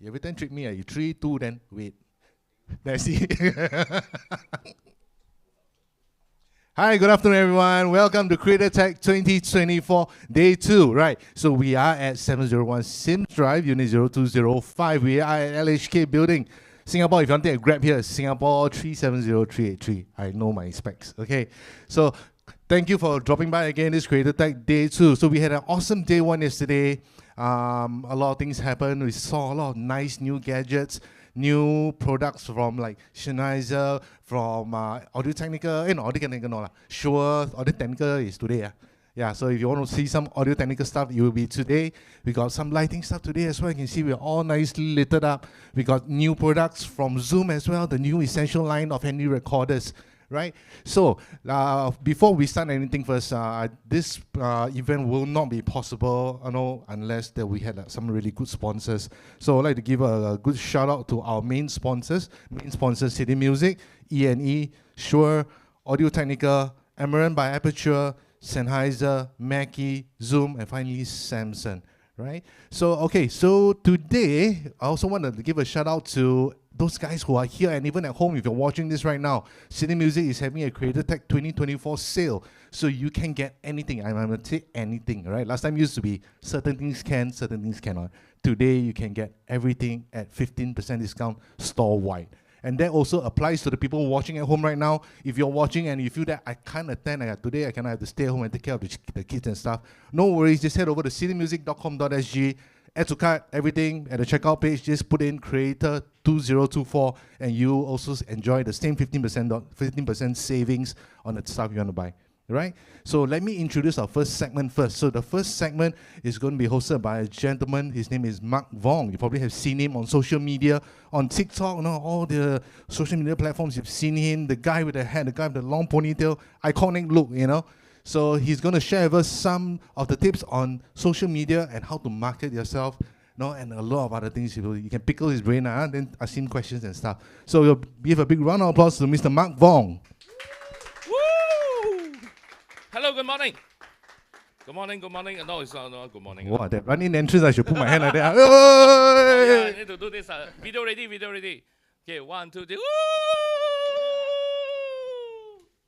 You every time trick me. You 3, 2, then wait. Let's see. Hi, good afternoon, everyone. Welcome to Creator Tech 2024, Day 2. Right, so we are at 701 Sims Drive, Unit 0205. We are at LHK Building, Singapore. If you want to take a grab here, Singapore 370383. I know my specs, okay? So, thank you for dropping by again. This Creator Tech Day 2. So, we had an awesome Day 1 yesterday. A lot of things happened. We saw a lot of nice new gadgets, new products from like Sennheiser, from Audio-Technica, Audio-Technica no lah. Sure, Audio-Technica is today. Yeah, so if you want to see some Audio-Technica stuff, it will be today. We got some lighting stuff today as well. You can see we're all nicely lit up. We got new products from Zoom as well, the new Essential line of handy recorders. Right? So, before we start anything first, this event will not be possible unless that we had some really good sponsors. So I'd like to give a good shout out to our main sponsors. City Music, E&E, Shure, Audio-Technica, Amaran by Aputure, Sennheiser, Mackie, Zoom, and finally Samsung. Right? So, okay, so today, I also wanted to give a shout out to those guys who are here and even at home. If you're watching this right now, City Music is having a Creator Tech 2024 sale. So you can get anything. I'm going to say anything, right? Last time used to be certain things can, certain things cannot. Today, you can get everything at 15% discount store-wide. And that also applies to the people watching at home right now. If you're watching and you feel that I can't attend, today I cannot have to stay at home and take care of the kids and stuff, no worries. Just head over to citymusic.com.sg, add to cart, everything at the checkout page. Just put in Creator 2024, and you also enjoy the same 15% savings on the stuff you want to buy. Right? So let me introduce our first segment first. So the first segment is going to be hosted by a gentleman. His name is Mark Vong. You probably have seen him on social media, on TikTok, all the social media platforms. You've seen him, the guy with the hat, the guy with the long ponytail, iconic look, So he's going to share with us some of the tips on social media and how to market yourself, and a lot of other things. You can pickle his brain, then ask him questions and stuff. So we'll give a big round of applause to Mr. Mark Vong. Hello, good morning. Good morning, good morning. No, it's not good morning. Wow, that running entrance, I should put my hand like that. Oh, yeah, I need to do this. Video ready. Okay, 1, 2, 3. Woo!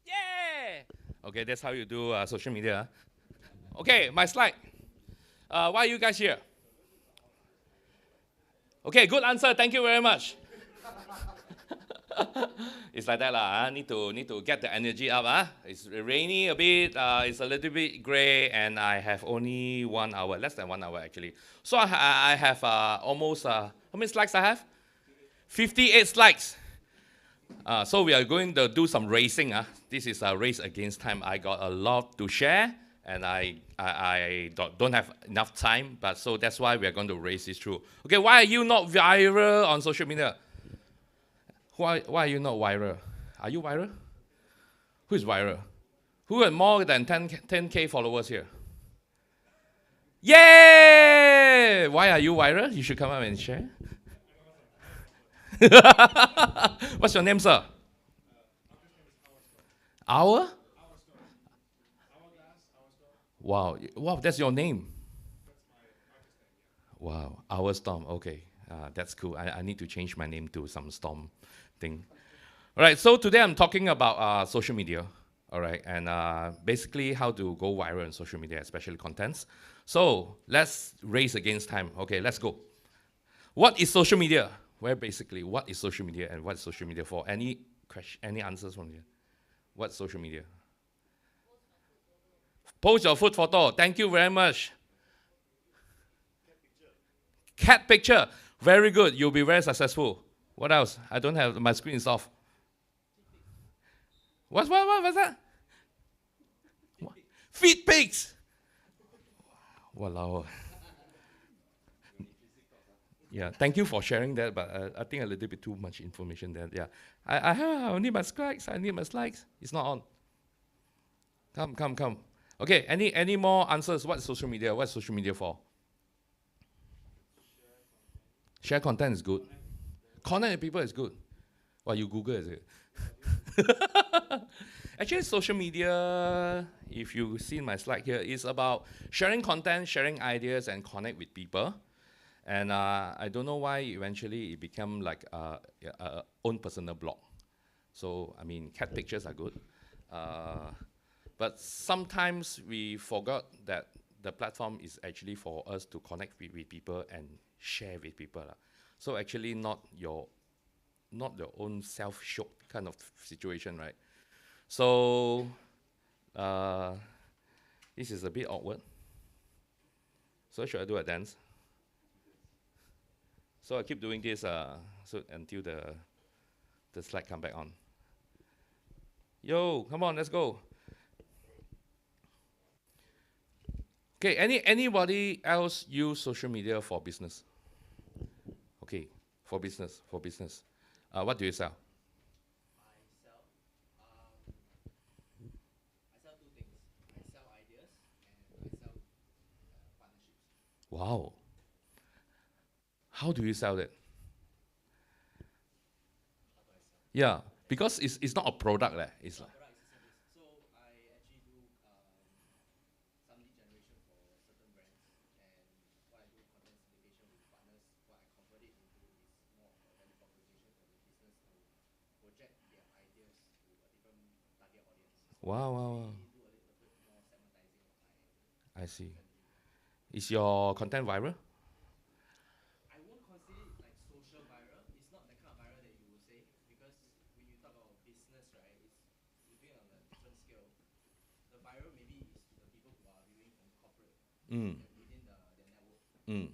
Yeah! Okay, that's how you do social media. Okay, my slide. Why are you guys here? Okay, good answer. Thank you very much. It's like that lah. Need to get the energy up. It's rainy a bit. It's a little bit gray, and I have only 1 hour, less than 1 hour actually. So I have almost how many slides I have? 58 slides. So we are going to do some racing. This is a race against time. I got a lot to share, and I don't have enough time. But so that's why we are going to race this through. Okay, why are you not viral on social media? Why are you not viral? Are you viral? Who is viral? Who has more than 10K followers here? Yay! Why are you viral? You should come up and share. What's your name, sir? Our? Wow, that's your name. Wow, Our Storm. Okay, that's cool. I need to change my name to some Storm thing. All right, so today I'm talking about social media, all right, and basically how to go viral on social media, especially contents. So let's race against time. Okay, let's go. What is social media? Well, basically, what is social media and what's social media for? Any question, any answers from you? What's social media? Post your food photo. Thank you very much. Cat picture. Very good. You'll be very successful. What else? I don't have, my screen is off. What's that? Feed pigs. Walao. Yeah, thank you for sharing that, but I think a little bit too much information there. Yeah, I need my slides. It's not on. Come. Okay, any more answers? What's social media? What's social media for? Share content is good. Connect with people is good. Well, you Google, is it? Actually, social media, if you see my slide here, is about sharing content, sharing ideas, and connect with people. And I don't know why eventually it became like a own personal blog. So, I mean, cat pictures are good. But sometimes we forgot that the platform is actually for us to connect with people and share with people. So actually not your own self-show kind of situation, right? So this is a bit awkward. So should I do a dance? So I keep doing this so until the slide come back on. Yo, come on, let's go. Okay, anybody else use social media for business? Okay, for business. What do you sell? Wow. How do you sell it? Yeah, because it's not a product, it's like. Wow, wow, wow. I see. Is your content viral? Mm. Mm.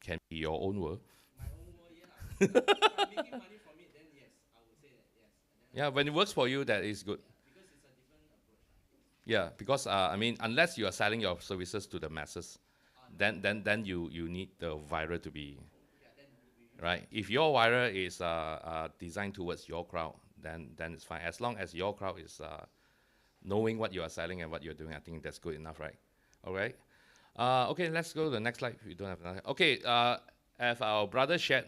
Can be your own world. Yeah, when it works for you, that is good. Yeah, because I mean, unless you are selling your services to the masses, then you need the viral to be right. If your viral is designed towards your crowd, then it's fine. As long as your crowd is knowing what you are selling and what you're doing, I think that's good enough, right? All right. Okay, let's go to the next slide. We don't have another. Okay, as our brother shared,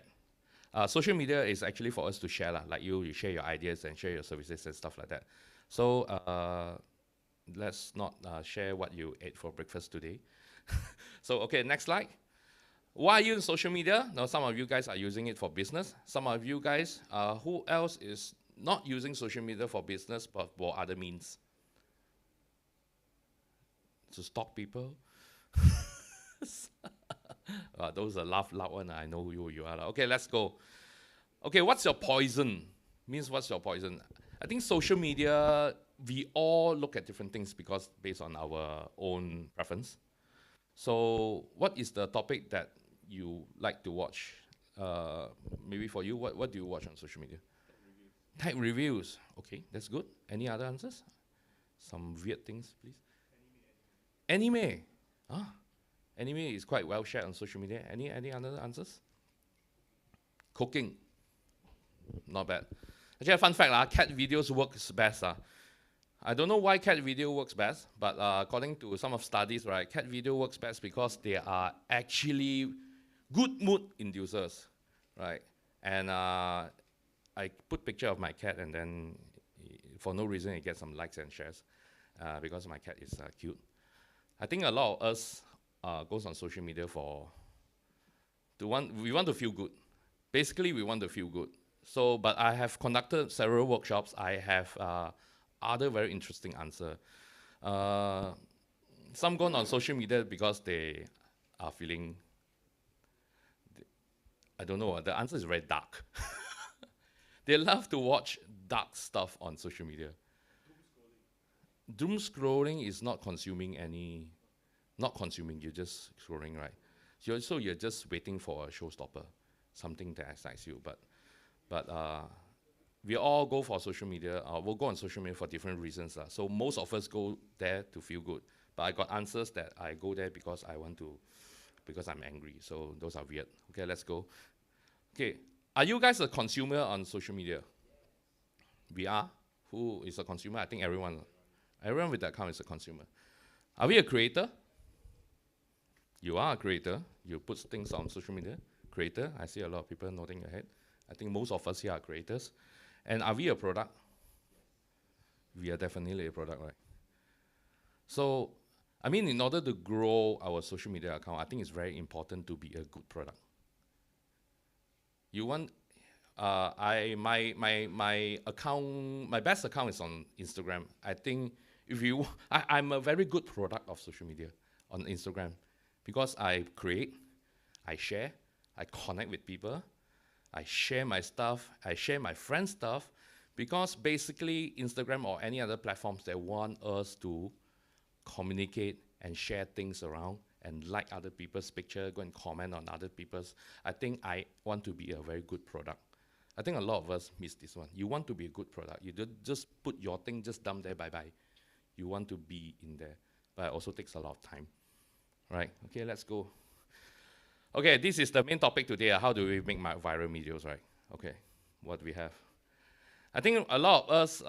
social media is actually for us to share, like you share your ideas and share your services and stuff like that. So let's not share what you ate for breakfast today. So, okay, next slide. Why use social media? Now, some of you guys are using it for business. Some of you guys, who else is not using social media for business but for other means? To stalk people? Those are laugh loud one. I know who you are. Okay, let's go. Okay, what's your poison? Means what's your poison? I think social media, we all look at different things because based on our own preference. So what is the topic that you like to watch? Maybe for you, what do you watch on social media? Tech reviews. Okay, that's good. Any other answers? Some weird things, please. Anime. Ah, anime is quite well shared on social media. Any other answers? Cooking. Not bad. Actually, a fun fact, cat videos works best. I don't know why cat video works best, but according to some of studies, right, cat video works best because they are actually good mood inducers, right? And I put picture of my cat, and then for no reason it gets some likes and shares because my cat is cute. I think a lot of us goes on social media we want to feel good. Basically, we want to feel good. So, but I have conducted several workshops. I have other very interesting answer. Some gone on social media because they are feeling, I don't know, the answer is very dark. They love to watch dark stuff on social media. Doom scrolling is not consuming, you're just scrolling, right? So you're just waiting for a showstopper, something that excites you. But we all go for social media. We'll go on social media for different reasons. So most of us go there to feel good. But I got answers that I go there because because I'm angry. So those are weird. Okay, let's go. Okay, are you guys a consumer on social media? We are. Who is a consumer? I think everyone. Everyone with that account is a consumer. Are we a creator? You are a creator. You put things on social media. Creator. I see a lot of people nodding their head. I think most of us here are creators. And are we a product? We are definitely a product, right? So, I mean, in order to grow our social media account, I think it's very important to be a good product. You want, my account, my best account is on Instagram. I think if you, I'm a very good product of social media on Instagram because I create, I share, I connect with people, I share my stuff, I share my friends' stuff, because basically Instagram or any other platforms, they want us to communicate and share things around and like other people's picture, go and comment on other people's. I think I want to be a very good product. I think a lot of us miss this one. You want to be a good product. You don't just put your thing, just dump there, bye-bye. You want to be in there, but it also takes a lot of time, right? Okay, let's go. Okay, this is the main topic today. How do we make my viral videos, right? Okay, what do we have? I think a lot of us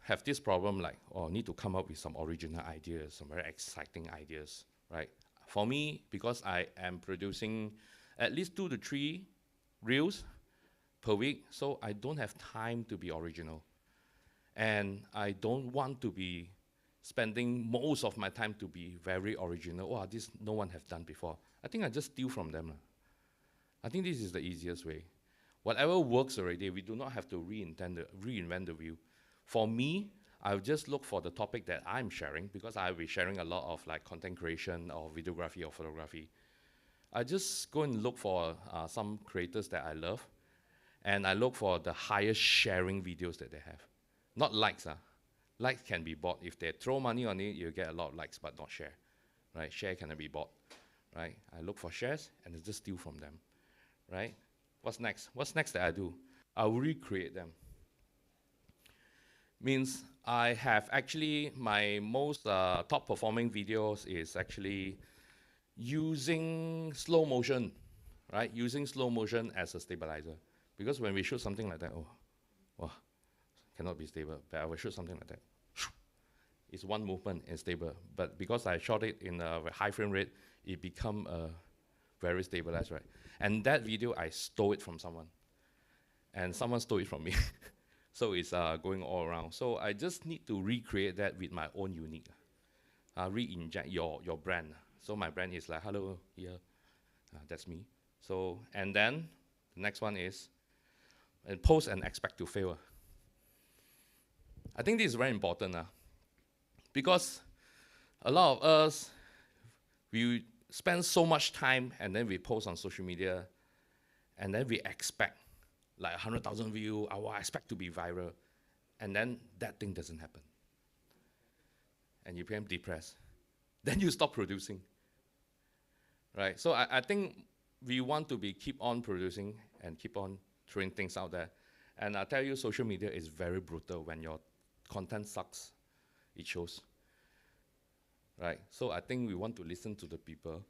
have this problem, like, oh, need to come up with some original ideas, some very exciting ideas, right? For me, because I am producing at least 2 to 3 reels per week, so I don't have time to be original. And I don't want to be spending most of my time to be very original. Wow, this no one have done before. I think I just steal from them. I think this is the easiest way. Whatever works already, we do not have to reinvent the wheel. For me, I'll just look for the topic that I'm sharing, because I'll be sharing a lot of like content creation or videography or photography. I just go and look for some creators that I love, and I look for the highest sharing videos that they have. Not likes. Likes can be bought. If they throw money on it, you get a lot of likes, but not share. Right? Share cannot be bought. Right? I look for shares and I just steal from them. Right? What's next? What's next that I do? I'll recreate them. Means I have actually my most top performing videos is actually using slow motion, right? Using slow motion as a stabilizer. Because when we shoot something like that, oh, wow, cannot be stable. But I will shoot something like that. It's one movement and stable. But because I shot it in a high frame rate, it become very stabilized, right? And that video, I stole it from someone. And someone stole it from me. So it's going all around. So I just need to recreate that with my own unique. Re-inject your brand. So my brand is like, hello, here. That's me. So, and then the next one is, and post and expect to fail. I think this is very important. Because a lot of us, we spend so much time and then we post on social media and then we expect like 100,000 views, I expect to be viral. And then that thing doesn't happen. And you become depressed. Then you stop producing. Right? So I think we want to keep on producing and keep on throwing things out there. And I tell you, social media is very brutal. When your content sucks, it shows. Right? So I think we want to listen to the people.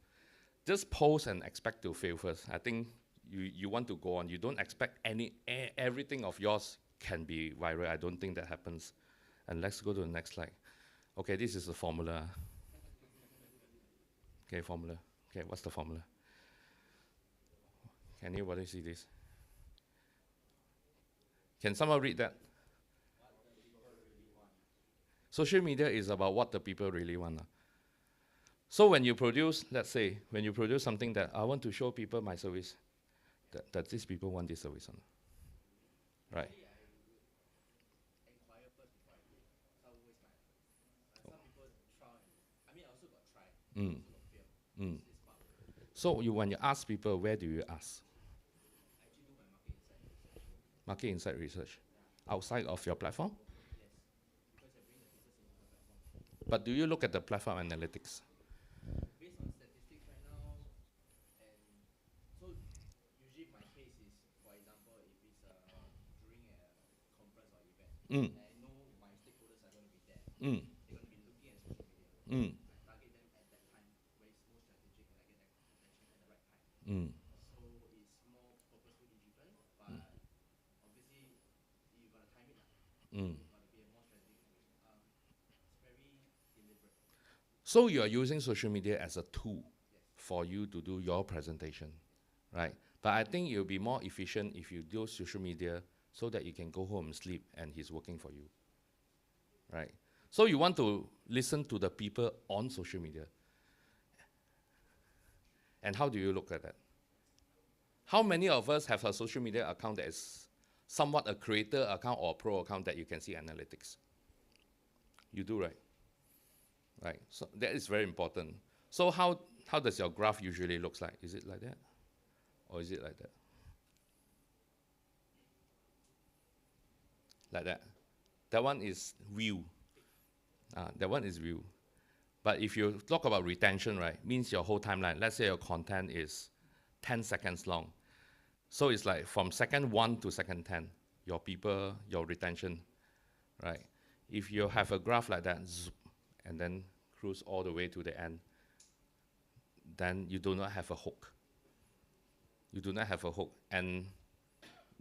Just post and expect to fail first. I think you want to go on. You don't expect everything of yours can be viral. I don't think that happens. And let's go to the next slide. Okay, this is the formula. Okay, formula. Okay, what's the formula? Can anybody see this? Can someone read that? Social media is about what the people really want. So when you produce, let's say, when you produce something that I want to show people my service, that these people want this service on. Right. Mm. Mm. So when you ask people, where do you ask? Market insight research. Outside of your platform? But do you look at the platform analytics? Based on statistics right now, and so usually my case is, for example, if it's during a conference or event, and I know my stakeholders are going to be there, they're going to be looking at social media. I target them at that time where it's most strategic and I get that attention at the right time. So it's more purposefully driven, but obviously you got to time it. You got to be a more strategic. It's very deliberate. So you are using social media as a tool for you to do your presentation, right? But I think it will be more efficient if you do social media so that you can go home and sleep and he's working for you, right? So you want to listen to the people on social media. And how do you look at that? How many of us have a social media account that is somewhat a creator account or a pro account that you can see analytics? You do, right? Right. So that is very important. So how does your graph usually looks like? Is it like that? Or is it like that? Like that. That one is view. That one is view. But if you talk about retention, right, means your whole timeline. Let's say your content is 10 seconds long. So it's like from second 1 to second 10, your people, your retention, right? If you have a graph like that, and then cruise all the way to the end, then you do not have a hook. You do not have a hook, and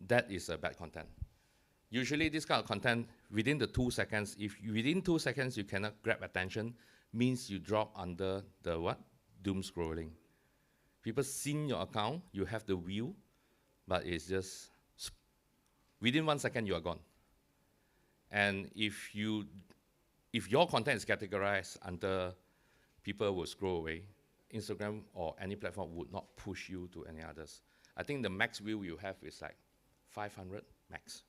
that is a bad content. Usually this kind of content, within the 2 seconds, if within 2 seconds you cannot grab attention, means you drop under the what? Doom scrolling. People seen your account, you have the view, but it's just, within 1 second you are gone. And if your content is categorized under people will scroll away, Instagram or any platform would not push you to any others. I think the max view you have is like 500 max.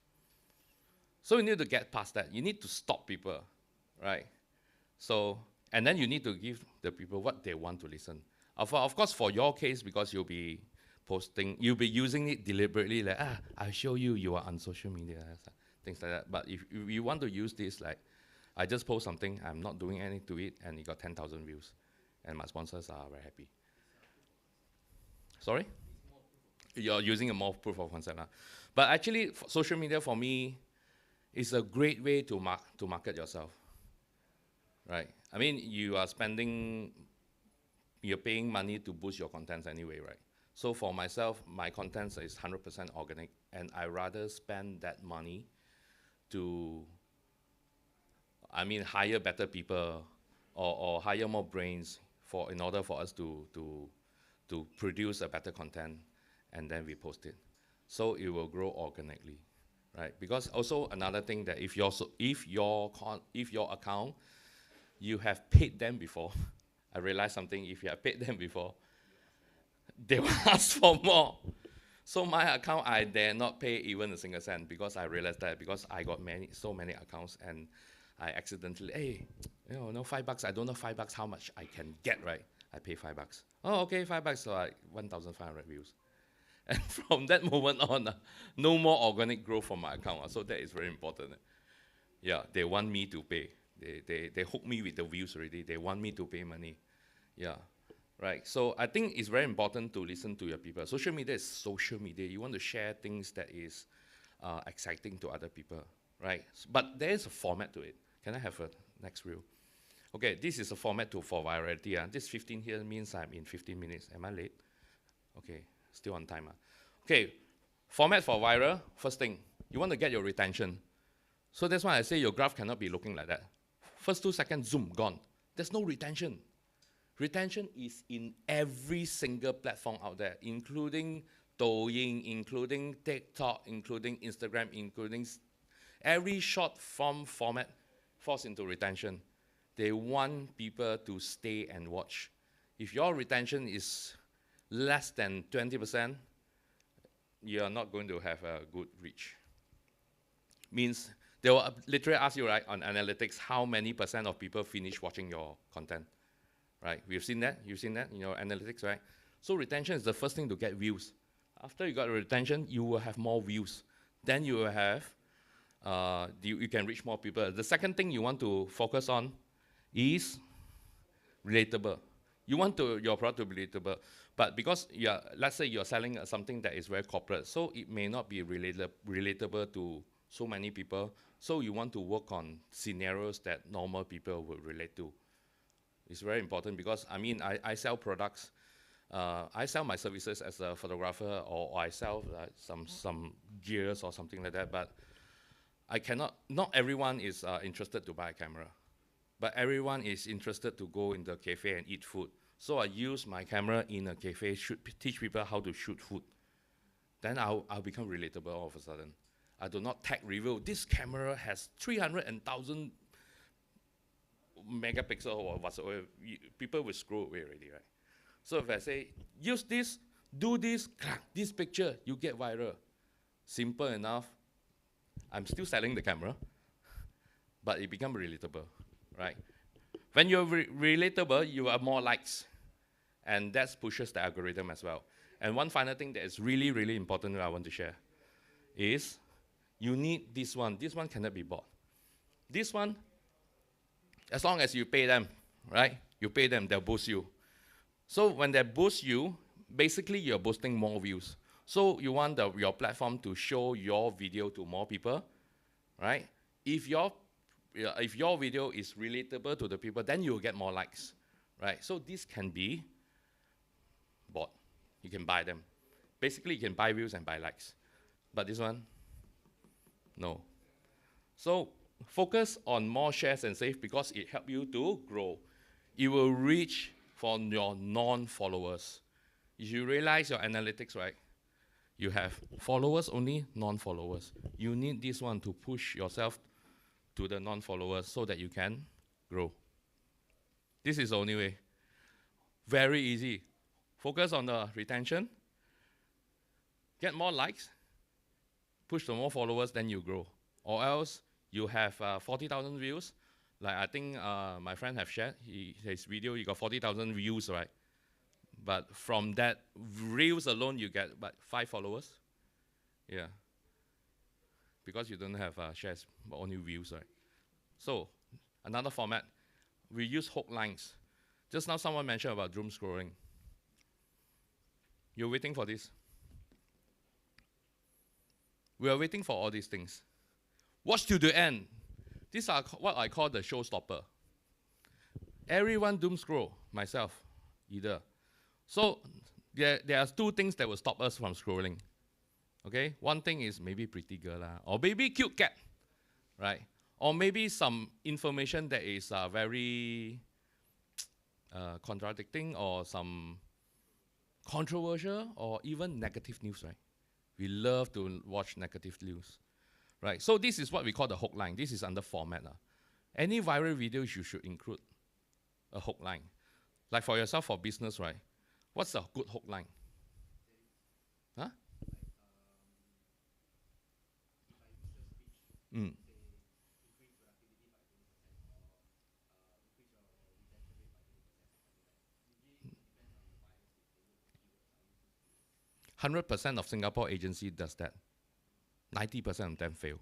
So you need to get past that. You need to stop people, right? So, and then you need to give the people what they want to listen. Of course, for your case, because you'll be using it deliberately, like, I'll show you are on social media, things like that. But if you want to use this, like, I just post something, I'm not doing anything to it, and it got 10,000 views. And my sponsors are very happy. Sorry? You're using a more proof of concept. But actually, social media for me is a great way to market yourself, right? I mean, you're paying money to boost your contents anyway, right? So for myself, my contents is 100% organic, and I rather spend that money to, hire better people or hire more brains in order for us to produce a better content, and then we post it. So it will grow organically, right? Because also another thing that if your account, you have paid them before, I realized something, if you have paid them before, they will ask for more. So my account, I dare not pay even a single cent, because I realized that, because I got so many accounts, and I accidentally, hey, $5, I don't know $5 how much I can get, right? I pay $5. Oh, okay, $5, so 1,500 views. And from that moment on, no more organic growth from my account. So that is very important. Yeah, they want me to pay. They hook me with the views already. They want me to pay money. Yeah, right. So I think it's very important to listen to your people. Social media is social media. You want to share things that is exciting to other people, right? But there is a format to it. Can I have a next reel? Okay, this is a format for virality. This 15 here means I'm in 15 minutes. Am I late? Okay, still on time. Okay, format for viral, first thing, you want to get your retention. So that's why I say your graph cannot be looking like that. First 2 seconds, zoom, gone. There's no retention. Retention is in every single platform out there, including Douyin, including TikTok, including Instagram, including every short form format falls into retention. They want people to stay and watch. If your retention is less than 20%, you're not going to have a good reach. Means they will literally ask you, right, on analytics, how many % of people finish watching your content, right? We've seen that. You've seen that in your analytics, right? So retention is the first thing to get views. After you got retention, you will have more views. Then you will have, you can reach more people. The second thing you want to focus on is relatable. You want your product to be relatable, but because let's say you're selling something that is very corporate, so it may not be relatable to so many people. So you want to work on scenarios that normal people would relate to. It's very important because I sell products. I sell my services as a photographer, or I sell some gears or something like that. But I cannot. Not everyone is interested to buy a camera. But everyone is interested to go in the cafe and eat food. So I use my camera in a cafe, teach people how to shoot food. Then I'll become relatable all of a sudden. I do not tag review. This camera has 300,000 megapixel or whatsoever, people will scroll away already, right? So if I say, use this, do this, this picture, you get viral. Simple enough. I'm still selling the camera, but it becomes relatable, right? When you're relatable, you have more likes, and that pushes the algorithm as well. And one final thing that is really, really important that I want to share is you need this one. This one cannot be bought. This one, as long as you pay them, right? You pay them, they'll boost you. So when they boost you, basically you're boosting more views. So you want your platform to show your video to more people, right? If your video is relatable to the people, then you'll get more likes, right? So this can be bought. You can buy them. Basically, you can buy views and buy likes. But this one, no. So focus on more shares and save because it helps you to grow. It will reach for your non-followers. If you realize your analytics, right? You have followers only, non-followers. You need this one to push yourself to the non-followers so that you can grow. This is the only way. Very easy. Focus on the retention. Get more likes. Push to more followers, then you grow. Or else you have 40,000 views. Like I think my friend have shared his video, he got 40,000 views, right? But from that reels alone, you get about 5 followers. Yeah. Because you don't have shares, but only views, right? So, another format, we use hook lines. Just now someone mentioned about doom scrolling. You're waiting for this. We are waiting for all these things. Watch to the end. These are what I call the showstopper. Everyone doom scroll, myself, either. So there are 2 things that will stop us from scrolling. Okay, one thing is maybe pretty girl or maybe cute cat, right? Or maybe some information that is very contradicting or some controversial or even negative news, right? We love to watch negative news, right? So this is what we call the hook line. This is under format. Any viral videos, you should include a hook line. Like for yourself, for business, right? What's a good hook line? Huh? Mm. Yeah. 100% of Singapore agency does that. 90% of them fail.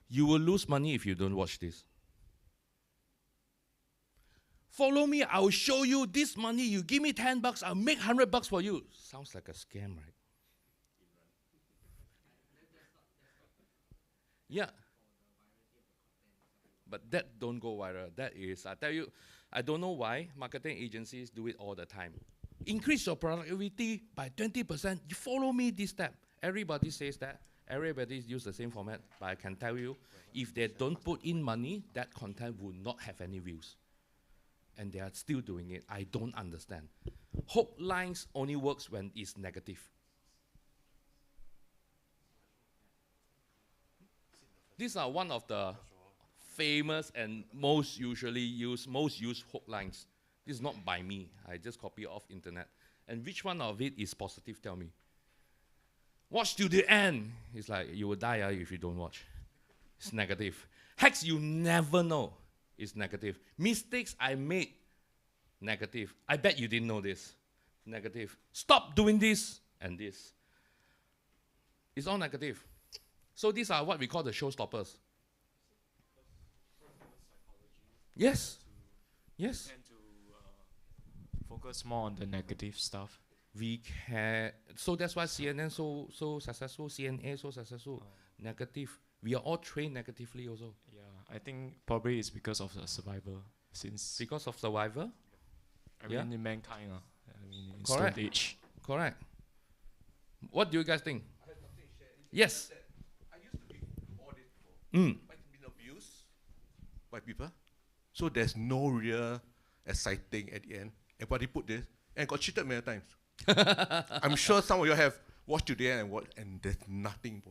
You will lose money if you don't watch this. Follow me, I will show you this money. You give me $10, I'll make $100 for you. Sounds like a scam, right? Yeah. But that don't go viral. That is, I tell you, I don't know why marketing agencies do it all the time. Increase your productivity by 20%. You follow me this step. Everybody says that. Everybody use the same format. But I can tell you, if they don't put in money, that content will not have any views. And they are still doing it. I don't understand. Hook lines only works when it's negative. These are one of the famous and most used hook lines. This is not by me. I just copy off internet. And which one of it is positive? Tell me. Watch till the end. It's like you will die if you don't watch. It's negative. Hacks you never know. It's negative. Mistakes I made. Negative. I bet you didn't know this. Negative. Stop doing this and this. It's all negative. So these are what we call the showstoppers. Yes. Yes. Tend to focus more on the negative stuff. We can. So that's why CNN so successful. CNA so successful. Negative. We are all trained negatively also. Yeah, I think probably it's because of the survival. Because of survival. I mean, in mankind. I mean, in Correct. Stone Age. Correct. What do you guys think? I have something to share. Yes. I used to be audited before. Mm. I've been abused by people. So there's no real exciting at the end. Everybody put this and got cheated many times. I'm sure some of you have watched to the end and there's nothing.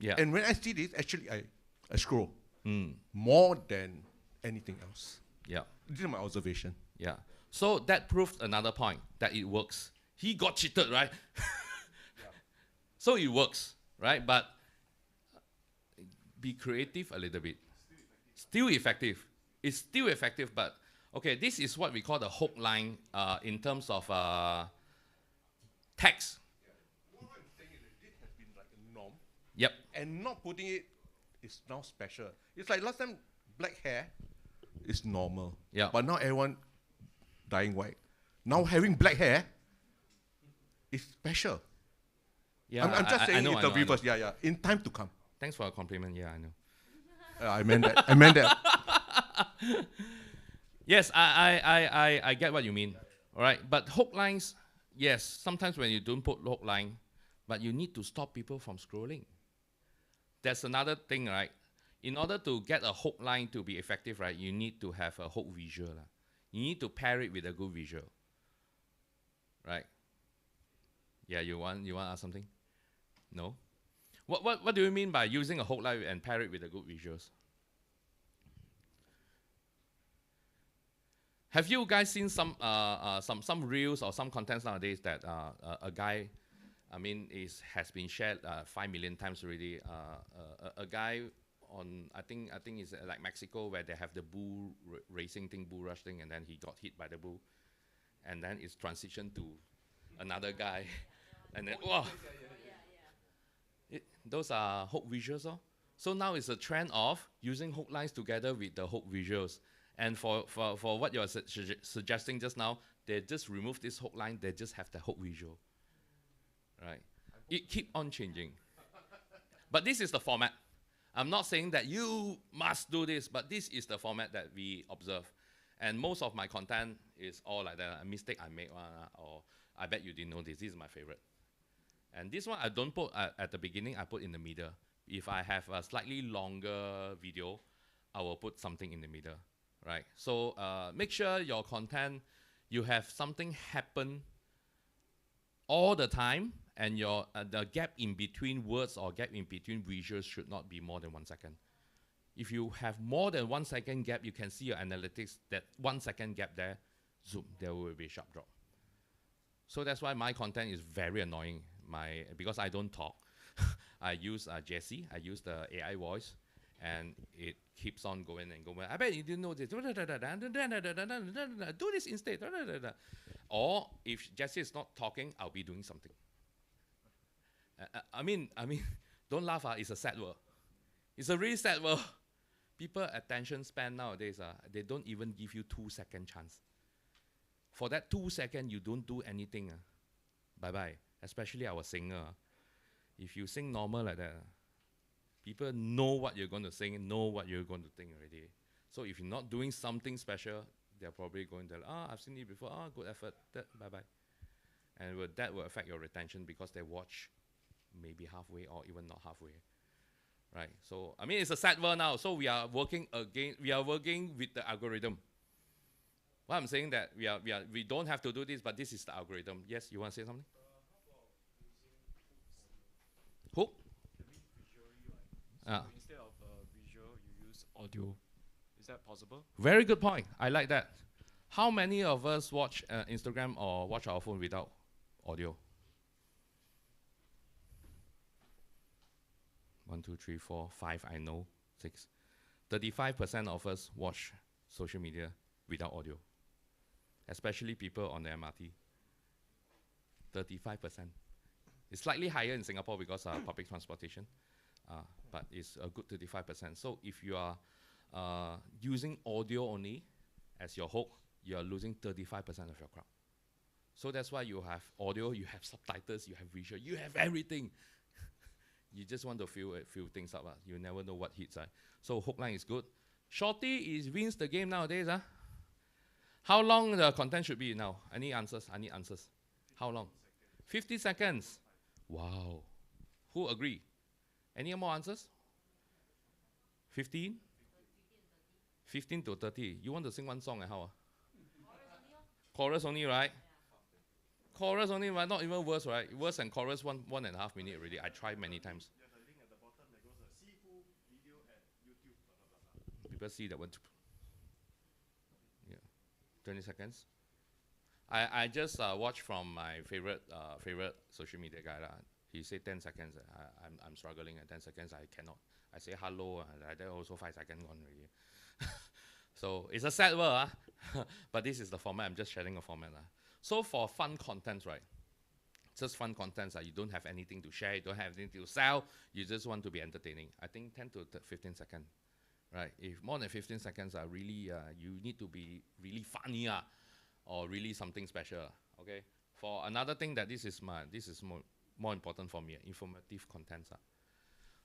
Yeah. And when I see this, actually, I scroll Mm. more than anything else. Yeah. This is my observation. Yeah. So that proves another point that it works. He got cheated, right? So it works, right? But be creative a little bit. Still effective. It's still effective, but okay, this is what we call the hook line in terms of text. What I'm saying is that this has been like a norm, Yep. and not putting it is now special. It's like last time, black hair is normal. Yeah. But now everyone dyeing white. Now having black hair is special. Yeah. I'm just saying I it's the reverse. Yeah, yeah. In time to come. Thanks for a compliment. Yeah, I know. I meant that. I meant that. Yes, I get what you mean. All right, but hook lines, yes, sometimes when you don't put hook line, but you need to stop people from scrolling. That's another thing, right? In order to get a hook line to be effective, right, you need to have a hook visual. You need to pair it with a good visual. Right? Yeah, you want to ask something? No? What do you mean by using a hook line and pair it with a good visuals? Have you guys seen some reels or some contents nowadays that a guy, I mean, has been shared 5 million times already. A guy on I think it's like Mexico where they have the bull racing thing, bull rush thing, and then he got hit by the bull, and then it's transitioned to another guy, and then wow, those are hook visuals. Oh. So now it's a trend of using hook lines together with the hook visuals. And for what you're suggesting just now, they just remove this hook line, they just have the hook visual. Right? It keep on changing. But this is the format. I'm not saying that you must do this, but this is the format that we observe. And most of my content is all like that. A mistake I made, or I bet you didn't know this. This is my favorite. And this one I don't put at the beginning, I put in the middle. If I have a slightly longer video, I will put something in the middle. Right, so make sure your content, you have something happen all the time, and your the gap in between words or gap in between visuals should not be more than 1 second. If you have more than 1 second gap, you can see your analytics that 1 second gap there, zoom, there will be a sharp drop. So that's why my content is very annoying. Because I don't talk, I use Jesse, I use the AI voice. And it keeps on going and going. I bet you didn't know this. Do this instead. Or if Jesse is not talking, I'll be doing something. I mean, don't laugh. It's a sad world. It's a really sad world. People attention span nowadays, they don't even give you 2 second chance. For that 2 second, you don't do anything. Bye-bye. Especially our singer. If you sing normal like that, people know what you're going to sing, know what you're going to think already. So if you're not doing something special, they're probably going to, I've seen it before, good effort, bye-bye. And that will affect your retention because they watch maybe halfway or even not halfway. Right, so, I mean, it's a sad world now, so we are working with the algorithm. What I'm saying that we don't have to do this, but this is the algorithm. Yes, you want to say something? Hook? So instead of visual, you use audio. Is that possible? Very good point. I like that. How many of us watch Instagram or watch our phone without audio? 1, 2, 3, 4, 5, I know. 6. 35% of us watch social media without audio. Especially people on the MRT. 35%. It's slightly higher in Singapore because of public transportation. But it's a good 35%. So if you are using audio only as your hook, you are losing 35% of your crowd. So that's why you have audio, you have subtitles, you have visual, you have everything. You just want to fill things up. You never know what hits. So hook line is good. Shorty wins the game nowadays. How long the content should be now? I need answers. How long? 50 seconds. Wow. Who agree? Any more answers? 15? 15 to 30. You want to sing one song and how? Chorus only, right? Chorus only, right? Not even worse, right? Worse than chorus, 1.5 minutes already. I tried many times. People see that one. Yeah, 20 seconds. I just watched from my favorite social media guy. He said 10 seconds. I'm struggling at 10 seconds. I cannot. I say hello. That also 5 seconds gone already. So it's a sad word, but this is the format. I'm just sharing a format. So for fun contents, right? Just fun contents. You don't have anything to share. You don't have anything to sell. You just want to be entertaining. I think 10 to 15 seconds, right? If more than 15 seconds are really, you need to be really funny, or really something special. Okay. For another thing that this is more important for me, informative contents.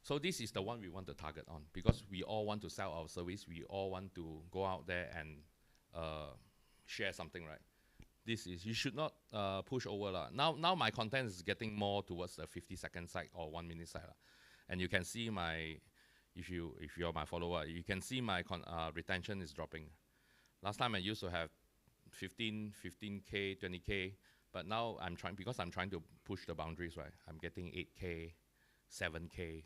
So this is the one we want to target on, because we all want to sell our service. We all want to go out there and share something, right? This is, you should not push over. Now my content is getting more towards the 50-second side or 1 minute side. And you can see my, if you're my follower, you can see my retention is dropping. Last time I used to have 15K, 20K, but now because I'm trying to push the boundaries, right? I'm getting 8K, 7K.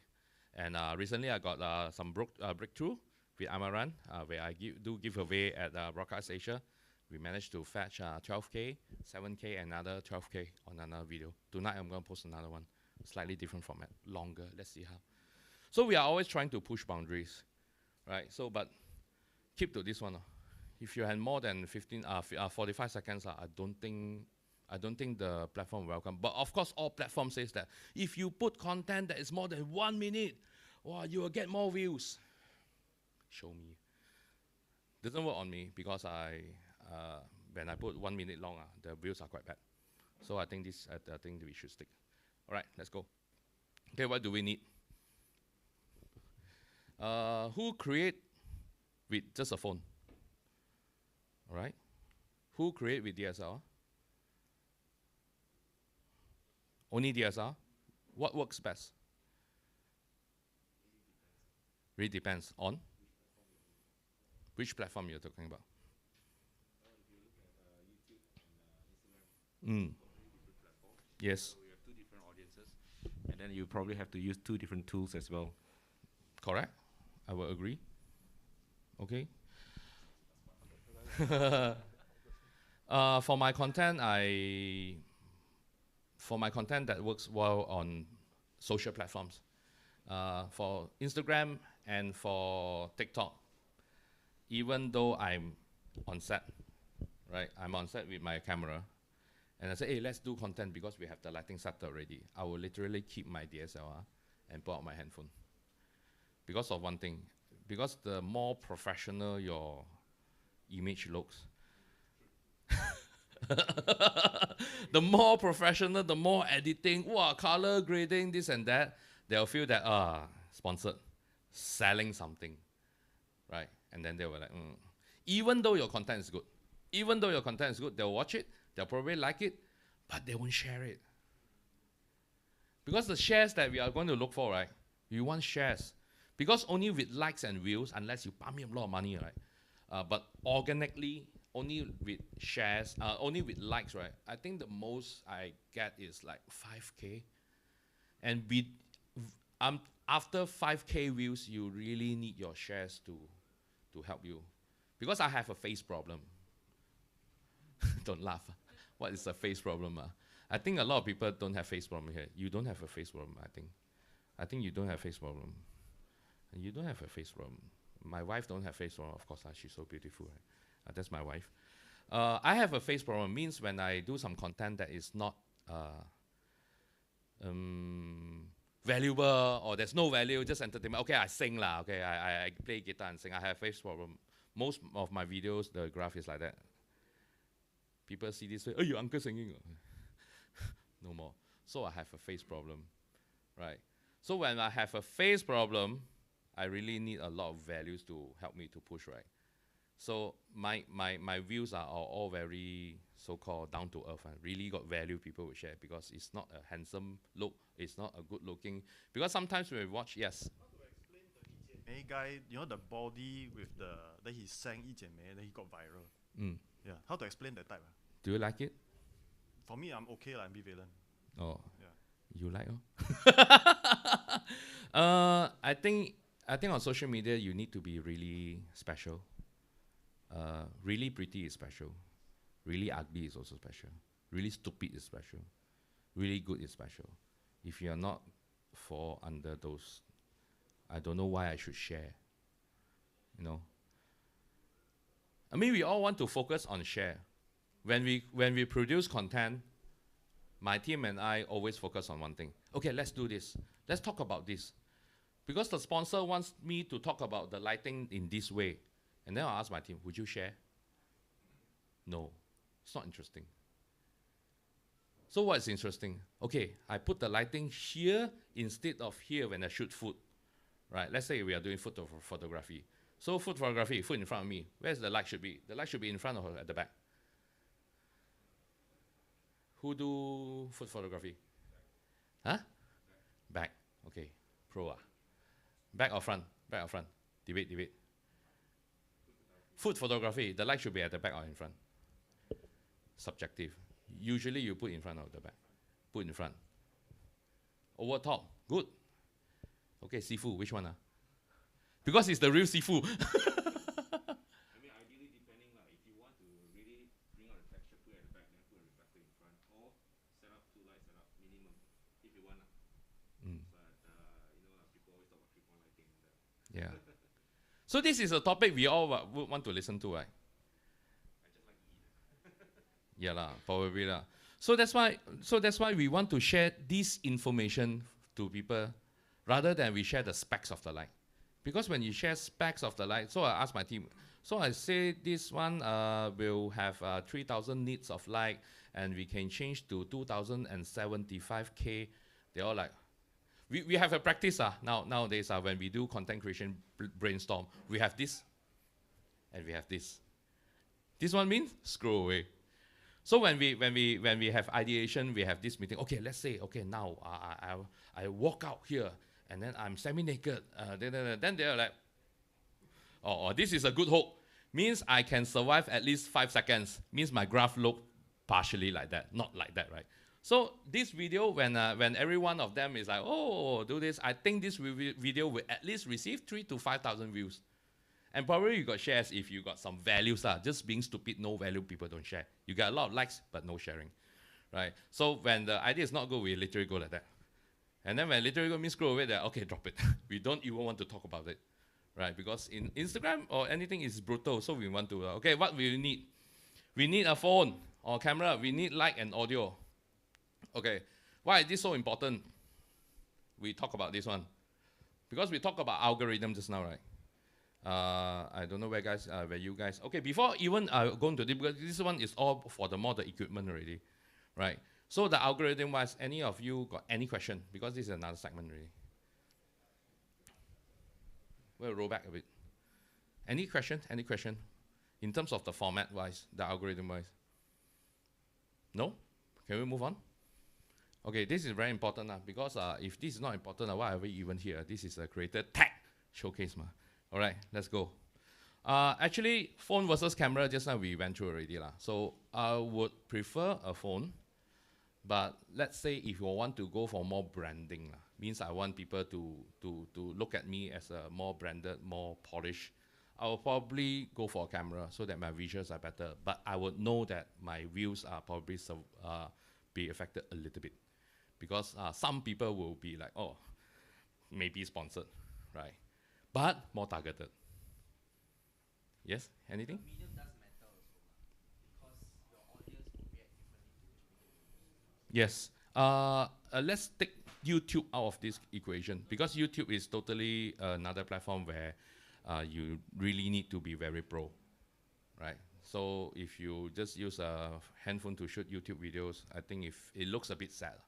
And recently I got some breakthrough with Amaran, where I do give away at Broadcast Asia. We managed to fetch 12K, 7K, another 12K on another video. Tonight I'm going to post another one, slightly different format, longer. Let's see how. So we are always trying to push boundaries, right? So, but keep to this one. If you had more than 45 seconds, I don't think the platform will welcome. But of course, all platforms says that if you put content that is more than 1 minute, wow, you will get more views. Show me. Doesn't work on me, because when I put 1 minute long, the views are quite bad. So I think this, I think we should stick. All right, let's go. Okay, what do we need? Who create with just a phone? All right. Who create with DSLR? Only DSLR? What works best? Really depends on which platform you're talking about. Yes. So you have 2 different audiences, and then you probably have to use 2 different tools as well. Correct. I will agree. Okay. For my content that works well on social platforms, for Instagram and for TikTok, even though I'm on set, right? I'm on set with my camera, and I say, hey, let's do content because we have the lighting set already. I will literally keep my DSLR and pull out my handphone. Because of one thing, because the more professional your image looks, the more professional, the more editing, wow, color grading, this and that, they'll feel that, sponsored, selling something, right? And then they were like, even though your content is good, they'll watch it, they'll probably like it, but they won't share it. Because the shares that we are going to look for, right? We want shares. Because only with likes and views, unless you pay me a lot of money, right? But organically, only with shares, only with likes, right? I think the most I get is like 5K. And after 5K views, you really need your shares to help you. Because I have a face problem. Don't laugh. What is a face problem? I think a lot of people don't have face problem here. You don't have a face problem, I think. I think you don't have face problem. You don't have a face problem. My wife don't have face problem, of course. She's so beautiful, right? That's my wife. I have a face problem. Means when I do some content that is not valuable, or there's no value, just entertainment. Okay, I sing lah. Okay, I play guitar and sing. I have face problem. Most of my videos, the graph is like that. People see this, say, oh, your uncle singing. No more. So I have a face problem, right? So when I have a face problem, I really need a lot of values to help me to push, right? So my views are all very so-called down to earth, and really got value people will share, because it's not a handsome look, it's not a good looking. Because sometimes when we watch, yes. How to explain the 一剪梅 guy, you know the body with the, then he sang 一剪梅, then he got viral. Yeah, how to explain that type? Do you like it? For me, I'm okay, like ambivalent. Oh, yeah. You like? I think I think on social media you need to be really special. Really pretty is special. Really ugly is also special. Really stupid is special. Really good is special. If you are not fall under those, I don't know why I should share. You know. I mean, we all want to focus on share. When we produce content, my team and I always focus on one thing. Okay, let's do this. Let's talk about this. Because the sponsor wants me to talk about the lighting in this way. And then I'll ask my team, would you share? No, it's not interesting. So what's interesting? Okay, I put the lighting here instead of here when I shoot food. Right, let's say we are doing food photography. So food photography, food in front of me. Where's the light should be? The light should be in front or at the back? Who do food photography? Huh? Back. Okay. Pro. Back or front? Back or front? Debate. Food photography, the light should be at the back or in front? Subjective. Usually you put in front or the back? Put in front. Over top. Good. Okay, seafood, which one? Because it's the real seafood. I mean, ideally, depending, if you want to really bring out the texture, put it at the back, then put a reflector in front, or set up 2 lights, set up minimum, if you want. But, people always talk about 3-point lighting and that. Yeah. So this is a topic we all would want to listen to, right? I just like to eat. Yeah, lah, probably lah. So that's why we want to share this information to people rather than we share the specs of the light. Because when you share specs of the light, so I asked my team, so I say this one will have 3,000 nits of light and we can change to 2,075K. They're all like, we have a practice nowadays when we do content creation brainstorm. We have this and we have this. This one means screw away. So when we have ideation, we have this meeting. Okay, let's say, okay, now I walk out here and then I'm semi-naked. Then they're like, oh, this is a good hook. Means I can survive at least 5 seconds. Means my graph look partially like that, not like that, right? So this video, when every one of them is like, oh, do this, I think this video will at least receive 3,000 to 5,000 views. And probably you got shares if you got some values. Just being stupid, no value, people don't share. You get a lot of likes, but no sharing, right? So when the idea is not good, we literally go like that. And then when literally go means scroll away, that okay, drop it. We don't even want to talk about it, right? Because in Instagram or anything is brutal, so we want to, okay, what we need? We need a phone or camera. We need light and audio. Okay, why is this so important? We talk about this one. Because we talk about algorithm just now, right? I don't know where you guys, okay, before even going to this, because this one is all for the equipment already, right? So the algorithm wise, any of you got any question? Because this is another segment already. We'll roll back a bit. Any question? Any question? In terms of the format wise, the algorithm wise? No? Can we move on? Okay, this is very important because if this is not important, why are we even here? This is a creator tech showcase. All right, let's go. Actually, phone versus camera, just now we went through already. So I would prefer a phone, but let's say if you want to go for more branding, means I want people to look at me as a more branded, more polished, I will probably go for a camera so that my visuals are better, but I would know that my views are probably be affected a little bit. Because some people will be like, oh, maybe sponsored, right? But more targeted. Yes? Anything? The medium does matter also, because your audience will react differently to Yes. Let's take YouTube out of this equation, because YouTube is totally another platform where you really need to be very pro, right? So if you just use a handphone to shoot YouTube videos, I think if it looks a bit sad.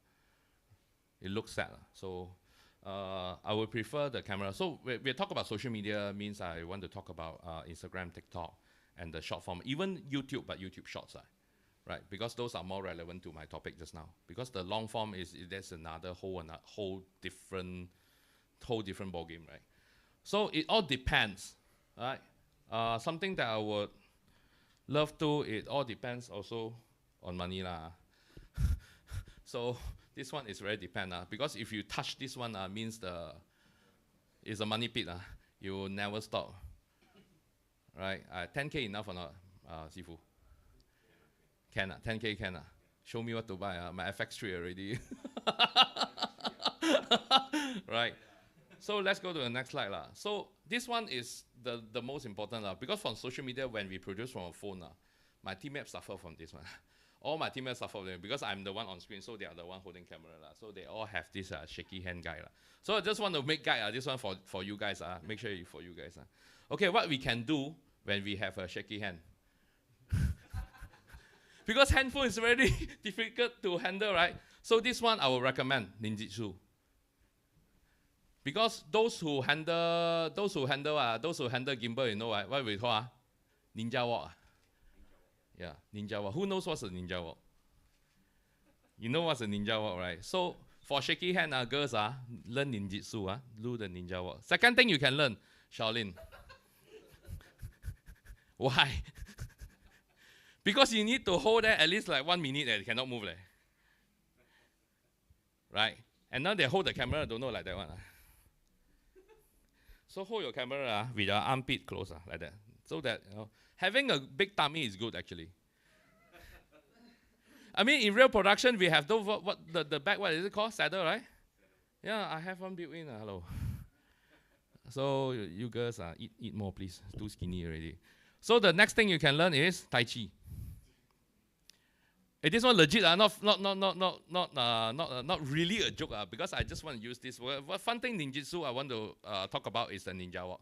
It looks sad. So I would prefer the camera. So we talk about social media, means I want to talk about Instagram, TikTok, and the short form, even YouTube, but YouTube Shorts, right? Because those are more relevant to my topic just now. Because the long form there's another whole different ball game, right? So it all depends, right? Something that I would love to, it all depends also on money lah. So this one is very dependent because if you touch this one means It's a money pit. You will never stop. Right? 10K enough or not, Sifu? Can 10K can. Show me what to buy. My FX3 already. Right? So let's go to the next slide. So this one is the most important. Because from social media, when we produce from a phone, my teammates suffer from this one. All my teammates suffer from it because I'm the one on screen, so they are the one holding camera. So they all have this shaky hand guy. So I just want to make guide this one for you guys. Make sure for you guys. Okay, what we can do when we have a shaky hand. Because handphone is very difficult to handle, right? So this one I will recommend ninjutsu. Because those who handle gimbal, you know what we call ninja walk. Yeah, ninja walk. Who knows what's a ninja walk? You know what's a ninja walk, right? So for shaky hand, girls learn ninjutsu, do the ninja walk. Second thing you can learn, Shaolin. Why? Because you need to hold that at least like 1 minute and you cannot move. Right? And now they hold the camera, don't know like that one. So hold your camera with your armpit close like that. So that having a big tummy is good actually. I mean in real production we have the back, what is it called? Saddle, right? Yeah, I have one built in. Hello. So you girls eat more please. Too skinny already. So the next thing you can learn is Tai Chi. This one legit, not really a joke, because I just want to use this. One fun thing ninjutsu I want to talk about is the ninja walk.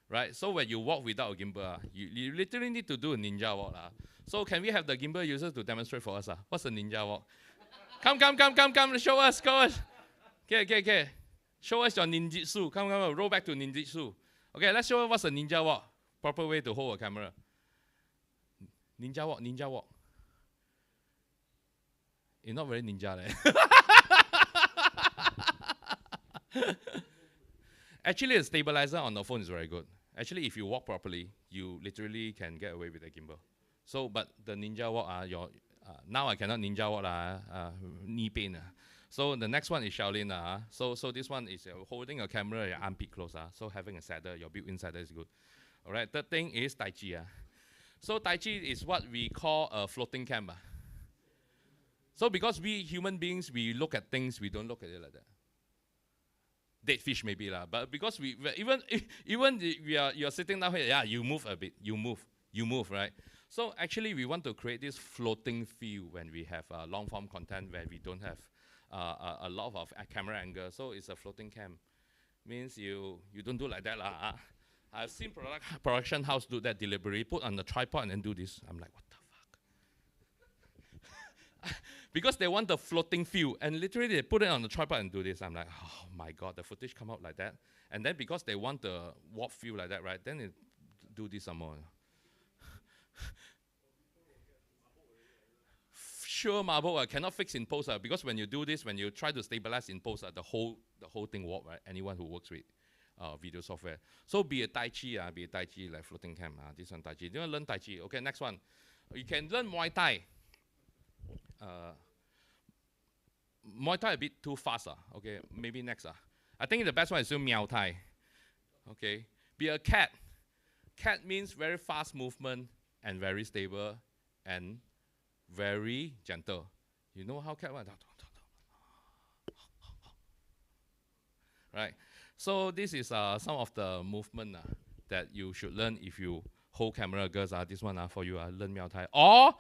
Right? So when you walk without a gimbal, you literally need to do a ninja walk. So can we have the gimbal users to demonstrate for us? What's a ninja walk? Come, show us. Okay. Show us your ninjutsu. Come, roll back to ninjutsu. Okay, let's show what's a ninja walk. Proper way to hold a camera. Ninja walk. It's not very ninja. Actually, a stabilizer on the phone is very good. Actually, if you walk properly, you literally can get away with a gimbal. So, but the ninja walk, now I cannot ninja walk, knee pain. So the next one is Shaolin. So this one is holding a camera, your armpit close. So having a saddle, your built-in saddle is good. All right. Third thing is Tai Chi. So Tai Chi is what we call a floating cam. So because we human beings, we look at things, we don't look at it like that. Dead fish maybe but because you're sitting down here, you move a bit, you move, right? So actually we want to create this floating feel when we have long form content where we don't have a lot of camera angle. So it's a floating cam. Means you don't do like that. I've seen production house do that deliberately, put on the tripod and then do this. I'm like, what the fuck? Because they want the floating feel, and literally they put it on the tripod and do this. I'm like, oh my god, the footage come out like that. And then because they want the warp feel like that, right? Then they do this some more. Sure, marble cannot fix in post because when you do this, when you try to stabilize in post, the whole thing warp, right? Anyone who works with video software. So be a Tai Chi, like floating cam. This one Tai Chi. Do you want to learn Tai Chi? Okay, next one. You can learn Muay Thai. Muay Thai a bit too fast. Okay, maybe next. I think the best one is still Muay Thai. Okay, be a cat. Cat means very fast movement and very stable and very gentle. You know how cat? Right. So this is some of the movement that you should learn if you hold camera. Girls, this one for you. Learn Muay Thai or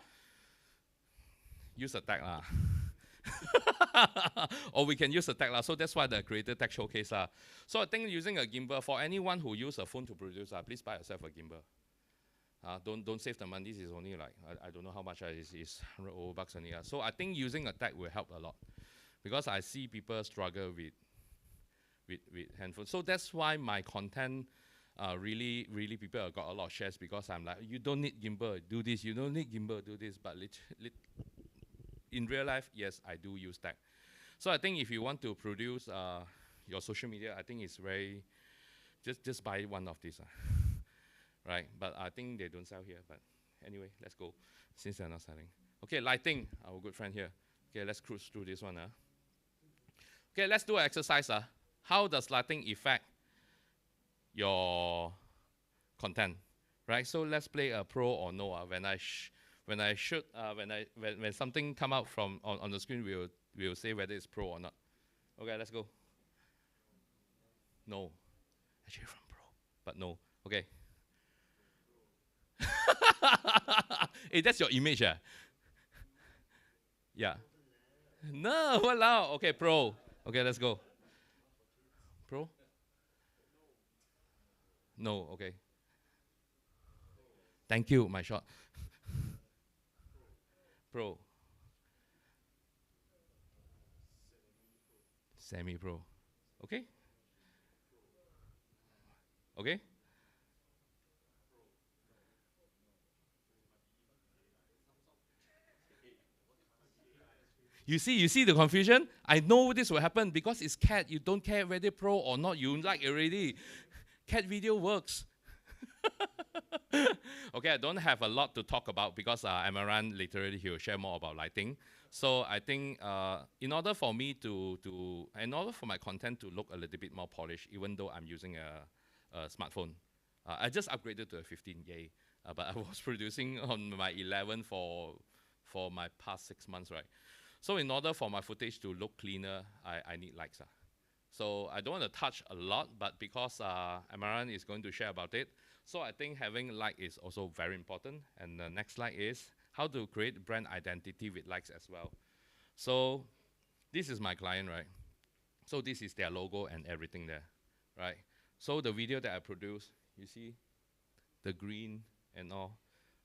use a tag or we can use a tag So that's why the creator tag showcase So I think using a gimbal, for anyone who use a phone to produce, please buy yourself a gimbal. Don't save the money. This is only like I don't know how much it is $100 over bucks only. So I think using a tag will help a lot because I see people struggle with handphones. So that's why my content really people got a lot of shares because I'm like, you don't need gimbal, do this. You don't need gimbal, do this. But in real life, yes, I do use tag. So I think if you want to produce your social media, I think it's very just buy one of these. Right, but I think they don't sell here. But anyway, let's go, since they're not selling. Okay, lighting, our good friend here. Okay, let's cruise through this one. Okay, let's do an exercise. How does lighting affect your content, right? So let's play a pro or no. When something come out from on the screen, we'll say whether it's pro or not. Okay, let's go. No, actually from pro, but no. Okay. Hey, that's your image, yeah. Yeah. No, walao. Okay, pro. Okay, let's go. Pro? No, okay. Thank you, my shot. Pro. Semi-pro. Okay? Okay? You see the confusion? I know this will happen because it's cat. You don't care whether pro or not. You like already. Cat video works. Okay, I don't have a lot to talk about because Amaran literally he will share more about lighting. So I think in order for my content to look a little bit more polished, even though I'm using a smartphone, I just upgraded to a 15, yay. But I was producing on my 11 for my past 6 months, right? So in order for my footage to look cleaner, I need lights. So I don't want to touch a lot, but because Amaran is going to share about it, so I think having light is also very important. And the next slide is how to create brand identity with likes as well. So this is my client, right? So this is their logo and everything there, right? So the video that I produce, you see the green and all,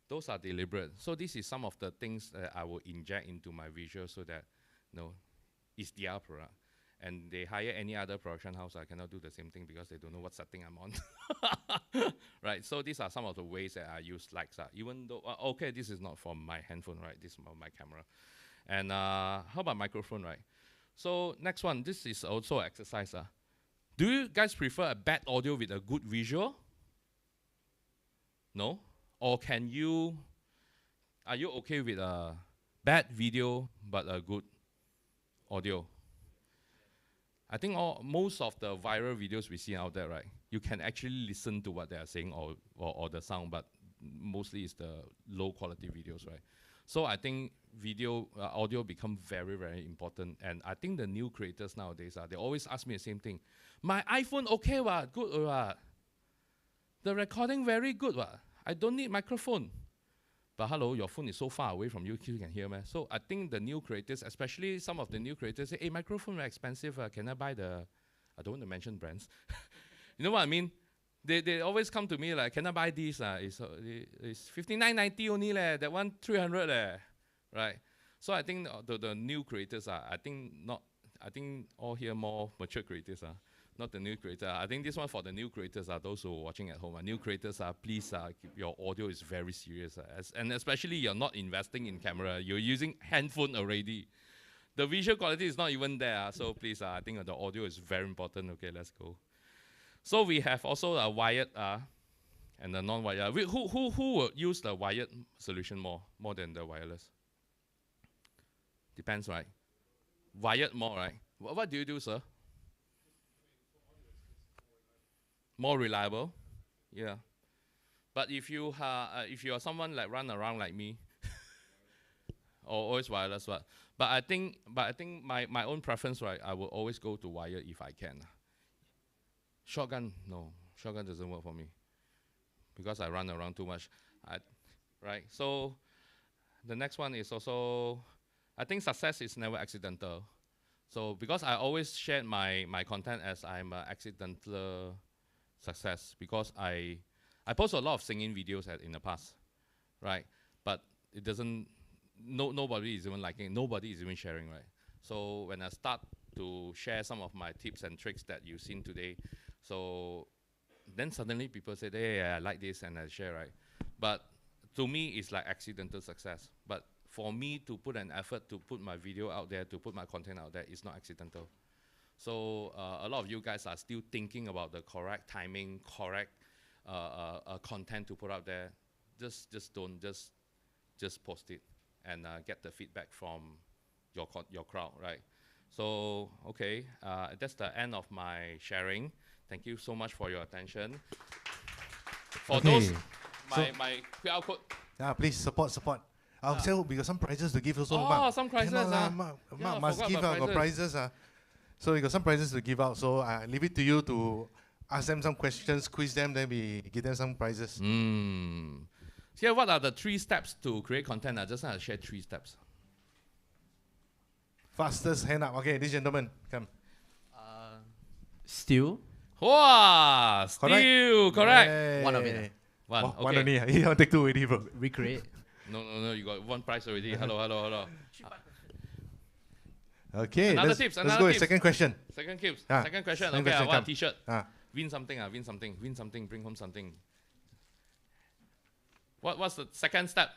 those are deliberate. So this is some of the things that I will inject into my visual so that, it's their product. And they hire any other production house, I cannot do the same thing because they don't know what setting I'm on. Right, so these are some of the ways that I use lights. Even though, okay, this is not from my handphone, right? This is from my camera. And how about microphone, right? So next one, this is also exercise. Do you guys prefer a bad audio with a good visual? No? Or are you okay with a bad video but a good audio? I think most of the viral videos we see out there, right, you can actually listen to what they are saying or the sound, but mostly it's the low quality videos, right? So I think audio become very, very important. And I think the new creators nowadays, they always ask me the same thing. My iPhone okay, what? Good, what? The recording very good, what? I don't need microphone. But hello, your phone is so far away from you, you can hear me. So I think the new creators, especially some of the new creators, say, hey, microphone very expensive. Can I buy I don't want to mention brands. You know what I mean? They always come to me like, can I buy this? It's $59.90 only, that one 300 right? So I think the new creators, I think all here more mature creators, not the new creator. I think this one for the new creators are those who are watching at home. New creators, please, your audio is very serious. And especially you're not investing in camera. You're using handphone already. The visual quality is not even there. So please, I think the audio is very important. Okay, let's go. So we have also a wired and the non-wired. Who would use the wired solution more than the wireless? Depends, right? Wired more, right? What do you do, sir? More reliable, yeah. But if you are someone like run around like me, or always wireless, but I think my own preference, right? I will always go to wire if I can. Shotgun, no, shotgun doesn't work for me because I run around too much. Right. So the next one is also, I think success is never accidental. So because I always share my content as I'm an accidental success because I post a lot of singing videos in the past, right? But it doesn't, nobody is even liking it, nobody is even sharing, right? So when I start to share some of my tips and tricks that you've seen today, so then suddenly people say, hey, I like this and I share, right? But to me, it's like accidental success. But for me to put an effort to put my video out there, to put my content out there, it's not accidental. So a lot of you guys are still thinking about the correct timing, correct content to put out there. Just post it and get the feedback from your crowd, right? So okay, that's the end of my sharing. Thank you so much for your attention. For Okay. those, So- my QR code. Yeah, please support. I'll say we got some prizes to give also. Oh, Mark. some prizes, Cannot lah, ah. Mark, Yeah, Mark must forgot give about out got prizes. So we got some prizes to give out. So I leave it to you to ask them some questions, quiz them, then we give them some prizes. Here, what are the 3 steps to create content? I just want to share 3 steps. Fastest hand up. Okay, this gentleman, come. Still, Wow, still correct. Hey. One of it, One, One okay. only. You want to take 2 already, bro. recreate. No, you got 1 prize already. Hello. Okay, Another let's, tips, let's another go with tips. second question. Second question. Ah, Second question. second Okay, I question, want come. a T-shirt. Ah. Win something. Bring home something. What's the second step?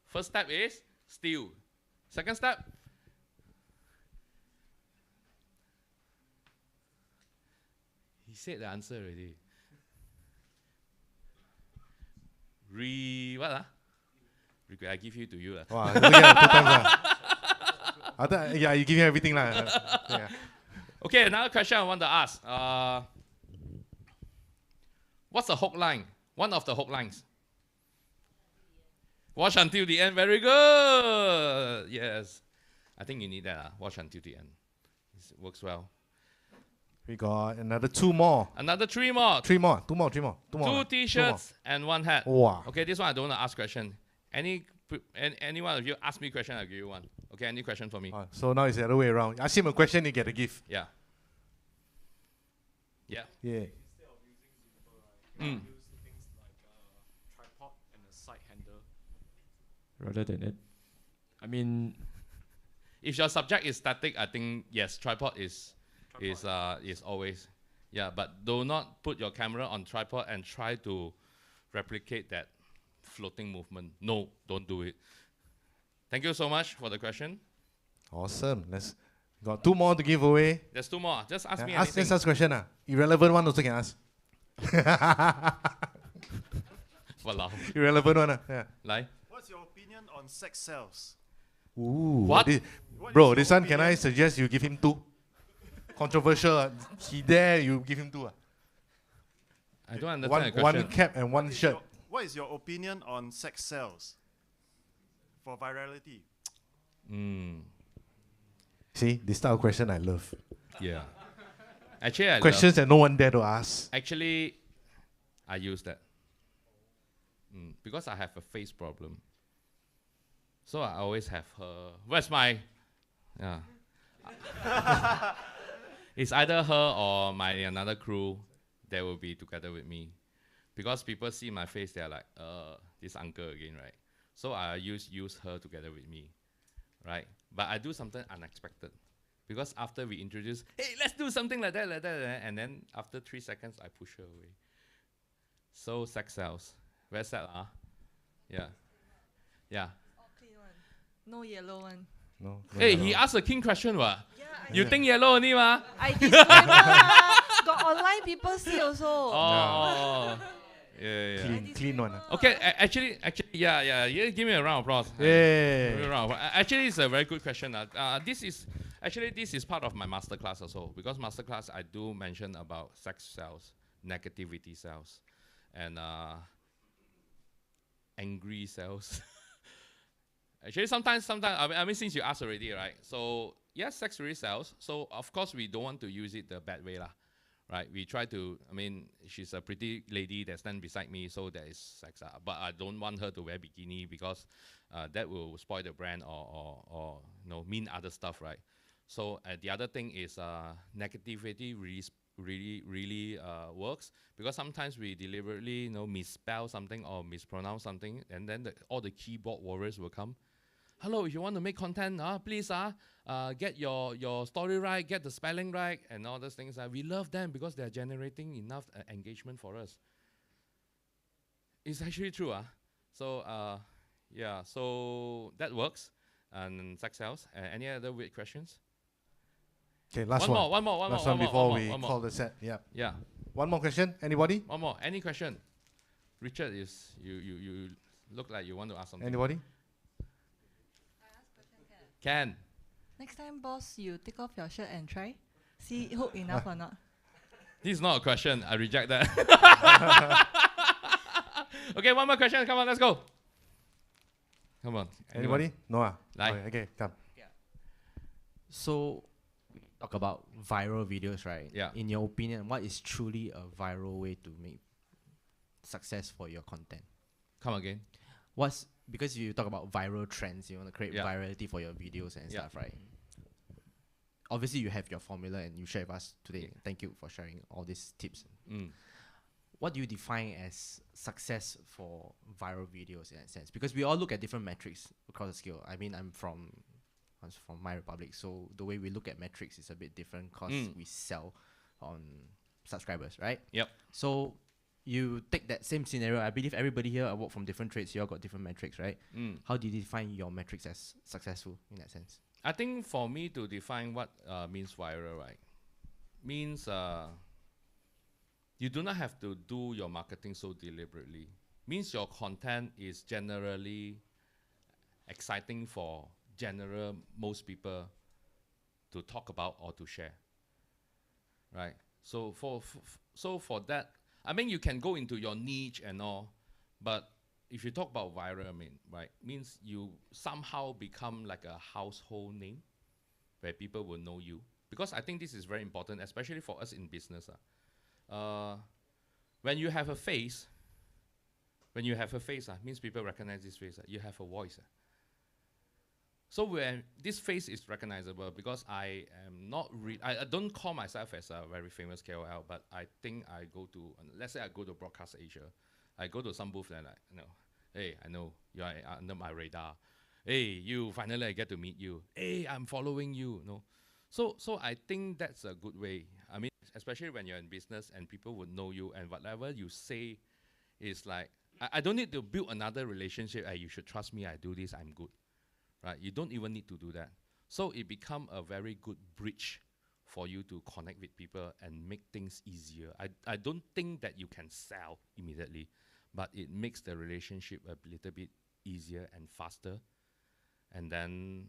First step is steal. Second step. He said the answer already. What? I give you to you. Wow, look at 2 times. I thought, yeah, you give him everything. Yeah. Okay, another question I want to ask. What's the hook line? One of the hook lines. Watch until the end. Very good. Yes. I think you need that. Watch until the end. It works well. We got another 2 more. Another 3 more. 3 more. 2 more. 2 T-shirts and 1 hat. Wow. Okay, this one I don't want to ask question. Any one of you ask me question, I'll give you one. Okay, any question for me? So now it's the other way around. Ask him a question, you get a gift. Yeah. Yeah. Instead of using zipper, use things like tripod and a side handle rather than it. I mean, If your subject is static, I think yes, tripod is always, yeah. But do not put your camera on tripod and try to replicate that floating movement. No, don't do it. Thank you so much for the question. Awesome. Let's got 2 more to give away. There's 2 more. Just ask me Let's anything. ask question. Irrelevant one also can ask. Walao. Irrelevant one. Yeah. Like, What's your opinion on sex cells? Ooh. What? What Bro, is this your one, can I opinion? suggest you give him 2? Controversial. He there, you give him 2. I don't understand the One question. cap and one shirt. What is your opinion on sex cells for virality? See, this type of question I love. Yeah. Actually, I Questions that no one dare to ask. Actually, I use that. Because I have a face problem. So I always have her. Where's my... Yeah. It's either her or my another crew that will be together with me. Because people see my face, they're like, this uncle again, right? So I use her together with me, right? But I do something unexpected. Because after we introduce, hey, let's do something like that, and then after 3 seconds, I push her away. So sex sells. Where's that, Yeah. Yeah. Oh, clean one. No yellow one. No. Hey, he asked a king question, what? Yeah, You think yellow only, ma? I disclaimer lah. Got online people see also. Oh. Yeah. Clean one. Okay, actually, yeah. Give me a round of applause. Give me a Yeah. round of applause. Actually, it's a very good question. This is part of my masterclass also, because masterclass I do mention about sex cells, negativity cells, and angry cells. Actually, sometimes, I mean, since you asked already, right? So yes, sex really sells. So of course, we don't want to use it the bad way, lah. Right? We try to. I mean, she's a pretty lady that stands beside me, so there is sex. But I don't want her to wear bikini because that will spoil the brand or mean other stuff, right? So the other thing is negativity really works, because sometimes we deliberately misspell something or mispronounce something, and then all the keyboard warriors will come. Hello, if you want to make content, please get your story right, get the spelling right, and all those things. We love them because they're generating enough engagement for us. It's actually true. So yeah, so that works. And sex sells. Any other weird questions? Okay, last One one. more. Last one before we call the set. Yeah. Yeah. One more question. Anybody? One more. Any question? Richard, you look like you want to ask something. Anybody? Can. Next time, boss, you take off your shirt and try. See hook enough or not. This is not a question. I reject that. Okay, one more question. Come on, let's go. Come on. anyone? Anybody? No. Like. Okay, come. So, we talk about viral videos, right? Yeah. In your opinion, what is truly a viral way to make success for your content? Come again. Because you talk about viral trends, you want to create Yeah. virality for your videos and Yeah. stuff, right? Obviously, you have your formula and you share with us today. Thank you for sharing all these tips. What do you define as success for viral videos in that sense? Because we all look at different metrics across the scale. I mean, I'm from My Republic, so the way we look at metrics is a bit different because we sell on subscribers, right? Yep. So you take that same scenario. I believe everybody here work from different trades. You all got different metrics, right? How do you define your metrics as successful in that sense? I think for me to define what means viral, right, means you do not have to do your marketing so deliberately. Means your content is generally exciting for most people to talk about or to share, right? So for that, I mean, you can go into your niche and all, but if you talk about viral, I mean, right, means you somehow become like a household name where people will know you. Because I think this is very important, especially for us in business. When you have a face, means people recognize this face. You have a voice. So when this face is recognizable, because I am not I don't call myself as a very famous KOL, but I think I go to, let's say I go to Broadcast Asia, I go to some booth and hey, I know you are under my radar. Hey, you finally I get to meet you. Hey, I'm following you. No, so I think that's a good way. I mean, especially when you're in business and people would know you, and whatever you say is like, I don't need to build another relationship. Hey, you should trust me. I do this. I'm good. Right? You don't even need to do that. So it become a very good bridge for you to connect with people and make things easier. I don't think that you can sell immediately, but it makes the relationship a little bit easier and faster. And then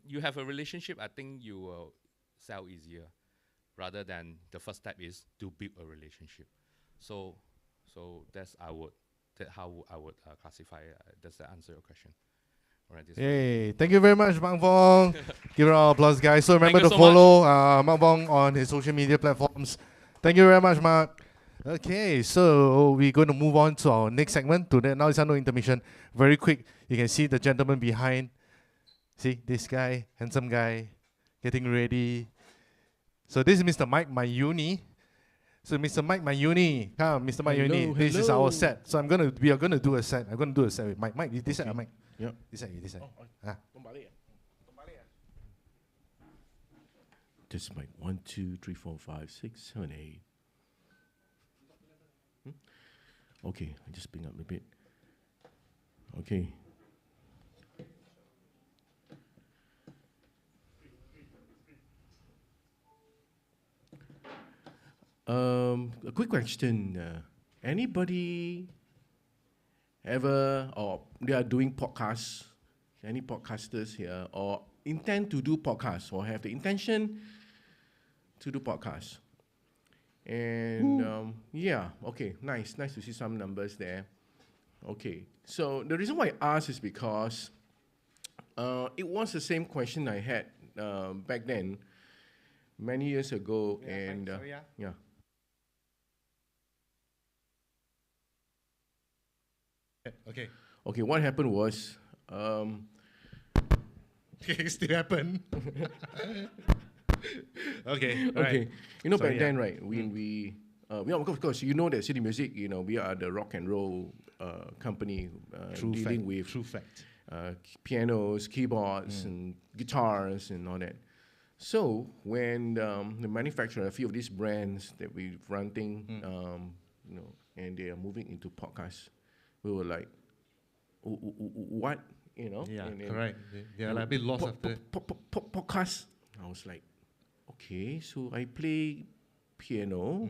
you have a relationship, I think you will sell easier rather than the first step is to build a relationship. So that's how I would classify it. Does that answer your question? Right, Hey, thank you very much, Mark Vong. Give a round of applause, guys. So remember you to so follow Mark Vong on his social media platforms. Thank you very much, Mark. Okay, so we're going to move on to our next segment. Now it's no intermission. Very quick. You can see the gentleman behind. See this guy, handsome guy, getting ready. So this is Mr. Mike Mayuni. So Mr. Mike Mayuni, come, Mr. Mayuni. This is our set. So we are gonna do a set. I'm gonna do a set with Mike. Mike, this set, Mike. Yep. This side. This mic. 1, 2, 3, 4, 5, 6, 7, 8. Okay, I just bring up a bit. Okay. A quick question. Anybody ever, or they are doing podcasts, any podcasters here, or intend to do podcasts, or have the intention to do podcasts? And yeah, okay, nice to see some numbers there. Okay, so the reason why I asked is because it was the same question I had back then, many years ago, and yeah. Okay. Okay, what happened was, It still happen. Okay. okay, you know, Sorry, back then, right? We of course, you know that City Music, you know, we are the rock and roll company dealing with True fact. pianos, keyboards, and guitars, and all that. So when the manufacturer, a few of these brands that we're renting, you know, and they are moving into podcasts, we were like, what? You know? Yeah, and correct. They are like a bit lost after. Podcast. I was like, okay, so I play piano,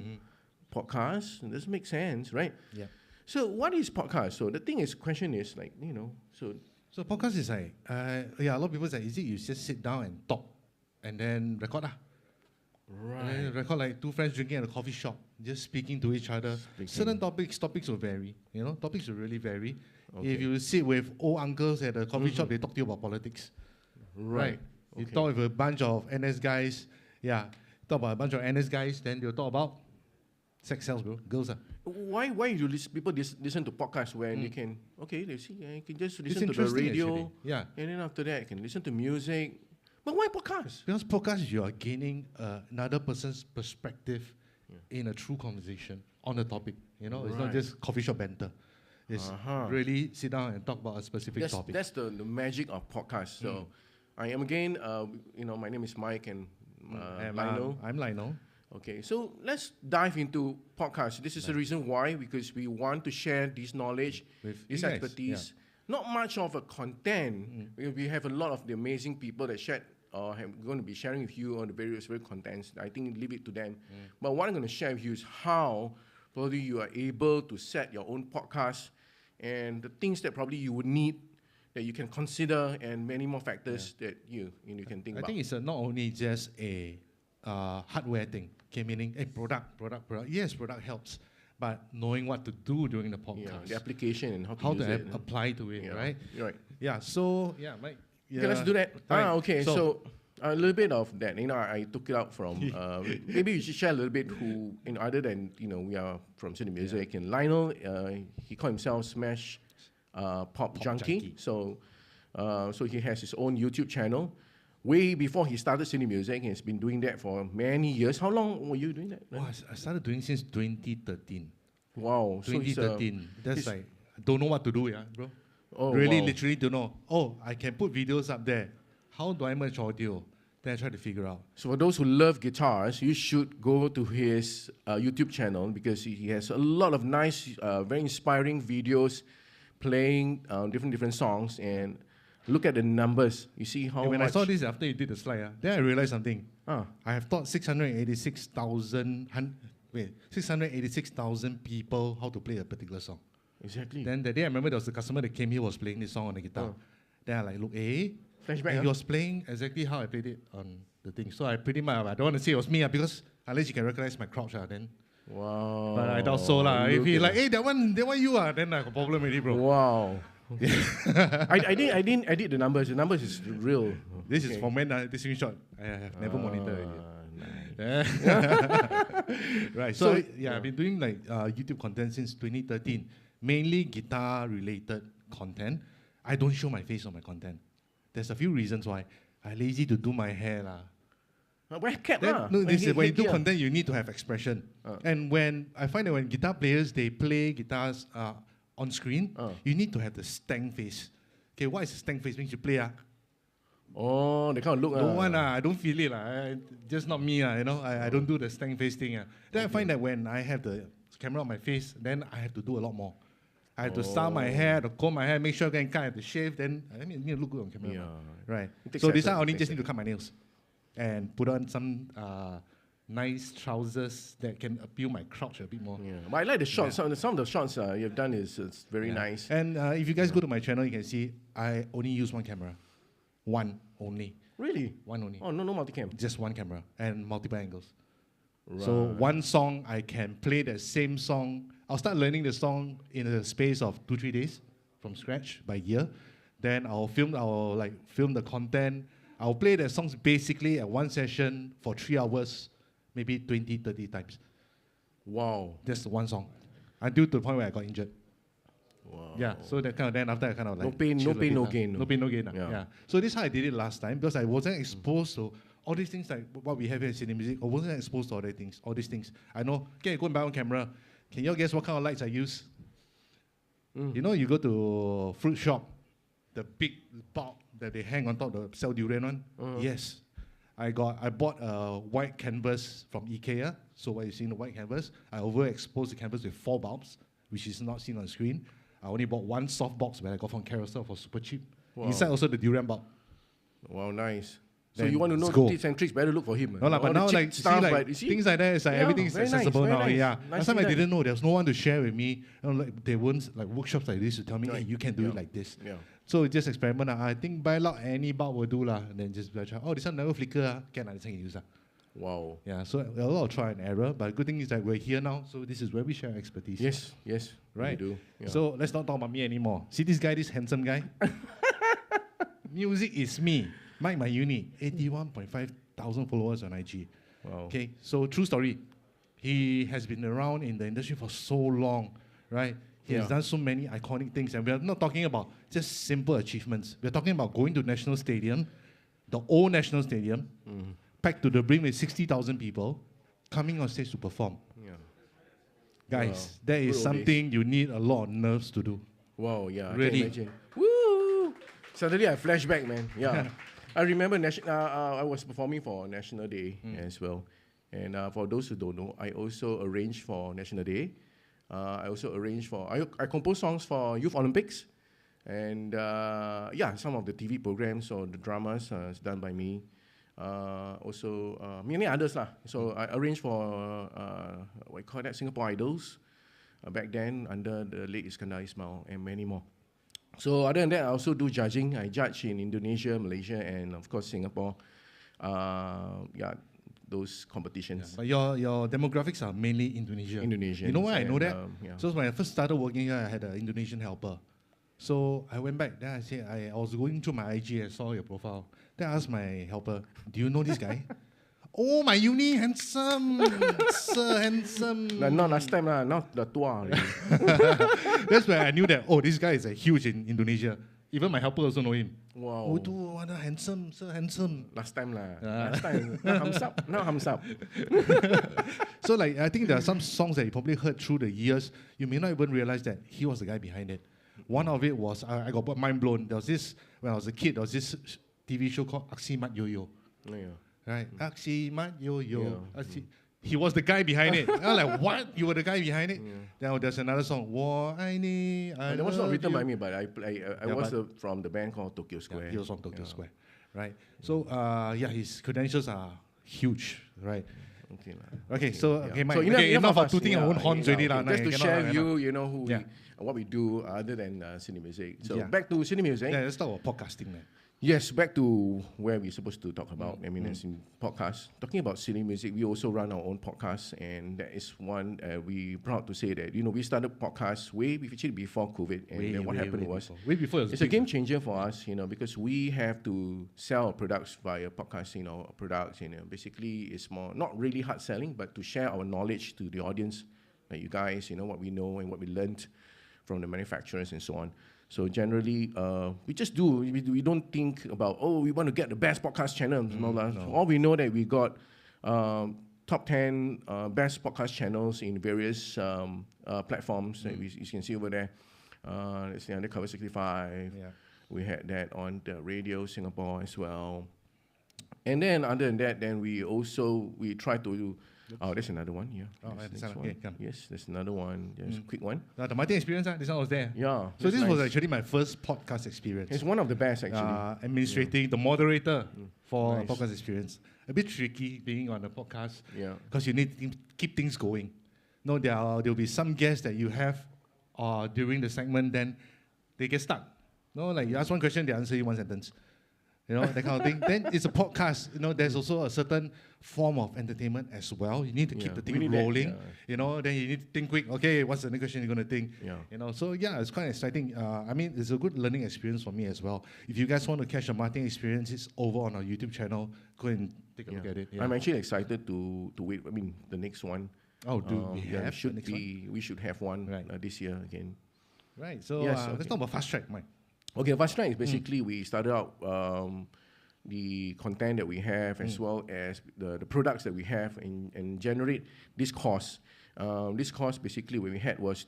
podcast, and this makes sense, right? Yeah. So what is podcast? So the question is like, you know, So podcast is like, a lot of people say, is it you just sit down and talk and then record? And then record like two friends drinking at a coffee shop, just speaking to each other. Certain topics will vary. You know, topics will really vary. If you sit with old uncles at a coffee shop, they talk to you about politics. Right. You talk with a bunch of NS guys, talk about a bunch of NS guys, then they'll talk about sex sells, bro. Girls. Why do people listen to podcasts where they can, they see, you can just listen to the radio, actually. and then after that, you can listen to music. But why podcasts? Because podcasts, you are gaining another person's perspective in a true conversation on a topic. You know, it's not just coffee shop banter. It's really sit down and talk about a specific topic. That's the magic of podcasts. So I am again, my name is Mike and Lionel. I'm Lionel. Okay, so let's dive into podcasts. This is the reason why, because we want to share this knowledge, this expertise. Not much of a content. We have a lot of the amazing people that going to be sharing with you on the various contents. I think leave it to them. But what I'm going to share with you is how probably you are able to set your own podcast and the things that probably you would need that you can consider, and many more factors that you can think about. I think it's not only just a hardware thing, meaning a product. Yes, product helps, but knowing what to do during the podcast, the application and how to apply to it, right? Right. Yeah. So Mike. Okay, let's do that. Right. Okay. So a little bit of that. I took it out from. Maybe you should share a little bit who, other than we are from Cine Music. And Lionel, he called himself Smash Pop Junkie. So he has his own YouTube channel. Way before he started Cine Music, he's been doing that for many years. How long were you doing that? Wow, I started doing since 2013. Wow. 2013. That's like, I don't know what to do, bro. Oh, literally don't know. Oh, I can put videos up there. How do I merge audio? Then I try to figure out. So for those who love guitars, you should go to his YouTube channel, because he has a lot of nice, very inspiring videos playing different songs, and look at the numbers. You see how when much. I saw this after you did the slide, then I realized something. I have taught 686,000 people how to play a particular song. Exactly. Then the day I remember there was a customer that came here, was playing this song on the guitar. Then I look, flashback. And he was playing exactly how I played it on the thing. So I pretty much, I don't want to say it was me, because unless you can recognize my crouch, then. Wow. But I doubt so. If he that one you are, then I have a problem with it, bro. Wow. I didn't edit the numbers. The numbers is real. This is from when this screenshot. I have never monitored it. Nice. Right. So I've been doing YouTube content since 2013, mainly guitar-related content. I don't show my face on my content. There's a few reasons why. I'm lazy to do my hair When you do content, you need to have expression. And when I find that when guitar players, they play guitars on screen, you need to have the stank face. Okay, what is the stank face? Means you play Oh, they kind of look. Don't want I don't feel it just not me I don't do the stank face thing Then I find that when I have the camera on my face, then I have to do a lot more. I have to style my hair, to comb my hair, make sure I can have to shave. Then I need to look good on camera. Right. So this time I only just need to cut my nails and put on some nice trousers that can appeal my crouch a bit more. But I like the shots. Some of the shots you've done is very nice. And if you guys go to my channel, you can see I only use one camera. One only. Really? One only. Oh, no multicam. Just one camera and multiple angles. Right. So one song, I can play the same song. I'll start learning the song in a space of 2-3 days from scratch by ear. Then I'll film the content. I'll play the songs basically at one session for 3 hours, maybe 20-30 times. Wow. Just one song. Until to the point where I got injured. Wow. Yeah, so then after I kind of no pain, no gain. No pain, no gain. Yeah. So this is how I did it last time, because I wasn't exposed to all these things like what we have here in Cine Music. I wasn't exposed to all these things. I know, okay, go and buy one camera. Can you all guess what kind of lights I use? You know, you go to fruit shop, the big bulb that they hang on top the sell durian one? Yes. I bought a white canvas from IKEA. So what you see in the white canvas, I overexposed the canvas with 4 bulbs, which is not seen on screen. I only bought one soft box that I got from Carousel for super cheap. Wow. Inside also the durian bulb. Wow, nice. So Then you want to know the tips and tricks, better look for him. No, but now things like that, it's like everything is accessible now. Nice. Yeah. Nice Last time I didn't know. There was no one to share with me. They weren't like workshops like this to tell me, hey, you can do it like this. Yeah. So just experiment. I think buy lot any bulb will do and then just try. Oh, this one never flicker. Can this one can use Wow. Yeah, so a lot of trial and error, but good thing is that we're here now, so this is where we share expertise. Yes, yes, Right. we do. Yeah. So let's not talk about me anymore. See this guy, this handsome guy? Music is me. Mike, my uni, 81.5 thousand followers on IG. Wow. Okay, so true story. He has been around in the industry for so long, right? He has Yeah. done so many iconic things, and we're not talking about just simple achievements. We're talking about going to National Stadium, the old National Stadium, packed to the brim with 60,000 people, coming on stage to perform. Yeah. Guys, Wow. that Good is old something you need a lot of nerves to do. Wow, yeah, Really. I can imagine. Woo! Suddenly I flashback, man. Yeah. I remember I was performing for National Day as well. And for those who don't know, I also arranged for National Day. I also arranged for, I compose songs for Youth Olympics. And yeah, some of the TV programs or the dramas is done by me. Also, many others lah. So I arranged for, what you call that, Singapore Idols. Back then under the late Iskandar Ismail and many more. So other than that, I also do judging. I judge in Indonesia, Malaysia, and of course Singapore. Yeah, those competitions. But your demographics are mainly Indonesian. Indonesians You know why I know and, that? yeah. So when I first started working here, I had an Indonesian helper. So I went back, then I said, I was going through my IG and saw your profile. Then I asked my helper, do you know this guy? Oh, my uni, handsome, sir, handsome. Not last time lah, now the tua already. That's where I knew that, oh, this guy is huge in Indonesia. Even my helper also know him. Wow. Oh, tu, what a handsome, sir, handsome. Last time lah. Last time. Now thumbs up. Now thumbs up. So like, I think there are some songs that you probably heard through the years. You may not even realize that he was the guy behind it. One of it was, I got mind blown. There was this, when I was a kid, there was this TV show called Aksi Mat Yo-Yo. Yeah. Right? Aksi Mat Yo-Yo. Yeah. He was the guy behind it. I was like, what? You were the guy behind it? Yeah. Then there's another song, Wo Ai Ni, I That was not love written you. by me, but I Yeah, was but- from the band called Tokyo Square. Yeah, he was from Tokyo Yeah. Square. Right? So, yeah, his credentials are huge. Right? Okay, lah. Okay, so, okay, Mike, So enough of of tooting our own horns already. lah. Just to Cannot, share cannot. you, you know, who Yeah. what we do other than cine music. So Yeah. back to cine music. Yeah, let's talk about podcasting, man. Yes, back to where we're supposed to talk about. I mean, it's in podcast. Talking about cine music, we also run our own podcast, and that is one we're proud to say that we started podcast actually before COVID, and then what happened was way before it was it's a big. game changer for us, because we have to sell our products via podcasting our products. Basically, it's more not really hard selling, but to share our knowledge to the audience, like you guys, what we know and what we learned from the manufacturers and so on. So generally, we just do. We don't think about, we want to get the best podcast channel. No. All we know that we got top 10 best podcast channels in various platforms that you can see over there. Let's see, Undercover 65. Yeah. We had that on the radio Singapore as well. And then other than that, then we try to do. Oh, there's another one. Yeah. Oh, There's this next one. Okay, one. come. Yes, there's another one. There's a quick one. The marketing experience, this one was there. Yeah. So that's this was nice. actually my first podcast experience. It's one of the best actually. Administrating the moderator for Nice. a podcast experience. A bit tricky being on a podcast Yeah. because you need to keep things going. No, there'll be some guests that you have during the segment, then they get stuck. No, like you ask one question, they answer you one sentence. That kind of thing. Then it's a podcast. There's also a certain form of entertainment as well. You need to keep Yeah, the we thing need that, rolling. Then you need to think quick. Okay, what's the next question you're gonna think? Yeah. So yeah, it's quite exciting. I mean, it's a good learning experience for me as well. If you guys want to catch the marketing experience, it's over on our YouTube channel. Go and take a look at it. Yeah. I'm actually excited to wait. I mean, the next one. Oh, dude, we have the should next one? we should have one Right. this year again. Right. So Yes, let's okay. talk about fast track, Mike. Okay, Fast Track is basically we started out the content that we have as well as the products that we have and generate this course. This course basically what we had was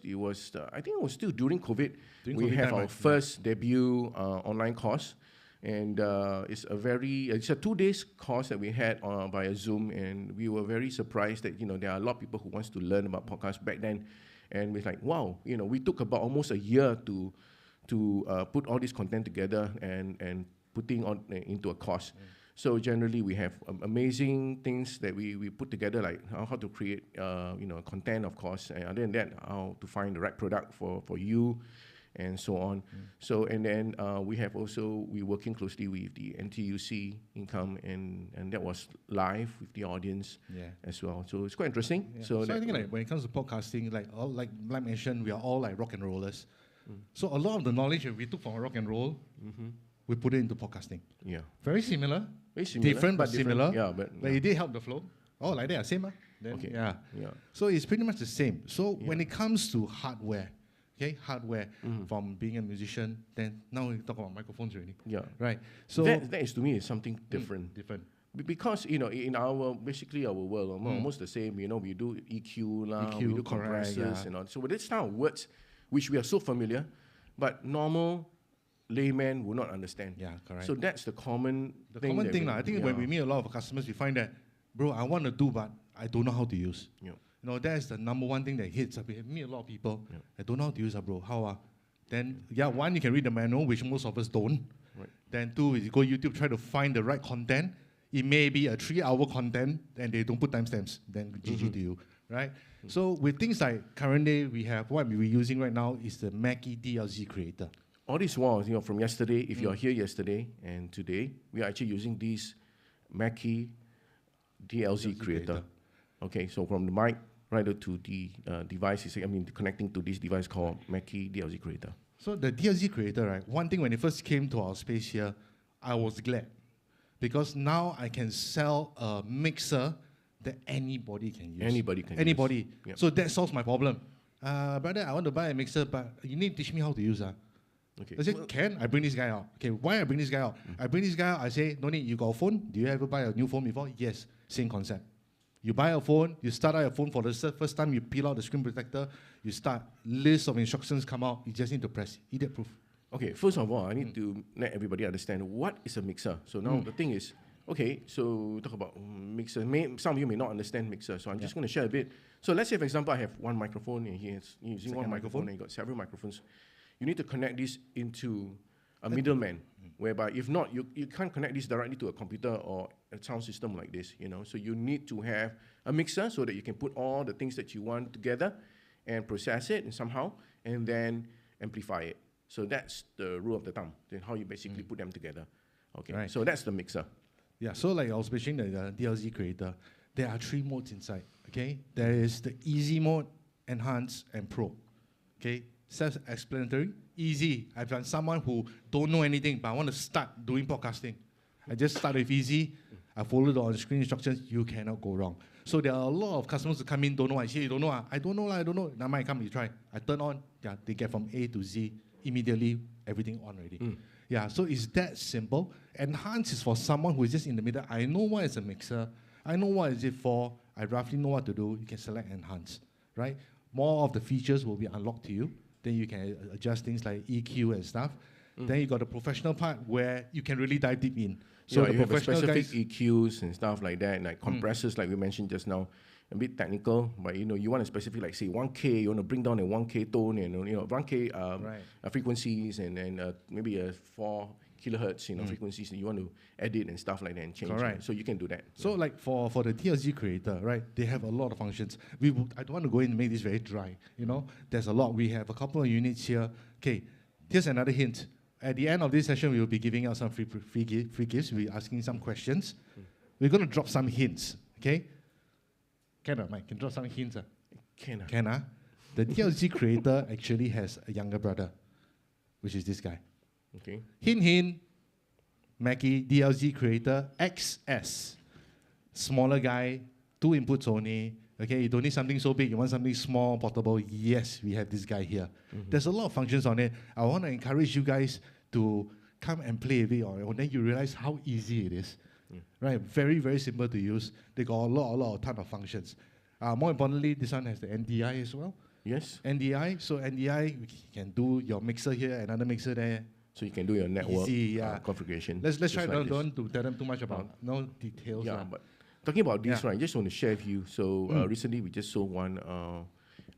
I think it was still during COVID. During We COVID have time, our right? first debut online course. And it's a 2 days course that we had via Zoom, and we were very surprised that there are a lot of people who wants to learn about podcasts back then, and we're like, wow, we took about almost a year to put all this content together and putting on into a course. So generally, we have amazing things that we put together, like how to create content, of course, and other than that, how to find the right product for you. and so on. So, and then we have also, we're working closely with the NTUC Income, and that was live with the audience as well. So it's quite interesting. Yeah. So, So I think like when it comes to podcasting, like mentioned, we are all like rock and rollers. So a lot of the knowledge that we took from rock and roll, we put it into podcasting. yeah. Very similar. Very similar, Different but similar. Yeah, but Like it did help the flow. Oh, like that, same. Then, Okay. Yeah. yeah. So it's pretty much the same. So when it comes to hardware, hardware from being a musician, then now we talk about microphones already. Yeah. Right. So That is to me is something different. different. Because, you know, in our, basically our world, almost the same, you know, we do EQ, we do correct, compressors and all. So with this kind of words, which we are so familiar, but normal layman will not understand. Yeah, correct. So that's the common thing. Common that thing, I think when we meet a lot of customers, we find that, bro, I want to do, but I don't know how to use. Yeah. You know, that's the number one thing that hits. We meet a lot of people. Yeah. I don't know how to use it, bro. How? Then, one, you can read the manual, which most of us don't. Right. Then, two, is you go YouTube, try to find the right content. It may be a 3-hour content, and they don't put timestamps. Then, GG to you, right? So, with things like currently, we have what we're using right now is the Mackie DLZ creator. All this while, you know, from yesterday, if you're here yesterday and today, we are actually using this Mackie DLZ creator. Okay, so from the mic right to the device, connecting to this device called Mackie DLZ creator. So the DLZ creator, right? One thing when it first came to our space here, I was glad because now I can sell a mixer that anybody can use. Anybody can Anybody. use. Yep. So that solves my problem. Brother, I want to buy a mixer, but you need to teach me how to use it. Okay. I said, can I bring this guy out? Okay, why I bring this guy out? I bring this guy out, I say, no need, you got a phone? Do you ever buy a new phone before? Yes, same concept. You buy a phone, you start out your phone for the first time, you peel out the screen protector, you start, list of instructions come out, you just need to press, idiot proof. Okay, first of all, I need to let everybody understand what is a mixer. So now the thing is, okay, so talk about mixer. Some of you may not understand mixer, so I'm just going to share a bit. So let's say, for example, I have one microphone, and he's using one microphone, and you got several microphones. You need to connect this into a middleman, whereby if not, you can't connect this directly to a computer or a sound system like this, you know. So you need to have a mixer so that you can put all the things that you want together and process it and somehow, and then amplify it. So that's the rule of the thumb, then how you basically put them together. Okay, Right. so that's the mixer. Yeah, so like I was mentioning the DLZ creator, there are 3 modes inside, okay? There is the easy mode, enhanced, and pro, okay? Self-explanatory, easy. I'm someone who don't know anything, but I want to start doing podcasting. I just start with easy. I follow the on-screen instructions. You cannot go wrong. So there are a lot of customers who come in, don't know. I say, you don't know? I don't know. I don't know. Now might come, you try. I turn on. Yeah, they get from A to Z. Immediately, everything on already. Yeah, so it's that simple. Enhance is for someone who is just in the middle. I know what is a mixer. I know what is it for. I roughly know what to do. You can select enhance, right? More of the features will be unlocked to you. Then you can adjust things like EQ and stuff. Then you got the professional part where you can really dive deep in. So the you have professional specific guys, EQs and stuff like that, like compressors, like we mentioned just now. A bit technical, but you know, you want a specific, like say 1K, you want to bring down a 1K tone and 1K frequencies and maybe a 4 kilohertz, frequencies that you want to edit and stuff like that and change. Correct. So you can do that. so like for the DLZ creator, right, they have a lot of functions. I don't want to go in and make this very dry, you know. There's a lot. We have a couple of units here. Okay, here's another hint. At the end of this session, we will be giving out some free gifts. We'll be asking some questions. We're going to drop some hints, okay? Mike? Can drop some hints? Can The DLZ creator actually has a younger brother, which is this guy. Okay. Hint, hint. Mackie, DLZ creator, XS. Smaller guy, 2 inputs only. Okay, you don't need something so big, you want something small, portable. Yes, we have this guy here. There's a lot of functions on it. I want to encourage you guys to come and play with it, and then you realize how easy it is. Right, very, very simple to use. They got a ton of functions. More importantly, this one has the NDI as well. Yes. NDI, so NDI, you can do your mixer here, another mixer there. So you can do your network Easy, configuration. Let's just try, like don't want to tell them too much about no details. Yeah, but talking about this, Yeah. right, I just want to share with you. So recently we just sold one.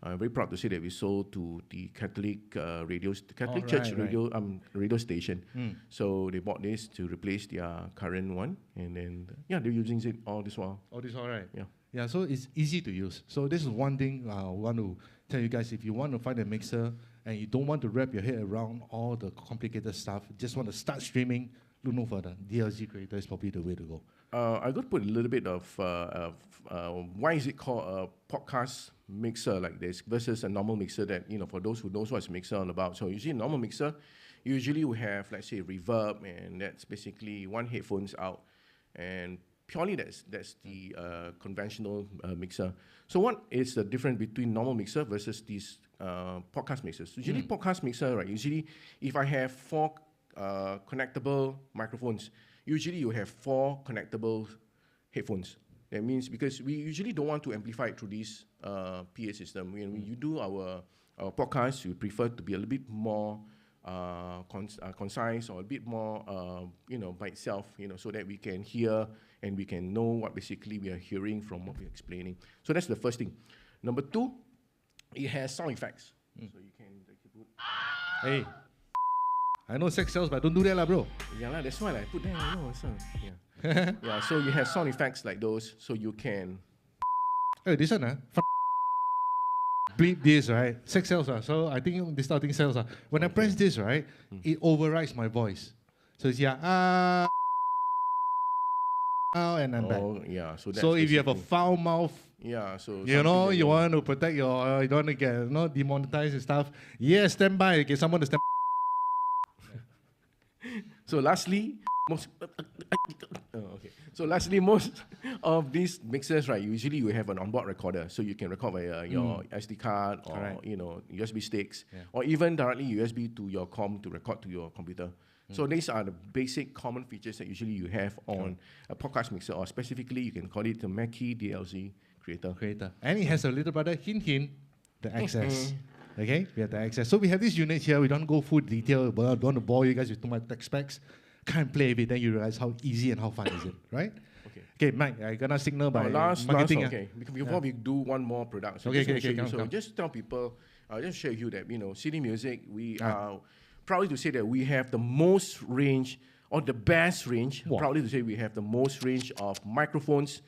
I'm very proud to say that we sold to the Catholic Catholic Church radio station. So they bought this to replace their current one, and then they're using it all this while. Oh, this all right. Yeah. Yeah, so it's easy to use. So this is one thing I want to tell you guys. If you want to find a mixer and you don't want to wrap your head around all the complicated stuff, just want to start streaming, look no further. DLC Creator is probably the way to go. I got to put a little bit of why is it called a podcast mixer like this versus a normal mixer that, for those who knows what's mixer all about. So usually a normal mixer, usually we have, let's say, reverb, and that's basically one headphones out, and purely that's the conventional mixer. So what is the difference between normal mixer versus these podcast mixers? Usually podcast mixer, right? Usually if I have 4 connectable microphones, usually you have 4 connectable headphones. That means because we usually don't want to amplify it through this PA system. When you do our podcast, we prefer to be a little bit more concise or a bit more, by itself, so that we can hear and we can know what basically we are hearing from what we're explaining. So that's the first thing. Number 2, it has sound effects. So you can put. Hey, I know sex sells, but don't do that, lah, bro. Yeah, that's why I put that. So, yeah. Yeah. So you have sound effects like those, so you can. Hey, this one, bleep this, right? Sex sells, so I think this starting sells. When I press this, right, it overrides my voice. So it's and I'm back. Oh, yeah. So if you have a foul mouth, yeah, so you want to protect your, you don't want to get demonetized and stuff. Yes, stand by. Get someone to stand. So lastly, most of these mixers, right, usually you have an onboard recorder, so you can record via your SD card or USB sticks, or even directly USB to your com to record to your computer. So these are the basic common features that usually you have on a podcast mixer, or specifically you can call it the Mackie DLC Creator. And it has a little brother, hint, the XS. Okay, we have the access. So we have this unit here. We don't go full detail, but I don't want to bore you guys with too much tech specs. Can't play with it, then you realize how easy and how fun is it, right? Okay, Mike, I gonna signal by marketing. Okay, before we do one more product, so just tell people, just share with you that, CD Music, we are proud to say that we have the most range, or the best range, proudly to say we have the most range of microphones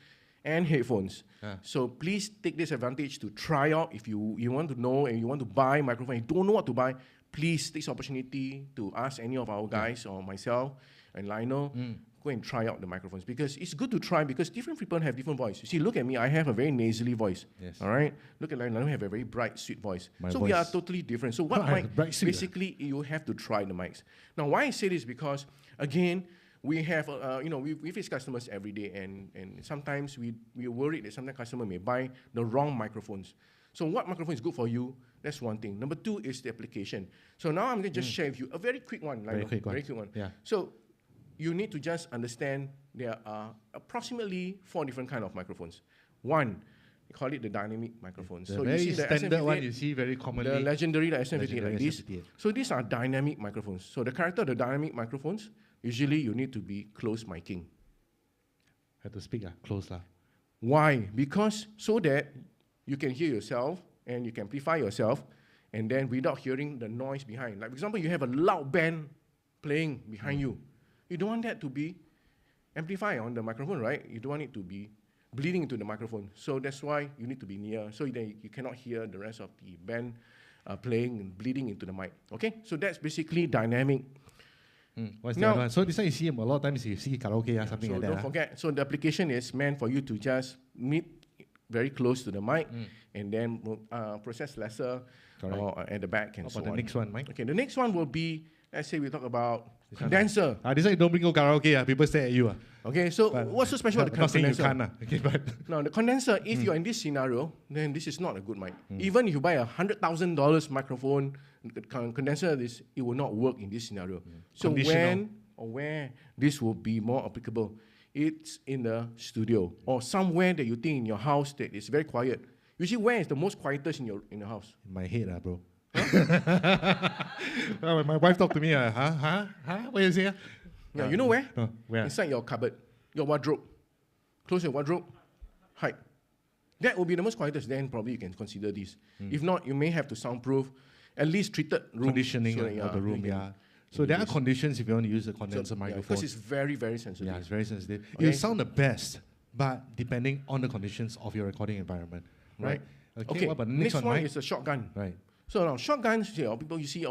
and headphones. So please take this advantage to try out. If you want to know and you want to buy microphone, you don't know what to buy, please take this opportunity to ask any of our guys or myself and Lionel, go and try out the microphones, because it's good to try, because different people have different voice. You see, look at me, I have a very nasally voice. Yes. All right? Look at Lionel, I have a very bright, sweet voice. We are totally different. So what mic, basically, you have to try the mics. Now, why I say this, because, again, we have, we face customers every day, and sometimes we're worried that sometimes customer may buy the wrong microphones. So what microphone is good for you? That's one thing. Number 2 is the application. So now I'm going to just share with you a very quick one. Very quick one. Yeah. So you need to just understand there are approximately 4 different kind of microphones. One, we call it the dynamic microphones. So you see the standard one you see very commonly. The legendary SM58 like this. So these are dynamic microphones. So the character of the dynamic microphones, usually you need to be close miking. Have to speak close. Why? Because so that you can hear yourself and you can amplify yourself, and then without hearing the noise behind. Like, for example, you have a loud band playing behind you. You don't want that to be amplified on the microphone, right? You don't want it to be bleeding into the microphone. So that's why you need to be near, so that you cannot hear the rest of the band playing and bleeding into the mic. Okay? So that's basically dynamic. What's the other one? So this one you see a lot of times you see karaoke or something like that. So don't forget. So the application is meant for you to just meet very close to the mic and then process lesser at the back and so on. The next one, Mike? Okay, the next one will be, let's say we talk about condenser. This one you don't bring go karaoke, people stare at you. Okay, so what's so special about the condenser? Okay, but now the condenser, if you're in this scenario, then this is not a good mic. Even if you buy a $100,000 microphone, the condenser, it will not work in this scenario. So when or where this will be more applicable, it's in the studio or somewhere that you think in your house that is very quiet. Usually, where is the most quietest in your house? In my head, bro. When my wife talked to me, what you say? Yeah, you know where? Where? Inside your cupboard, your wardrobe. Close your wardrobe, hide. That will be the most quietest. Then probably you can consider this. If not, you may have to soundproof, at least treated room. Conditioning of the room, So there are conditions if you want to use a condenser microphone. Because it's very, very sensitive. Yeah, it's very sensitive. Okay. It will sound the best, but depending on the conditions of your recording environment. Right? Okay. What about the next one Mike? is a shotgun. Right. So now shotguns, people you see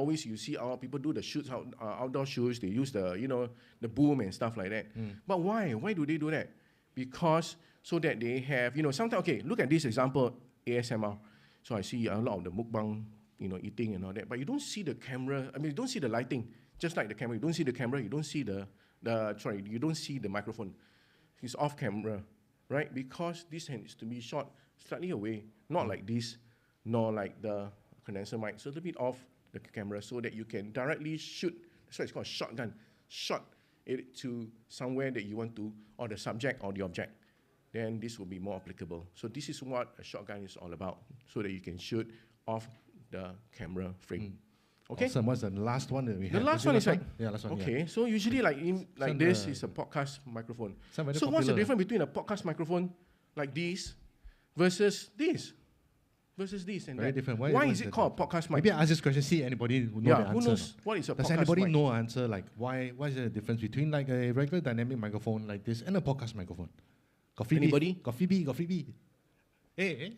people do the shoots outdoor shoots. They use the boom and stuff like that. But why? Why do they do that? Because so that they have sometimes look at this example ASMR. So I see a lot of the mukbang eating and all that. But you don't see the camera. I mean, you don't see the lighting. Just like the camera, you don't see the camera. You don't see you don't see the microphone. It's off camera, right? Because this needs to be shot slightly away, not like this, nor like the condenser mic, so a little bit off the camera so that you can directly shoot. That's why it's called a shotgun. Shot it to somewhere that you want to, or the subject or the object. Then this will be more applicable. So this is what a shotgun is all about, so that you can shoot off the camera frame. Okay. Awesome. What's the last one that we have? The last one is like, last one. okay, so usually this is a podcast microphone. So what's the difference between a podcast microphone like this versus this? And very that? different. Why is it called a podcast mic? Maybe I ask this question, see anybody who know the answer. Who knows what is a Does podcast anybody mic? know answer, like what is the difference between like a regular dynamic microphone like this and a podcast microphone? Anybody? Coffee B. Hey.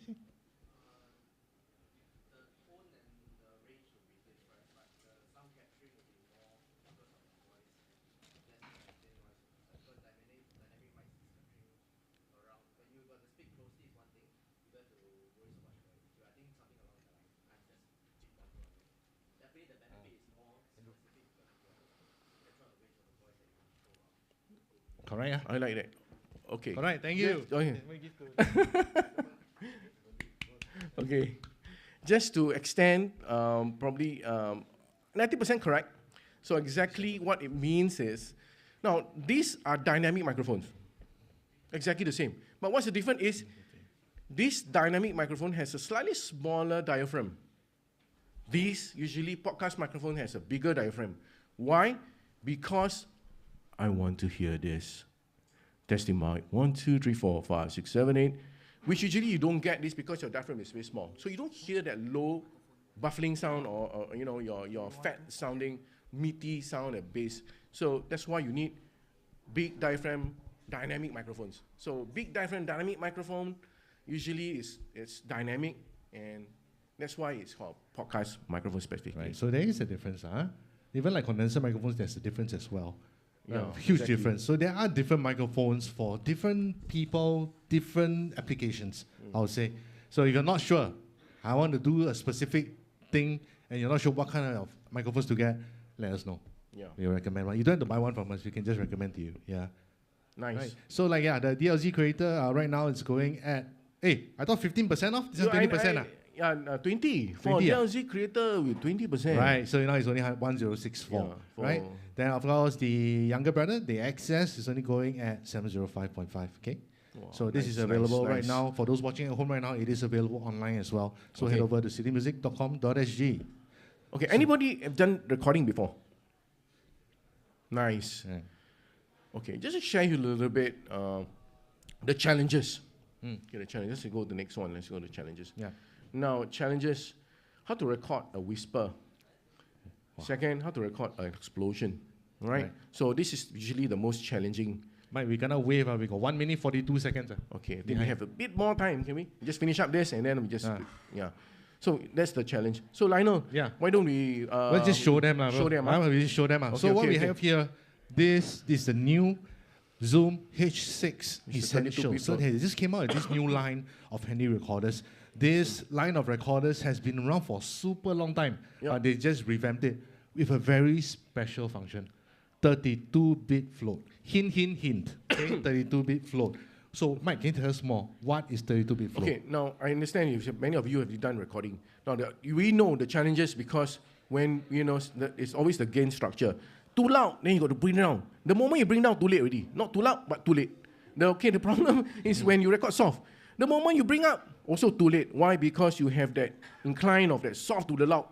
Correct. I like that. Okay. All right, thank you. Okay. Okay. Just to extend, probably 90% correct. So exactly what it means is, now these are dynamic microphones. Exactly the same. But what's the difference is, this dynamic microphone has a slightly smaller diaphragm. This usually podcast microphone has a bigger diaphragm. Why? Because I want to hear this. Testing mic 1, 2, 3, 4, 5, 6, 7, 8. Which usually you don't get this because your diaphragm is very small. So you don't hear that low buffling sound or your fat sounding meaty sound at bass. So that's why you need big diaphragm dynamic microphones. So big diaphragm dynamic microphone usually it's dynamic, and that's why it's called podcast microphone specifically. Right. So there is a difference, huh? Even like condenser microphones, there's a difference as well. Yeah, huge exactly. difference. So there are different microphones for different people, different applications, I would say. So if you're not sure, I want to do a specific thing, and you're not sure what kind of microphones to get, let us know. Yeah. We'll recommend one. You don't have to buy one from us. We can just recommend to you. Yeah. Nice. Right. So the DLZ creator right now is going at, I thought 15% off. This is 20%. Yeah, 20 for 20, DLZ creator with 20%. Right, so now it's only 1064, right? Then of course the younger brother, the XS, is only going at 705.5. Okay, Wow, so this is available right now for those watching at home right now. It is available online as well. So head over to citymusic.com.sg. Okay, anybody have done recording before? Nice. Yeah. Okay, just to share you a little bit the challenges. Okay, the challenges. Let's go to the next one. Let's go to the challenges. Yeah. Now, challenges: how to record a whisper. Wow. Second, how to record an explosion. Right? So this is usually the most challenging. Mike, we're gonna wave. We got 1 minute 42 seconds. Okay, then we have a bit more time. Can we just finish up this and then we just yeah. So that's the challenge. So Lionel, why don't we? Let's just show them. Show them. We just show them. Okay, so what we have here, this is the new Zoom H6 Essential. So they just came out with this new line of handy recorders. This line of recorders has been around for a super long time, but they just revamped it with a very special function, 32-bit float. Hint, hint, hint. Okay, 32-bit float. So, Mike, can you tell us more? What is 32-bit float? Okay, now I understand many of you have done recording. Now, we know the challenges because when, it's always the gain structure. Too loud, then you got to bring down. The moment you bring down, too late already. Not too loud, but too late. The problem is when you record soft. The moment you bring up, also too late. Why? Because you have that incline of that soft to the loud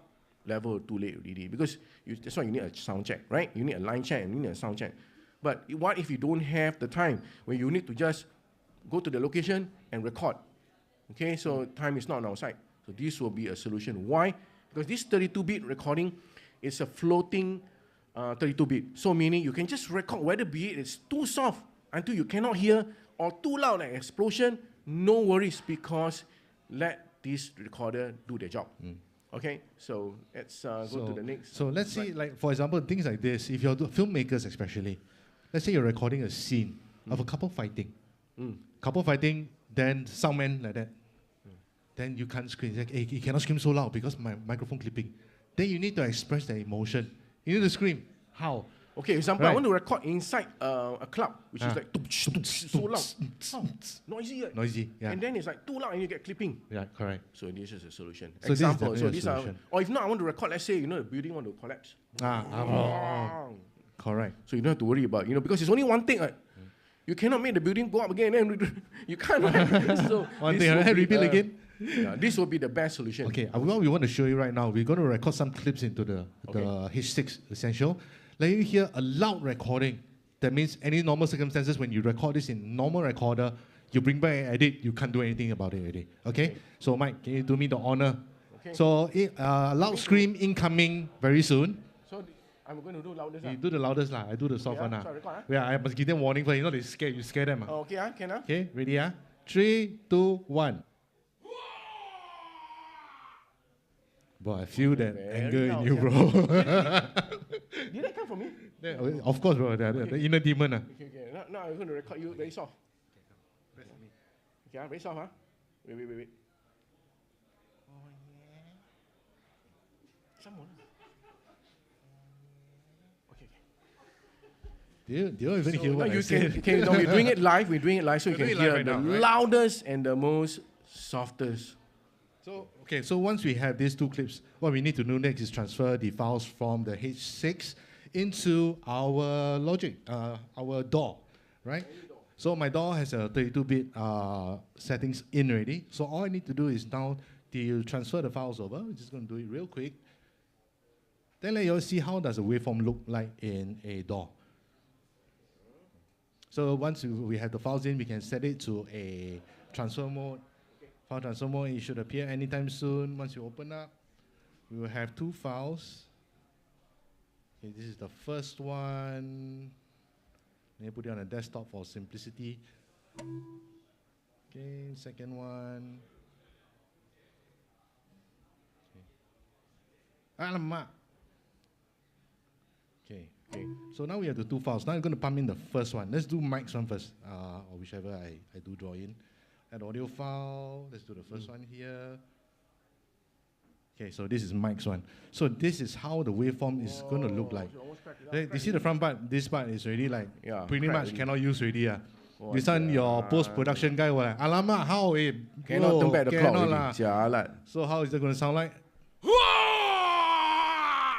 level too late already. Because that's why you need a sound check, right? You need a line check and you need a sound check. But what if you don't have the time when you need to just go to the location and record? Okay, so time is not on our side. So this will be a solution. Why? Because this 32-bit recording is a floating 32-bit. So meaning you can just record whether be it's too soft until you cannot hear or too loud like explosion. No worries because let this recorder do their job. Okay, so let's go to the next. So let's see, like for example, things like this. If you're filmmakers, especially, let's say you're recording a scene of a couple fighting, then soundman like that, then you can't scream. Like, hey, you cannot scream so loud because my microphone clipping. Then you need to express the emotion. You need to scream. How? Okay, example, I Right. want to record inside a club, which is like so loud, noisy, right? Noisy, yeah. And then it's like too loud and you get clipping. Yeah, correct. So this is a solution. So this is Example, definitely so a these are, solution. or if not, I want to record, let's say, the building want to collapse. Correct. So you don't have to worry about, because it's only one thing, right? You cannot make the building go up again, and you can't, right? So One this thing, will be, repeat again. yeah, this will be the best solution. Okay, what we want to show you right now, we're going to record some clips into the H6 Essential. Let you hear a loud recording. That means any normal circumstances, when you record this in normal recorder, you bring back and edit, you can't do anything about it already. Okay? So Mike, can you do me the honor? Okay. So loud scream incoming very soon. So I'm going to do loudest. You do the loudest lah. I do the soft one lah. So I record, Yeah, I must give them warning first. They scared. You scare them. Oh, okay, can I? Okay, ready? 3, 2, 1. Bro, I feel that Very anger in loud, you, yeah. bro. Did that come from me? Of course, bro. The inner demon. Okay. Now I'm going to record you very soft. Okay, very soft, huh? Wait. Oh, yeah. Someone. Okay. Do you even hear So what now I you said? no, we're doing it live, so you We're can doing it live hear right the now, right? loudest and the most softest. So once we have these two clips, what we need to do next is transfer the files from the H6 into our Logic, our DAW, right? So my DAW has a 32-bit settings in already. So all I need to do is now to transfer the files over. We're just going to do it real quick. Then let you all see how does a waveform look like in a DAW. So once we have the files in, we can set it to a transfer mode. File transfer mode, it should appear anytime soon. Once you open up, we will have two files. Okay, this is the first one. Let me put it on a desktop for simplicity. Okay, second one. Okay. Alamak. Okay. So now we have the two files. Now I'm going to pump in the first one. Let's do Mike's one first, or whichever I do draw in. Add audio file. Let's do the first one here. Okay, so this is Mike's one. So this is how the waveform is going to look like. You see the front part? This part is already like pretty much already. cannot use already. This one, your post-production guy will like, alamak, how? Cannot turn back the clock cannot already. Jialat. So how is it going to sound like?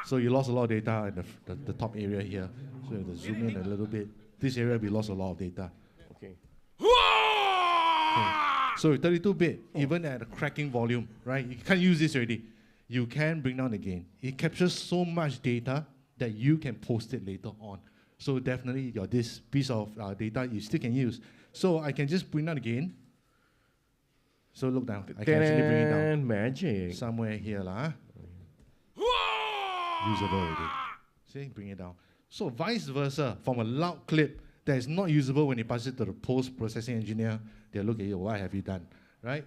So you lost a lot of data in the top area here. So you have to zoom in a little bit. This area we lost a lot of data. Okay. So 32-bit, even at a cracking volume, right? You can't use this already. You can bring down the gain. It captures so much data that you can post it later on. So definitely this piece of data you still can use. So I can just bring down the gain. So look down. I can actually bring it down. Magic. Somewhere here. Usable already. See, bring it down. So vice versa, from a loud clip that is not usable when you pass it to the post-processing engineer, they'll look at you, what have you done, right?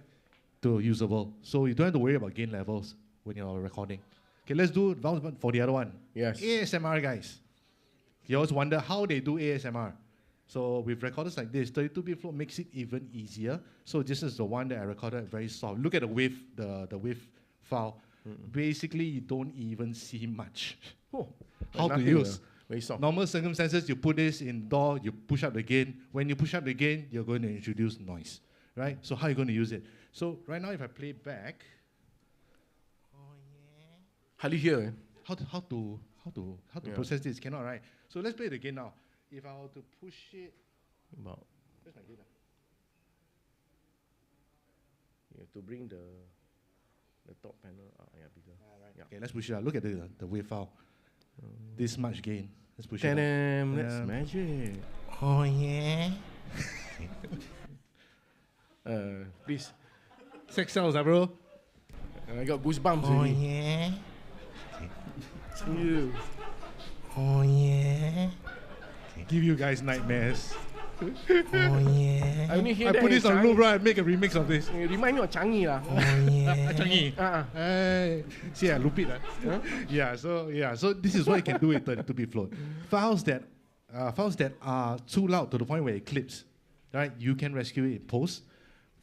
To usable. So you don't have to worry about gain levels when you're recording. Okay, let's do for the other one. Yes. ASMR, guys. You always wonder how they do ASMR. So with recorders like this, 32-bit float makes it even easier. So this is the one that I recorded very soft. Look at the wave, the wave file. Basically, you don't even see much. How to use. Very soft. Normal circumstances, you put this in DAW, you push up the gain. When you push up the gain, you're going to introduce noise, right? So how are you going to use it? So right now, if I play back, Hardly hear. how to process this? Cannot, right? So let's play it again now. If I were to push it, About. where's my gain? You have to bring the top panel. Bigger. Yeah. Okay, let's push it out. Look at the wave file. This much gain. Let's push it out. Ta-dam, that's magic. Oh yeah. Please. Sex cells, bro. I got goosebumps. Oh already. yeah. You. Oh yeah. Give you guys nightmares. Oh yeah. I only hear I that put in this on Changi. loop, right? Make a remix of this. Remind me of Changi lah. Oh yeah. Changi. Hey. See, I loop it. So this is what you can do with 32-bit float. Files that are too loud to the point where it clips, right? You can rescue it in post.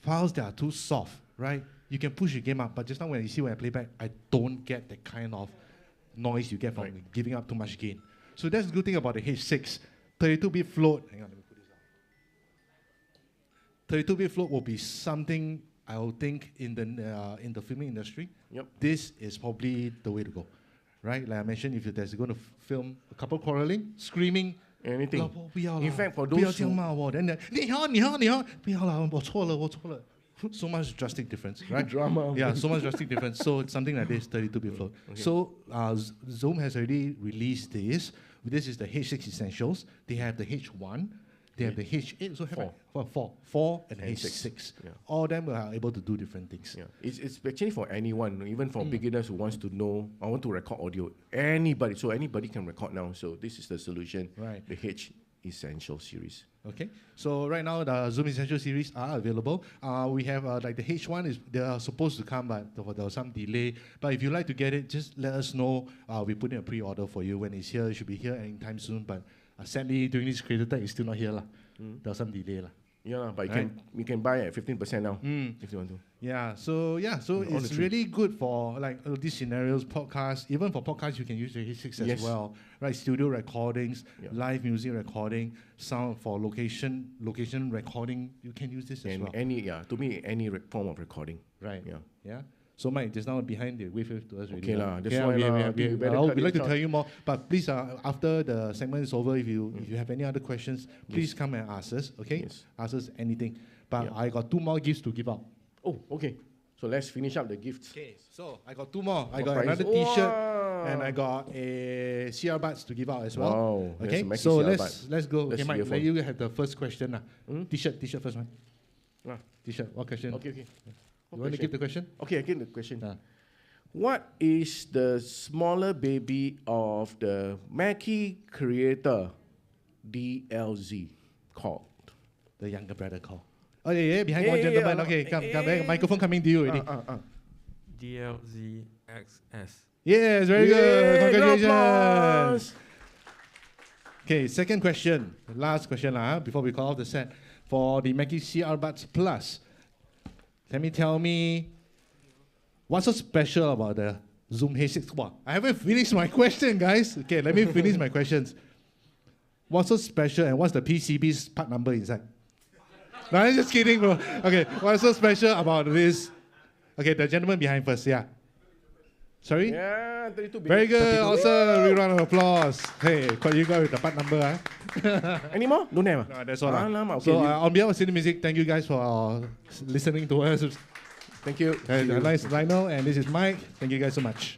Files that are too soft, right? You can push your game up, but just now when I play back, I don't get the kind of noise you get from giving up too much gain. So that's the good thing about the H6. 32-bit float. Hang on, let me put this up. 32-bit float will be something I will think in the filming industry. Yep. This is probably the way to go, right? Like I mentioned, if there's going to film a couple quarreling, screaming, anything. In fact, for those who then 你好，我错了。 So much drastic difference, right? Drama. Yeah, so much drastic difference. So it's something like this, 32-bit float. Okay. So Zoom has already released this. This is the H6 Essentials. They have the H1. They have the H8. So have four and H6. Yeah. All of them are able to do different things. Yeah. It's actually for anyone, even for beginners who wants to know, I want to record audio. Anybody. So anybody can record now. So this is the solution. Right. The H Essential series. Okay, so right now the Zoom Essential series are available. We have like the H1 they are supposed to come, but there was some delay. But if you like to get it, just let us know. We put in a pre-order for you. When it's here, it should be here anytime soon. But sadly, during this Creator Tech, it's still not here lah. There was some delay lah. Yeah, but you can buy at 15% now if you want to. Yeah, so it's really good for like these scenarios, podcasts. Even for podcasts, you can use the H6 as well, right? Studio recordings, live music recording, sound for location recording. You can use this as well. Any form of recording. Right. Yeah. So Mike, just now behind the wave to us already. Okay lah, that's why we'd like to tell you more. But please, after the segment is over, if you have any other questions, please come and ask us. Okay. Yes. Ask us anything. But I got 2 more gifts to give out. Oh, okay. So let's finish up the gifts. Okay. So I got 2 more. I got prizes. another T-shirt and I got a CR buds to give out as well. Wow. Okay. That's So CR let's go. That's Okay, Mike. beautiful. Let you have the first question. T-shirt first one. T-shirt. What question? Okay. You want to give the question? Okay, I get the question. What is the smaller baby of the Mackie creator DLZ called? The younger brother called. Oh yeah, behind one gentleman. Okay, come. Microphone coming to you already. DLZXS. Yes, very good. Congratulations. Applause. Okay, second question. Last question before we call off the set. For the Mackie CR Buds Plus, tell me what's so special about the Zoom H6? Wow, I haven't finished my question, guys. Okay, let me finish my questions. What's so special and what's the PCB's part number inside? No, I'm just kidding, bro. Okay, what's so special about this? Okay, the gentleman behind first, yeah. Sorry? Yeah, 32 bit. Very good, 32. awesome. Big round of applause. Hey, you got with the part number, Any more? Don't have. No, that's all. Okay, So on behalf of Cine Music, thank you guys for listening to us. thank you. Nice Lionel, and this is Mike. Thank you guys so much.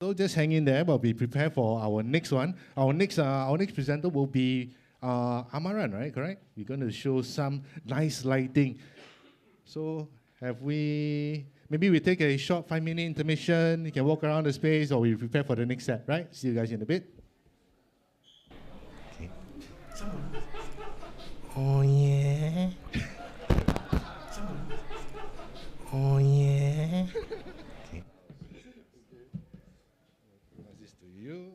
So just hang in there while we prepare for our next one. Our next presenter will be Amaran, right? Correct? We're going to show some nice lighting. So maybe we take a short 5-minute intermission. You can walk around the space or we prepare for the next set, right? See you guys in a bit. Okay. Oh yeah. Oh yeah. Okay. This to you.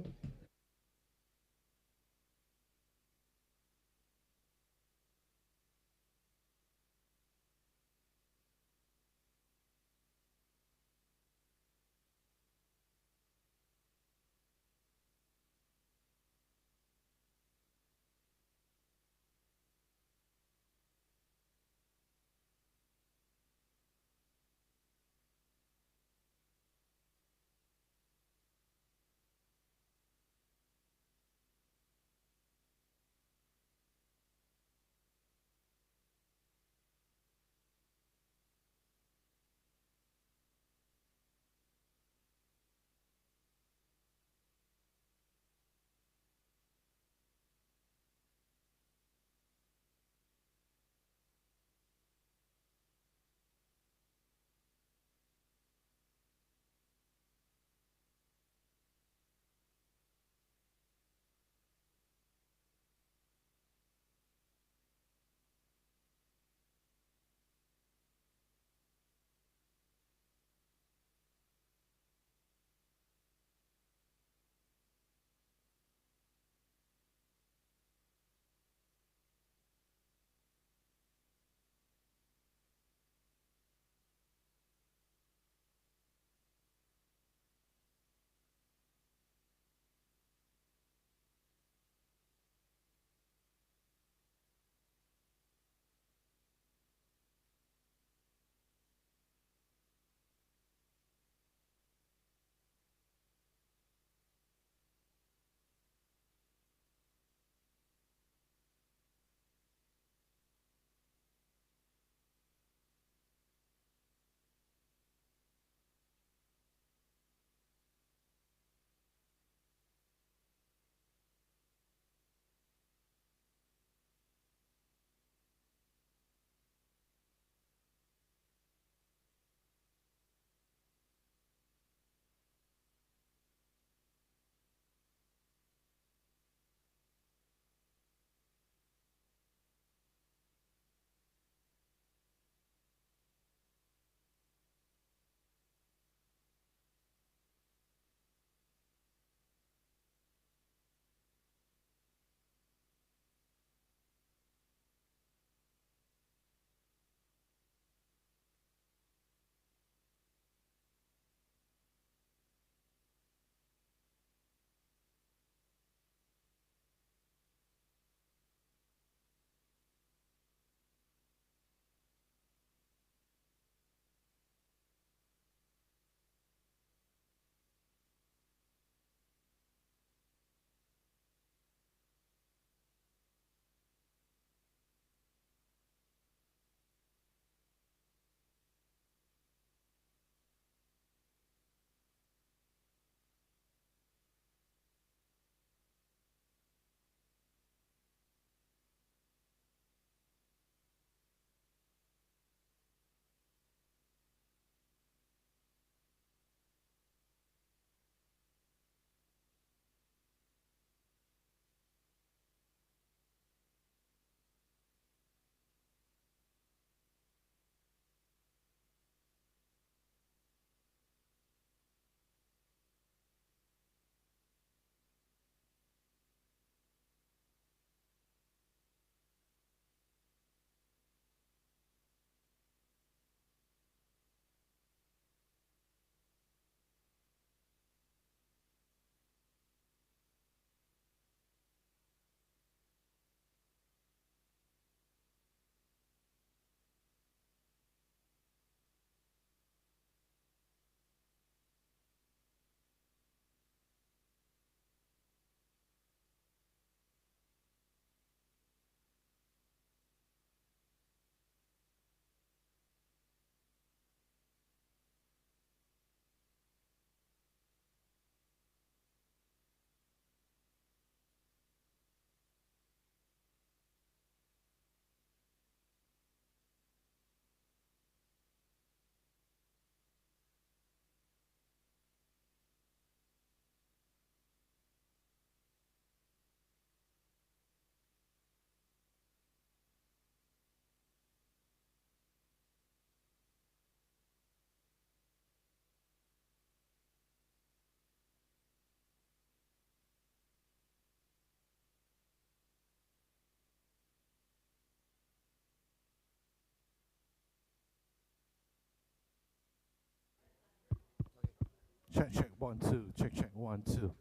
Check, check, 1, 2. Check, check, 1, 2.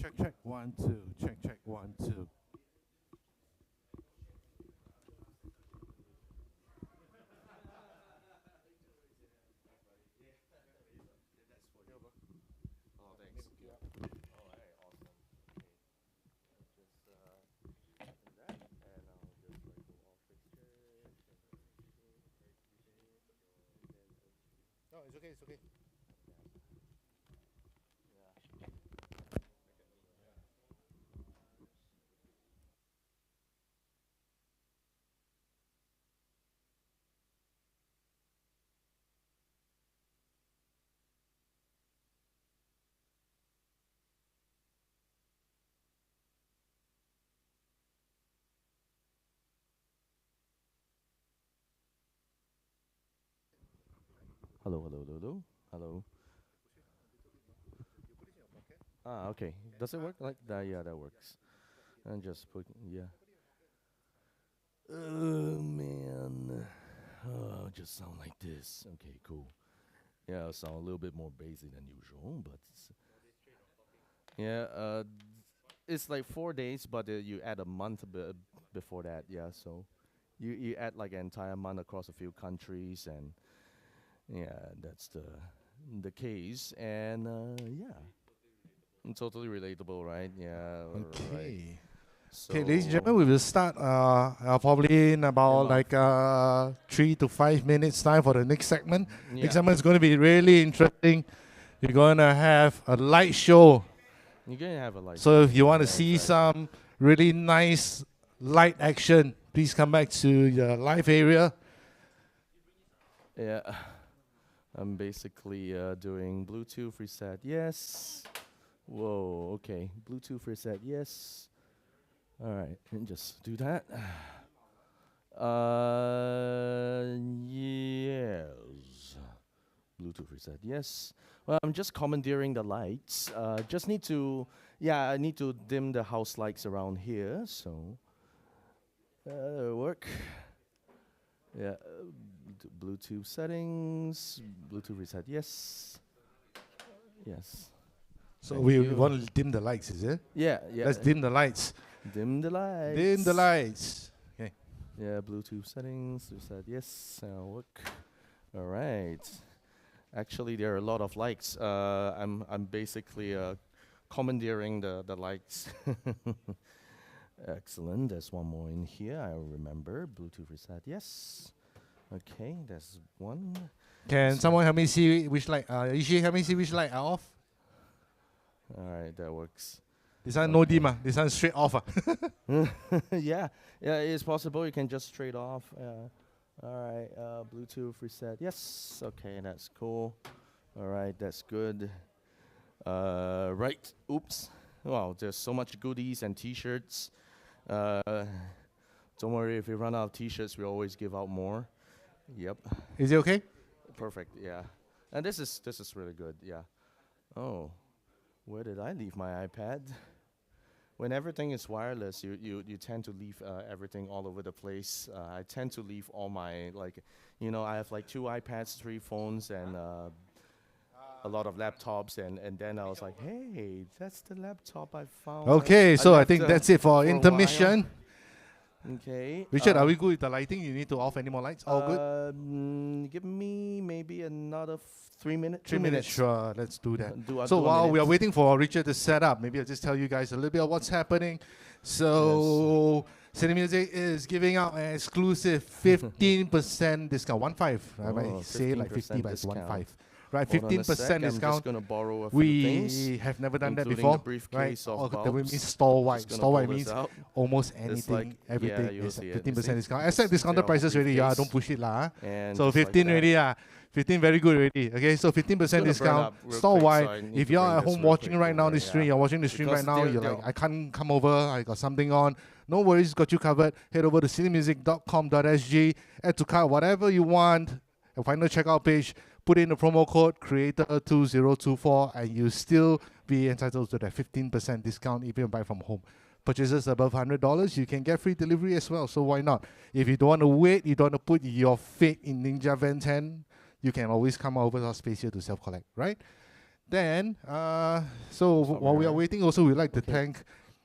Check, check, 1, 2. Check, check, 1, 2. Oh, thanks. Good. All right, awesome. Okay. Just open that, and I'll just like go off fixture, No, it's okay, it's okay. yeah. Hello, hello, hello, hello. Hello. Ah, okay. Does it work like that? Yeah, that works. And just put, yeah. Oh, man. Oh, just sound like this. Okay, cool. Yeah, it'll sound a little bit more basic than usual, but yeah, it's like 4 days, but you add a month before that. Yeah, so you add like an entire month across a few countries, and yeah, that's the case. And yeah, totally relatable, right? Yeah, right. Okay. So Okay, ladies and gentlemen, we will start probably in about like 3 to 5 minutes time for the next segment. yeah. Next segment is going to be really interesting. You're going to have a light show. You're gonna have a light. So if you want to Yeah, see exactly. some really nice light action, please come back to the live area. Yeah, I'm basically doing Bluetooth reset. Yes. Whoa. Okay. Bluetooth reset. Yes. All right. And just do that. Yes. Bluetooth reset. Yes. Well, I'm just commandeering the lights. Just need to. Yeah, I need to dim the house lights around here. So. Work. Yeah. Bluetooth settings. Bluetooth reset. Yes. Yes. So Thank we you. want to dim the lights, is it? Yeah. Yeah. Let's dim the lights. Dim the lights. Dim the lights. Okay. Yeah, Bluetooth settings. Reset. Yes. Work. All right. Actually, there are a lot of lights. I'm basically commandeering the lights. Excellent. There's one more in here. I remember. Bluetooth reset. Yes. Okay. There's one. Can someone help me see which light? Ishi, help me see which light are off. All right. That works. This one no dim. This one straight off. Yeah. Yeah. It's possible. You can just trade off. All right. Bluetooth reset. Yes. Okay. That's cool. All right. That's good. Right. Oops. Wow. There's so much goodies and T-shirts. Don't worry. If we run out of T-shirts, we always give out more. Yep. Is it okay? Perfect. Yeah. And this is really good. Yeah. Oh, where did I leave my iPad? When everything is wireless, you tend to leave everything all over the place. I tend to leave all my I have like 2 iPads, 3 phones, and a lot of laptops, and then I was like, hey, that's the laptop I found. Okay, so I left, think that's it for for a intermission. Okay. Richard, are we good with the lighting? You need to off any more lights? All good? Give me maybe another 3 minutes. 3 minutes, sure. Let's do that. Do So a while we are minute. waiting for Richard to set up, maybe I'll just tell you guys a little bit of what's happening. So Cine Music is giving out an exclusive 15% discount. 1.5. I might say like 50, but it's 1.5. Right, Hold on a 15% sec, I'm just discount. gonna borrow a few things, We have never done that including before, the briefcase right? of That bulbs. means store-wide. Just gonna Store-wide pull this means out. almost It's anything, like, everything yeah, you'll is see at it. 15% See? discount. Except discounted Instead of prices already, yeah, briefcase. don't push it lah. And So just like 15 that. already, yeah. 15 very good already. Okay, so 15% burn discount, up real quick, store-wide. so I need If to you're bring at this home real watching quick right now over, this stream, yeah. you're watching the stream Because right now, you're like, I can't come over, I got something on. No worries, got you covered. Head over to cinemusic.com.sg, add to cart whatever you want. A final checkout page, put in the promo code creator2024, and you still be entitled to that 15% discount if you buy from home. Purchases above $100, you can get free delivery as well. So why not? If you don't want to wait, you don't want to put your faith in Ninja Van 10, you can always come over to our space here to self-collect, right? Then, so while we are waiting, also we'd like to thank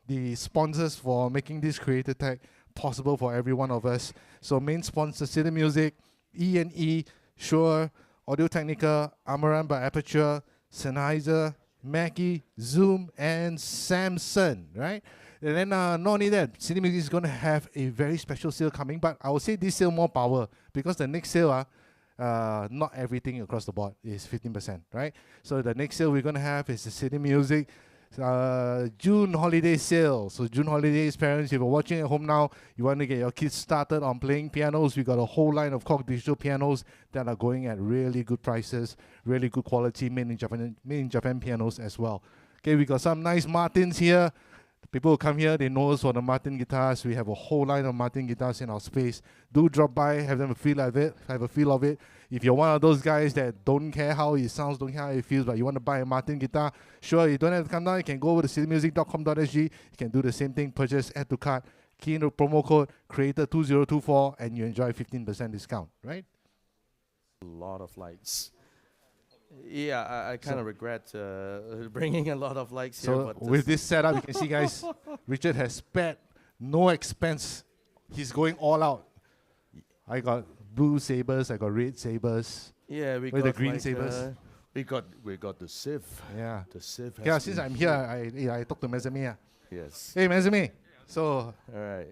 the sponsors for making this Creator Tech possible for every one of us. So main sponsor, City Music, E&E, Shure, Audio-Technica, Amaran by Aputure, Sennheiser, Mackie, Zoom, and Samsung, right? And then not only that, City Music is going to have a very special sale coming, but I would say this sale more power because the next sale, not everything across the board is 15%, right? So the next sale we're going to have is the City Music June holiday sale. So June holidays, parents, if you're watching at home now, you want to get your kids started on playing pianos, we got a whole line of Korg digital pianos that are going at really good prices, really good quality, made in Japan pianos as well. Okay, we got some nice Martins here. People who come here, they know us for the Martin guitars. We have a whole line of Martin guitars in our space. Do drop by, have them feel of it, have a feel of it. If you're one of those guys that don't care how it sounds, don't care how it feels, but you want to buy a Martin guitar, sure, you don't have to come down. You can go over to citymusic.com.sg. You can do the same thing, purchase, add to cart, key in the promo code, creator2024, and you enjoy 15% discount, right? A lot of lights. Yeah, I kind of regret bringing a lot of lights here. So But with this setup, you can see, guys, Richard has spared no expense. He's going all out. I got blue sabers, I got red sabers. yeah, we Where got the green like, sabers? we got the Civ. Yeah. The Civ. has Yeah, since been I'm here, I talked to Mezame. Yes. Hey, Mezame. So, All right.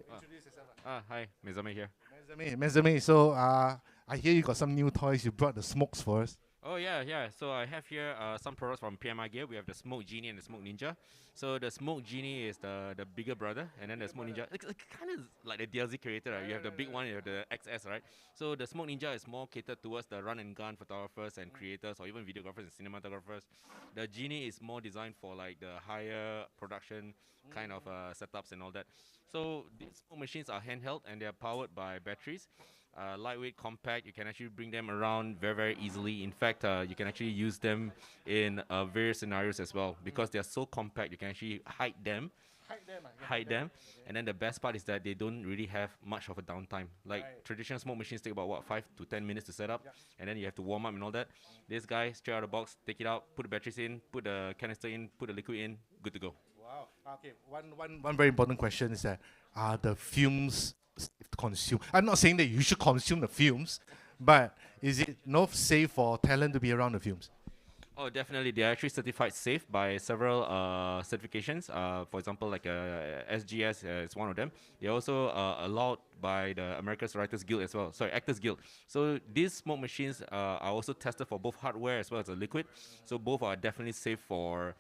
Hi, Mizame here. Mezame, so I hear you got some new toys. You brought the smokes for us. Oh yeah. So I have here some products from PMI Gear. We have the Smoke Genie and the Smoke Ninja. So the Smoke Genie is the bigger brother, and then the Smoke Ninja, it's kind of like the DLC creator. Right? You have the big one, you have the XS, right? So the Smoke Ninja is more catered towards the run and gun photographers and creators, or even videographers and cinematographers. The Genie is more designed for like the higher production kind of setups and all that. So these smoke machines are handheld and they are powered by batteries. Lightweight, compact. You can actually bring them around very, very easily. In fact, you can actually use them in various scenarios as well because they are so compact. You can actually hide them, and then the best part is that they don't really have much of a downtime. Like traditional smoke machines take about 5 to 10 minutes to set up, and then you have to warm up and all that. This guy, straight out of the box, take it out, put the batteries in, put the canister in, put the liquid in, good to go. Wow. Okay. One very important question is that are the fumes consume? I'm not saying that you should consume the fumes, but is it not safe for talent to be around the fumes? Oh, definitely. They are actually certified safe by several certifications. For example, like SGS is one of them. They're also allowed by the American Writers Guild as well. Sorry, Actors Guild. So these smoke machines are also tested for both hardware as well as a liquid. So both are definitely safe for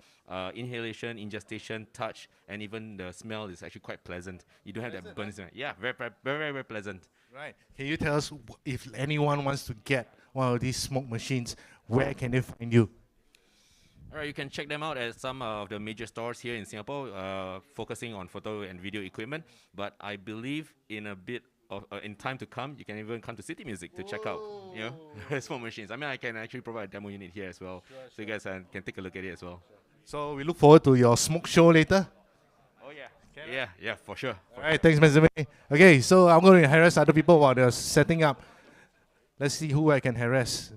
inhalation, ingestion, touch, and even the smell is actually quite pleasant. You don't have that burning smell. Yeah, very pleasant. Right. Can you tell us if anyone wants to get one of these smoke machines, where can they find you? All right, you can check them out at some of the major stores here in Singapore, focusing on photo and video equipment. But I believe in a bit of in time to come, you can even come to City Music to check out, smoke machines. I mean, I can actually provide a demo unit here as well, so you guys can take a look at it as well. So we look forward to your smoke show later. Oh yeah, yeah, for sure. All right, thanks, Mezame. Okay, so I'm going to harass other people while they're setting up. Let's see who I can harass.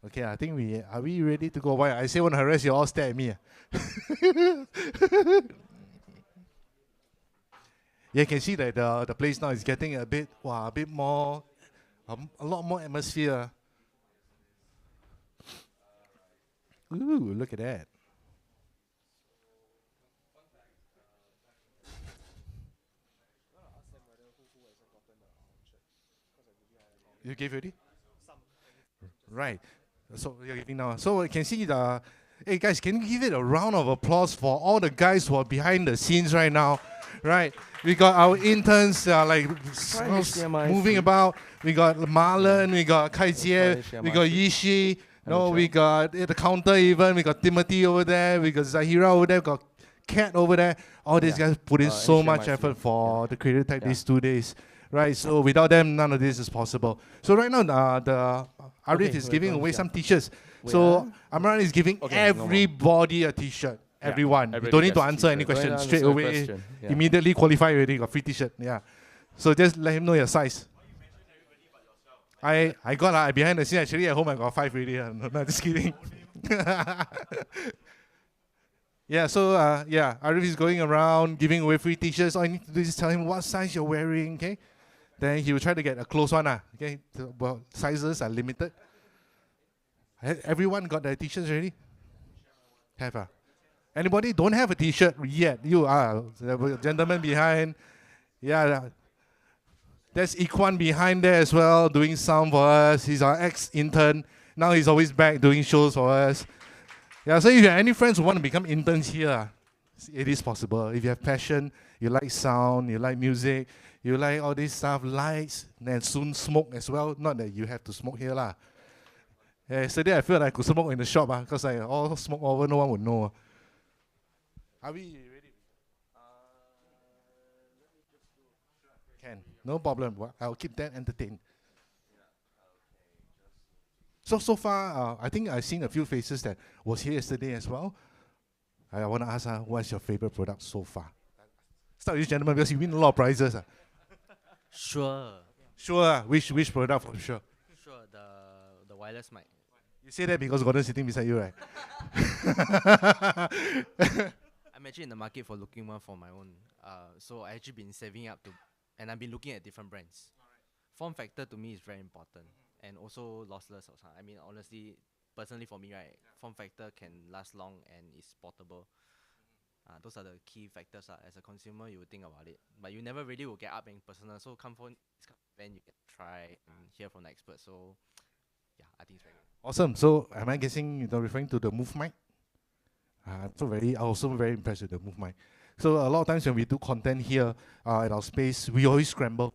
Okay, I think are we ready to go? Why I say want to harass you, all stare at me. Yeah, you can see that the place now is getting a bit more, a lot more atmosphere. Ooh, look at that. You gave already? Right. So you're giving now. So you can see hey guys, can you give it a round of applause for all the guys who are behind the scenes right now? Right. We got our interns moving about. We got Marlon, we got Kai Jie, we got Yishi. No, we got at the counter even. We got Timothy over there. We got Zahira over there. We got Kat over there. All these guys put in so much effort for the Creative Tech these 2 days. Right, so without them, none of this is possible. So right now, the Arif is giving away some t-shirts. So Amaran is giving everybody a t-shirt. Everyone. You don't need to answer any question straight away. Immediately qualify already, got free t-shirt. Yeah. So just let him know your size. I got behind the scene. Actually, at home I got 5 already. No, just kidding. Yeah, so Arif is going around giving away free t-shirts. All I need to do is tell him what size you're wearing, okay? Then he will try to get a close one, okay? Well, sizes are limited. Everyone got their t-shirts already? Have Anybody don't have a t-shirt yet? You are the gentleman behind. Yeah, there's Ikwan behind there as well, doing sound for us. He's our ex-intern. Now he's always back doing shows for us. Yeah, so if you have any friends who want to become interns here, it is possible. If you have passion, you like sound, you like music, you like all this stuff, lights, and soon smoke as well. Not that you have to smoke here lah. Yeah, yesterday I felt like I could smoke in the shop because I all smoke over, no one would know. Are we ready? Can, no problem. I'll keep that entertained. So far, I think I've seen a few faces that was here yesterday as well. I want to ask what's your favorite product so far? Start with this gentleman because you win a lot of prizes. Sure. Sure, which product for sure? Sure, the wireless mic. You say that because Gordon's sitting beside you, right? I'm actually in the market for looking one for my own. So I actually been saving up and I've been looking at different brands. Form factor to me is very important. And also lossless. I mean, honestly, personally for me, right, form factor can last long and is portable. Those are the key factors. As a consumer, you would think about it, but you never really will get up in personal. So come for this event, you can try and hear from the expert. So yeah, I think it's very good. Awesome. So am I guessing you're referring to the Move mic? I'm also very impressed with the Move mic. So a lot of times when we do content here at our space, we always scramble.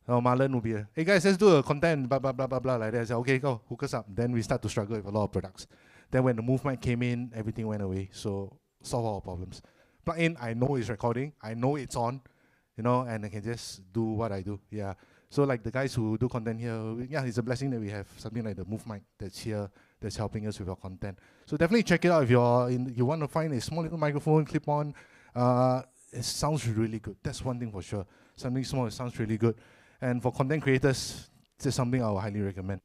Marlon will be, hey guys, let's do a content, blah, blah, blah, blah, blah, like that. I say, okay, go, hook us up. Then we start to struggle with a lot of products. Then when the Move mic came in, everything went away. So solve all our problems. Plug in, I know it's recording, I know it's on, and I can just do what I do. Yeah. So like the guys who do content here, yeah, it's a blessing that we have something like the Move mic that's here, that's helping us with our content. So definitely check it out if you want to find a small little microphone, clip on. It sounds really good. That's one thing for sure. Something small, it sounds really good. And for content creators, this is something I would highly recommend.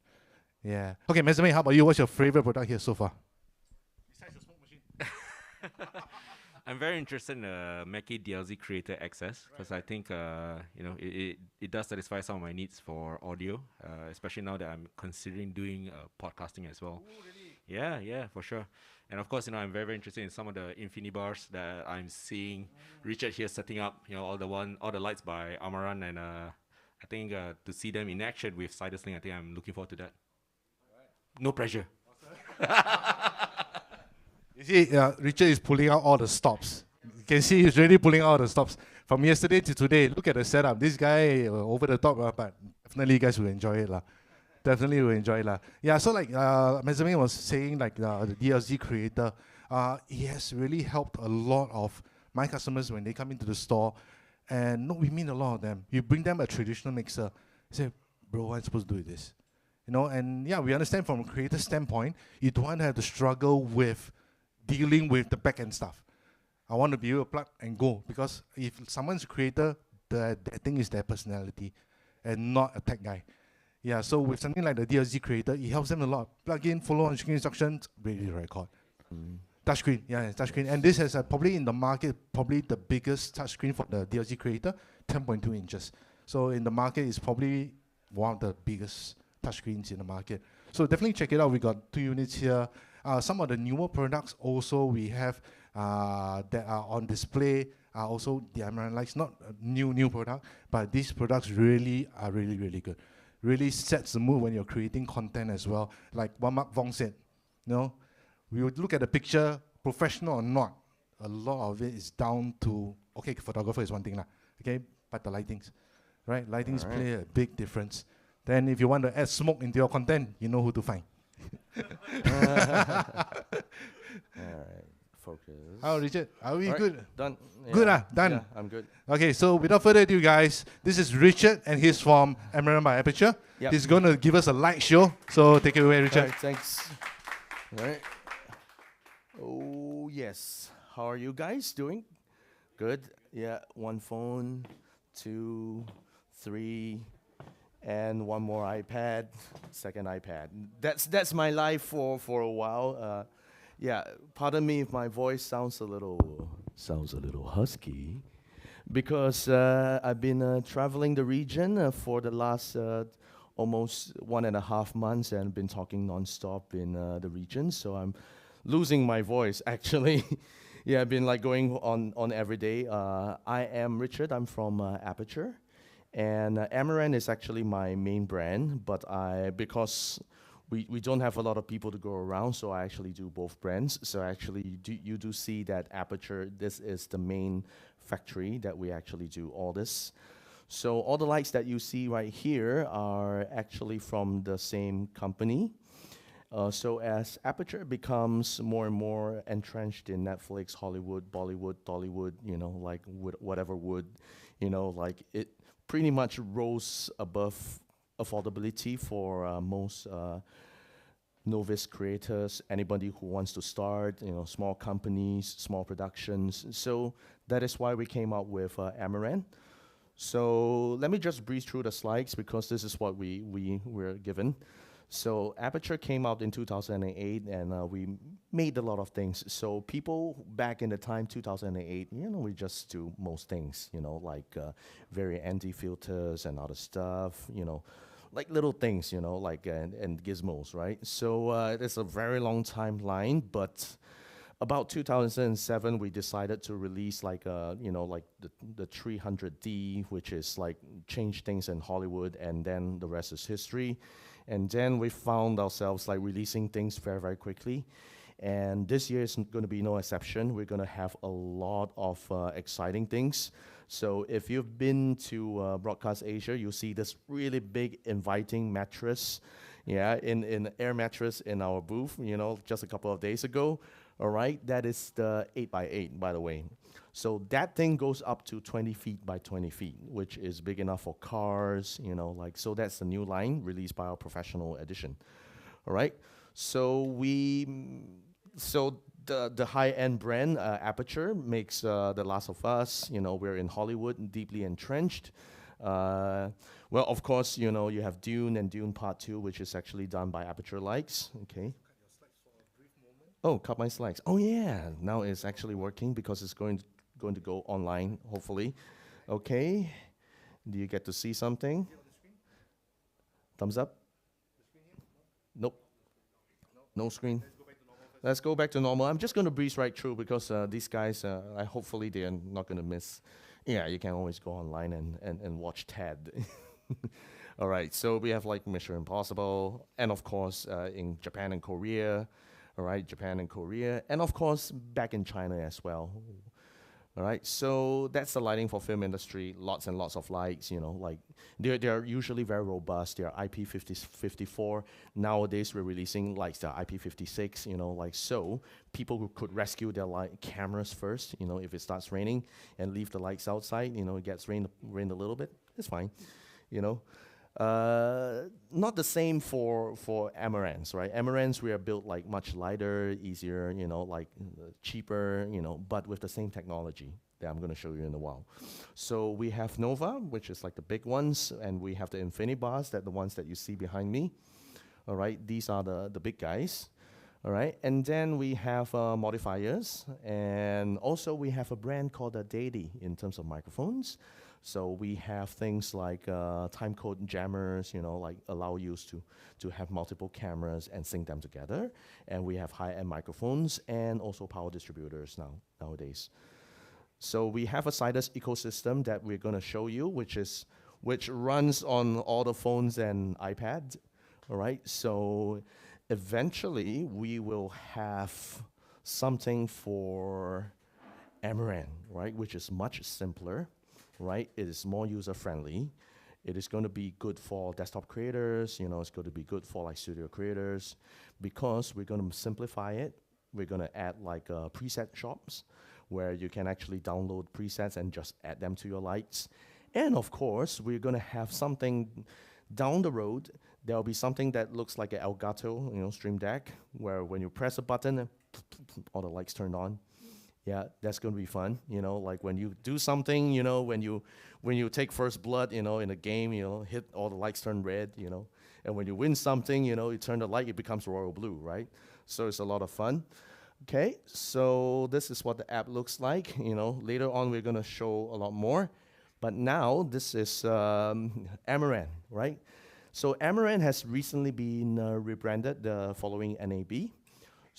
Yeah. Okay, Mesame, how about you? What's your favorite product here so far? Besides the smoke machine. I'm very interested in Mackie DLZ Creator Access because I think it does satisfy some of my needs for audio, especially now that I'm considering doing podcasting as well. Ooh, really? Yeah, for sure. And of course, I'm very, very interested in some of the infini bars that I'm seeing Richard here setting up. All the lights by Amaran, and I think to see them in action with Sidesling, I think I'm looking forward to that. No pressure. You see, Richard is pulling out all the stops. You can see he's really pulling out the stops. From yesterday to today, look at the setup. This guy over the top, but definitely you guys will enjoy it. Definitely will enjoy it. Yeah, so like Mesame was saying, like the DLZ creator, he has really helped a lot of my customers when they come into the store. And no, we mean a lot of them. You bring them a traditional mixer, say, bro, what am I supposed to do with this? And yeah, we understand from a creator standpoint, you don't want to have to struggle with dealing with the back-end stuff. I want to be able to plug and go, because if someone's a creator, that thing is their personality and not a tech guy. Yeah, so with something like the DLZ creator, it helps them a lot. Plug in, follow on screen instructions, ready to record. Touchscreen, yeah, touchscreen. And this has probably in the market, probably the biggest touchscreen for the DLZ creator, 10.2 inches. So in the market, it's probably one of the biggest touchscreens in the market. So definitely check it out. We got 2 units here. Some of the newer products also we have that are on display are also the Amaran lights. Not a new product, but these products really are really good. Really sets the mood when you're creating content as well. Like what Mark Vong said, we would look at the picture, professional or not, a lot of it is down to, okay, photographer is one thing, okay, but the lightings, right? Lightings play a big difference. Then if you want to add smoke into your content, you know who to find. All right, focus. How, Richard? Are we good? Done. Good, done. Yeah, I'm good. Okay, so without further ado, guys, this is Richard, and he's from Amaran by Aputure. Yep. He's going to give us a light show. So take it away, All Richard. right, thanks. All right. Oh, yes. How are you guys doing? Good. Yeah, 1 phone, 2, 3. and one more iPad, second iPad. That's my life for a while. Yeah, pardon me if my voice sounds a little husky, because I've been traveling the region for the last almost 1.5 months and been talking nonstop in the region. So I'm losing my voice actually. Yeah, I've been like going on every day. I am Richard. I'm from Aputure, and Amaran is actually my main brand. But because we don't have a lot of people to go around, so I actually do both brands. So actually, you do see that Aputure. This is the main factory that we actually do all this. So all the lights that you see right here are actually from the same company. So as Aputure becomes more and more entrenched in Netflix, Hollywood, Bollywood, Tollywood, like whatever wood, like it pretty much rose above affordability for most novice creators, anybody who wants to start, small companies, small productions. So that is why we came out with Amaran. So let me just breeze through the slides because this is what we were given. So Aputure came out in 2008, and we made a lot of things. So people back in the time, 2008, we just do most things, like very anti-filters and other stuff, like little things, like and gizmos, right? So it's a very long timeline, but about 2007, we decided to release like like the 300D, which is like change things in Hollywood, and then the rest is history. And then we found ourselves like releasing things very, very quickly. And this year is going to be no exception. We're going to have a lot of exciting things. So if you've been to Broadcast Asia, you'll see this really big inviting mattress, in air mattress in our booth, just a couple of days ago. All right, that is the 8x8, by the way. So that thing goes up to 20 feet by 20 feet, which is big enough for cars, so that's the new line released by our professional edition. All right, so the high-end brand, Aputure, makes The Last of Us. We're in Hollywood, deeply entrenched. Well, of course, you have Dune and Dune Part 2, which is actually done by Aputure Lights, okay? Oh, cut my slides. Oh yeah, now it's actually working because it's going to go online, hopefully. Okay, do you get to see something? Thumbs up? Nope. No screen. Let's go back to normal. I'm just going to breeze right through because these guys, hopefully they are not going to miss. Yeah, you can always go online and watch TED. All right, so we have like Mission Impossible, and of course in Japan and Korea. All right, Japan and Korea, and of course back in China as well. All right, so that's the lighting for film industry. Lots and lots of lights, like they're usually very robust. They're IP54. Nowadays we're releasing lights that are IP56. Like so people who could rescue their light cameras first. If it starts raining and leave the lights outside. It gets rained a little bit. It's fine. Not the same for Amarans, right? Amarans, we are built like much lighter, easier, like cheaper, but with the same technology that I'm going to show you in a while. So we have Nova, which is like the big ones, and we have the Infinibars, the ones that you see behind me. All right, these are the big guys. All right, and then we have modifiers, and also we have a brand called Deity in terms of microphones. So we have things like time code jammers, like allow you to have multiple cameras and sync them together. And we have high-end microphones and also power distributors nowadays. So we have a Sidus ecosystem that we're going to show you, which runs on all the phones and iPads. All right. So eventually we will have something for Amaran, right, which is much simpler. Right, it is more user-friendly. It is going to be good for desktop creators. It's going to be good for like studio creators, because we're going to simplify it. We're going to add like preset shops where you can actually download presets and just add them to your lights. And of course, we're going to have something down the road. There'll be something that looks like an Elgato, Stream Deck, where when you press a button, all the lights turn on. Yeah, that's going to be fun. You know, like when you do something, you know, when you take first blood, you know, in a game, you know, hit all the lights turn red, you know, and when you win something, you know, you turn the light, it becomes royal blue, right? So it's a lot of fun. Okay, so this is what the app looks like. You know, later on we're gonna show a lot more, but now this is Amaran, right? So Amaran has recently been rebranded following NAB.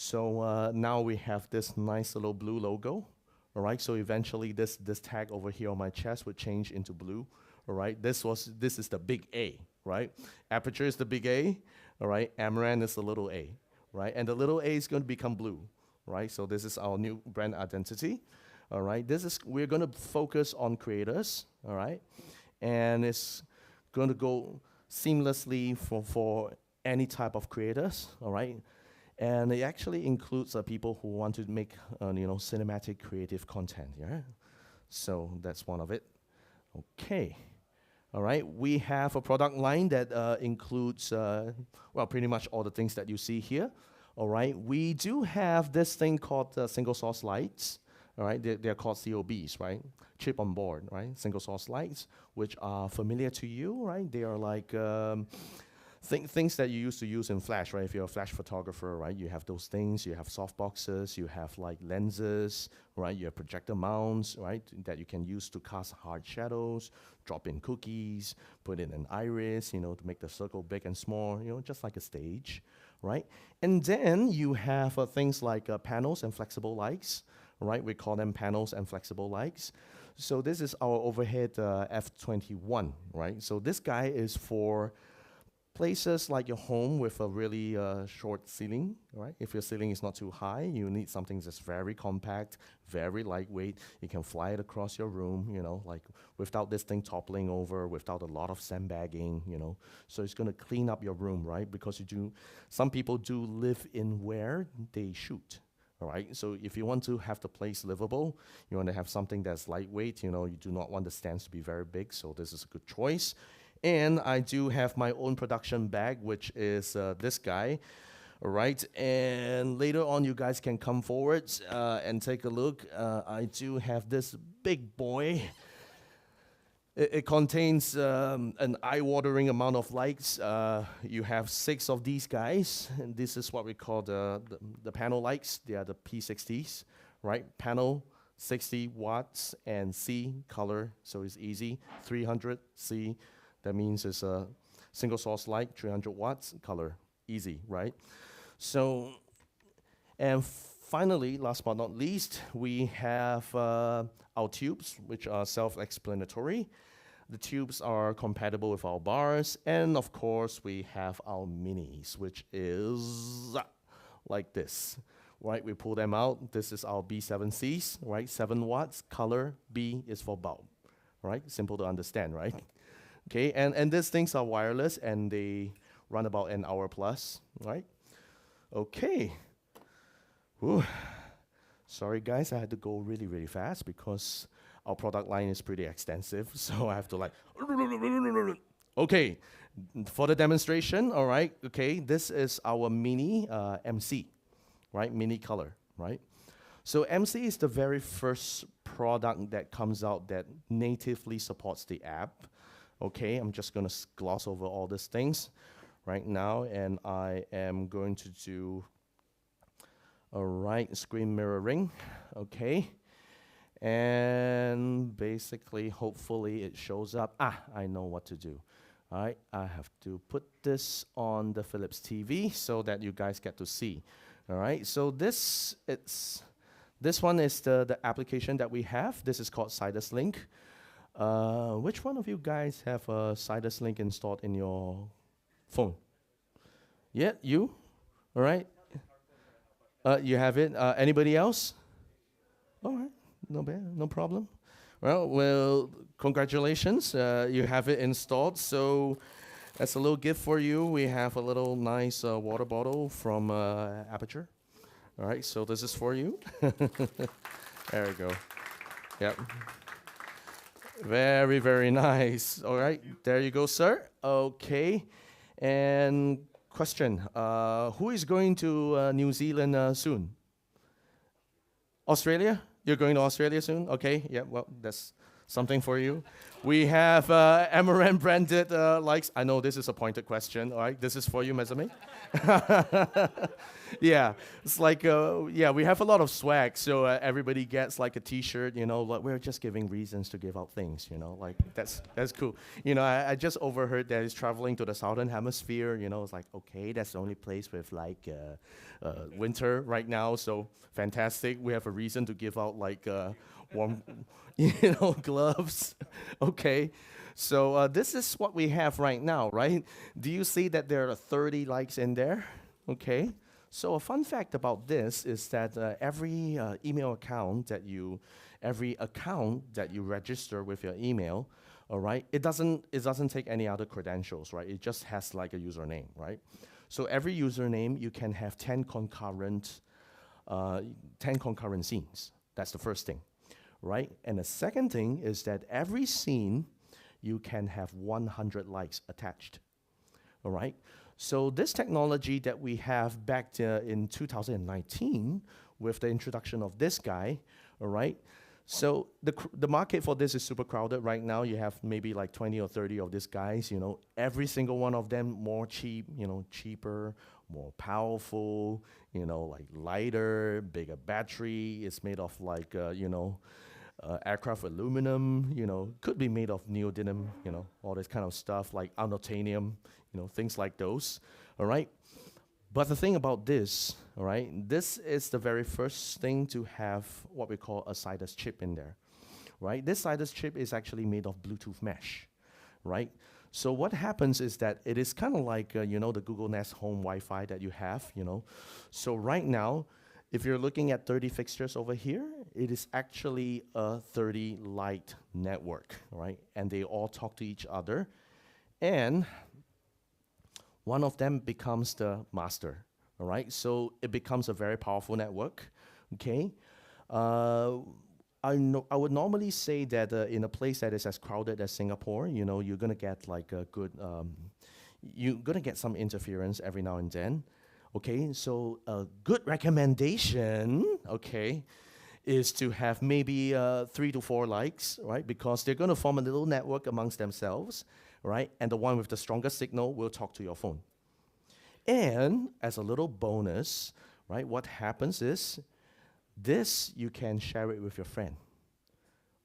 So now we have this nice little blue logo. All right, so eventually this tag over here on my chest would change into blue. All right, this is the big A, right? Aputure is the big A. All right, Amaran is the little A, right? And the little A is going to become blue, right? So this is our new brand identity. All right, we're going to focus on creators. All right, and it's going to go seamlessly for any type of creators. All right. And it actually includes people who want to make, you know, cinematic creative content, yeah? So that's one of it. Okay. All right, we have a product line that includes, well, pretty much all the things that you see here. All right, we do have this thing called single source lights. All right, they're called COBs, right? Chip on board, right? Single source lights, which are familiar to you, right? They are like things that you used to use in Flash, right? If you're a Flash photographer, right, you have those things. You have soft boxes, you have like lenses, right? You have projector mounts, right, that you can use to cast hard shadows, drop in cookies, put in an iris, you know, to make the circle big and small, you know, just like a stage, right? And then you have things like panels and flexible lights, right? We call them panels and flexible lights. So this is our overhead F21, right? So this guy is for places like your home with a really short ceiling, right? If your ceiling is not too high, you need something that's very compact, very lightweight. You can fly it across your room, you know, like without this thing toppling over, without a lot of sandbagging, you know. So it's gonna clean up your room, right? Because some people do live in where they shoot. All right, so if you want to have the place livable, you want to have something that's lightweight, you know, you do not want the stands to be very big, so this is a good choice. And I do have my own production bag, which is this guy, all right? And later on, you guys can come forward and take a look. I do have this big boy. It contains an eye-watering amount of lights. You have 6 of these guys, and this is what we call the panel lights. They are the P60s, right? Panel, 60 watts, and C, color, so it's easy. 300 C. That means it's a single source light, 300 watts, color, easy, right? So, and finally, last but not least, we have our tubes, which are self-explanatory. The tubes are compatible with our bars, and of course, we have our minis, which is like this, right? We pull them out. This is our B7Cs, right? 7 watts, color, B is for bulb, right? Simple to understand, right? Okay, and these things are wireless, and they run about an hour plus, right? Okay. Whew. Sorry, guys, I had to go really, really fast because our product line is pretty extensive, so I have to like... Okay, for the demonstration, all right, okay, this is our mini MC, right? Mini color, right? So MC is the very first product that comes out that natively supports the app. Okay, I'm just gonna gloss over all these things right now, and I am going to do, all right, screen mirroring, okay. And basically, hopefully it shows up. I know what to do. All right, I have to put this on the Philips TV so that you guys get to see. All right, so this one is the application that we have. This is called Sidus Link. Which one of you guys have a Sidus Link installed in your phone? Yeah, you? All right. You have it. Anybody else? All right, no bad, no problem. Well, congratulations. You have it installed. So that's a little gift for you. We have a little nice water bottle from Aputure. All right, so this is for you. There we go. Yep. Very, very nice. All right, there you go, sir. Okay, and question, who is going to New Zealand soon? Australia? You're going to Australia soon? Okay, yeah, well, that's something for you. We have Amaran branded likes. I know this is a pointed question, all right? This is for you, Mesame. Yeah, it's like, yeah, we have a lot of swag, so everybody gets like a T-shirt, you know, like we're just giving reasons to give out things, you know, like that's cool. You know, I just overheard that he's traveling to the Southern Hemisphere, you know, it's like, okay, that's the only place with like winter right now, so fantastic. We have a reason to give out like warm, you know, gloves, okay. So this is what we have right now, right? Do you see that there are 30 likes in there? Okay. So a fun fact about this is that every email account that every account that you register with your email, all right, it doesn't take any other credentials, right? It just has like a username, right? So every username you can have 10 concurrent scenes. That's the first thing, right? And the second thing is that every scene you can have 100 likes attached, all right? So this technology that we have back in 2019 with the introduction of this guy, all right? So the market for this is super crowded right now. You have maybe like 20 or 30 of these guys, you know, every single one of them more cheaper, more powerful, you know, like lighter, bigger battery. It's made of like, aircraft aluminum, you know, could be made of neodymium, you know, all this kind of stuff like unobtainium, you know, things like those, all right? But the thing about this, all right, this is the very first thing to have what we call a Sidus chip in there, right? This Sidus chip is actually made of Bluetooth mesh, right? So what happens is that it is kind of like, you know, the Google Nest Home Wi-Fi that you have, you know. So right now, if you're looking at 30 fixtures over here, it is actually a 30 light network, right? And they all talk to each other. And one of them becomes the master, all right? So it becomes a very powerful network, okay? I would normally say that in a place that is as crowded as Singapore, you know, you're gonna get like a good, you're gonna get some interference every now and then, okay? So a good recommendation, okay, is to have maybe 3 to 4 likes, right? Because they're gonna form a little network amongst themselves, right? And the one with the strongest signal will talk to your phone. And as a little bonus, right, what happens is this, you can share it with your friend,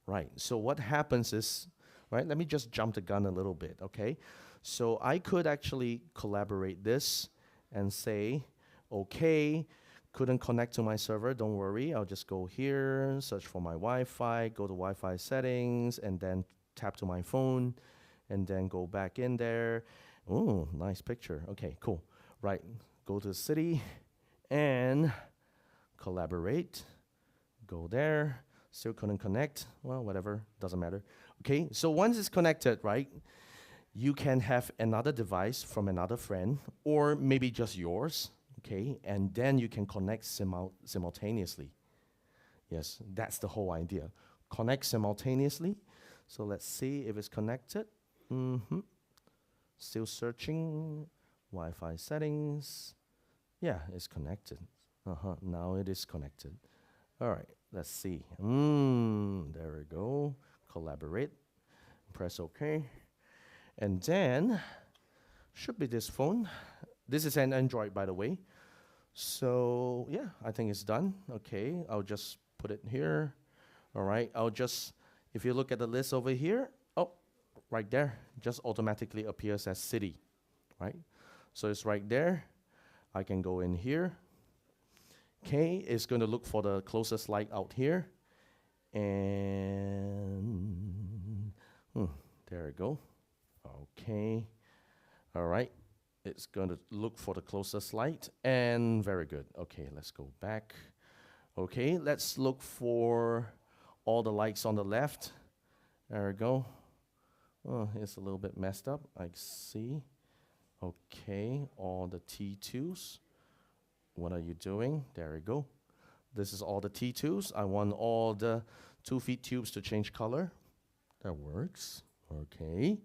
right? So what happens is, right, let me just jump the gun a little bit, okay? So I could actually collaborate this and say, okay, couldn't connect to my server, don't worry, I'll just go here, search for my Wi-Fi, go to Wi-Fi settings, and then tap to my phone, and then go back in there. Oh, nice picture. Okay, cool. Right, go to the city and collaborate. Go there. Still couldn't connect. Well, whatever, doesn't matter. Okay, so once it's connected, right, you can have another device from another friend, or maybe just yours, okay, and then you can connect simultaneously. Yes, that's the whole idea. Connect simultaneously. So let's see if it's connected. Still searching. Wi-Fi settings. Yeah, it's connected. Now it is connected. All right, let's see. There we go. Collaborate. Press OK. And then, should be this phone. This is an Android, by the way. So, yeah, I think it's done. Okay, I'll just put it here. All right, I'll just, if you look at the list over here, oh, right there, just automatically appears as city, right? So it's right there. I can go in here. Okay, it's going to look for the closest light out here. And there we go. Okay. All right. It's going to look for the closest light. And very good. Okay, let's go back. Okay, let's look for all the lights on the left. There we go. Oh, it's a little bit messed up. I see. Okay, all the T2s. What are you doing? There we go. This is all the T2s. I want all the 2-feet tubes to change color. That works. Okay.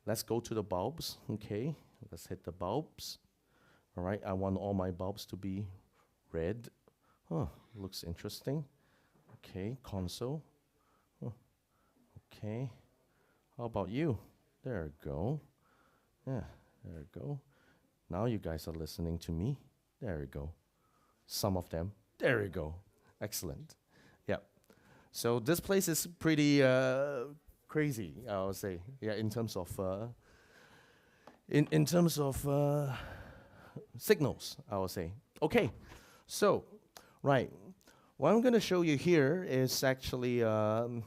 Let's go to the bulbs. Okay, let's hit the bulbs. All right, I want all my bulbs to be red. Oh, looks interesting. Okay, console. Oh, okay. How about you? There we go. Yeah, there we go. Now you guys are listening to me. There we go. Some of them. There we go. Excellent. Yeah. So this place is pretty crazy, I would say. Yeah, in terms of in terms of signals, I would say. Okay. So, right. What I'm going to show you here is actually the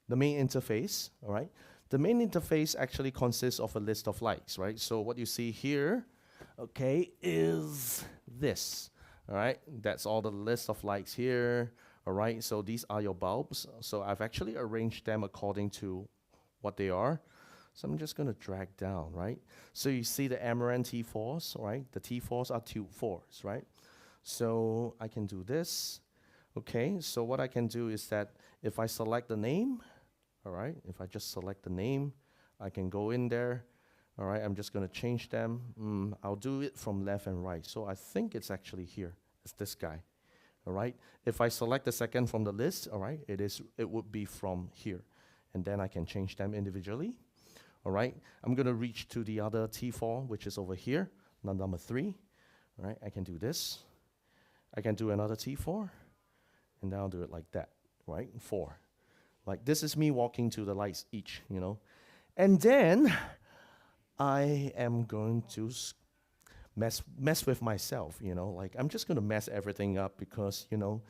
main interface. All right. The main interface actually consists of a list of lights, right? So what you see here, okay, is this. All right. That's all the list of lights here. All right. So these are your bulbs. So I've actually arranged them according to what they are. So I'm just going to drag down, right? So you see the Amaran T4s, right? The T4s are tube 4s, right? So I can do this. Okay, so what I can do is that if I select the name, all right, if I just select the name, I can go in there. All right, I'm just going to change them. I'll do it from left and right. So I think it's actually here. It's this guy. All right, if I select the second from the list, all right, it would be from here. And then I can change them individually. All right, I'm going to reach to the other T4, which is over here, number 3. All right, I can do this. I can do another T4, and then I'll do it like that, right? 4. Like this is me walking to the lights each, you know. And then I am going to mess with myself, you know. Like I'm just going to mess everything up because, you know,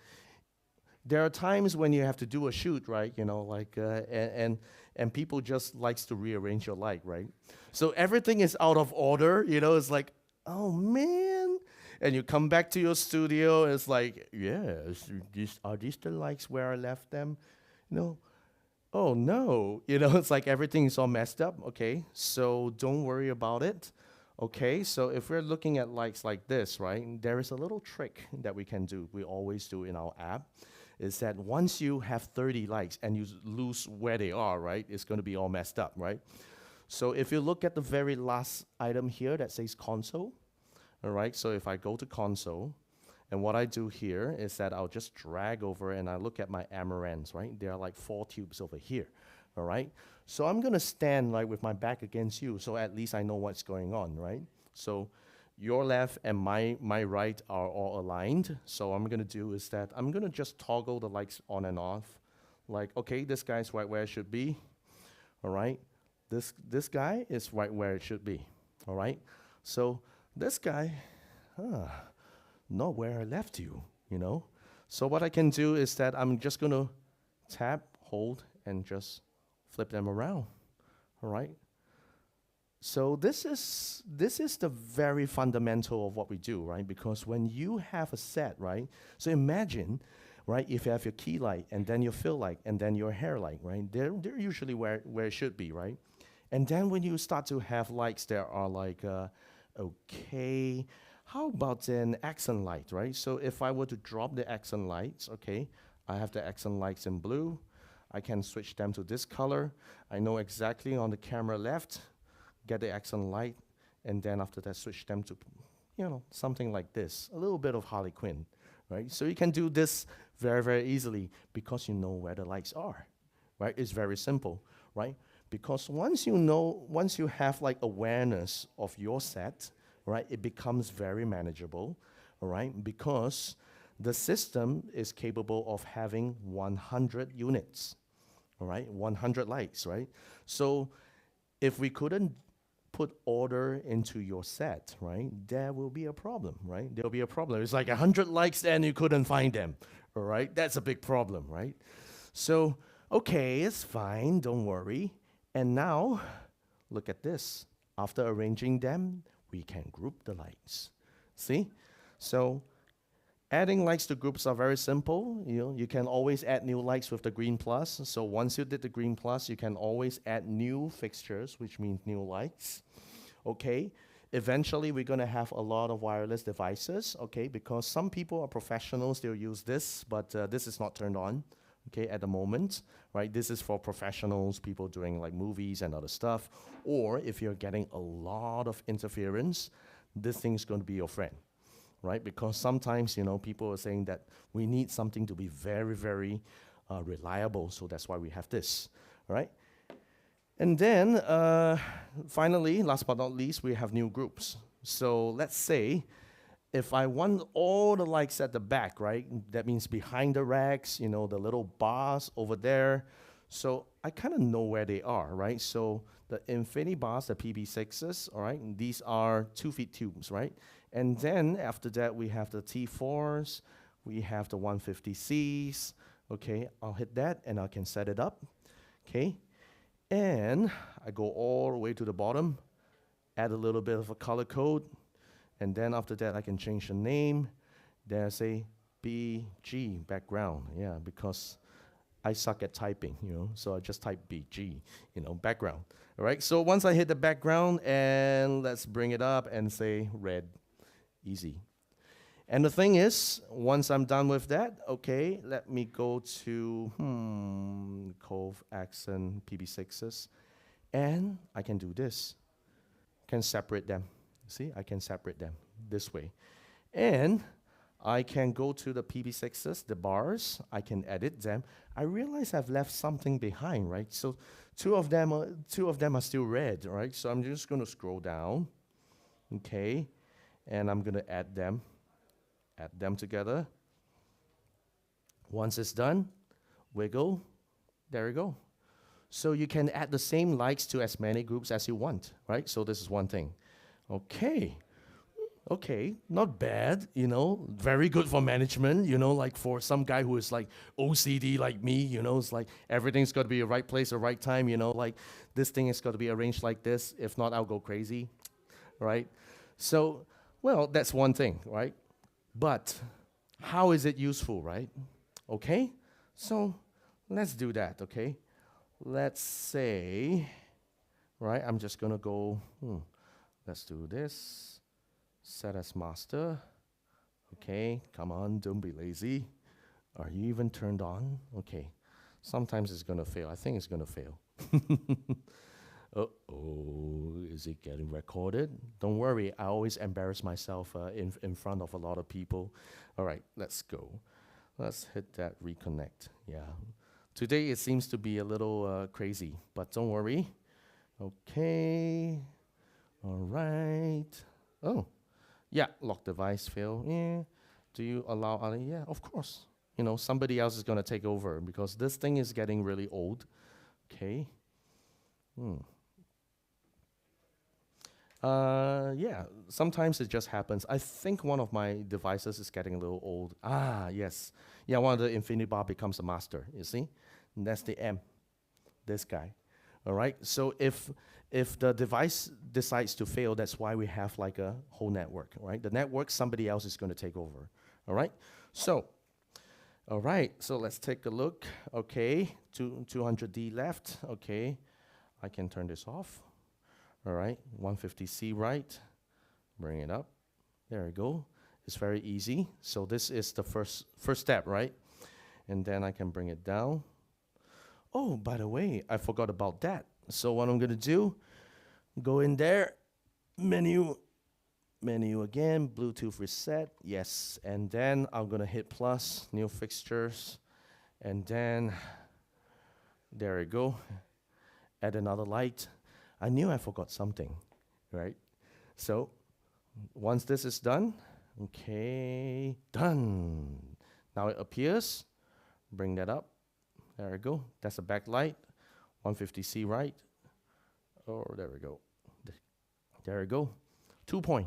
there are times when you have to do a shoot, right? You know, like, and people just likes to rearrange your light, right? So everything is out of order, you know, it's like, oh man. And you come back to your studio, and it's like, yes, are these the lights where I left them? You know, oh no, you know, it's like everything is all messed up, okay? So don't worry about it, okay? So if we're looking at lights like this, right, there is a little trick that we can do, we always do in our app, is that once you have 30 lights and you lose where they are, right, it's going to be all messed up, right? So if you look at the very last item here that says console, all right, so if I go to console, and what I do here is that I'll just drag over and I look at my Amarans, right? There are like 4 tubes over here, all right? So I'm going to stand like with my back against you, so at least I know what's going on, right? So your left and my right are all aligned. So what I'm going to do is that I'm going to just toggle the lights on and off. Like, okay, this guy's right where it should be, all right? This guy is right where it should be, all right? So this guy, not where I left you, you know? So what I can do is that I'm just going to tap, hold, and just flip them around, all right? So this is the very fundamental of what we do, right? Because when you have a set, right? So imagine, right, if you have your key light, and then your fill light, and then your hair light, right? They're usually where it should be, right? And then when you start to have lights that are like, okay, how about an accent light, right? So if I were to drop the accent lights, okay, I have the accent lights in blue. I can switch them to this color. I know exactly on the camera left, get the accent light, and then after that switch them to, you know, something like this, a little bit of Harley Quinn, right? So you can do this very, very easily because you know where the lights are, right? It's very simple, right? Because once you have like awareness of your set, right, it becomes very manageable, all right? Because the system is capable of having 100 units, all right? 100 lights, right? So if we couldn't put order into your set, right, there will be a problem, right? There'll be a problem. It's like 100 lights and you couldn't find them, all right? That's a big problem, right? So, okay, it's fine, don't worry. And now, look at this. After arranging them, we can group the lights. See? So adding lights to groups are very simple. You know, you can always add new lights with the green plus. So once you did the green plus, you can always add new fixtures, which means new lights. Okay? Eventually, we're going to have a lot of wireless devices, okay? Because some people are professionals, they'll use this, but this is not turned on, okay, at the moment, right? This is for professionals, people doing like movies and other stuff. Or if you're getting a lot of interference, this thing's going to be your friend, right? Because sometimes, you know, people are saying that we need something to be very, very reliable, so that's why we have this, right? And then, finally, last but not least, we have new groups. So let's say if I want all the lights at the back, right? That means behind the racks, you know, the little bars over there. So I kind of know where they are, right? So the infinity bars, the PB6s, all right? And these are 2-feet tubes, right? And then after that, we have the T4s, we have the 150Cs. Okay, I'll hit that and I can set it up. Okay, and I go all the way to the bottom, add a little bit of a color code, and then after that, I can change the name. Then I say BG background, yeah, because I suck at typing, you know, so I just type BG, you know, background. All right, so once I hit the background, and let's bring it up and say red, easy. And the thing is, once I'm done with that, okay, let me go to Cove Accent PB6s, and I can do this. Can separate them. See, I can separate them this way. And I can go to the PB6s, the bars, I can edit them. I realize I've left something behind, right? So two of them are still red, right? So I'm just gonna scroll down, okay, and I'm gonna add them together. Once it's done, wiggle, there you go. So you can add the same likes to as many groups as you want, right? So this is one thing. Okay, not bad, you know, very good for management, you know, like for some guy who is like OCD like me, you know, it's like everything's got to be the right place, the right time, you know, like this thing has got to be arranged like this. If not, I'll go crazy, right? So, well, that's one thing, right? But how is it useful, right? Okay, so let's do that, okay? Let's say, right, I'm just gonna go, let's do this, set as master. Okay, come on, don't be lazy. Are you even turned on? Okay, sometimes it's gonna fail. I think it's gonna fail. Uh-oh, is it getting recorded? Don't worry, I always embarrass myself in front of a lot of people. All right, let's go. Let's hit that reconnect, yeah. Today it seems to be a little crazy, but don't worry. Okay, all right. Oh, yeah, lock device fail, yeah. Do you allow other, yeah, of course. You know, somebody else is gonna take over because this thing is getting really old, okay. Yeah, sometimes it just happens. I think one of my devices is getting a little old. Ah, yes. Yeah, one of the infinity bar becomes a master, you see? And that's the M, this guy. All right, so if the device decides to fail, that's why we have like a whole network, right? The network, somebody else is gonna take over, all right? So, all right, so let's take a look. Okay, 200D left, okay. I can turn this off. All right, 150C right, bring it up. There we go. It's very easy. So this is the first step, right? And then I can bring it down. Oh, by the way, I forgot about that. So what I'm gonna do, go in there, menu again, Bluetooth reset, yes. And then I'm gonna hit plus, new fixtures, and then, there we go. Add another light. I knew I forgot something, right? So once this is done, okay, done. Now it appears, bring that up. There we go, that's a backlight, 150C right. Oh, there we go. There we go, 2-point,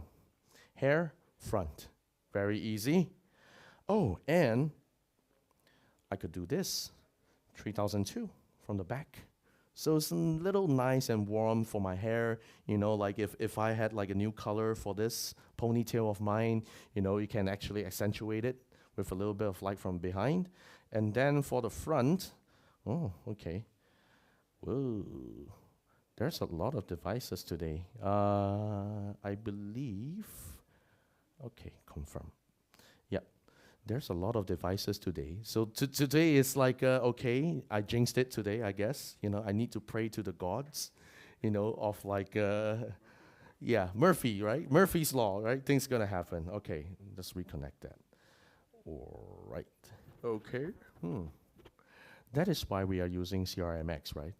hair, front, very easy. Oh, and I could do this, 3002 from the back. So it's a little nice and warm for my hair, you know, like if I had like a new color for this ponytail of mine, you know, you can actually accentuate it with a little bit of light from behind. And then for the front, oh, okay. Whoa, there's a lot of devices today. I believe, okay, confirm. There's a lot of devices today. So today is like, okay, I jinxed it today, I guess. You know, I need to pray to the gods, you know, of like, Yeah, Murphy, right? Murphy's law, right? Things gonna happen. Okay, let's reconnect that. All right. Okay. That is why we are using CRMX, right?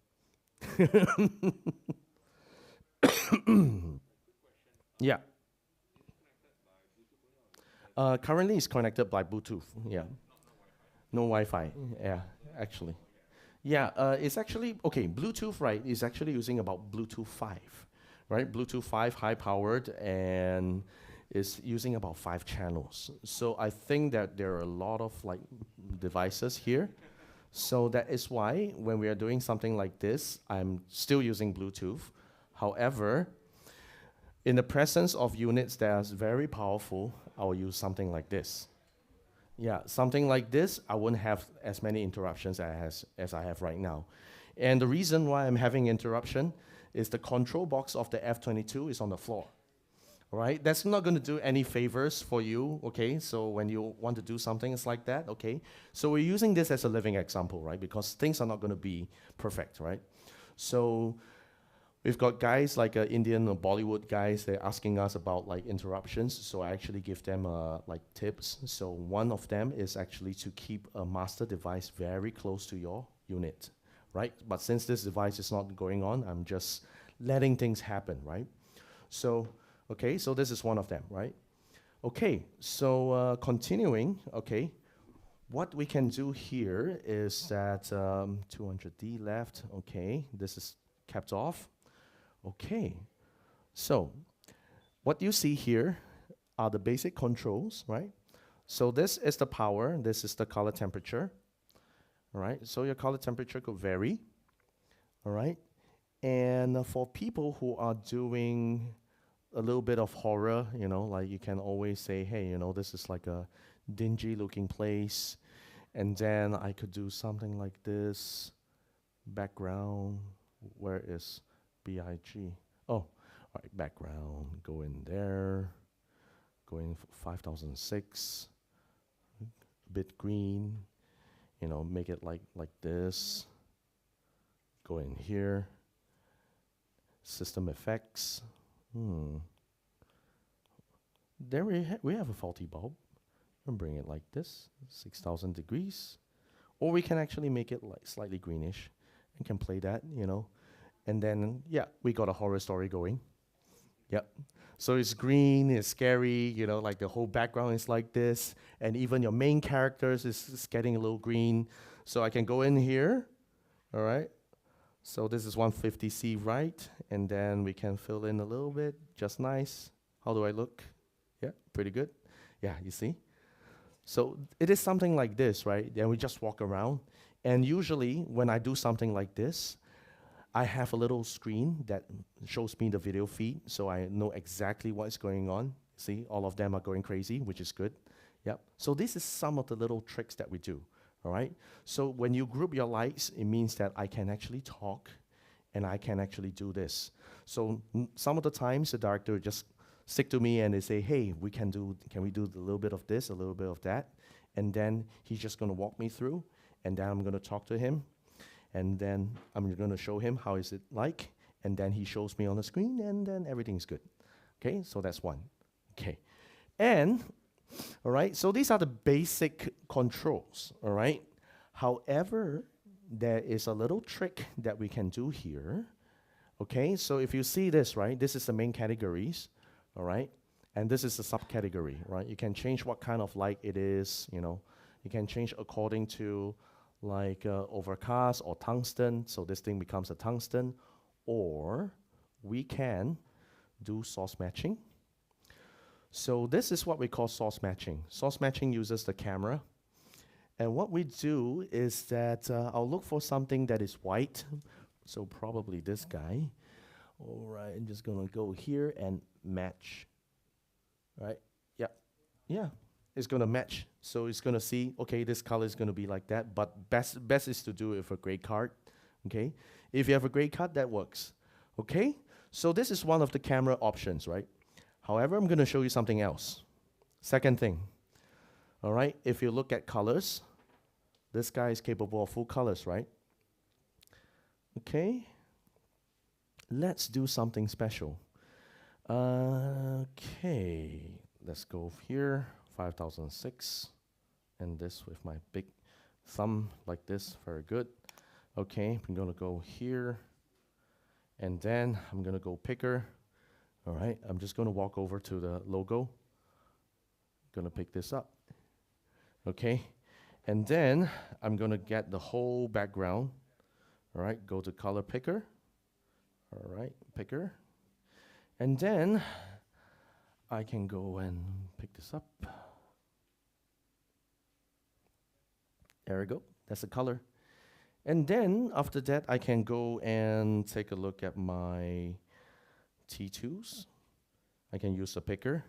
Yeah. Currently, it's connected by Bluetooth. Yeah. No Wi-Fi. Yeah, actually. Yeah, it's actually, okay, Bluetooth, right, is actually using about Bluetooth 5, right? Bluetooth 5, high-powered, and is using about 5 channels. So I think that there are a lot of, like, devices here. So that is why when we are doing something like this, I'm still using Bluetooth. However, in the presence of units that are very powerful, I will use something like this. Yeah, something like this, I wouldn't have as many interruptions as I have right now. And the reason why I'm having interruption is the control box of the F-22 is on the floor. All right, that's not going to do any favors for you, okay? So when you want to do something, it's like that, okay? So we're using this as a living example, right? Because things are not going to be perfect, right? So we've got guys like Indian or Bollywood guys, they're asking us about like interruptions. So I actually give them like tips. So one of them is actually to keep a master device very close to your unit, right? But since this device is not going on, I'm just letting things happen, right? So, okay, so this is one of them, right? Okay, so continuing, okay, what we can do here is that 200D left, okay, this is kept off. Okay, so what you see here are the basic controls, right? So this is the power, this is the color temperature, all right? So your color temperature could vary, all right? And for people who are doing a little bit of horror, you know, like you can always say, hey, you know, this is like a dingy looking place, and then I could do something like this, background, where is BIG? Oh, all right, background, go in there, go in 5006, a bit green, you know, make it like this, go in here, system effects, there we have a faulty bulb, and bring it like this, 6,000 degrees, or we can actually make it like slightly greenish, and can play that, you know. And then, yeah, we got a horror story going. Yep. So it's green, it's scary, you know, like the whole background is like this. And even your main characters is getting a little green. So I can go in here, all right? So this is 150C right. And then we can fill in a little bit, just nice. How do I look? Yeah, pretty good. Yeah, you see? So it is something like this, right? Then we just walk around. And usually when I do something like this, I have a little screen that shows me the video feed, so I know exactly what's going on. See, all of them are going crazy, which is good. Yep. So this is some of the little tricks that we do, all right? So when you group your lights, it means that I can actually talk, and I can actually do this. So some of the times, the director just stick to me and they say, hey, can we do a little bit of this, a little bit of that? And then he's just gonna walk me through, and then I'm gonna talk to him, and then I'm going to show him how is it like, and then he shows me on the screen, and then everything's good. Okay, so that's one. Okay, and, all right, so these are the basic controls, all right? However, there is a little trick that we can do here. Okay, so if you see this, right, this is the main categories, all right? And this is the subcategory, right? You can change what kind of light it is, you know. You can change according to like overcast or tungsten, so this thing becomes a tungsten, or we can do source matching. So this is what we call source matching. Source matching uses the camera, and what we do is that I'll look for something that is white, so probably this guy. All right, I'm just gonna go here and match, right? Yeah, yeah. It's going to match. So it's going to see, okay, this color is going to be like that, but best is to do it with a gray card, okay? If you have a gray card, that works, okay? So this is one of the camera options, right? However, I'm going to show you something else. Second thing, all right? If you look at colors, this guy is capable of full colors, right? Okay, let's do something special. Okay, let's go here, 5006, and this with my big thumb like this, very good. Okay, I'm gonna go here, and then I'm gonna go picker. All right, I'm just gonna walk over to the logo, gonna pick this up, okay? And then I'm gonna get the whole background, all right? Go to color picker, all right, picker. And then I can go and pick this up. There we go, that's the color. And then after that, I can go and take a look at my T2s. I can use a picker.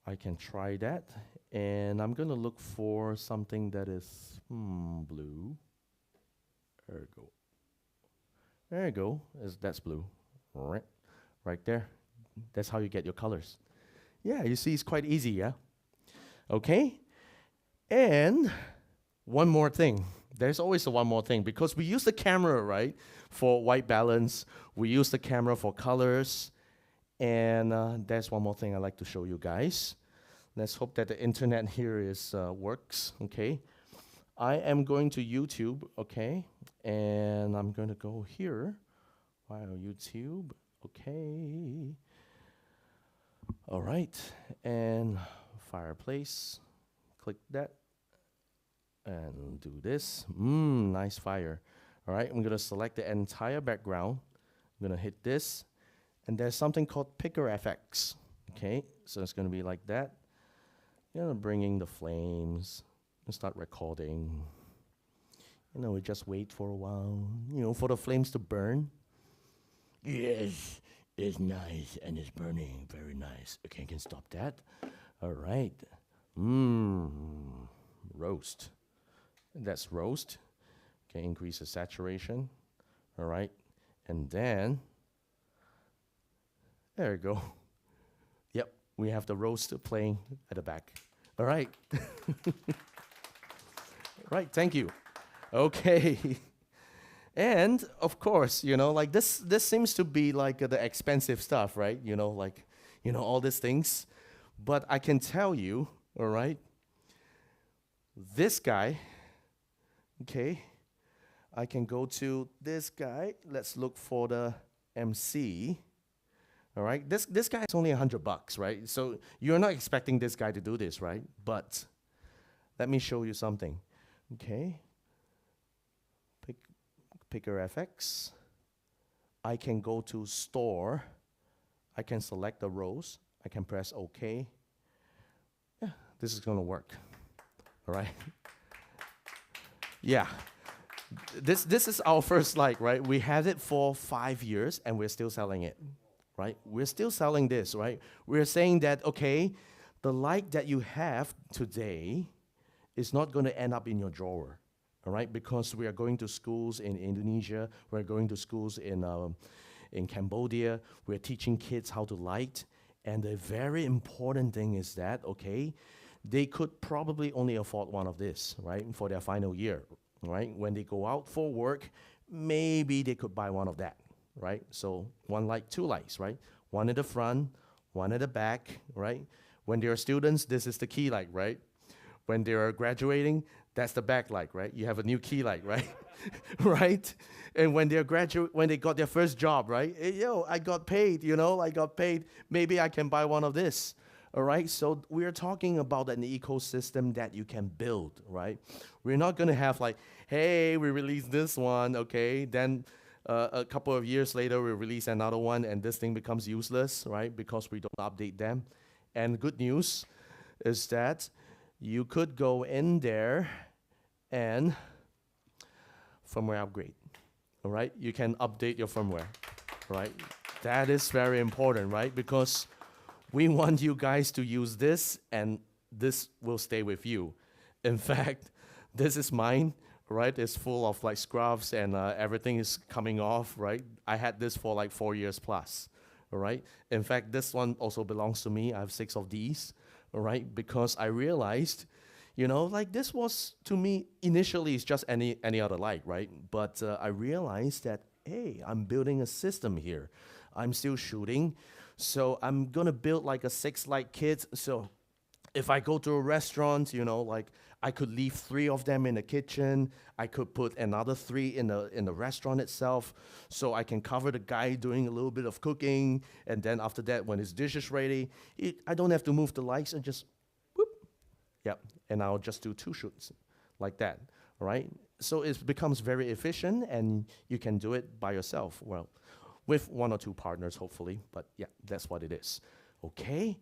I can try that. And I'm gonna look for something that is blue. There we go. There you go, that's blue. Right there. That's how you get your colors. Yeah, you see it's quite easy, yeah? Okay. And one more thing. There's always a one more thing because we use the camera, right, for white balance. We use the camera for colors. And there's one more thing I'd like to show you guys. Let's hope that the internet here is works, okay? I am going to YouTube, okay? And I'm going to go here. Wow, YouTube, okay. All right, and fireplace, click that. And do this. Nice fire. All right, I'm gonna select the entire background. I'm gonna hit this, and there's something called Picker FX. Okay, so it's gonna be like that. Bring in the flames and start recording. We just wait for a while, for the flames to burn. Yes, it's nice and it's burning, very nice. Okay, I can stop that. All right. Roast. That's roast. Okay, increase the saturation. All right, and then there you go. Yep, we have the roast playing at the back. All right. Right, thank you. Okay. And of course, like this seems to be like the expensive stuff, right? All these things. But I can tell you, all right, this guy, okay, I can go to this guy. Let's look for the MC. All right, this guy is only $100, right? So you're not expecting this guy to do this, right? But let me show you something. Okay, Picker FX. I can go to store. I can select the rows. I can press OK. Yeah, this is gonna work. All right. Yeah. This is our first light, right? We had it for 5 years and we're still selling it, right? We're still selling this, right? We're saying that, okay, the light that you have today is not going to end up in your drawer, all right? Because we are going to schools in Indonesia, we're going to schools in Cambodia, we're teaching kids how to light, and the very important thing is that, okay, they could probably only afford one of this, right, for their final year, right? When they go out for work, maybe they could buy one of that, right? So one light, two lights, right? One at the front, one at the back, right? When they are students, this is the key light, right? When they are graduating, that's the backlight, right? You have a new key light, right? Right? And when they're when they got their first job, right? Hey, yo, I got paid, I got paid. Maybe I can buy one of this. All right, so we're talking about an ecosystem that you can build, right? We're not gonna have like, hey, we released this one, okay, then a couple of years later we release another one and this thing becomes useless, right? Because we don't update them. And good news is that you could go in there and firmware upgrade, all right? You can update your firmware, right? That is very important, right? Because we want you guys to use this, and this will stay with you. In fact, this is mine, right? It's full of like scruffs and everything is coming off, right? I had this for like 4 years plus, all right? In fact, this one also belongs to me. I have 6 of these, all right? Because I realized, like this was, to me, initially it's just any other light, right? But I realized that, hey, I'm building a system here. I'm still shooting So I'm gonna build like a 6 light kit. So if I go to a restaurant, you know, like I could leave 3 of them in the kitchen. I could put another 3 in the restaurant itself, so I can cover the guy doing a little bit of cooking. And then after that, when his dish is ready, I don't have to move the lights and just whoop, yep. And I'll just do 2 shoots like that, right? So it becomes very efficient, and you can do it by yourself. Well, with 1 or 2 partners, hopefully. But yeah, that's what it is. Okay,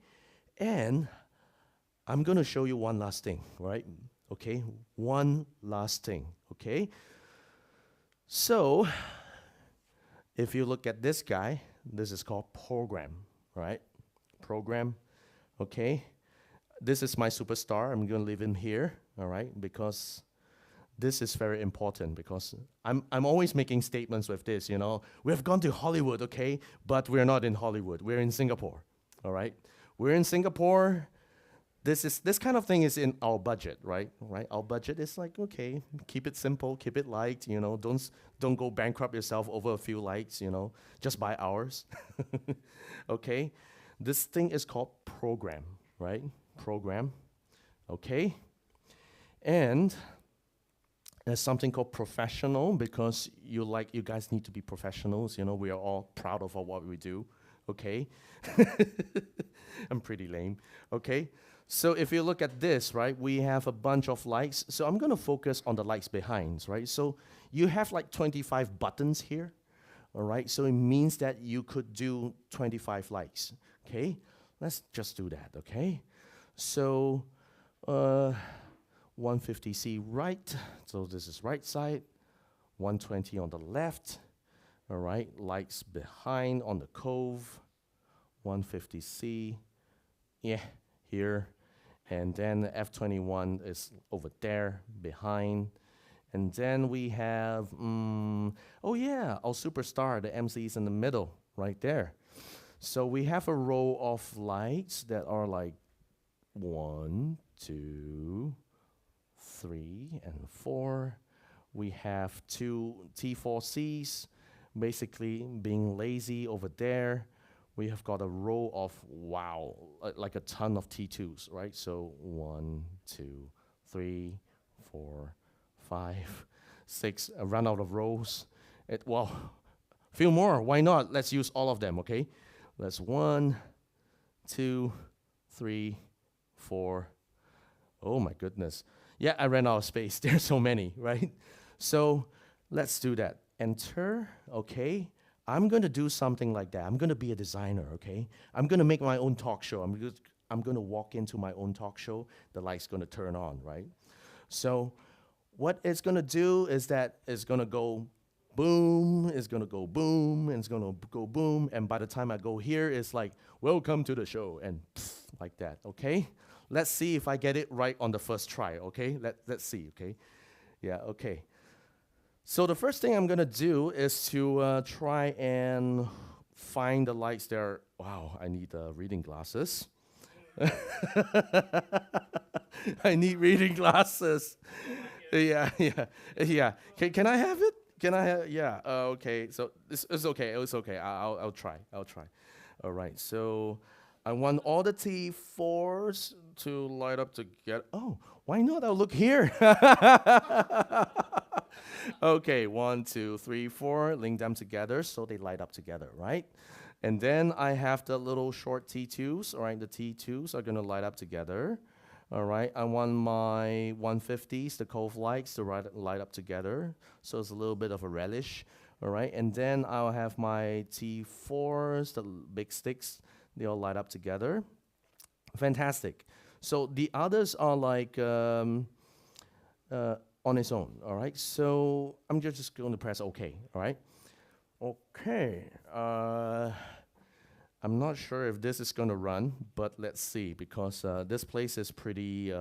and I'm gonna show you one last thing, right? Okay, one last thing, okay? So, if you look at this guy, this is called program, right? Program, okay? This is my superstar. I'm gonna leave him here, all right? Because this is very important, because I'm always making statements with this, you know? We've gone to Hollywood, okay? But we're not in Hollywood, we're in Singapore, all right? We're in Singapore. This kind of thing is in our budget, right? Right? Our budget is like, okay, keep it simple, keep it light, you know, don't go bankrupt yourself over a few lights, you know, just buy ours. Okay? This thing is called program, right? Program. Okay? And there's something called professional, because you guys need to be professionals, you know, we are all proud of what we do. Okay? I'm pretty lame. Okay? So if you look at this, right, we have a bunch of lights. So I'm going to focus on the lights behind, right? So you have like 25 buttons here, all right? So it means that you could do 25 lights, okay? Let's just do that, okay? So 150C right, so this is right side, 120 on the left, all right? Lights behind on the cove, 150C, yeah, here. And then the F21 is over there behind. And then we have, oh yeah, our superstar, the MC is in the middle, right there. So we have a row of lights that are like 1, 2, 3, and 4. We have 2 T4Cs, basically being lazy over there. We have got a row of, wow, like a ton of T2s, right? So 1, 2, 3, 4, 5, 6, I run out of rows. Well, few more, why not? Let's use all of them, okay? That's 1, 2, 3, 4. Oh my goodness. Yeah, I ran out of space. There's so many, right? So let's do that. Enter, okay. I'm going to do something like that. I'm going to be a designer, okay? I'm going to make my own talk show. I'm going to walk into my own talk show. The light's going to turn on, right? So what it's going to do is that it's going to go boom, it's going to go boom, and it's going to go boom. And by the time I go here, it's like, welcome to the show, and pff, like that, okay? Let's see if I get it right on the first try, okay? Let's see, okay? Yeah, okay. So the first thing I'm gonna do is to try and find the lights there. Wow, I need reading glasses. I need reading glasses. Yeah. Can I have it? Can I have? Yeah. Okay. So it's okay. It's okay. I'll try. All right. So I want all the T4s to light up together. Oh, why not? I'll look here. Okay, 1, 2, 3, 4, link them together so they light up together, right? And then I have the little short T2s, all right? The T2s are gonna light up together, all right? I want my 150s, the cove lights, to light up together, so it's a little bit of a relish, all right? And then I'll have my T4s, the big sticks, they all light up together. Fantastic. So the others are like, on its own, all right? So I'm just going to press OK, all right? Okay, I'm not sure if this is going to run, but let's see, because this place is pretty,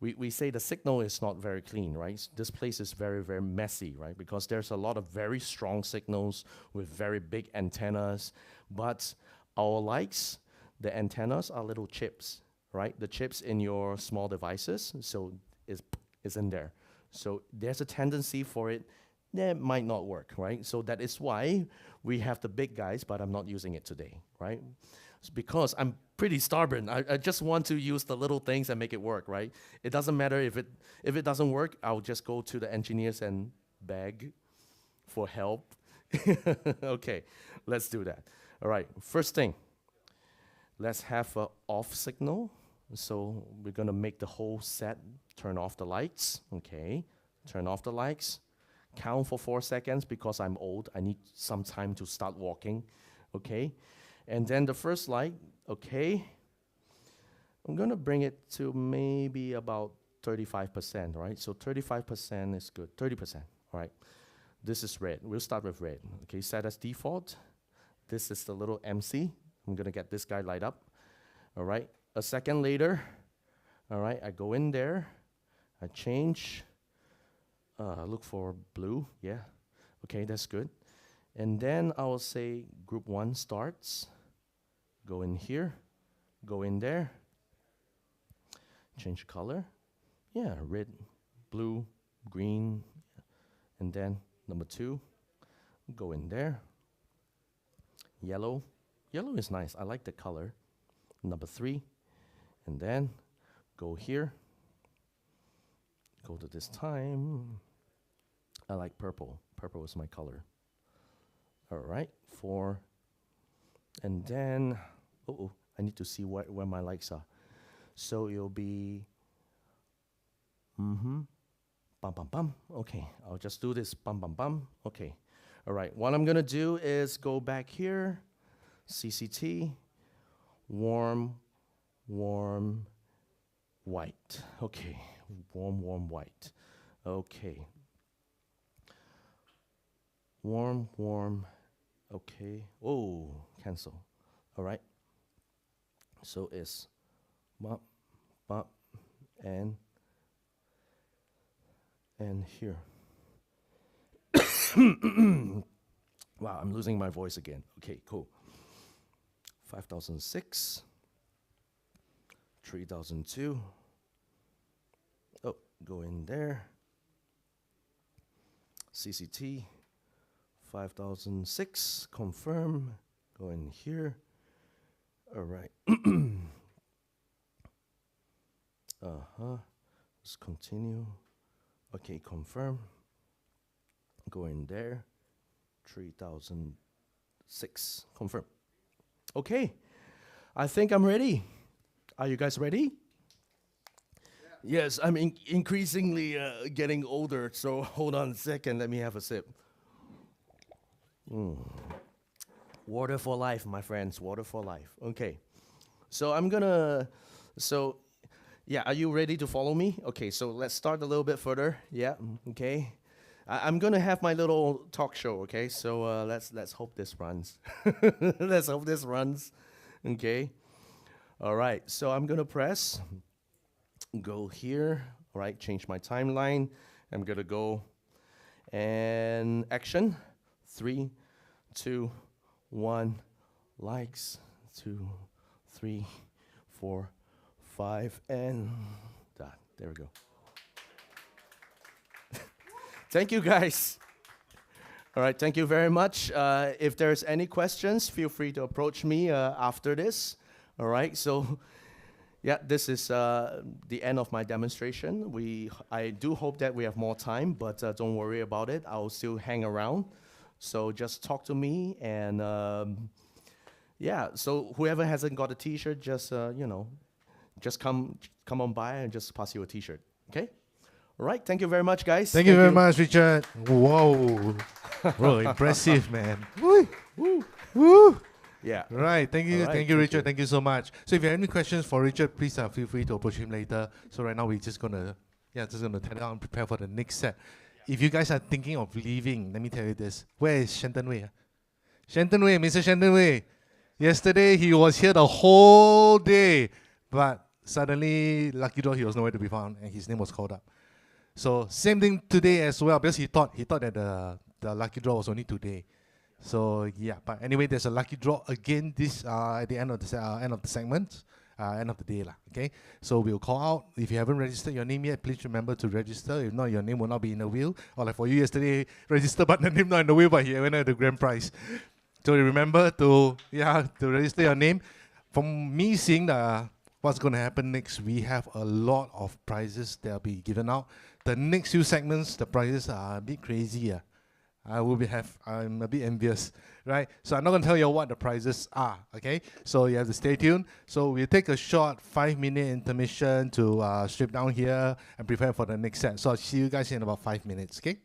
we say the signal is not very clean, right? This place is very, very messy, right? Because there's a lot of very strong signals with very big antennas, but our lights, the antennas are little chips, right? The chips in your small devices, so it's in there. So there's a tendency for it that might not work, right? So that is why we have the big guys, but I'm not using it today, right? It's because I'm pretty stubborn. I just want to use the little things and make it work, right? It doesn't matter if it doesn't work, I'll just go to the engineers and beg for help. Okay, let's do that. All right, first thing, let's have an off signal. So we're gonna make the whole set turn off the lights. Okay, turn off the lights. Count for 4 seconds because I'm old. I need some time to start walking. Okay, and then the first light. Okay, I'm gonna bring it to maybe about 35%. Right, so 35% is good. 30%. All right. This is red. We'll start with red. Okay, set as default. This is the little MC. I'm gonna get this guy light up. All right. A second later, all right, I go in there. I change. Look for blue. Yeah. Okay, that's good. And then I will say group 1 starts. Go in here. Go in there. Change color. Yeah, red, blue, green, and then number 2, go in there. Yellow. Yellow is nice. I like the color. Number 3. And then go here. Go to this time. I like purple. Purple is my color. All right. 4. And then, I need to see where my lights are. So it'll be, bum, bum, bum. Okay, I'll just do this, bum, bum, bum. Okay, all right. What I'm gonna do is go back here, CCT, warm, warm, white. Okay, warm, warm, white. Okay. Warm, warm, okay. Oh, cancel. All right. So it's bump, bump, and here. Wow, I'm losing my voice again. Okay, cool. 5006, 3002. Oh, go in there. CCT, 5006, confirm. Go in here. All right. Let's continue. Okay, confirm. Go in there. 3006. Confirm. Okay. I think I'm ready. Are you guys ready? Yeah. Yes, I'm increasingly getting older, so hold on a second. Let me have a sip. Water for life, my friends. Water for life. Okay. So I'm gonna... Yeah, are you ready to follow me? Okay, so let's start a little bit further. Yeah, okay. I'm gonna have my little talk show. Okay, so let's hope this runs. Let's hope this runs. Okay. All right. So I'm gonna press. Go here. All right. Change my timeline. I'm gonna go and action. 3, 2, 1. Likes. 2, 3, 4. 5 and there we go. Thank you, guys. All right, thank you very much. If there's any questions, feel free to approach me after this. All right, so yeah, this is the end of my demonstration. I do hope that we have more time, but don't worry about it. I'll still hang around. So just talk to me and yeah. So whoever hasn't got a T-shirt, just just come on by and just pass you a T-shirt, okay? All right, thank you very much, guys. Thank you very much, Richard. Whoa. Bro, impressive, man. Woo. Woo. Woo. Yeah. Right, thank you, All right, thank you, thank Richard. you. Thank you so much. So if you have any questions for Richard, please feel free to approach him later. So right now we're just gonna turn it on and prepare for the next set. If you guys are thinking of leaving, let me tell you this. Where is Shenton Wei? Shenton Wei, Mr. Shenton Wei. Yesterday he was here the whole day, but suddenly, lucky draw, he was nowhere to be found, and his name was called up. So same thing today as well, because he thought that the lucky draw was only today. So yeah, but anyway, there's a lucky draw again this at the end of the segment. end of the day lah. Okay, so we'll call out. If you haven't registered your name yet, please remember to register. If not, your name will not be in the wheel. Or like for you yesterday, register but the name not in the wheel, but he went at the grand prize. So remember to register your name. From me seeing what's going to happen next, we have a lot of prizes that will be given out. The next few segments, the prizes are a bit crazy. I'm a bit envious, right? So I'm not going to tell you what the prizes are, okay? So you have to stay tuned. So we'll take a short 5-minute intermission to strip down here and prepare for the next set. So I'll see you guys in about 5 minutes, okay?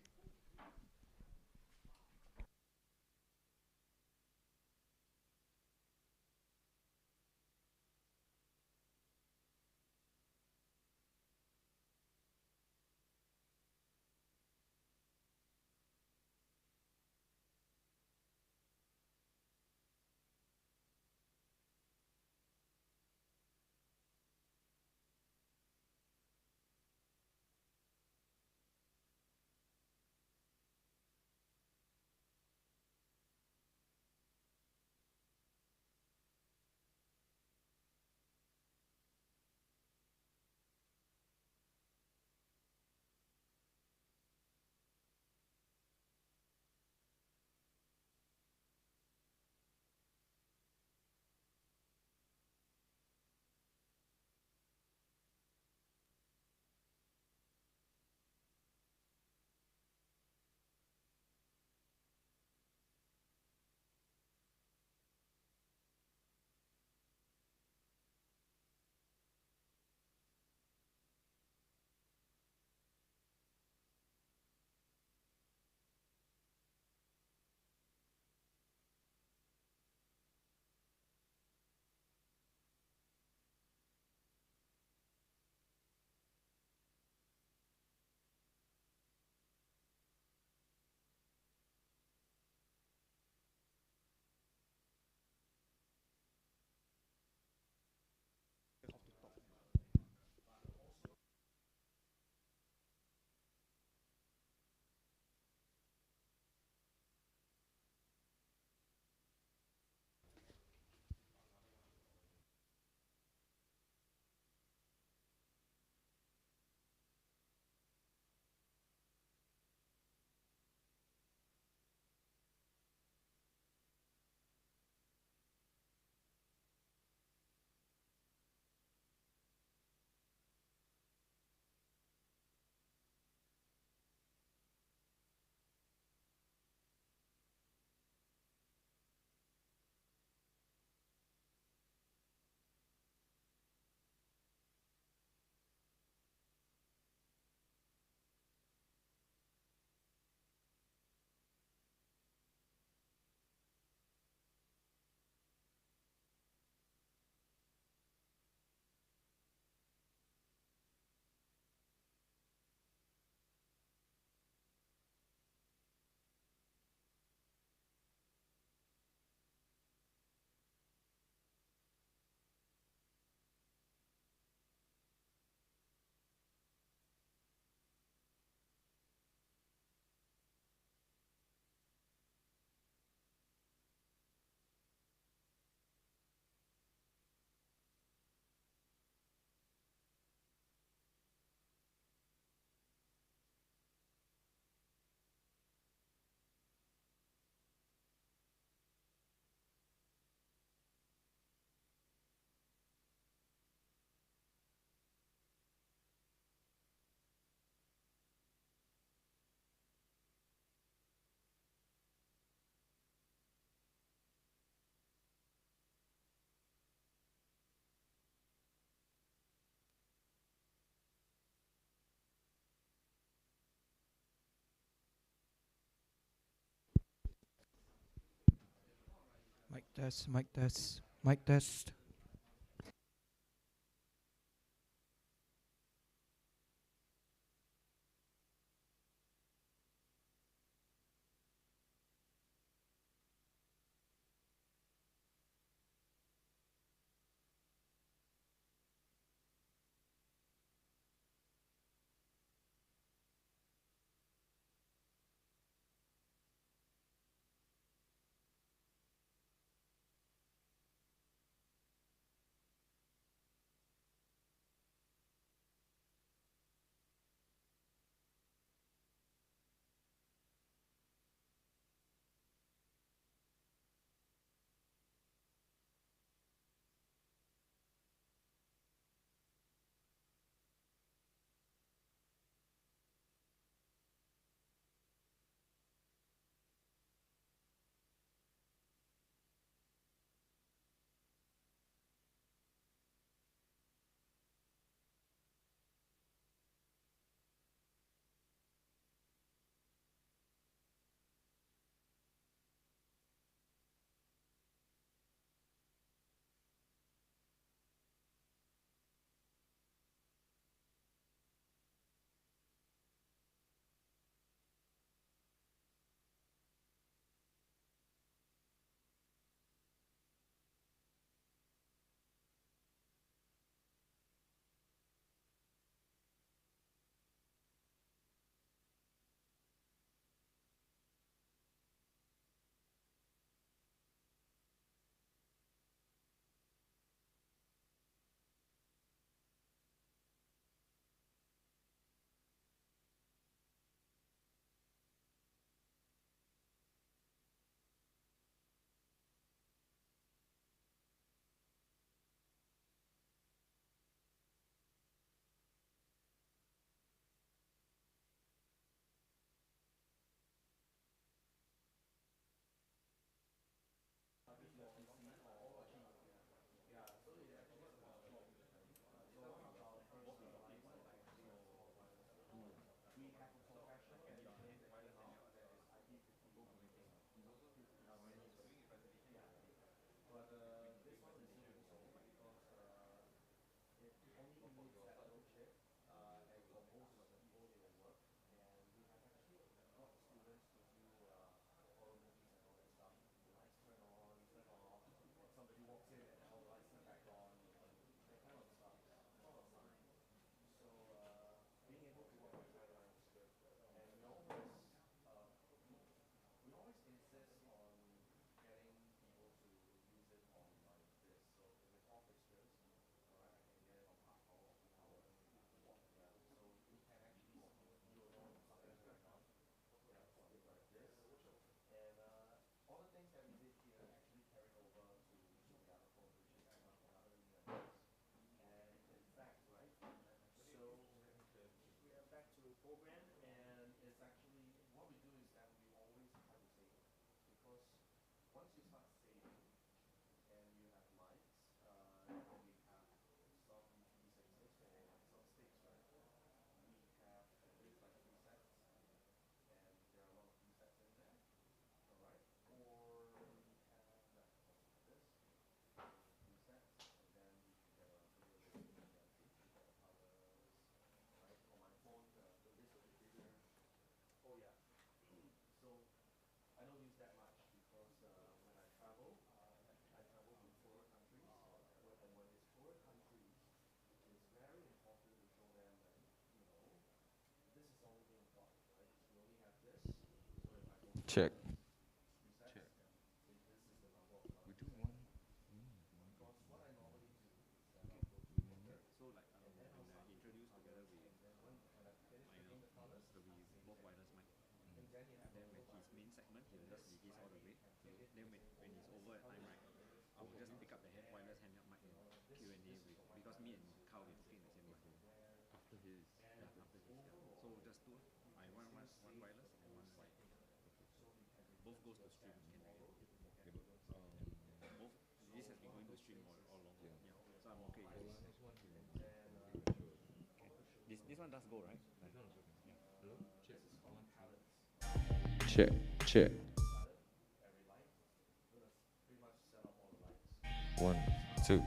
Mic test, mic test, mic test. Check. Check, check. One, two.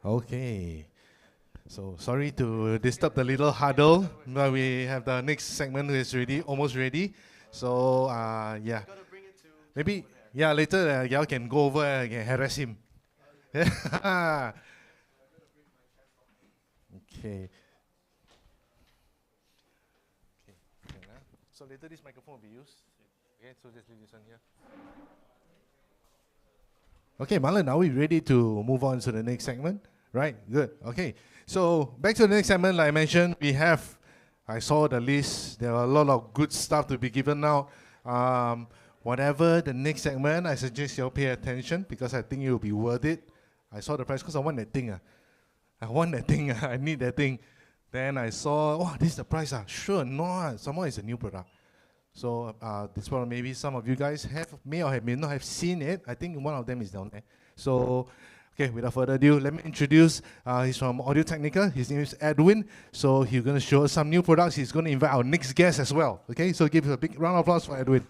Okay. So sorry to disturb the little huddle, but we have the next segment is ready, almost ready. So yeah, maybe yeah later y'all can go over and harass him. Okay. So later this microphone will be used. Okay, so just leave this one here. Okay, Marlon, are we ready to move on to the next segment? Right, good. Okay, so back to the next segment. Like I mentioned, we have, I saw the list. There are a lot of good stuff to be given out. Whatever the next segment, I suggest you all pay attention because I think it will be worth it. I saw the price because I want that thing. I want that thing. I need that thing. Then I saw, oh, this is the price. Sure, no, somehow it's a new product. So this one maybe some of you guys may not have seen it. I think one of them is down there. So okay, without further ado, let me introduce. He's from Audio-Technica. His name is Edwin. So he's going to show us some new products. He's going to invite our next guest as well. Okay, so give a big round of applause for Edwin.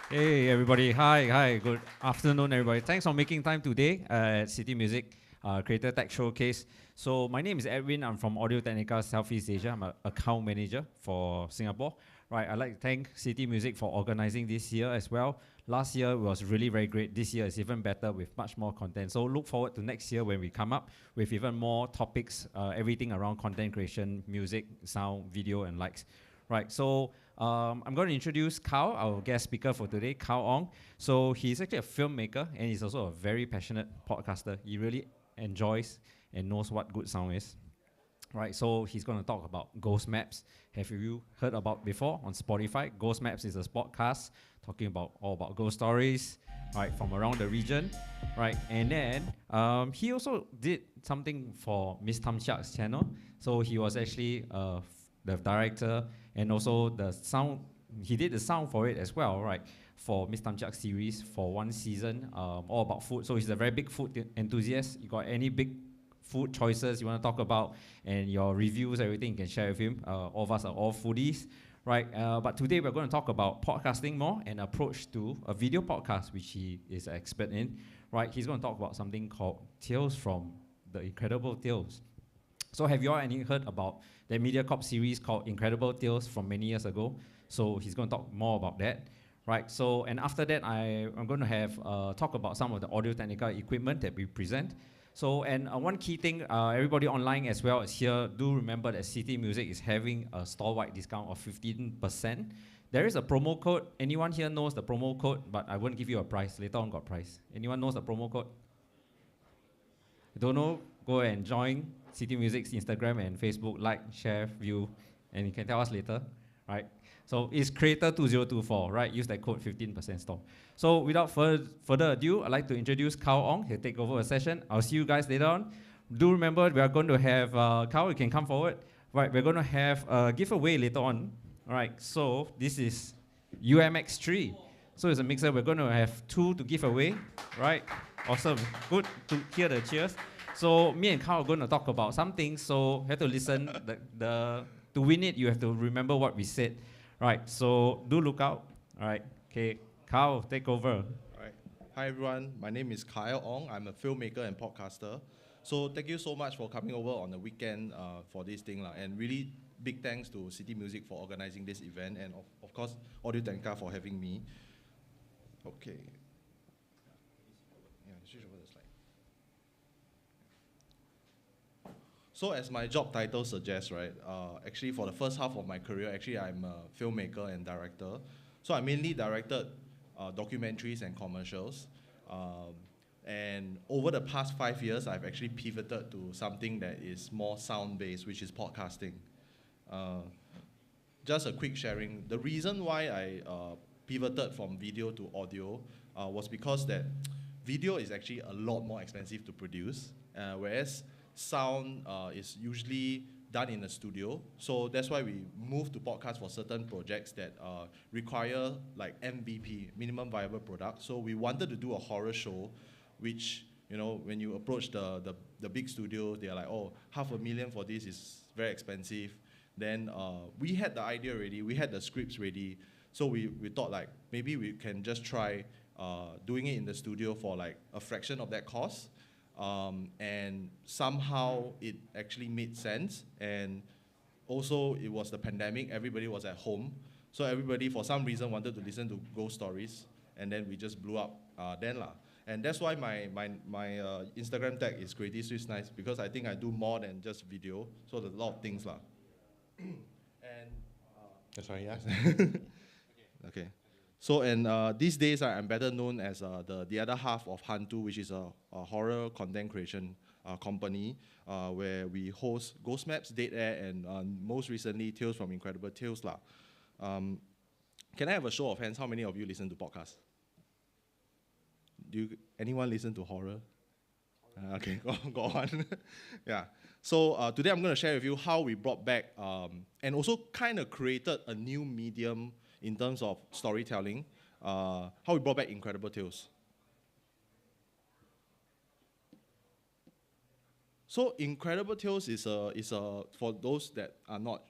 Hey everybody, hi, good afternoon everybody. Thanks for making time today at City Music Creator Tech Showcase. So my name is Edwin. I'm from Audio-Technica Southeast Asia. I'm an account manager for Singapore. Right, I'd like to thank City Music for organizing this year as well. Last year was really very great. This year is even better with much more content. So look forward to next year when we come up with even more topics, everything around content creation, music, sound, video, and likes. Right, so I'm going to introduce Carl, our guest speaker for today, Carl Ong. So he's actually a filmmaker and he's also a very passionate podcaster. He really enjoys and knows what good sound is. Right, so he's going to talk about Ghost Maps. Have you heard about before on Spotify? Ghost Maps is a podcast talking about all about ghost stories, right, from around the region, right? And then he also did something for Miss Tam Chiak's channel. So he was actually the director and also the sound. He did the sound for it as well, right? For Miss Tam Chiak series for one season, all about food. So he's a very big food enthusiast. You got any big food choices you want to talk about and your reviews, everything you can share with him. All of us are all foodies, right? But today we're going to talk about podcasting more and approach to a video podcast, which he is an expert in, right? He's going to talk about something called Tales from the Incredible Tales. So have you all heard about the MediaCorp series called Incredible Tales from many years ago? So he's going to talk more about that, right? So, and after that, I'm going to have talk about some of the Audio-Technica equipment that we present. So, and one key thing, everybody online as well as here, do remember that City Music is having a store-wide discount of 15%. There is a promo code. Anyone here knows the promo code, but I won't give you a price. Later on got price. Anyone knows the promo code? Don't know? Go and join City Music's Instagram and Facebook, like, share, view, and you can tell us later, right? So it's Creator2024, right? Use that code 15% store. So without further ado, I'd like to introduce Carl Ong. He'll take over a session. I'll see you guys later on. Do remember we are going to have, Carl, you can come forward. Right, we're going to have a giveaway later on. All right, so this is UMX3. So it's a mixer. We're going to have 2 to give away, right? Awesome. Good to hear the cheers. So me and Carl are going to talk about something. So you have to listen. To win it, you have to remember what we said. Right, so do look out. All right, okay. Carl, take over. All right. Hi, everyone. My name is Kyle Ong. I'm a filmmaker and podcaster. So thank you so much for coming over on the weekend for this thing. And really big thanks to City Music for organizing this event, and of course, Audio-Technica for having me. Okay. Yeah, switch over the slide. So as my job title suggests, right, actually for the first half of my career, actually I'm a filmmaker and director. So I mainly directed documentaries and commercials. And over the past 5 years, I've actually pivoted to something that is more sound-based, which is podcasting. Just a quick sharing. The reason why I pivoted from video to audio was because that video is actually a lot more expensive to produce, whereas sound is usually done in a studio. So that's why we moved to podcast for certain projects that require like MVP, minimum viable product. So we wanted to do a horror show, which, you know, when you approach the big studio, they're like, oh, $500,000 for this is very expensive. Then we had the idea ready, we had the scripts ready. So we thought like, maybe we can just try doing it in the studio for like a fraction of that cost. And somehow it actually made sense. And also it was the pandemic, everybody was at home. So everybody for some reason wanted to listen to ghost stories. And then we just blew up then lah. And that's why my Instagram tag is Creative Swiss Nice, because I think I do more than just video. So there's a lot of things lah. And sorry, yeah. Okay. So and these days I'm better known as the other half of Hantu, which is a horror content creation company where we host Ghost Maps, Dead Air, and most recently Tales from Incredible Tales lah. Can I have a show of hands? How many of you listen to podcasts? Anyone listen to horror? Okay, go on. Yeah. So today I'm going to share with you how we brought back and also kind of created a new medium in terms of storytelling. How we brought back Incredible Tales. So Incredible Tales is a for those that are not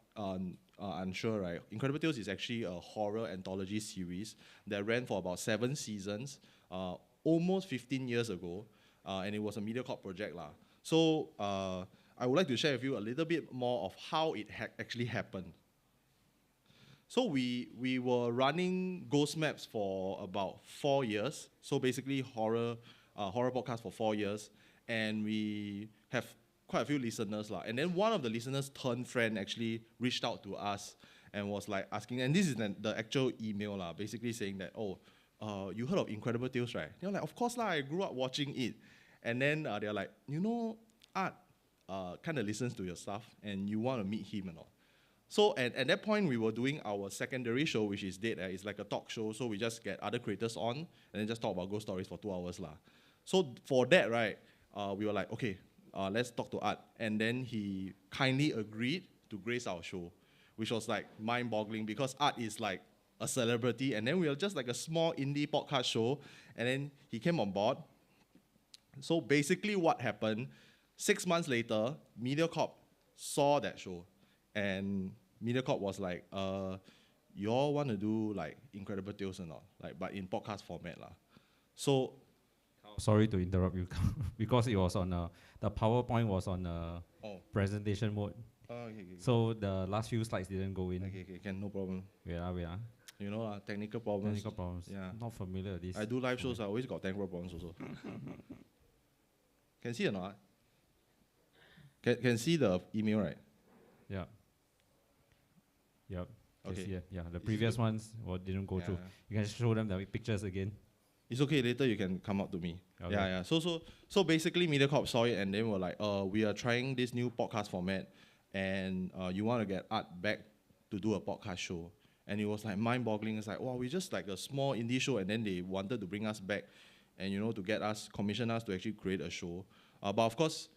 unsure, right? Incredible Tales is actually a horror anthology series that ran for about 7 seasons. Almost 15 years ago, and it was a MediaCorp project lah. So I would like to share with you a little bit more of how it actually happened. So we were running Ghost Maps for about 4 years. So basically horror podcast for 4 years, and we have quite a few listeners lah. And then one of the listeners turned friend actually reached out to us and was like asking, and this is the actual email lah, basically saying that, oh, you heard of Incredible Tales, right? They're like, of course lah, I grew up watching it. And then they're like, you know, Art kind of listens to your stuff and you want to meet him and all. So at that point, we were doing our secondary show, which is Dead Air. It's like a talk show, so we just get other creators on and then just talk about ghost stories for 2 hours lah. So for that, right, we were like, okay, let's talk to Art. And then he kindly agreed to grace our show, which was like mind-boggling because Art is like a celebrity, and then we were just like a small indie podcast show, and then he came on board. So basically what happened, 6 months later, MediaCorp saw that show, and MediaCorp was like, you all want to do like Incredible Tales or not? Like, but in podcast format lah. So, sorry to interrupt you, because it was on the PowerPoint was on presentation mode. Okay. So the last few slides didn't go in. Okay, can, no problem. Yeah. You know, technical problems. Technical problems. Yeah. Not familiar with this. I do live shows, I always got technical problems also. Can see or not? Can see the email, right? Yeah. Yep. This Okay. year. Yeah, the previous ones didn't go through. Yeah. You can show them the pictures again. It's okay. Later you can come up to me. Okay. Yeah, yeah. So basically, MediaCorp saw it and they were like, we are trying this new podcast format, and you want to get Art back to do a podcast show. And it was like mind-boggling. It's like, wow, we just like a small indie show, and then they wanted to bring us back, and to get us, commission us to actually create a show. But of course,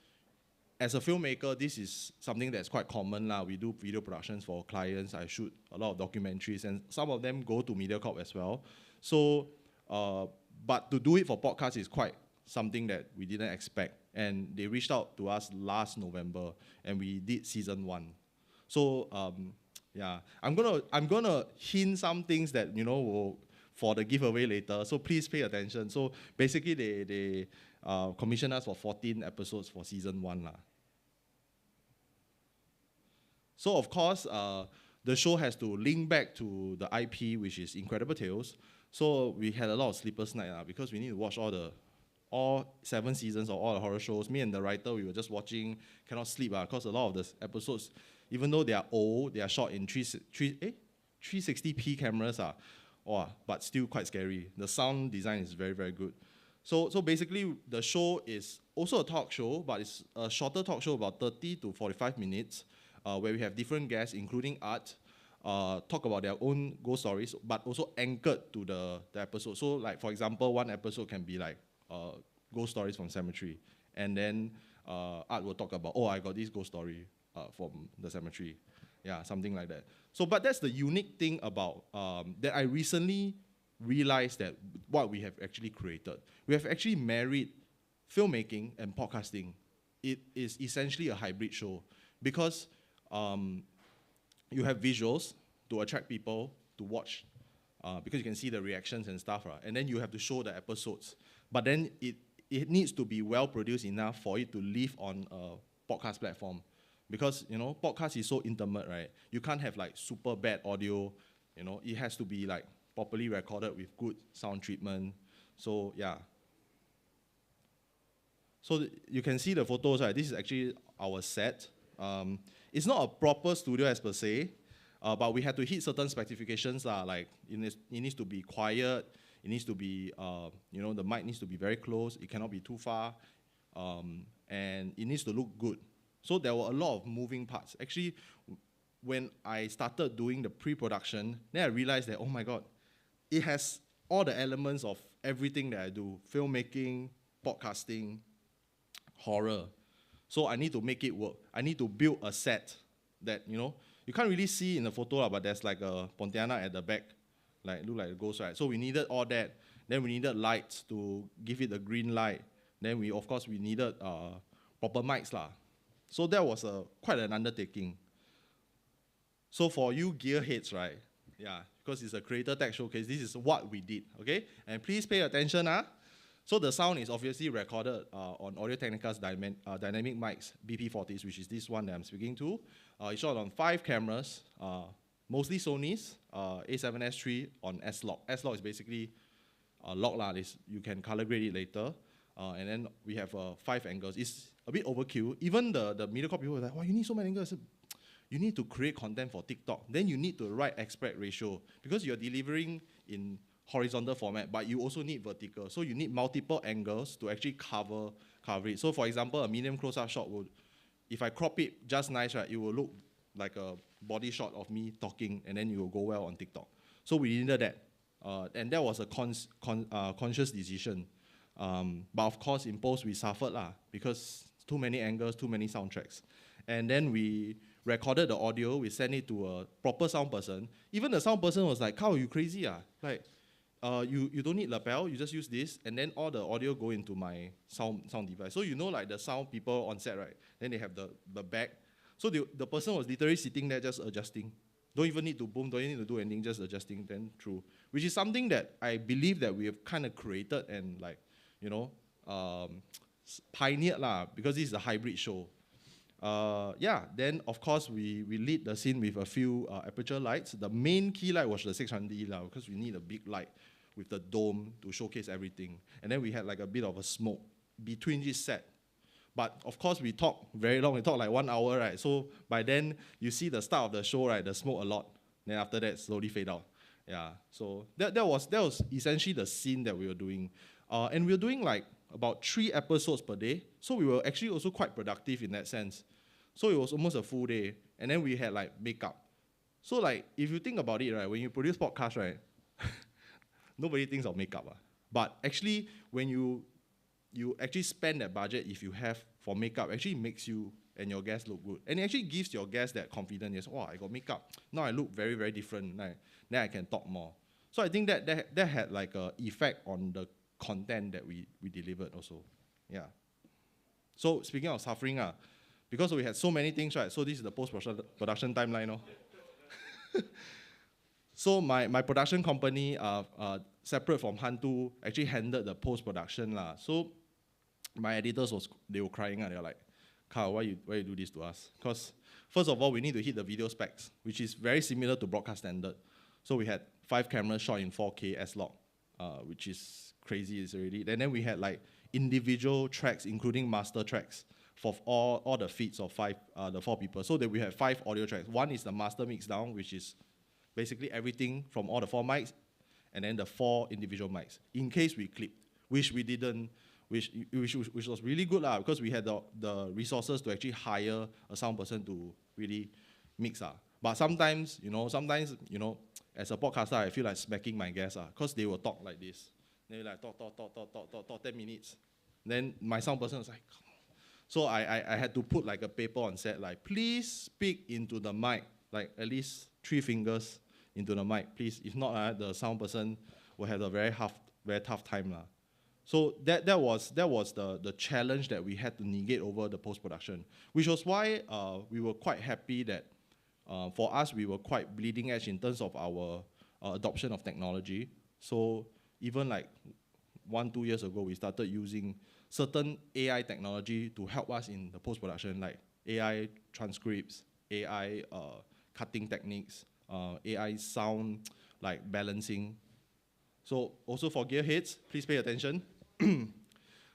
as a filmmaker, this is something that's quite common lah. We do video productions for clients. I shoot a lot of documentaries, and some of them go to MediaCorp as well. So, but to do it for podcasts is quite something that we didn't expect. And they reached out to us last November, and we did season 1. So, yeah, I'm gonna hint some things that will for the giveaway later. So please pay attention. So basically, they commissioned us for 14 episodes for season 1 lah. So of course, the show has to link back to the IP, which is Incredible Tales. So we had a lot of sleepless nights because we need to watch all 7 seasons of all the horror shows. Me and the writer, we were just watching, cannot sleep because a lot of the episodes, even though they are old, they are shot in 360p cameras but still quite scary. The sound design is very, very good. So basically, the show is also a talk show, but it's a shorter talk show, about 30 to 45 minutes, where we have different guests, including Art, talk about their own ghost stories, but also anchored to the episode. So, like, for example, one episode can be like ghost stories from cemetery, and then Art will talk about, I got this ghost story from the cemetery. Yeah, something like that. So, but that's the unique thing about that I recently realized that what we have actually created. We have actually married filmmaking and podcasting. It is essentially a hybrid show because you have visuals to attract people to watch because you can see the reactions and stuff, right? And then you have to show the episodes. But then it needs to be well produced enough for it to live on a podcast platform. Because, podcast is so intimate, right? You can't have like super bad audio, it has to be like properly recorded with good sound treatment. So, yeah. So you can see the photos, right? This is actually our set. It's not a proper studio as per se, but we had to hit certain specifications, like it needs to be quiet, it needs to be, the mic needs to be very close, it cannot be too far, and it needs to look good. So there were a lot of moving parts. Actually, when I started doing the pre-production, then I realized that, oh my God, it has all the elements of everything that I do: filmmaking, podcasting, horror. So I need to make it work. I need to build a set that, you can't really see in the photo, but there's like a Pontiana at the back, look like a ghost, right? So we needed all that. Then we needed lights to give it a green light. Then we needed proper mics lah. So that was quite an undertaking. So for you gearheads, right? Yeah, because it's a creator tech showcase, this is what we did, okay? And please pay attention. So the sound is obviously recorded on Audio-Technica's dynamic mics, BP40s, which is this one that I'm speaking to. It's shot on 5 cameras, mostly Sony's, A7S III on S-Log. S-Log is basically a log, you can color grade it later. And then we have 5 angles. It's a bit overkill. Even the MediaCorp people were like, wow, you need so many angles. You need to create content for TikTok. Then you need the right aspect ratio because you're delivering in horizontal format, but you also need vertical. So you need multiple angles to actually cover it. So for example, a medium close-up shot would, if I crop it just nice, right, it will look like a body shot of me talking, and then it will go well on TikTok. So we needed that. And that was a conscious decision. But of course, in post, we suffered because too many angles, too many soundtracks. And then we recorded the audio, we sent it to a proper sound person. Even the sound person was like, Carl, you crazy? Like, you don't need lapel, you just use this, and then all the audio go into my sound device. So like the sound people on set, right? Then they have the back. So the person was literally sitting there just adjusting. Don't even need to boom, don't even need to do anything, just adjusting then through. Which is something that I believe that we have kind of created and pioneered because this is a hybrid show. Then of course we lit the scene with a few Aputure lights. The main key light was the 600D because we need a big light with the dome to showcase everything. And then we had like a bit of a smoke between each set. But of course we talked very long, we talked like 1 hour, right? So by then you see the start of the show, right, the smoke a lot. Then after that, slowly fade out. Yeah, so that was essentially the scene that we were doing. And we were doing like about 3 episodes per day. So we were actually also quite productive in that sense. So it was almost a full day. And then we had like makeup. So like, if you think about it, right, when you produce podcasts, right, nobody thinks of makeup. But actually, when you actually spend that budget, if you have for makeup, actually makes you and your guests look good. And it actually gives your guests that confidence. Yes, wow, I got makeup. Now I look very, very different. Then I can talk more. So I think that had like an effect on the content that we delivered also. Yeah. So speaking of suffering, because we had so many things, right? So this is the post-production timeline. So my production company, separate from Hantu, actually handled the post-production. So my editors, they were crying. They were like, Carl, why you do this to us? Because first of all, we need to hit the video specs, which is very similar to broadcast standard. So we had 5 cameras shot in 4K S-Log, which is crazy already. And then we had like individual tracks, including master tracks, for all the feeds of the 4 people. So that we have 5 audio tracks. One is the master mix down, which is basically everything from all the 4 mics, and then the 4 individual mics, in case we clipped, which we didn't, which was really good because we had the resources to actually hire a sound person to really mix. But sometimes, as a podcaster, I feel like smacking my guests because they will talk like this. They like talk 10 minutes. Then my sound person was like, come on. So I had to put like a paper on set, like, please speak into the mic, like at least 3 fingers into the mic, please. If not, the sound person will have a very tough time. So that was the challenge that we had to negate over the post-production, which was why we were quite happy that for us, we were quite bleeding edge in terms of our adoption of technology. So even like 1-2 years ago, we started using certain AI technology to help us in the post-production, like AI transcripts, AI cutting techniques, AI sound like balancing. So also for gearheads, please pay attention.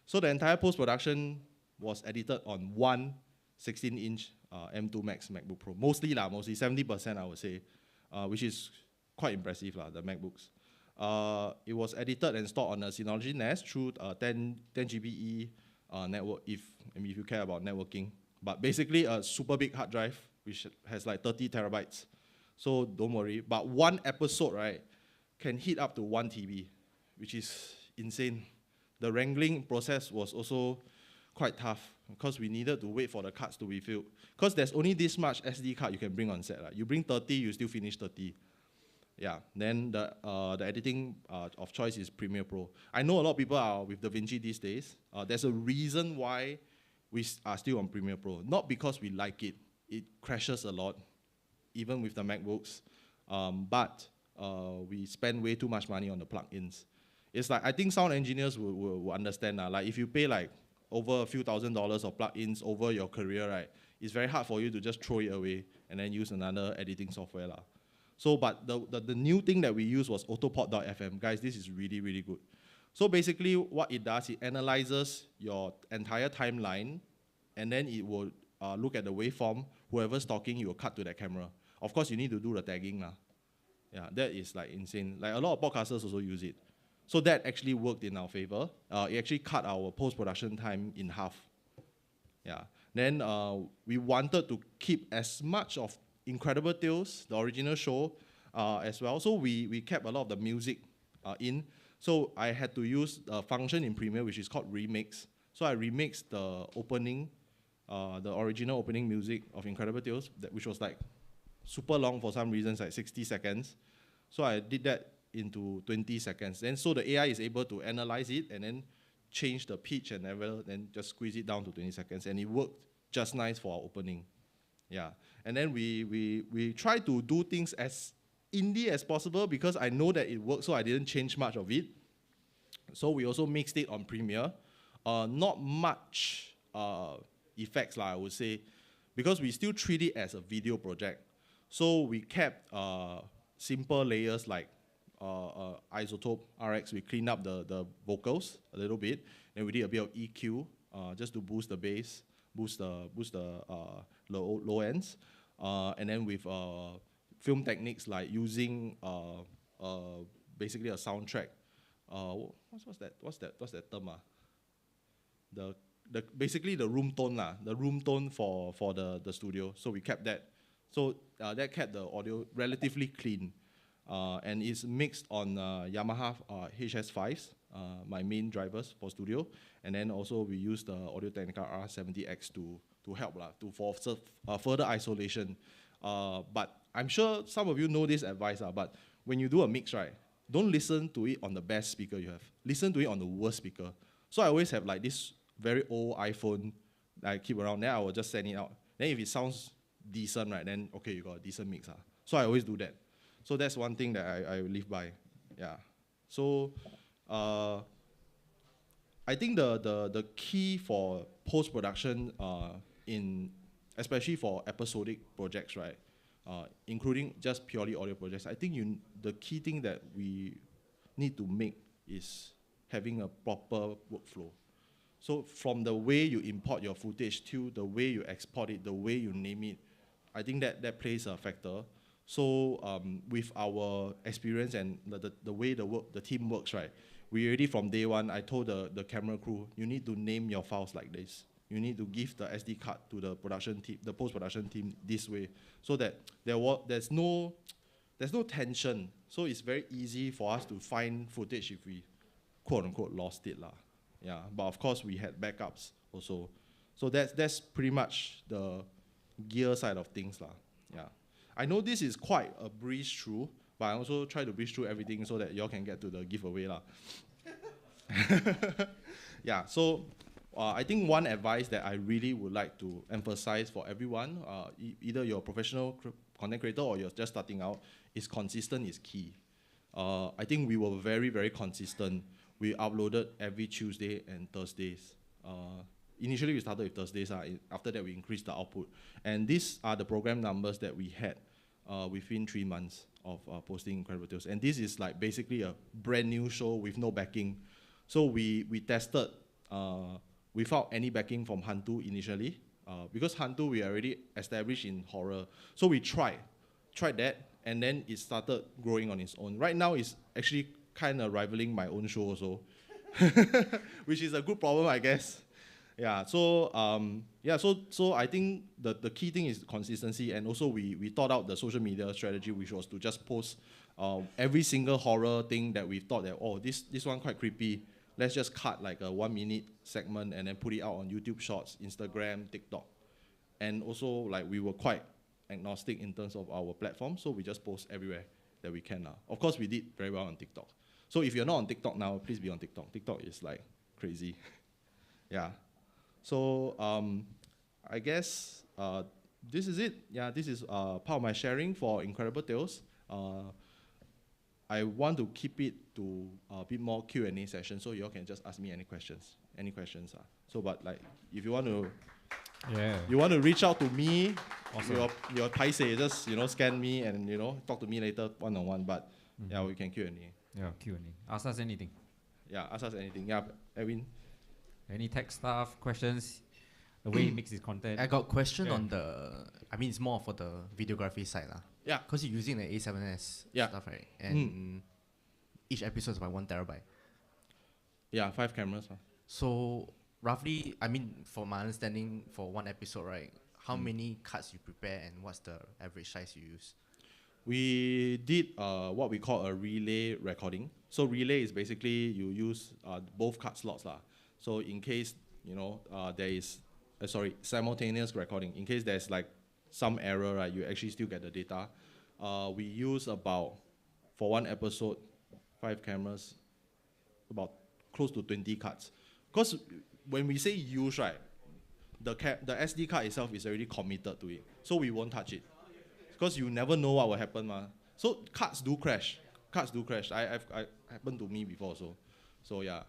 So the entire post-production was edited on one 16-inch M2 Max MacBook Pro. Mostly 70% I would say, which is quite impressive, the MacBooks. It was edited and stored on a Synology NAS through 10 GBE network, if you care about networking. But basically a super big hard drive, which has like 30 terabytes. So don't worry. But one episode, right, can hit up to 1 TB, which is insane. The wrangling process was also quite tough because we needed to wait for the cards to be filled. Because there's only this much SD card you can bring on set. You bring 30, you still finish 30. Yeah, then the editing of choice is Premiere Pro. I know a lot of people are with DaVinci these days. There's a reason why we are still on Premiere Pro. Not because we like it. It crashes a lot, even with the MacBooks. But we spend way too much money on the plugins. It's like, I think sound engineers will understand. Like if you pay like over a few $1,000s of plugins over your career, right, it's very hard for you to just throw it away and then use another editing software. So, but the new thing that we use was Autopod.fm. Guys, this is really, really good. So basically what it does, it analyzes your entire timeline, and then it will look at the waveform. Whoever's talking, you will cut to that camera. Of course, you need to do the tagging. Yeah, that is like insane. Like a lot of podcasters also use it. So that actually worked in our favor. It actually cut our post-production time in half. Yeah. Then we wanted to keep as much of Incredible Tales, the original show, as well. So we kept a lot of the music in. So I had to use a function in Premiere, which is called Remix. So I remixed the opening, the original opening music of Incredible Tales, which was like super long for some reasons, like 60 seconds. So I did that into 20 seconds. Then so the AI is able to analyze it and then change the pitch and then just squeeze it down to 20 seconds. And it worked just nice for our opening. Yeah. And then we try to do things as indie as possible because I know that it works, so I didn't change much of it. So we also mixed it on Premiere. Not much effects, I would say, because we still treat it as a video project. So we kept simple layers like Isotope RX. We cleaned up the vocals a little bit, and we did a bit of EQ just to boost the bass, boost the low ends, and then with film techniques like using basically a soundtrack. What's that term? Basically the room tone the room tone for the studio. So we kept that. So that kept the audio relatively clean, and it's mixed on Yamaha HS5s, my main drivers for studio, and then also we use the Audio-Technica R70X to help for further isolation. But I'm sure some of you know this advice, but when you do a mix, right, don't listen to it on the best speaker you have. Listen to it on the worst speaker. So I always have like this very old iPhone that I keep around. Then I will just send it out. Then if it sounds decent, right, then okay, you got a decent mix. So I always do that. So that's one thing that I live by. Yeah. So I think the key for post-production especially for episodic projects, right, including just purely audio projects, I think the key thing that we need to make is having a proper workflow. So from the way you import your footage to the way you export it, the way you name it, I think that plays a factor. So with our experience and the way the team works, right, we already from day one, I told the camera crew, you need to name your files like this. You need to give the SD card to the production team, the post-production team this way, so that there's no tension. So it's very easy for us to find footage if we quote unquote lost it . Yeah, but of course we had backups also. So that's pretty much the gear side of things . Yeah, I know this is quite a breeze through, but I also try to breeze through everything so that y'all can get to the giveaway . Yeah, so I think one advice that I really would like to emphasize for everyone, either you're a professional content creator or you're just starting out, is consistent is key. I think we were very, very consistent. We uploaded every Tuesday and Thursdays. Initially, we started with Thursdays. After that, we increased the output. And these are the program numbers that we had within 3 months of posting Incredible Tales. And this is like basically a brand new show with no backing. So we tested without any backing from Hantu initially. Because Hantu, we already established in horror. So we tried that, and then it started growing on its own. Right now, it's actually kind of rivaling my own show also, which is a good problem, I guess. Yeah, so so I think the key thing is consistency, and also we thought out the social media strategy, which was to just post every single horror thing that we thought that, oh, this one quite creepy. Let's just cut like a 1 minute segment and then put it out on YouTube Shorts, Instagram, TikTok. And also like we were quite agnostic in terms of our platform, so we just post everywhere that we can. Of course, we did very well on TikTok. So if you're not on TikTok now, please be on TikTok. TikTok is like crazy. Yeah. So I guess this is it. Yeah, this is part of my sharing for Incredible Tales. I want to keep it to a bit more Q&A session, so you all can just ask me any questions. So, but like, if you want to reach out to me, awesome. your paise, just scan me and talk to me later one-on-one. But yeah, we can Q&A. Yeah, Q&A. Ask us anything. Yeah, ask us anything. Yeah, Edwin. Any tech stuff, questions, the way he makes his content. I got question on it's more for the videography side. Yeah. Because you're using the A7S stuff, right? And each episode is about 1 terabyte. Yeah, 5 cameras. So roughly, for my understanding, for one episode, right, how many cuts you prepare and what's the average size you use? We did what we call a relay recording. So relay is basically you use both cut slots. So in case there is simultaneous recording, in case there's like some error, right, you actually still get the data. We use about, for one episode, 5 cameras, about close to 20 cuts. Because when we say use, right, the SD card itself is already committed to it, so we won't touch it. Because you never know what will happen, So cuts do crash. I happened to me before, so yeah.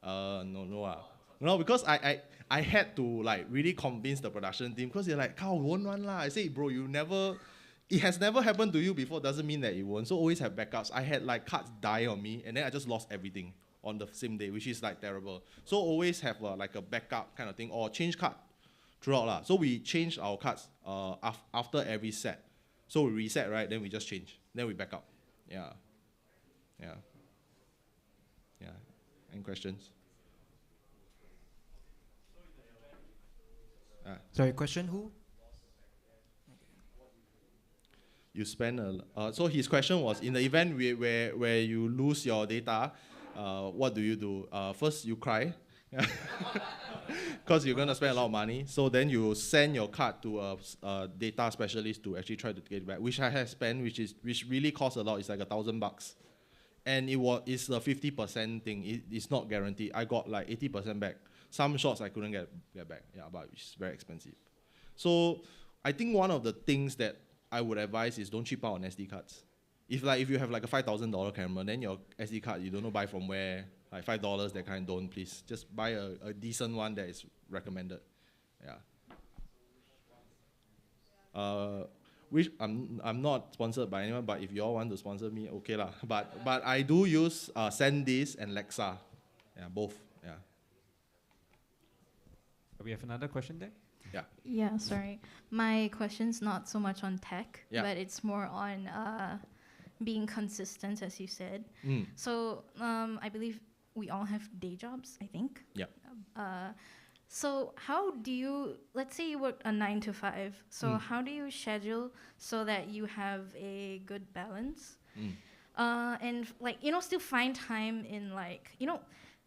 No, because I had to like really convince the production team, because they're like, Carl, won't run lah. I say, bro, it has never happened to you before, doesn't mean that it won't. So always have backups. I had like cuts die on me, and then I just lost everything on the same day, which is like terrible. So always have like a backup kind of thing, or change cut throughout . So we changed our cuts after every set. So we reset, right? Then we just change. Then we back up. Yeah. Yeah. Yeah. Any questions? Sorry, question who? You spend so his question was, in the event where you lose your data, what do you do? First, you cry, because you're going to spend a lot of money. So then you send your card to a data specialist to actually try to get it back, which I have spent, which really costs a lot. It's like $1,000. And it's a 50% thing. It's not guaranteed. I got like 80% back. Some shots I couldn't get back. Yeah, but it's very expensive. So I think one of the things that I would advise is don't cheap out on SD cards. If you have like a $5,000 camera, then your SD card you don't know buy from where, like $5 that kind, don't, please. Just buy a decent one that is recommended. Yeah. Which I'm not sponsored by anyone, but if you all want to sponsor me, okay lah. But I do use SanDisk and Lexa. Yeah, both. Yeah. We have another question there. Yeah. Yeah, sorry. My question's not so much on tech, Yeah. but it's more on being consistent, as you said. Mm. So I believe we all have day jobs, I think. Yeah. So how do you, let's say you work a 9 to 5, so how do you schedule so that you have a good balance? And like, still find time in like,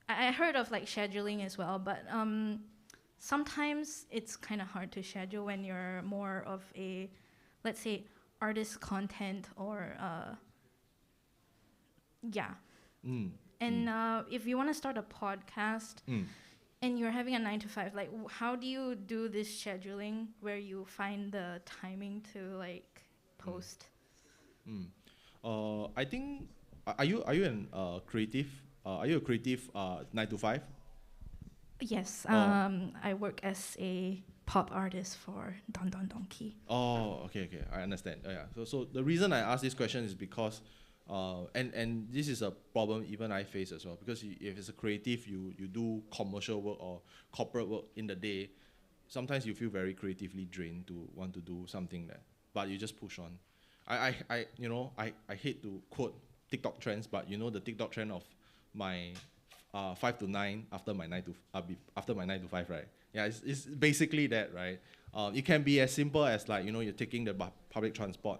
I heard of like scheduling as well, but sometimes it's kind of hard to schedule when you're more of a, let's say, artist content or, yeah. And if you want to start a podcast and you're having a 9 to 5, like how do you do this scheduling where you find the timing to like post? I think, are you creative? Are you a creative 9 to 5? Yes, I work as a pop artist for Don Don Donkey. Oh, okay, I understand. Yeah. So the reason I ask this question is because, and this is a problem even I face as well, because if it's a creative, you do commercial work or corporate work in the day, sometimes you feel very creatively drained to want to do something there, but you just push on. I hate to quote TikTok trends, but the TikTok trend of my 5 to 9 after my 9 to 5, right? Yeah, it's basically that, right? It can be as simple as like you're taking the public transport,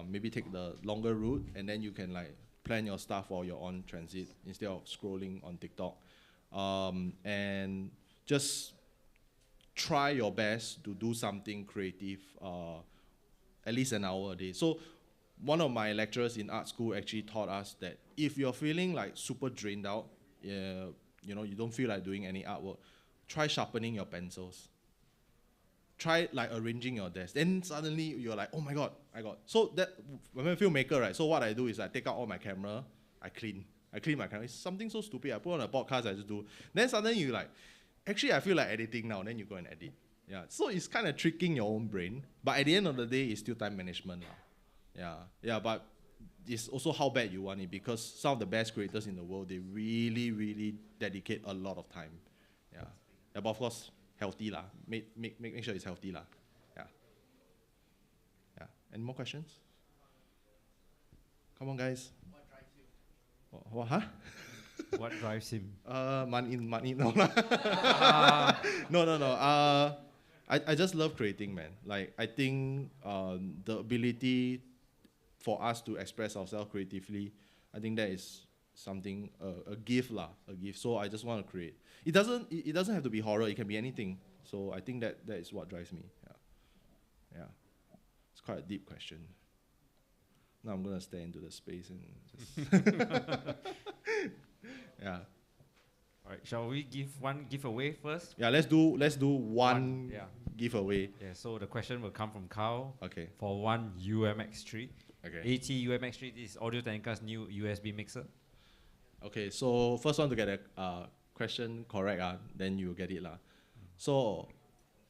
maybe take the longer route, and then you can like plan your stuff while you're on transit instead of scrolling on TikTok, and just try your best to do something creative, at least an hour a day. So one of my lecturers in art school actually taught us that if you're feeling like super drained out, you don't feel like doing any artwork, try sharpening your pencils. Try like arranging your desk. Then suddenly you're like, oh my God, I got. So that, when I'm a filmmaker, right? So what I do is I take out all my camera, I clean my camera. It's something so stupid. I put on a podcast, I just do. Then suddenly you like, actually I feel like editing now. Then you go and edit. Yeah. So it's kind of tricking your own brain. But at the end of the day, it's still time management. Yeah. But it's also how bad you want it, because some of the best creators in the world, they really, really dedicate a lot of time. Yeah. But of course, healthy lah. Make sure it's healthy lah. Yeah. Any more questions? Come on, guys. What drives you? What? Huh? What drives him? Money. No. No. I just love creating, man. Like I think the ability for us to express ourselves creatively, I think that is something, a gift lah, a gift. So I just want to create. It doesn't have to be horror. It can be anything. So I think that is what drives me. Yeah. It's quite a deep question. Now I'm gonna stare into the space and just yeah. All right, shall we give one giveaway first? Yeah, let's do one giveaway. Yeah, so the question will come from Carl. Okay. For one UMX3. Okay. AT UMX3 is Audio-Technica's new USB mixer. Okay, so first one to get a question correct, then you get it lah. So,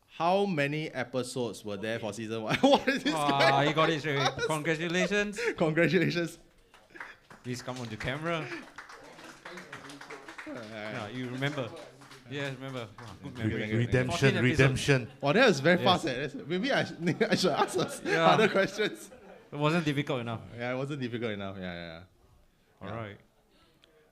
how many episodes were there for season 1? What is this guy? You got it straight away. Congratulations. Congratulations. Please come on the camera. You remember. Yeah, remember. Wow, good Thank you, memory. thank you. Redemption, 14 episodes. redemption. Oh, that was very Yes. fast. Maybe I should ask us Yeah. other questions. It wasn't difficult enough. Yeah, it wasn't difficult enough. Yeah. All Yeah. right.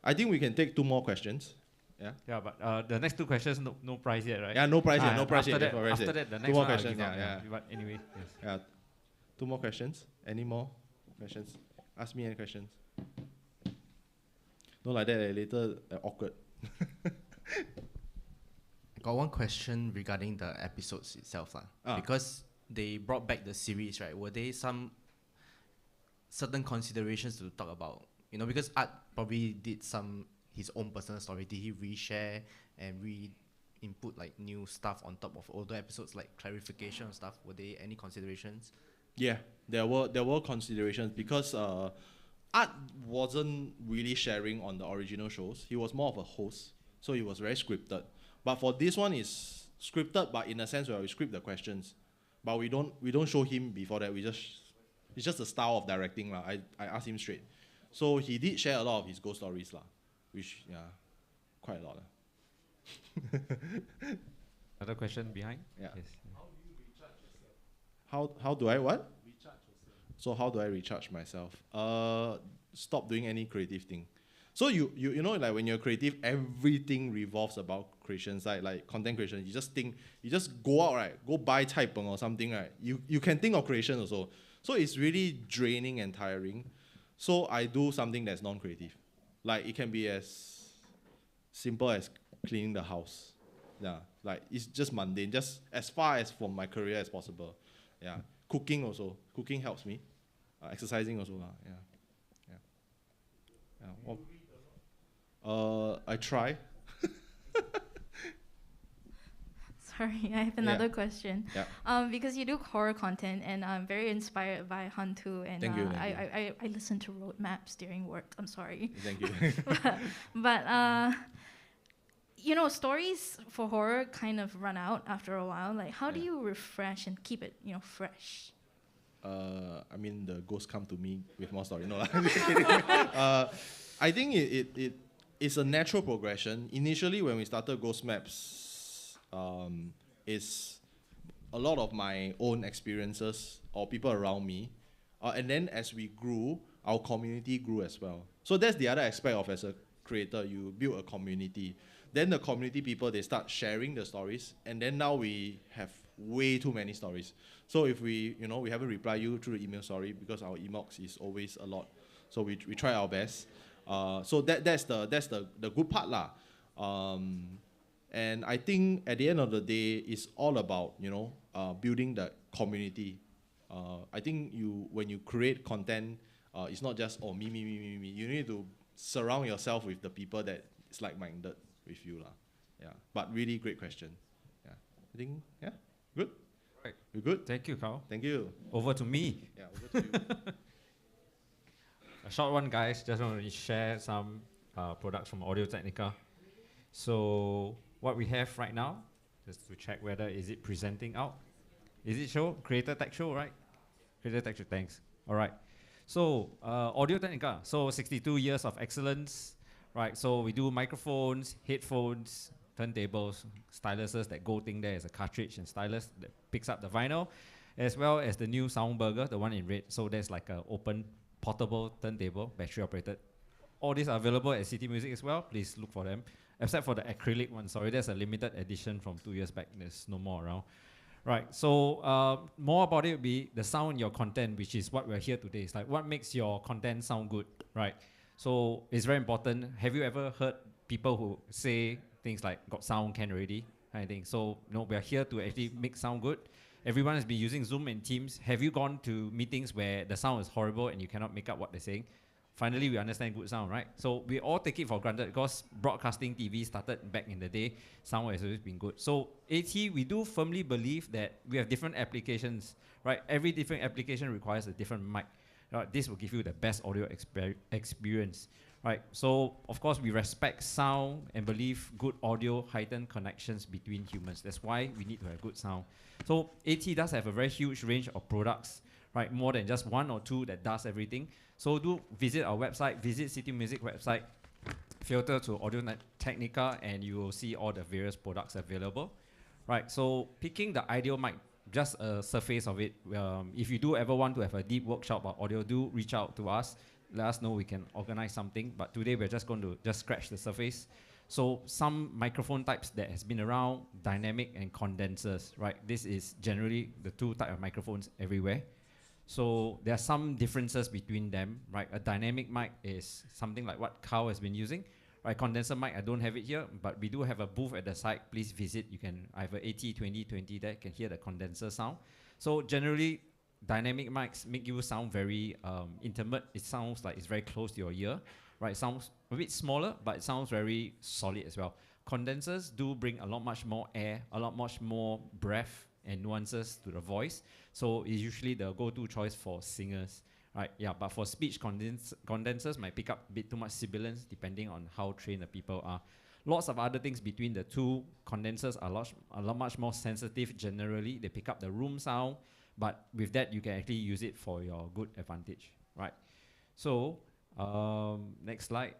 I think we can take 2 more questions. Yeah. Yeah, but the next 2 questions, no prize yet, right? Yeah, no prize yet. No prize after yet. That, no prize after yet. that, the 2 next more one I'll questions. give up, Yeah. But anyway, yes. Yeah. 2 more questions. Any more questions? Ask me any questions. Not like that. Later awkward. Got one question regarding the episodes itself, because they brought back the series, right? Were there some certain considerations to talk about? You know, because Art probably did his own personal story. Did he reshare and input like new stuff on top of older episodes, like clarification and stuff? Were there any considerations? Yeah, there were considerations because Art wasn't really sharing on the original shows. He was more of a host, so he was very scripted. But for this one, it's scripted, but in a sense where we script the questions, but we don't show him before that. It's just the style of directing lah. I asked him straight, so he did share a lot of his ghost stories lah, which quite a lot lah. Another question behind? Yeah. Yes. How do I what? Recharge yourself. So how do I recharge myself? Stop doing any creative thing. So you know, like when you're creative, everything revolves about creations, like content creation. You just go out, right? Go buy cai peng or something, right? You can think of creation also. So it's really draining and tiring. So I do something that's non-creative. Like it can be as simple as cleaning the house. Yeah, like it's just mundane, just as far as from my career as possible. Yeah, cooking also. Cooking helps me. Exercising also lah. Yeah. I try. Sorry, I have another question. Yeah. Because you do horror content, and I'm very inspired by Hantu, and Thank you. I listen to roadmaps during work. I'm sorry. Thank you. but you know, stories for horror kind of run out after a while. Like, how do you refresh and keep it, fresh? I mean, the ghosts come to me with more story. No, I'm just kidding. I think it's a natural progression. Initially, when we started Ghost Maps, it's a lot of my own experiences or people around me. And then as we grew, our community grew as well. So that's the other aspect of as a creator, you build a community. Then the community people, they start sharing the stories. And then now we have way too many stories. So if we haven't replied you through the email, sorry, because our inbox is always a lot. So we try our best. So that's the good part lah. And I think at the end of the day, it's all about building the community. I think when you create content, it's not just me. You need to surround yourself with the people that is like-minded with you lah. Yeah. But really great question. Yeah. I think good. Right. You good? Thank you, Carl. Thank you. Over to me. Yeah, over to you. A short one, guys. Just want to share some products from Audio-Technica. So what we have right now, just to check whether is it presenting out. Is it show? Creator Tech Show, right? Creator Tech Show, thanks. All right. So Audio-Technica, so 62 years of excellence, right? So we do microphones, headphones, turntables, styluses. That gold thing there is a cartridge and stylus that picks up the vinyl, as well as the new Soundburger, the one in red. So there's like an open portable turntable, battery operated. All these are available at City Music as well. Please look for them. Except for the acrylic one, sorry, there's a limited edition from 2 years back. There's no more around. Right, so more about it would be the sound in your content, which is what we're here today. It's like what makes your content sound good, right? So it's very important. Have you ever heard people who say things like got sound can already, kind of thing? So we're here to actually make sound good. Everyone has been using Zoom and Teams. Have you gone to meetings where the sound is horrible and you cannot make up what they're saying? Finally, we understand good sound, right? So we all take it for granted because broadcasting TV started back in the day. Sound has always been good. So AT, we do firmly believe that we have different applications, right? Every different application requires a different mic. Right? This will give you the best audio experience, right? So of course, we respect sound and believe good audio heighten connections between humans. That's why we need to have good sound. So AT does have a very huge range of products, right? More than just one or two that does everything. So do visit our website, visit City Music website. filter to Audio-Technica and you will see all the various products available. Right, so picking the ideal mic, just a surface of it. If you do ever want to have a deep workshop about audio, do reach out to us. Let us know, we can organize something. But today we're just going to just scratch the surface. So some microphone types that has been around, dynamic and condensers, right? This is generally the two type of microphones everywhere. So there are some differences between them, right? A dynamic mic is something like what Carl has been using. Right, condenser mic, I don't have it here, but we do have a booth at the site. Please visit. You can, I have a AT2020 there, can hear the condenser sound. So generally, dynamic mics make you sound very intimate. It sounds like it's very close to your ear. Right, it sounds a bit smaller, but it sounds very solid as well. Condensers do bring a lot much more air, a lot much more breath and nuances to the voice. So it's usually the go-to choice for singers. Right, yeah, but for speech, condensers might pick up a bit too much sibilance depending on how trained the people are. Lots of other things between the two. Condensers are a lot much more sensitive generally. They pick up the room sound, but with that, you can actually use it for your good advantage, right? So, next slide.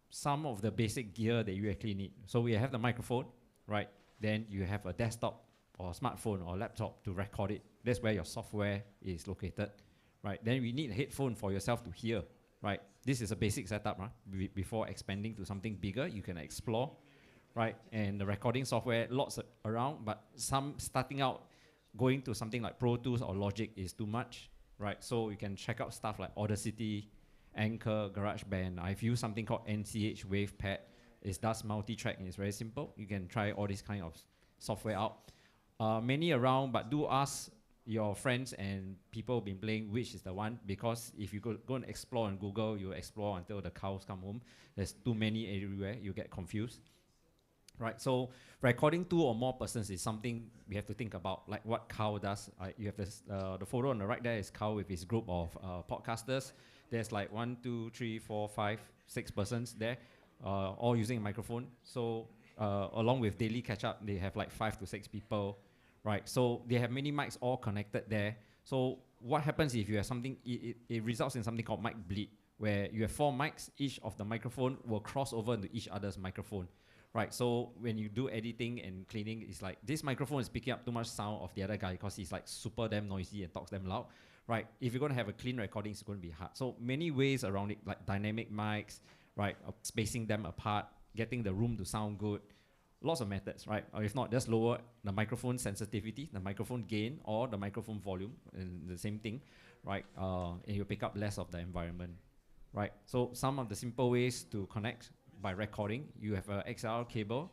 Some of the basic gear that you actually need. So we have the microphone, right? Then you have a desktop or smartphone or laptop to record it. That's where your software is located. Right, then we need a headphone for yourself to hear, right? This is a basic setup, before expanding to something bigger, you can explore, right? And the recording software, lots around, but some starting out, going to something like Pro Tools or Logic is too much, right? So you can check out stuff like Audacity, Anchor, GarageBand. I've used something called NCH WavePad. It does multi-track and it's very simple. You can try all this kind of software out. Many around, but do ask your friends and people been playing which is the one, because if you go and explore on Google, you explore until the cows come home. There's too many everywhere, you get confused. Right, so recording 2 or more persons is something we have to think about, like what Carl does. You have this, the photo on the right there is Carl with his group of podcasters. There's like 1, 2, 3, 4, 5, 6 persons there, all using a microphone. So along with daily catch-up, they have like 5 to 6 people. Right, so they have many mics all connected there. So what happens if you have something, it results in something called mic bleed, where you have 4 mics, each of the microphone will cross over into each other's microphone. Right, so when you do editing and cleaning, it's like this microphone is picking up too much sound of the other guy because he's like super damn noisy and talks damn loud. Right, if you're going to have a clean recording, it's going to be hard. So many ways around it, like dynamic mics, right, spacing them apart, getting the room to sound good. Lots of methods, right? Or if not, just lower the microphone sensitivity, the microphone gain, or the microphone volume, and the same thing, right? And you'll pick up less of the environment, right? So some of the simple ways to connect by recording, you have an XLR cable,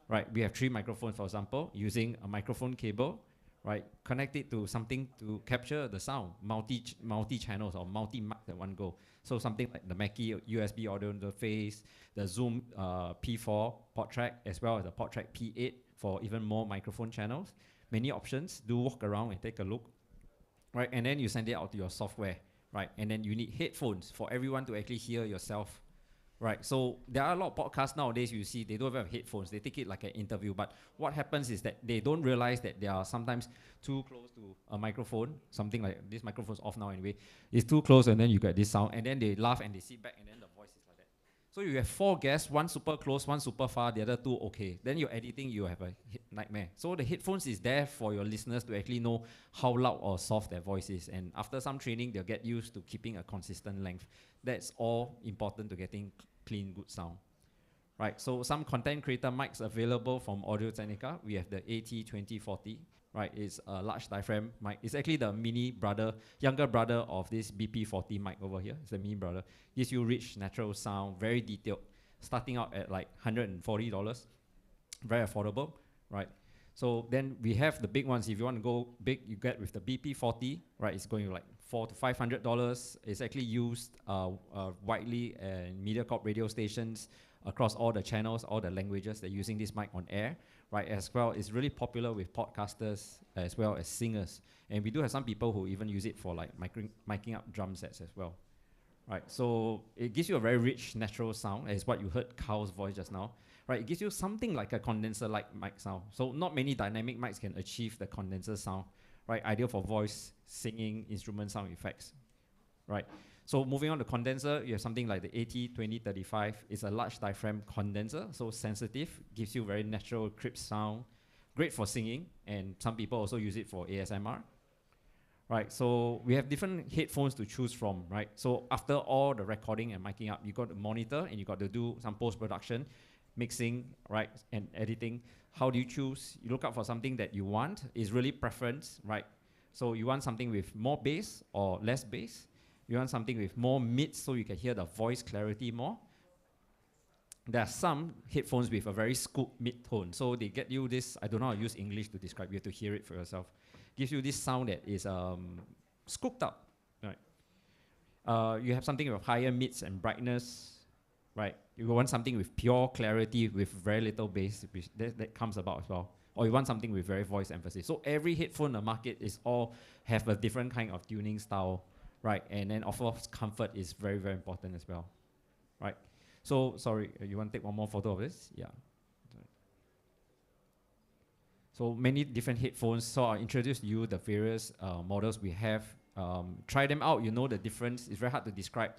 right? We have 3 microphones, for example, using a microphone cable, right? Connect it to something to capture the sound, multi-channels or multi-mic at one go. So something like the Mackie USB audio interface, the Zoom P4 port track, as well as the port track P8 for even more microphone channels. Many options. Do walk around and take a look, right? And then you send it out to your software, right? And then you need headphones for everyone to actually hear yourself. Right, so there are a lot of podcasts nowadays you see, they don't have headphones, they take it like an interview, but what happens is that they don't realize that they are sometimes too close to a microphone, something like this microphone's off now anyway, it's too close and then you get this sound, and then they laugh and they sit back and then the voice is like that. So you have 4 guests, 1 super close, 1 super far, the other 2 okay. Then you're editing, you have a nightmare. So the headphones is there for your listeners to actually know how loud or soft their voice is, and after some training, they'll get used to keeping a consistent length. That's all important to getting clean, good sound. Right, so some content creator mics available from Audio-Technica. We have the AT2040, right? It's a large diaphragm mic. It's actually the mini brother, younger brother of this BP40 mic over here. It's the mini brother. Gives you rich, natural sound, very detailed. Starting out at like $140, very affordable, right? So then we have the big ones. If you want to go big, you get with the BP40, right? It's going like $400 to $500. It's actually used widely in MediaCorp radio stations across all the channels, all the languages. They're using this mic on air, right? As well, it's really popular with podcasters as well as singers. And we do have some people who even use it for like miking up drum sets as well, right? So it gives you a very rich, natural sound, as what you heard Carl's voice just now. Right, it gives you something like a condenser-like mic sound. So not many dynamic mics can achieve the condenser sound, right? Ideal for voice, singing, instrument sound effects, right? So moving on to condenser, you have something like the AT2035. It's a large diaphragm condenser, so sensitive, gives you very natural crisp sound, great for singing, and some people also use it for ASMR. Right, so we have different headphones to choose from, right? So after all the recording and miking up, you got to monitor and you got to do some post-production, mixing, right, and editing. How do you choose? You look out for something that you want. Is really preference, right? So you want something with more bass or less bass. You want something with more mids so you can hear the voice clarity more. There are some headphones with a very scooped mid-tone. So they get you this, I don't know how to use English to describe, you have to hear it for yourself. Gives you this sound that is scooped up, right? You have something with higher mids and brightness, right? You want something with pure clarity with very little bass, which that comes about as well. Or you want something with very voice emphasis. So every headphone in the market is all have a different kind of tuning style, right? And then of course comfort is very, very important as well, right? So sorry, you want to take one more photo of this? Yeah. So many different headphones. So I'll introduce you the various models we have. Try them out, you know the difference. It's very hard to describe.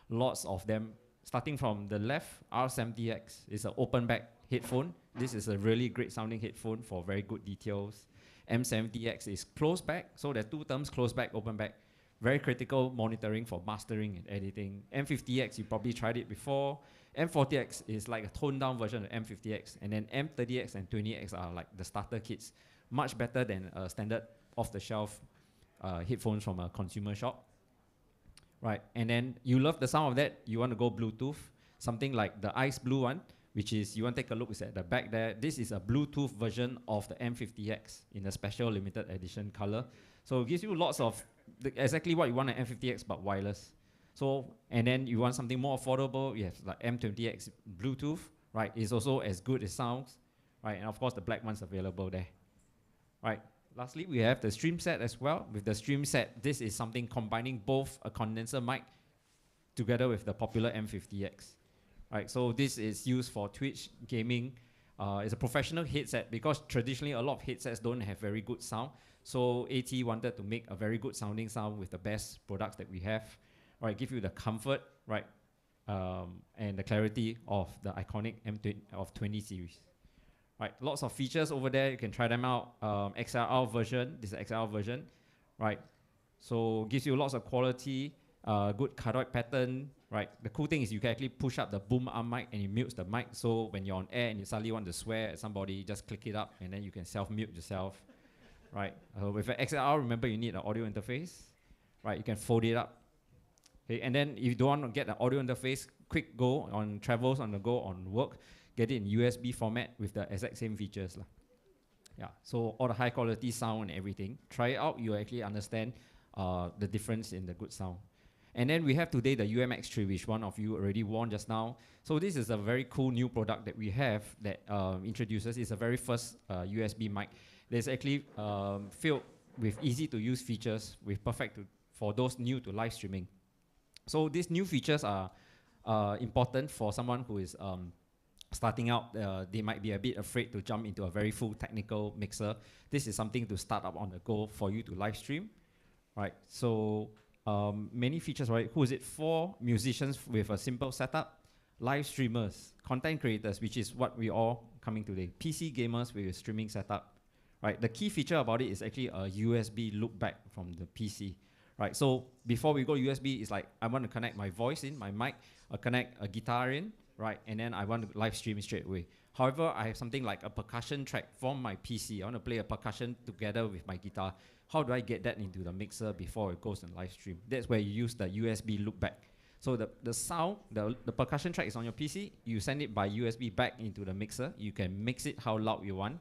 Lots of them. Starting from the left, R70X is an open back headphone. This is a really great sounding headphone for very good details. M70X is closed back. So there are two terms, closed back, open back. Very critical monitoring for mastering and editing. M50X, you probably tried it before. M40X is like a toned down version of M50X. And then M30X and 20X are like the starter kits. Much better than a standard off-the-shelf headphones from a consumer shop. Right, and then you love the sound of that, you want to go Bluetooth. Something like the ice blue one, which is, you want to take a look, is at the back there. This is a Bluetooth version of the M50X in a special limited edition color. So it gives you lots of exactly what you want an M50X but wireless. So, and then you want something more affordable, you have like M20X Bluetooth, right? It's also as good as sounds, right? And of course the black one's available there, right? Lastly, we have the stream set as well. With the stream set, this is something combining both a condenser mic together with the popular M50X, right? So this is used for Twitch gaming. It's a professional headset because traditionally a lot of headsets don't have very good sound. So AT wanted to make a very good sounding sound with the best products that we have, right? Give you the comfort, right? And the clarity of the iconic M20 series. Right, lots of features over there. You can try them out. XLR version. This is the XLR version, right? So gives you lots of quality, good cardioid pattern, right? The cool thing is you can actually push up the boom arm mic and it mutes the mic. So when you're on air and you suddenly want to swear at somebody, just click it up and then you can self-mute yourself, right? With an XLR, remember you need an audio interface, right? You can fold it up. Okay, and then if you don't want to get an audio interface, quick go on travels, on the go, on work. Get it in USB format with the exact same features. Yeah, so all the high quality sound and everything. Try it out, you actually understand the difference in the good sound. And then we have today the UMX3, which one of you already won just now. So this is a very cool new product that we have that introduces, it's the very first USB mic. That's actually filled with easy to use features, with perfect for those new to live streaming. So these new features are important for someone who is starting out. They might be a bit afraid to jump into a very full technical mixer. This is something to start up on the go for you to live stream, right? So many features, right? Who is it for? Musicians with a simple setup, live streamers, content creators, which is what we all coming today, PC gamers with a streaming setup, right? The key feature about it is actually a USB loop back from the PC, right? So before we go USB, it's like I want to connect my voice in, my mic, connect a guitar in, right? And then I want to live stream straight away. However, I have something like a percussion track from my PC. I want to play a percussion together with my guitar. How do I get that into the mixer before it goes in live stream? That's where you use the USB loopback. So the sound, the percussion track is on your PC. You send it by USB back into the mixer. You can mix it how loud you want,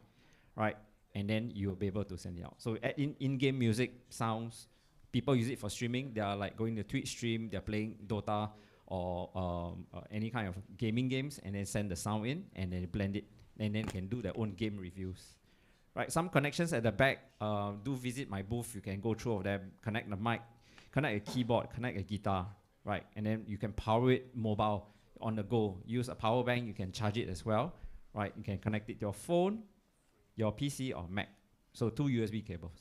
right? And then you'll be able to send it out. So in-game music sounds, people use it for streaming. They are like going to Twitch stream, they're playing Dota, or any kind of gaming games, and then send the sound in, and then blend it, and then can do their own game reviews. Right, some connections at the back, do visit my booth, you can go through of them, connect the mic, connect a keyboard, connect a guitar, right, and then you can power it mobile on the go. Use a power bank, you can charge it as well, right, you can connect it to your phone, your PC or Mac. So 2 USB cables.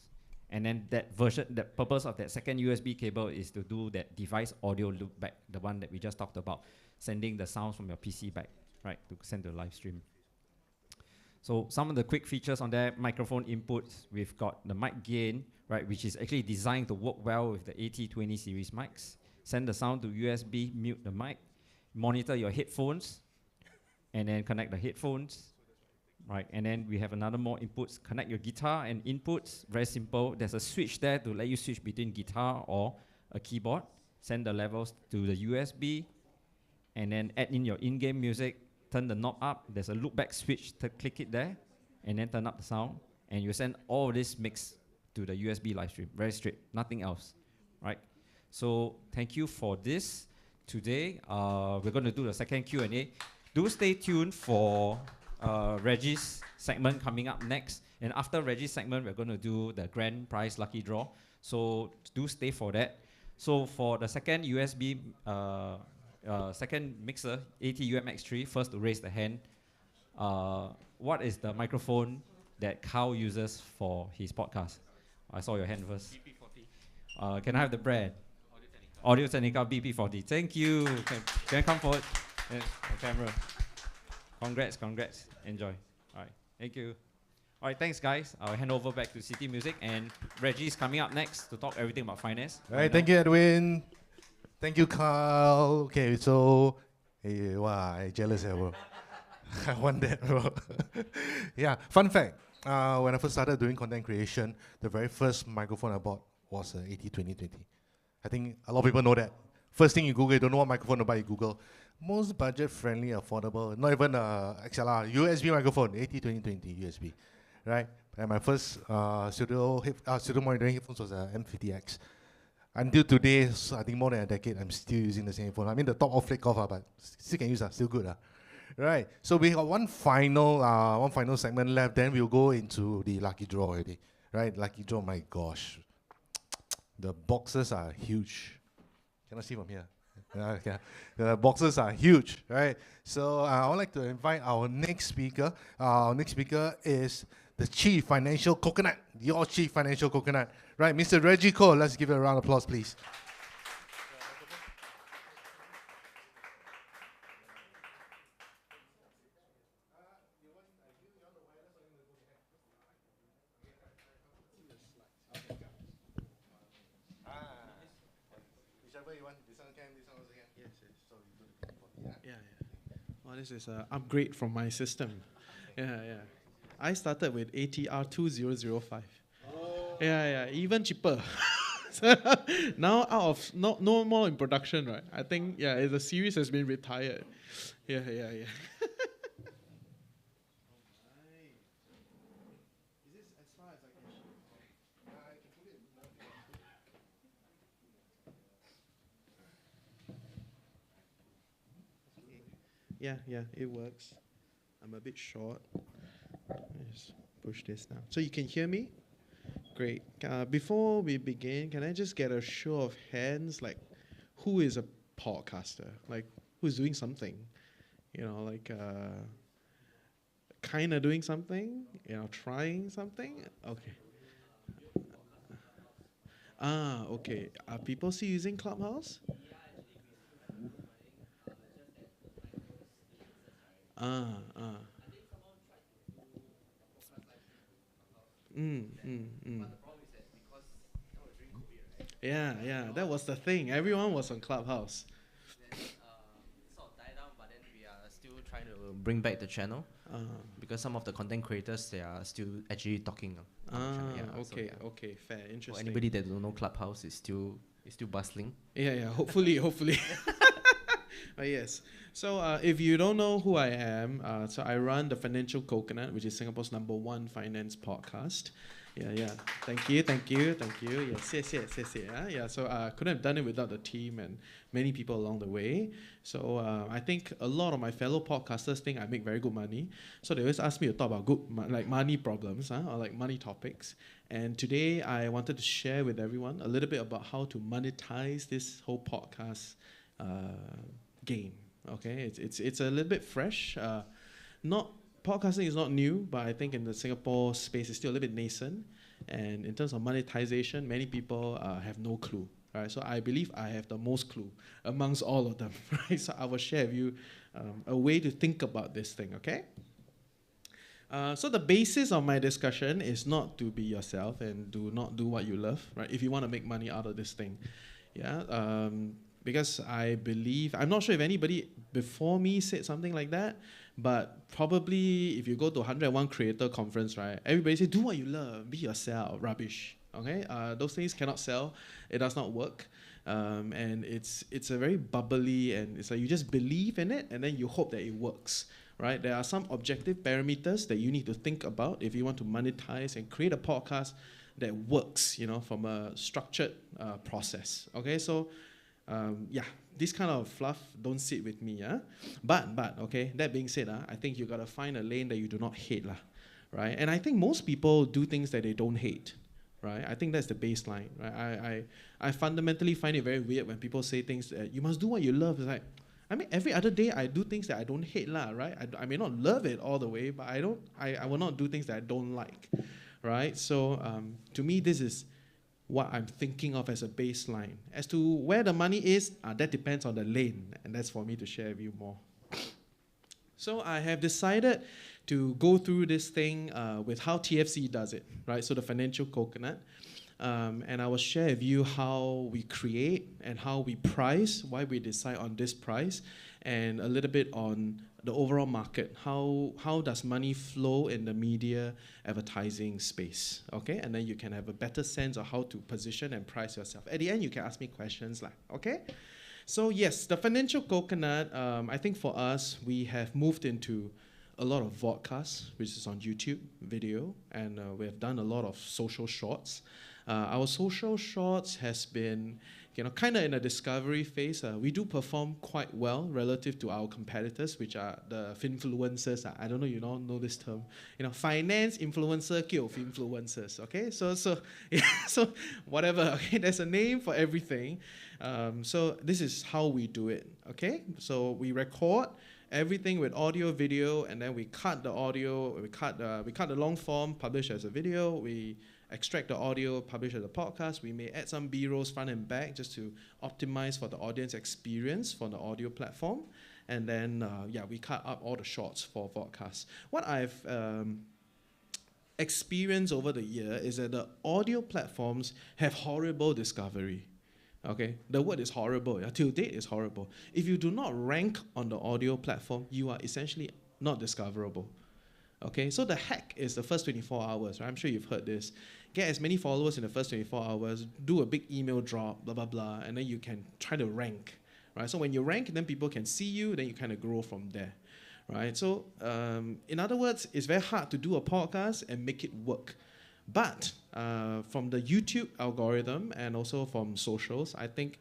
And then that version, the purpose of that second USB cable is to do that device audio loop back, the one that we just talked about, sending the sounds from your PC back, right, to send to the live stream. So some of the quick features on that, microphone inputs, we've got the mic gain, right, which is actually designed to work well with the AT20 series mics. Send the sound to USB, mute the mic, monitor your headphones, and then connect the headphones. Right, and then we have another more inputs. Connect your guitar and inputs. Very simple. There's a switch there to let you switch between guitar or a keyboard. Send the levels to the USB, and then add in your in-game music. Turn the knob up. There's a loopback switch. Click it there, and then turn up the sound. And you send all of this mix to the USB live stream. Very straight. Nothing else. Right. So thank you for this. Today we're going to do the second Q&A. Do stay tuned for Reggie's segment coming up next. And after Reggie's segment, we're going to do the grand prize lucky draw. So do stay for that. So for the second USB, second mixer, AT-UMX3, first to raise the hand. What is the microphone that Carl uses for his podcast? I saw your hand first. BP40. Can I have the brand? Audio-Technica BP40. Thank you. Can you come forward? The camera. Congrats. Enjoy. All right. Thank you. All right. Thanks, guys. I'll hand over back to City Music, and Reggie's coming up next to talk everything about finance. All right. Thank you, Edwin. Thank you, Carl. Okay, so, hey, wow, I'm jealous here, bro. I want that, bro. Yeah. Fun fact. When I first started doing content creation, the very first microphone I bought was an AT-2020. I think a lot of people know that. First thing you Google, you don't know what microphone to buy, you Google. Most budget-friendly, affordable, not even XLR, USB microphone, AT-2020 USB, right? And my first studio monitoring headphones was an M50X. Until today, so I think more than a decade, I'm still using the same phone. I mean, the top off flake off, but still can use, still good. Right, so we got one final segment left, then we'll go into the lucky draw already. Right, lucky draw, my gosh. The boxes are huge. Cannot see from here. Okay. The boxes are huge, right? So I would like to invite our next speaker. Our next speaker is the Chief Financial Coconut, your Chief Financial Coconut, right? Mr. Reggie Cole. Let's give a round of applause, please. Well, this is an upgrade from my system. Yeah. I started with ATR 2005. Yeah, even cheaper. Now out of no more in production, right? I think the series has been retired. Yeah. Yeah, it works. I'm a bit short. Just push this down. So you can hear me? Great. Before we begin, can I just get a show of hands? Like, who is a podcaster? Like, who's doing something? Kind of doing something? Trying something? Okay. Okay. Are people still using Clubhouse? Yeah, that was the thing. Everyone was on Clubhouse. Sort of died down, but then we are still trying to bring back the channel because some of the content creators, they are still actually talking. Okay, fair, interesting. For anybody that don't know, Clubhouse is still bustling. Yeah, hopefully. Yes. So if you don't know who I am, so I run the Financial Coconut, which is Singapore's #1 finance podcast. Yeah. Thank you. Yes. Yeah. So I couldn't have done it without the team and many people along the way. So I think a lot of my fellow podcasters think I make very good money. So they always ask me to talk about like money problems or like money topics. And today I wanted to share with everyone a little bit about how to monetize this whole podcast game. Okay, it's a little bit fresh. Not podcasting is not new, but I think in the Singapore space, it's still a little bit nascent. And in terms of monetization, many people have no clue. Right? So I believe I have the most clue amongst all of them. Right? So I will share with you a way to think about this thing, okay? So the basis of my discussion is not to be yourself and do not do what you love, right? If you want to make money out of this thing, yeah. Because I believe, I'm not sure if anybody before me said something like that, but probably if you go to 101 Creator Conference, right, everybody say, do what you love, be yourself, rubbish, okay? Those things cannot sell, it does not work, and it's a very bubbly, and it's like you just believe in it, and then you hope that it works, right? There are some objective parameters that you need to think about if you want to monetize and create a podcast that works, you know, from a structured process, okay? So, yeah, this kind of fluff don't sit with me, but okay, that being said, I think you gotta find a lane that you do not hate, right? And I think most people do things that they don't hate, right? I think that's the baseline, right? I fundamentally find it very weird when people say things that you must do what you love. It's like, I mean, every other day I do things that I don't hate, right? I may not love it all the way, but I will not do things that I don't like, right? So to me, this is what I'm thinking of as a baseline. As to where the money is, that depends on the lane, and that's for me to share with you more. So I have decided to go through this thing with how TFC does it, right? So the financial coconut. And I will share with you how we create and how we price, why we decide on this price, and a little bit on the overall market. How does money flow in the media advertising space, okay? And then you can have a better sense of how to position and price yourself. At the end, you can ask me questions, okay? So yes, the financial coconut, I think for us, we have moved into a lot of vodcasts, which is on YouTube video, and we have done a lot of social shorts. Our social shorts has been, kind of in a discovery phase. We do perform quite well relative to our competitors, which are the finfluencers. I don't know, you all know this term. Finance influencer, kill influencers. Okay, so yeah, so whatever. Okay, there's a name for everything. So this is how we do it. Okay, so we record everything with audio, video, and then we cut the audio. We cut the long form, publish as a video. We extract the audio, publish as a podcast. We may add some B-rolls front and back just to optimize for the audience experience for the audio platform. And then, we cut up all the shorts for podcasts. What I've experienced over the year is that the audio platforms have horrible discovery. Okay, the word is horrible. Till date is horrible. If you do not rank on the audio platform, you are essentially not discoverable. Okay, so the hack is the first 24 hours, right? I'm sure you've heard this. Get as many followers in the first 24 hours, do a big email drop, blah, blah, blah, and then you can try to rank, right? So when you rank, then people can see you, then you kind of grow from there, right? So in other words, it's very hard to do a podcast and make it work. But from the YouTube algorithm and also from socials, I think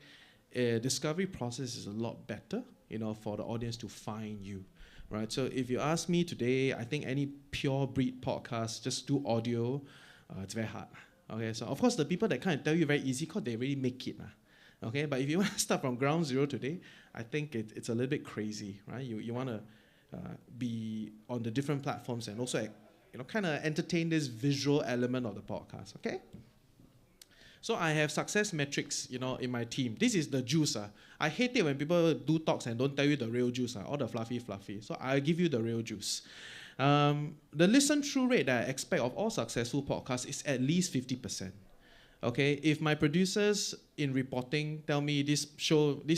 discovery process is a lot better, for the audience to find you. Right, so if you ask me today, I think any pure breed podcast, just do audio, it's very hard. Okay, so of course the people that can't tell you very easy because they really make it. Okay, but if you want to start from ground zero today, I think it's a little bit crazy, right? You want to be on the different platforms and also kind of entertain this visual element of the podcast. Okay. So I have success metrics, in my team. This is the juice. I hate it when people do talks and don't tell you the real juice, all the fluffy. So I'll give you the real juice. The listen-through rate that I expect of all successful podcasts is at least 50%. Okay, if my producers in reporting tell me this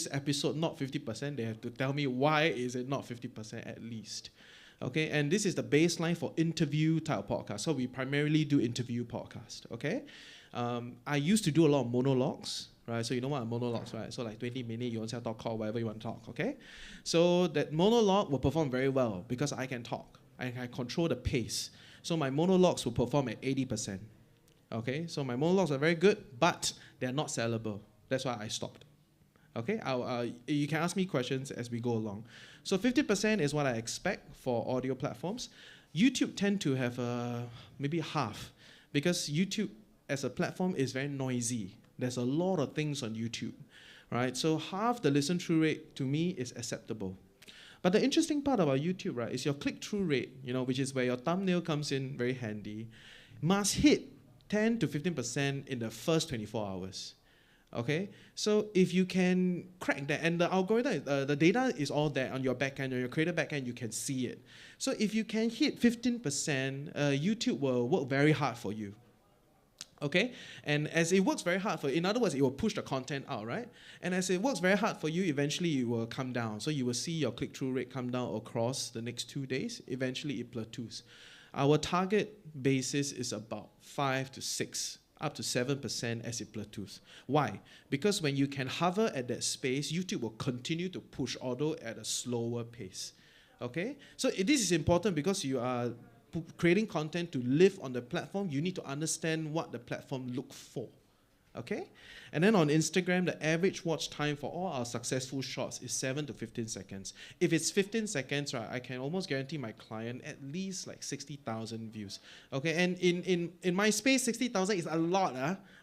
episode not 50%, they have to tell me why is it not 50% at least. Okay, and this is the baseline for interview type podcast. So we primarily do interview podcast. Okay. I used to do a lot of monologues, right? So you know what are monologues, right? So like 20 minutes, you want to talk, call whatever you want to talk, okay? So that monologue will perform very well because I can talk. I can control the pace. So my monologues will perform at 80%, okay? So my monologues are very good, but they're not sellable. That's why I stopped, okay? You can ask me questions as we go along. So 50% is what I expect for audio platforms. YouTube tend to have maybe half because YouTube as a platform is very noisy. There's a lot of things on YouTube, right? So half the listen-through rate to me is acceptable. But the interesting part about YouTube, right, is your click-through rate, which is where your thumbnail comes in very handy, must hit 10 to 15% in the first 24 hours. Okay, so if you can crack that, and the algorithm, the data is all there on your backend, on your creator backend, you can see it. So if you can hit 15%, YouTube will work very hard for you. Okay, and as it works very hard for you, in other words, it will push the content out, right? And as it works very hard for you, eventually it will come down. So you will see your click-through rate come down across the next 2 days. Eventually it plateaus. Our target basis is about 5 to 6, up to 7% as it plateaus. Why? Because when you can hover at that space, YouTube will continue to push, although at a slower pace. Okay? So this is important because you are creating content to live on the platform. You need to understand what the platform looks for. Okay? And then on Instagram, the average watch time for all our successful shots is 7 to 15 seconds. If it's 15 seconds, right, I can almost guarantee my client at least like 60,000 views. Okay, and in my space, 60,000 is a lot.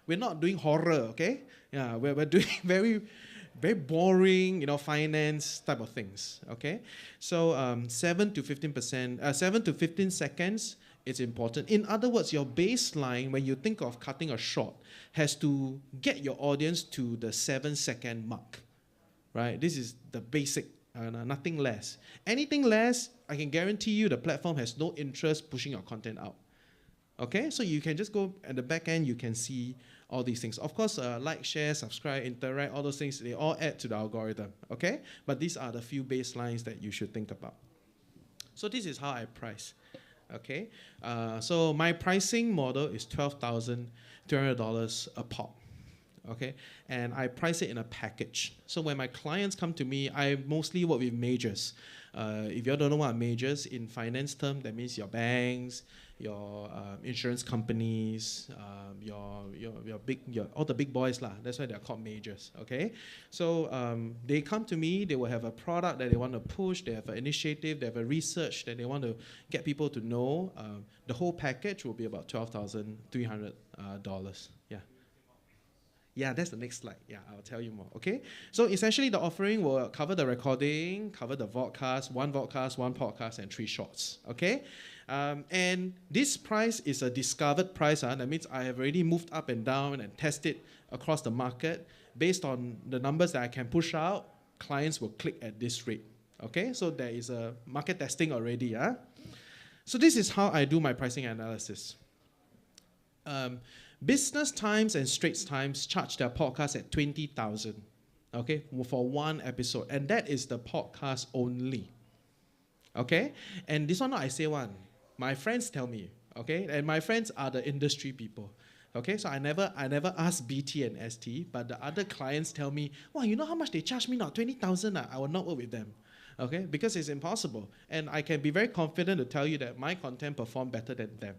We're not doing horror, okay? Yeah, we're doing very boring, finance type of things, okay? So 7 to 15 seconds, it's important. In other words, your baseline, when you think of cutting a short, has to get your audience to the 7-second mark, right? This is the basic, nothing less. Anything less, I can guarantee you the platform has no interest pushing your content out. Okay, so you can just go at the back end, you can see all these things. Of course, like, share, subscribe, interact, all those things, they all add to the algorithm, okay? But these are the few baselines that you should think about. So this is how I price, okay? So my pricing model is $12,200 a pop, okay? And I price it in a package. So when my clients come to me, I mostly work with majors. If you all don't know what majors in finance term, that means your banks, your insurance companies, all the big boys lah. That's why they're called majors. Okay, so they come to me. They will have a product that they want to push. They have an initiative. They have a research that they want to get people to know. The whole package will be about $12,300. Yeah. Yeah, that's the next slide. Yeah, I'll tell you more. Okay, so essentially the offering will cover the recording, cover the vodcast, one podcast, and 3 shorts. Okay, and this price is a discovered price. That means I have already moved up and down and tested across the market. Based on the numbers that I can push out, clients will click at this rate. Okay, so there is a market testing already. So this is how I do my pricing analysis. Business Times and Straits Times charge their podcast at $20,000, okay, for one episode, and that is the podcast only, okay. And this one, not I say one. My friends tell me, okay, and my friends are the industry people, okay. So I never ask BT and ST, but the other clients tell me, wow, you know how much they charge me now? $20,000. I will not work with them, okay, because it's impossible. And I can be very confident to tell you that my content perform better than them.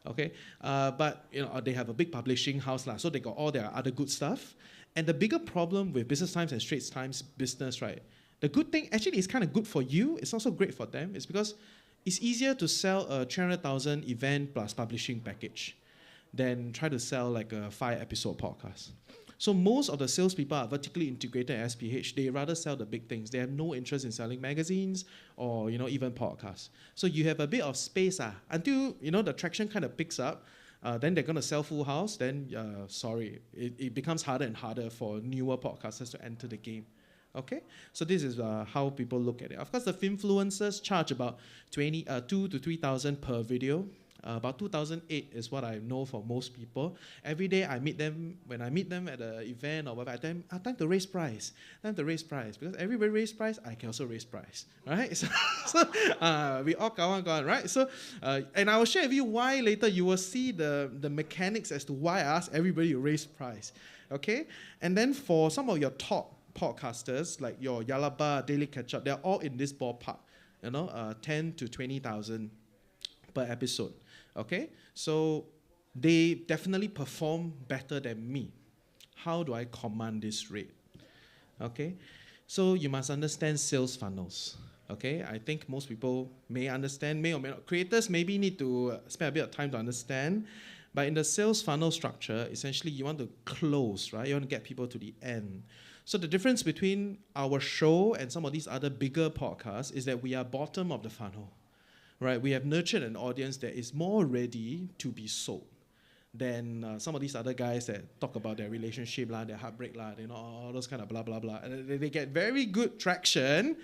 Okay, but they have a big publishing house so they got all their other good stuff. And the bigger problem with Business Times and Straits Times business, right? The good thing, actually, it's kind of good for you. It's also great for them. It's because it's easier to sell a 300,000 event plus publishing package than try to sell like a 5-episode podcast. So most of the salespeople are vertically integrated at SPH. They rather sell the big things. They have no interest in selling magazines or even podcasts. So you have a bit of space until the traction kind of picks up. Then they're going to sell full house. Then it becomes harder and harder for newer podcasters to enter the game. Okay, so this is how people look at it. Of course, the influencers charge about $2,000 to $3,000 per video. About 2008 is what I know for most people. Every day I meet them, when I meet them at an event or whatever, I tell them, time to raise price. Time to raise price. Because everybody raise price, I can also raise price. Right? So we all kawan, right? So, and I will share with you why later. You will see the mechanics as to why I ask everybody to raise price. Okay? And then for some of your top podcasters, like your Yalaba, Daily Catch Up, they're all in this ballpark. 10 to 20,000 per episode. Okay, so they definitely perform better than me. How do I command this rate? Okay, so you must understand sales funnels. Okay, I think most people may understand, may or may not. Creators maybe need to spend a bit of time to understand. But in the sales funnel structure, essentially you want to close, right? You want to get people to the end. So the difference between our show and some of these other bigger podcasts is that we are bottom of the funnel, right? We have nurtured an audience that is more ready to be sold than some of these other guys that talk about their relationship, their heartbreak, all those kind of blah, blah, blah. And they get very good traction,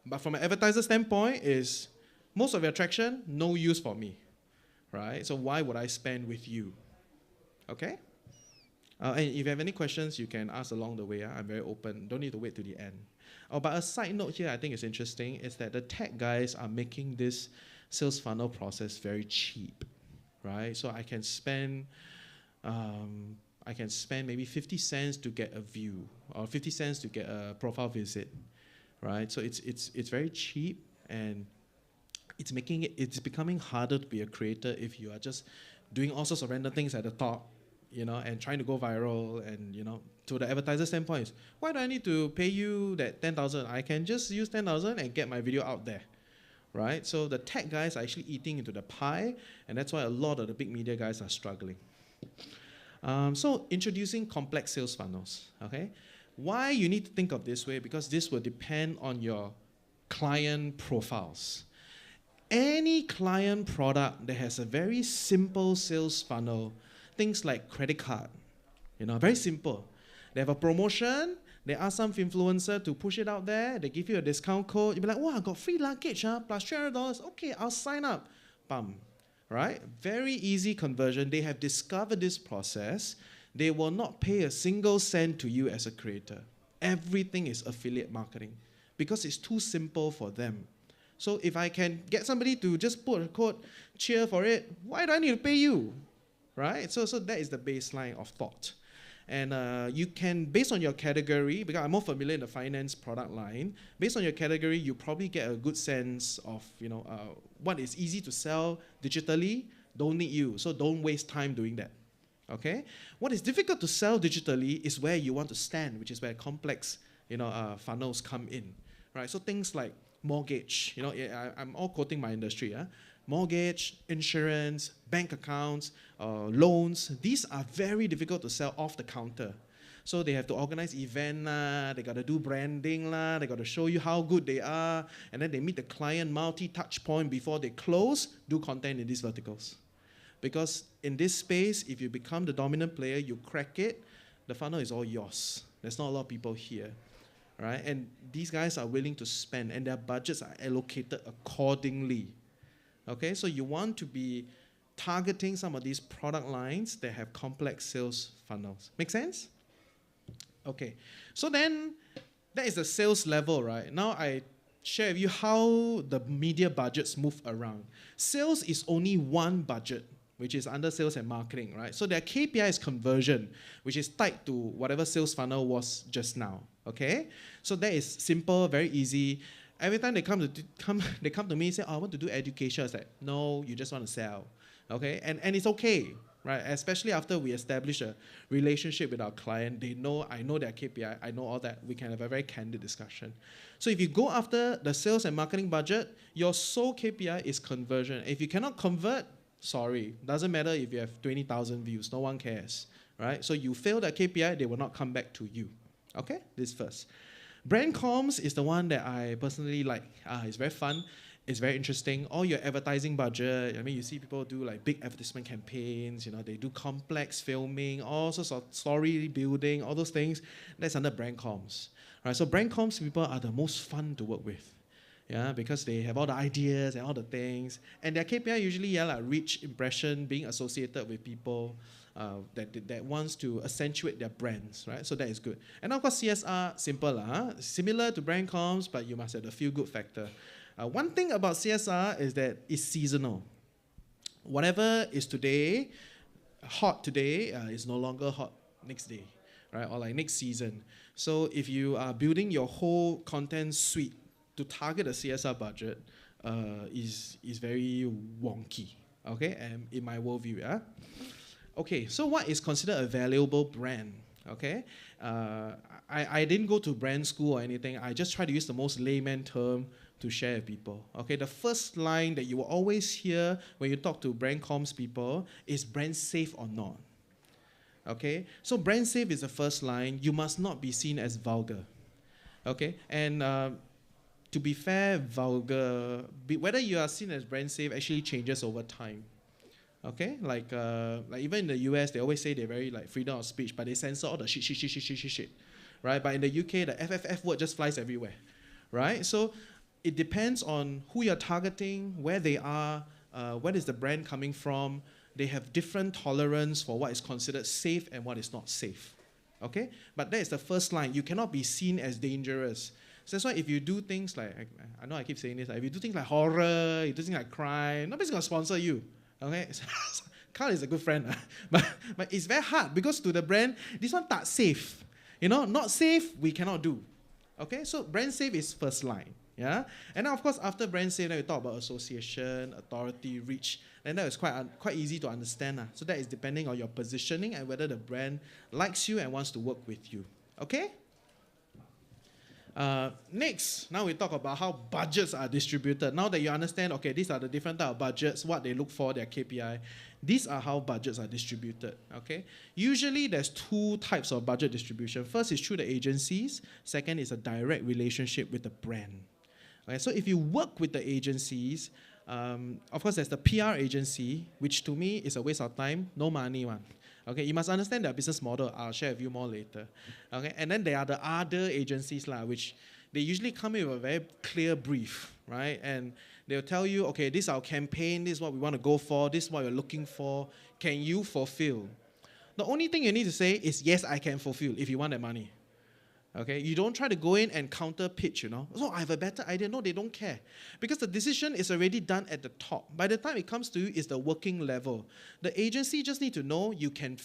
but from an advertiser standpoint is most of your traction, no use for me, right? So why would I spend with you? Okay? And if you have any questions, you can ask along the way. I'm very open. Don't need to wait to the end. But a side note here I think is interesting is that the tech guys are making this sales funnel process very cheap, right? So I can spend maybe 50 cents to get a view or 50 cents to get a profile visit, right? So it's very cheap, and it's becoming harder to be a creator if you are just doing all sorts of random things at the top, and trying to go viral. And to the advertiser standpoint, why do I need to pay you that 10,000? I can just use 10,000 and get my video out there, right? So the tech guys are actually eating into the pie, and that's why a lot of the big media guys are struggling. So introducing complex sales funnels, okay? Why you need to think of this way? Because this will depend on your client profiles. Any client product that has a very simple sales funnel, things like credit card, very simple. They have a promotion, they ask some influencer to push it out there, they give you a discount code, you'll be like, wow, I got free luggage, plus $300, okay, I'll sign up. Bam, right? Very easy conversion. They have discovered this process. They will not pay a single cent to you as a creator. Everything is affiliate marketing because it's too simple for them. So if I can get somebody to just put a code, cheer for it, why do I need to pay you? Right? So that is the baseline of thought. And you can, based on your category, because I'm more familiar in the finance product line, based on your category, you probably get a good sense of, what is easy to sell digitally, don't need you. So don't waste time doing that. Okay? What is difficult to sell digitally is where you want to stand, which is where complex, funnels come in. Right? So things like mortgage, I'm all quoting my industry, mortgage, insurance, bank accounts, loans, these are very difficult to sell off the counter. So they have to organize event, they got to do branding, they got to show you how good they are, and then they meet the client multi-touch point before they close, do content in these verticals. Because in this space, if you become the dominant player, you crack it, the funnel is all yours. There's not a lot of people here. Right? And these guys are willing to spend, and their budgets are allocated accordingly. Okay, so you want to be targeting some of these product lines that have complex sales funnels. Make sense? Okay, so then that is the sales level, right? Now I share with you how the media budgets move around. Sales is only one budget, which is under sales and marketing, right? So their KPI is conversion, which is tied to whatever sales funnel was just now, okay? So that is simple, very easy. Every time they come to me and say, oh, I want to do education, I was like, no, you just want to sell, okay? And it's okay, right? Especially after we establish a relationship with our client, I know their KPI, I know all that. We can have a very candid discussion. So if you go after the sales and marketing budget, your sole KPI is conversion. If you cannot convert, sorry, doesn't matter if you have 20,000 views, no one cares, right? So you fail that KPI, they will not come back to you, okay? This first. Brand comms is the one that I personally like. It's very fun. It's very interesting. All your advertising budget, you see people do like big advertisement campaigns, they do complex filming, all sorts of story building, all those things. That's under brand comms. Right? So brand comms people are the most fun to work with. Yeah, because they have all the ideas and all the things. And their KPI usually, reach, impression, being associated with people that wants to accentuate their brands, right? So that is good. And of course, CSR, simple, similar to brand comms, but you must have the feel-good factor. One thing about CSR is that it's seasonal. Whatever is today, hot today, is no longer hot next day, right? Or like next season. So if you are building your whole content suite to target a CSR budget, is very wonky, okay? In my worldview, yeah. Okay, so what is considered a valuable brand? Okay, I didn't go to brand school or anything. I just try to use the most layman term to share with people. Okay, the first line that you will always hear when you talk to brand comms people is brand safe or not. Okay, so brand safe is the first line. You must not be seen as vulgar. Okay, and to be fair, whether you are seen as brand safe actually changes over time. Okay, like even in the US, they always say they're very like freedom of speech, but they censor all the shit, right? But in the UK, the FFF word just flies everywhere, right? So it depends on who you're targeting, where they are, where is the brand coming from. They have different tolerance for what is considered safe and what is not safe. Okay? But that is the first line. You cannot be seen as dangerous. So that's why if you do things like, I know I keep saying this, if you do things like horror, you do things like crime, nobody's going to sponsor you. Okay? Carl is a good friend. But it's very hard because to the brand, this one not safe. Not safe, we cannot do. Okay? So brand safe is first line. Yeah, and now of course after brand safe, then we talk about association, authority, reach, and that is quite easy to understand. So that is depending on your positioning and whether the brand likes you and wants to work with you. Okay. Next, now we talk about how budgets are distributed. Now that you understand, okay, these are the different type of budgets, what they look for, their KPI. These are how budgets are distributed. Okay. Usually there's two types of budget distribution. First is through the agencies. Second is a direct relationship with the brand. Okay, so if you work with the agencies, of course there's the PR agency, which to me is a waste of time, no money one. Okay, you must understand their business model. I'll share with you more later. Okay, and then there are the other agencies which they usually come in with a very clear brief, right? And they'll tell you, okay, this is our campaign, this is what we want to go for, this is what you're looking for. Can you fulfill? The only thing you need to say is, yes, I can fulfill if you want that money. Okay, you don't try to go in and counter pitch, So I have a better idea. No, they don't care. Because the decision is already done at the top. By the time it comes to you, it's the working level. The agency just need to know you can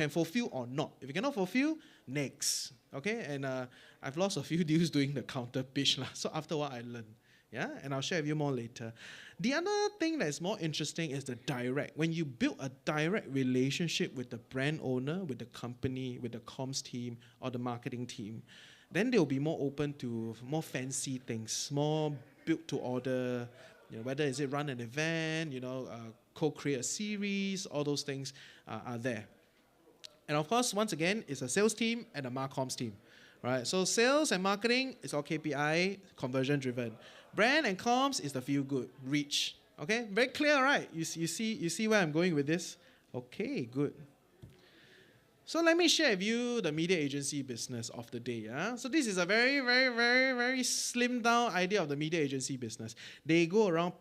fulfill or not. If you cannot fulfill, next. Okay, and I've lost a few deals doing the counter pitch. So after what I learned. Yeah, and I'll share with you more later. The other thing that's more interesting is the direct. When you build a direct relationship with the brand owner, with the company, with the comms team, or the marketing team, then they'll be more open to more fancy things, more built to order, whether is it run an event, co-create a series, all those things are there. And of course, once again, it's a sales team and a marcoms team. Right, so sales and marketing is all KPI, conversion driven. Brand and comms is the feel good, reach. Okay, very clear, right? You see where I'm going with this? Okay, good. So let me share with you the media agency business of the day. So this is a very, very, very, very slimmed down idea of the media agency business. They go around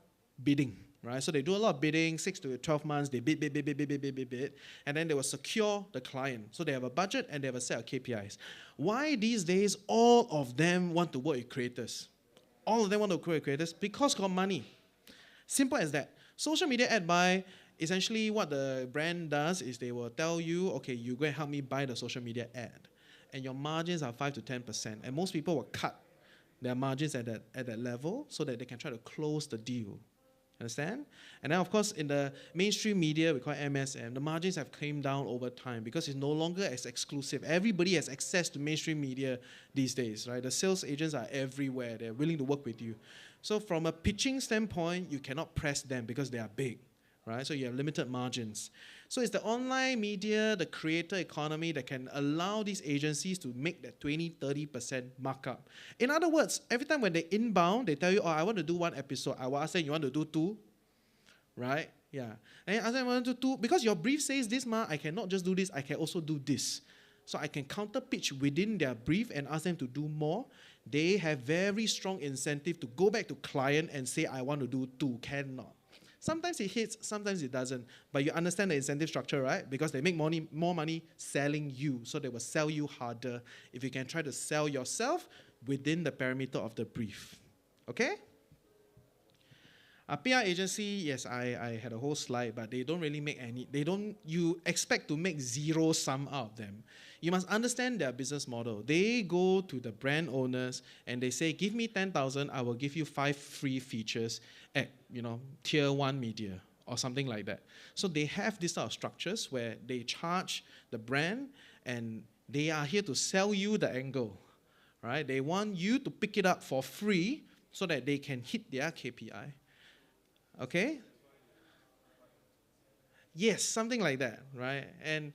bidding. Right, so they do a lot of bidding, 6 to 12 months, they bid, and then they will secure the client. So they have a budget and they have a set of KPIs. Why these days all of them want to work with creators? All of them want to work with creators because got money. Simple as that. Social media ad buy, essentially what the brand does is they will tell you, okay, you go and help me buy the social media ad. And your margins are 5 to 10%. And most people will cut their margins at that level so that they can try to close the deal. Understand? And then, of course, in the mainstream media, we call it MSM, the margins have came down over time because it's no longer as exclusive. Everybody has access to mainstream media these days, right? The sales agents are everywhere. They're willing to work with you. So from a pitching standpoint, you cannot press them because they are big, right? So you have limited margins. So it's the online media, the creator economy that can allow these agencies to make that 20-30% markup. In other words, every time when they inbound, they tell you, oh, I want to do 1 episode. I will ask them, you want to do 2? Right? Yeah. And you ask them, I want to do 2? Because your brief says this, I cannot just do this, I can also do this. So I can counter pitch within their brief and ask them to do more. They have very strong incentive to go back to client and say, I want to do 2. Cannot. Sometimes it hits, sometimes it doesn't. But you understand the incentive structure, right? Because they make more money selling you. So they will sell you harder if you can try to sell yourself within the parameter of the brief. Okay? A PR agency, yes, I had a whole slide, but they don't really make any, you expect to make zero sum out of them. You must understand their business model. They go to the brand owners and they say, give me 10,000, I will give you 5 free features at, tier 1 media or something like that. So they have this sort of structures where they charge the brand and they are here to sell you the angle, right? They want you to pick it up for free so that they can hit their KPI. Okay? Yes, something like that, right? And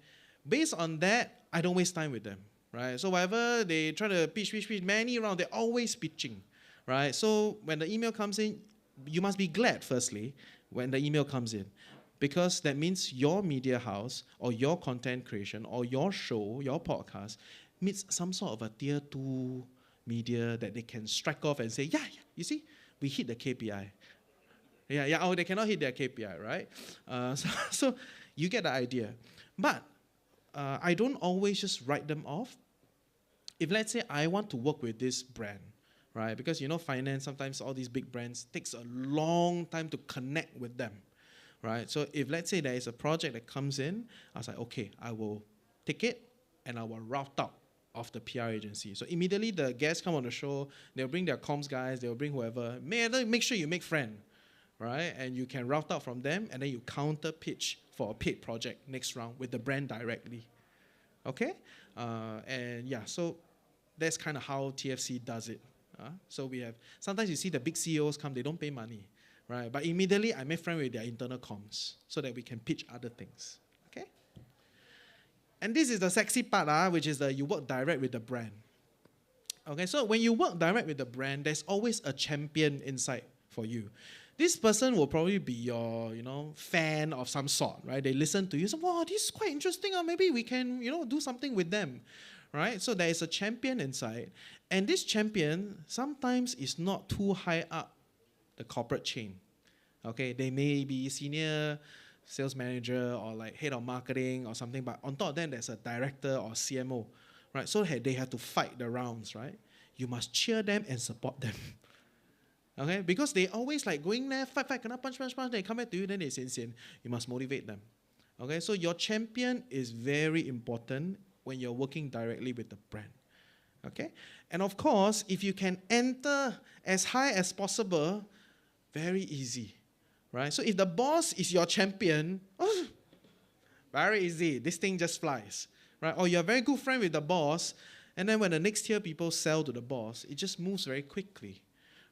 based on that, I don't waste time with them, right? So whatever they try to pitch, many rounds, they're always pitching, right? So when the email comes in, you must be glad, firstly, when the email comes in, because that means your media house or your content creation or your show, your podcast, meets some sort of a tier 2 media that they can strike off and say, yeah, you see, we hit the KPI. Oh, they cannot hit their KPI, right? So you get the idea. But I don't always just write them off. If let's say I want to work with this brand, right? Because finance, sometimes all these big brands takes a long time to connect with them, right? So if let's say there is a project that comes in, I was like, okay, I will take it and I will route out of the PR agency. So immediately the guests come on the show, they'll bring their comms guys, they'll bring whoever. Make sure you make friend, right? And you can route out from them, and then you counter pitch for a paid project next round with the brand directly. Okay? So that's kind of how TFC does it. So we have, sometimes you see the big CEOs come, they don't pay money, right? But immediately I make friend with their internal comms so that we can pitch other things. Okay? And this is the sexy part, which is you work direct with the brand. Okay, so when you work direct with the brand, there's always a champion inside for you. This person will probably be your, fan of some sort, right? They listen to you, say, wow, this is quite interesting, maybe we can, do something with them, right? So there is a champion inside, and this champion sometimes is not too high up the corporate chain, okay? They may be senior sales manager or like head of marketing or something, but on top of them, there's a director or CMO, right? So they have to fight the rounds, right? You must cheer them and support them. Okay, because they always like going there, fight, kena punch, they come back to you, then they sian. You must motivate them. Okay, so your champion is very important when you're working directly with the brand. Okay, and of course, if you can enter as high as possible, very easy, right? So if the boss is your champion, very easy. This thing just flies, right? Or you're a very good friend with the boss, and then when the next tier people sell to the boss, it just moves very quickly.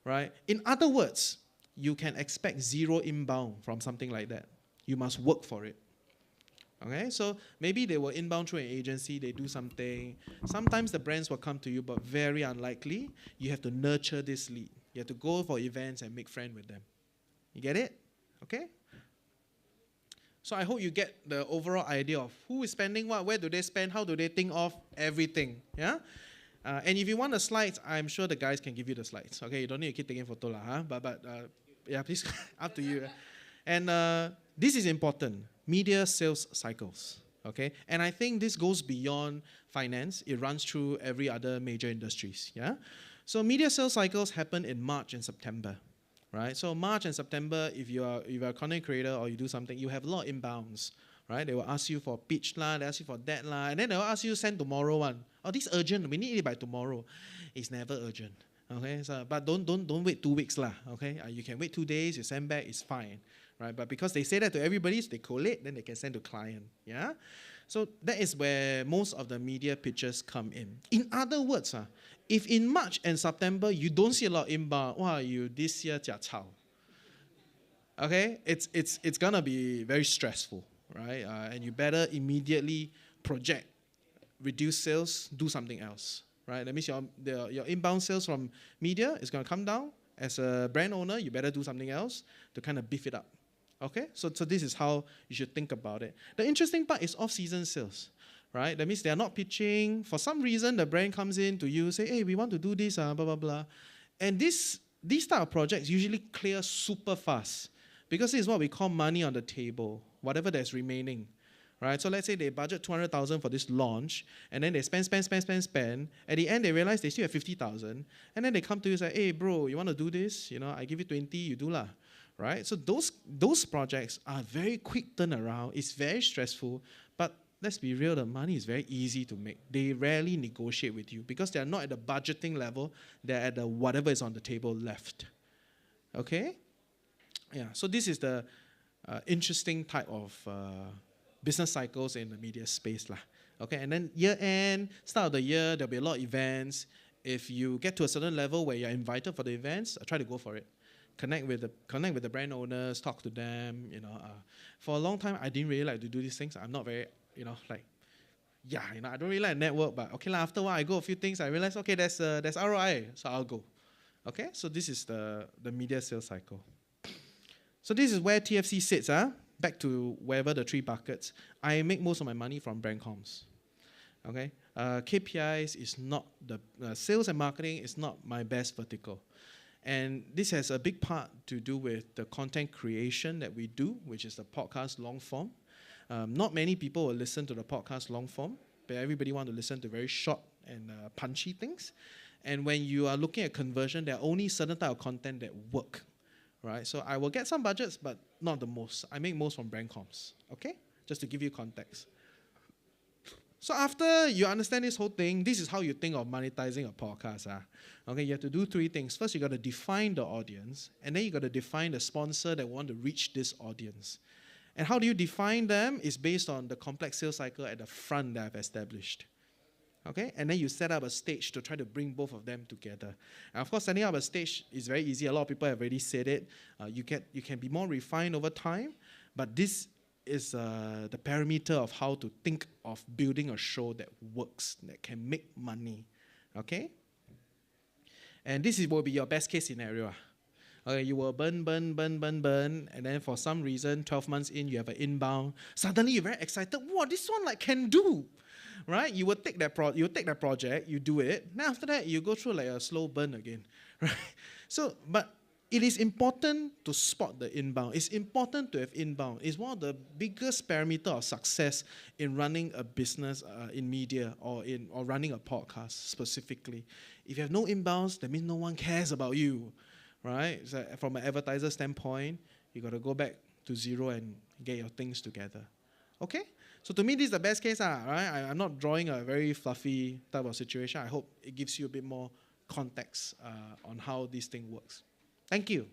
Right? In other words, you can expect zero inbound from something like that. You must work for it. Okay? So maybe they will inbound through an agency, they do something. Sometimes the brands will come to you, but very unlikely. You have to nurture this lead. You have to go for events and make friends with them. You get it? Okay? So I hope you get the overall idea of who is spending what, where do they spend, how do they think of everything. Yeah? And if you want the slides, I'm sure the guys can give you the slides. Okay, you don't need to keep taking photo but please, up to you. And this is important, media sales cycles. Okay, and I think this goes beyond finance. It runs through every other major industries. Yeah, so media sales cycles happen in March and September, right? So March and September, if you are a content creator or you do something, you have a lot of inbounds. Right? They will ask you for pitch they ask you for that and then they will ask you to send tomorrow one. Oh, this is urgent. We need it by tomorrow. It's never urgent. Okay, so but don't wait 2 weeks Okay, you can wait 2 days. You send back. It's fine, right? But because they say that to everybody, so they collate, then they can send to client. Yeah, so that is where most of the media pitches come in. In other words, if in March and September you don't see a lot of inbound, you this year jia cao. Okay, it's gonna be very stressful. Right, and you better immediately project, reduce sales, do something else. Right, that means your inbound sales from media is going to come down. As a brand owner, you better do something else to kind of beef it up. Okay, so this is how you should think about it. The interesting part is off-season sales. Right, that means they are not pitching. For some reason, the brand comes in to you, say, hey, we want to do this, blah blah blah, and these type of projects usually clear super fast. Because this is what we call money on the table, whatever that's remaining, right? So let's say they budget 200,000 for this launch, and then they spend. At the end, they realize they still have 50,000, and then they come to you and say, hey, bro, you want to do this? I give you 20, you do lah, right? So those projects are very quick turnaround. It's very stressful, but let's be real, the money is very easy to make. They rarely negotiate with you because they're not at the budgeting level, they're at the whatever is on the table left, okay? Yeah, so this is the interesting type of business cycles in the media space. Okay, and then year end, start of the year, there'll be a lot of events. If you get to a certain level where you're invited for the events, try to go for it. Connect with the brand owners, talk to them. For a long time, I didn't really like to do these things. I'm not very, yeah, I don't really like network, but okay, after a while I go a few things, I realize, okay, there's ROI, so I'll go. Okay, so this is the media sales cycle. So this is where TFC sits, back to wherever the 3 buckets. I make most of my money from brand comms. Okay, KPIs is not the sales and marketing is not my best vertical. And this has a big part to do with the content creation that we do, which is the podcast long form. Not many people will listen to the podcast long form, but everybody wants to listen to very short and punchy things. And when you are looking at conversion, there are only certain type of content that work, right? So I will get some budgets, but not the most. I make most from brand comms, okay? Just to give you context. So after you understand this whole thing, this is how you think of monetizing a podcast. Okay, you have to do 3 things. First, you got to define the audience, and then you got to define the sponsor that want to reach this audience. And how do you define them is based on the complex sales cycle at the front that I've established. Okay, and then you set up a stage to try to bring both of them together. And of course, setting up a stage is very easy. A lot of people have already said it. You can be more refined over time, but this is the parameter of how to think of building a show that works, that can make money. Okay? And this will be your best case scenario. Okay, you will burn, and then for some reason, 12 months in, you have an inbound. Suddenly, you're very excited. Wow, this one can do. Right? You will take that project, you do it. Then after that, you go through like a slow burn again. Right? So, but it is important to spot the inbound. It's important to have inbound. It's one of the biggest parameter of success in running a business in media or running a podcast specifically. If you have no inbounds, that means no one cares about you. Right? So from an advertiser standpoint, you got to go back to 0 and get your things together. Okay? So to me, this is the best case. Right? I'm not drawing a very fluffy type of situation. I hope it gives you a bit more context on how this thing works. Thank you.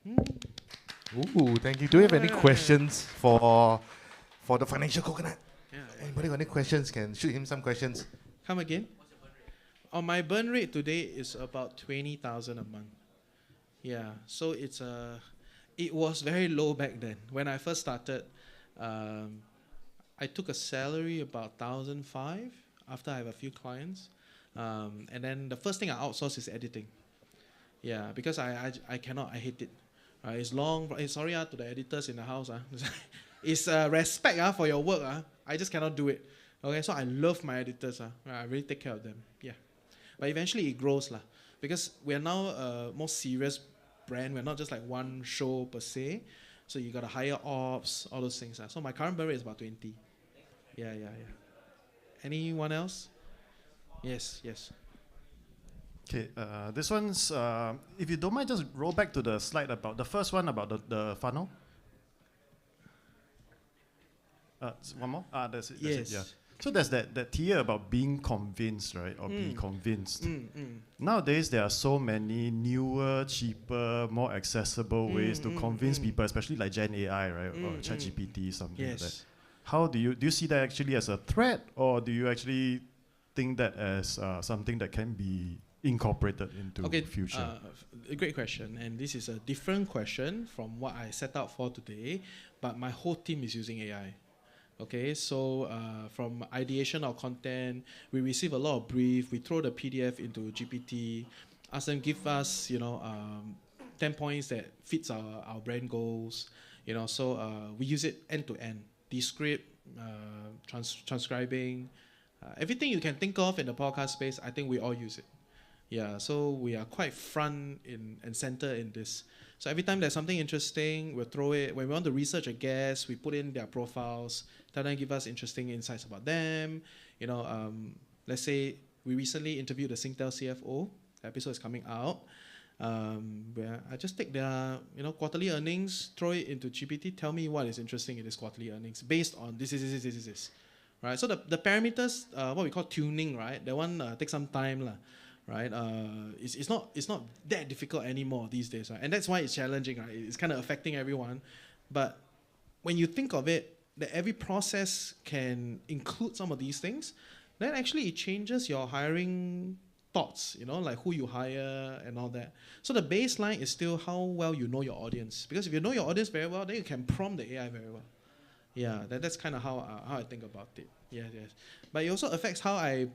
Ooh, thank you. Do you have any questions for the financial coconut? Yeah. Anybody got any questions? Can shoot him some questions. Come again? My burn rate today is about 20,000 a month. Yeah, so it was very low back then. When I first started, I took a salary about 1,500 after I have a few clients. And then the first thing I outsource is editing. Yeah, because I cannot, I hate it. It's long, sorry to the editors in the house. It's respect for your work. I just cannot do it. Okay, so I love my editors. I really take care of them. Yeah. But eventually it grows. Because we are now a more serious brand. We're not just like one show per se. So you got to hire ops, all those things. So my current burn rate is about 20. Yeah. Anyone else? Yes. Okay, this one's, if you don't mind, just roll back to the slide about the first one about the funnel. One more? That's it. Yes. Yeah. So there's that tier about being convinced, right? Or be convinced. Nowadays, there are so many newer, cheaper, more accessible ways to convince people, especially like Gen AI, right? Or ChatGPT, something like that. How do you see that actually as a threat, or do you actually think that as something that can be incorporated into future? A great question, and this is a different question from what I set out for today, but my whole team is using AI. Okay, so from ideation of content, we receive a lot of brief, we throw the PDF into GPT, ask them give us, 10 points that fits our brand goals, so we use it end to end, Descript, transcribing, everything you can think of in the podcast space, I think we all use it. Yeah, so we are quite front and center in this. So every time there's something interesting, we'll throw it. When we want to research a guest, we put in their profiles, tell them give us interesting insights about them. Let's say we recently interviewed the Singtel CFO. The episode is coming out. Where I just take their quarterly earnings, throw it into GPT, tell me what is interesting in this quarterly earnings based on this. Right? So the parameters, what we call tuning, right? That one takes some time. Right, it's not that difficult anymore these days, right? And that's why it's challenging, right? It's kind of affecting everyone. But when you think of it, that every process can include some of these things, then actually it changes your hiring thoughts, like who you hire and all that. So the baseline is still how well you know your audience. Because if you know your audience very well, then you can prompt the AI very well. Yeah, that's kind of how I think about it. Yes, yes. But it also affects how I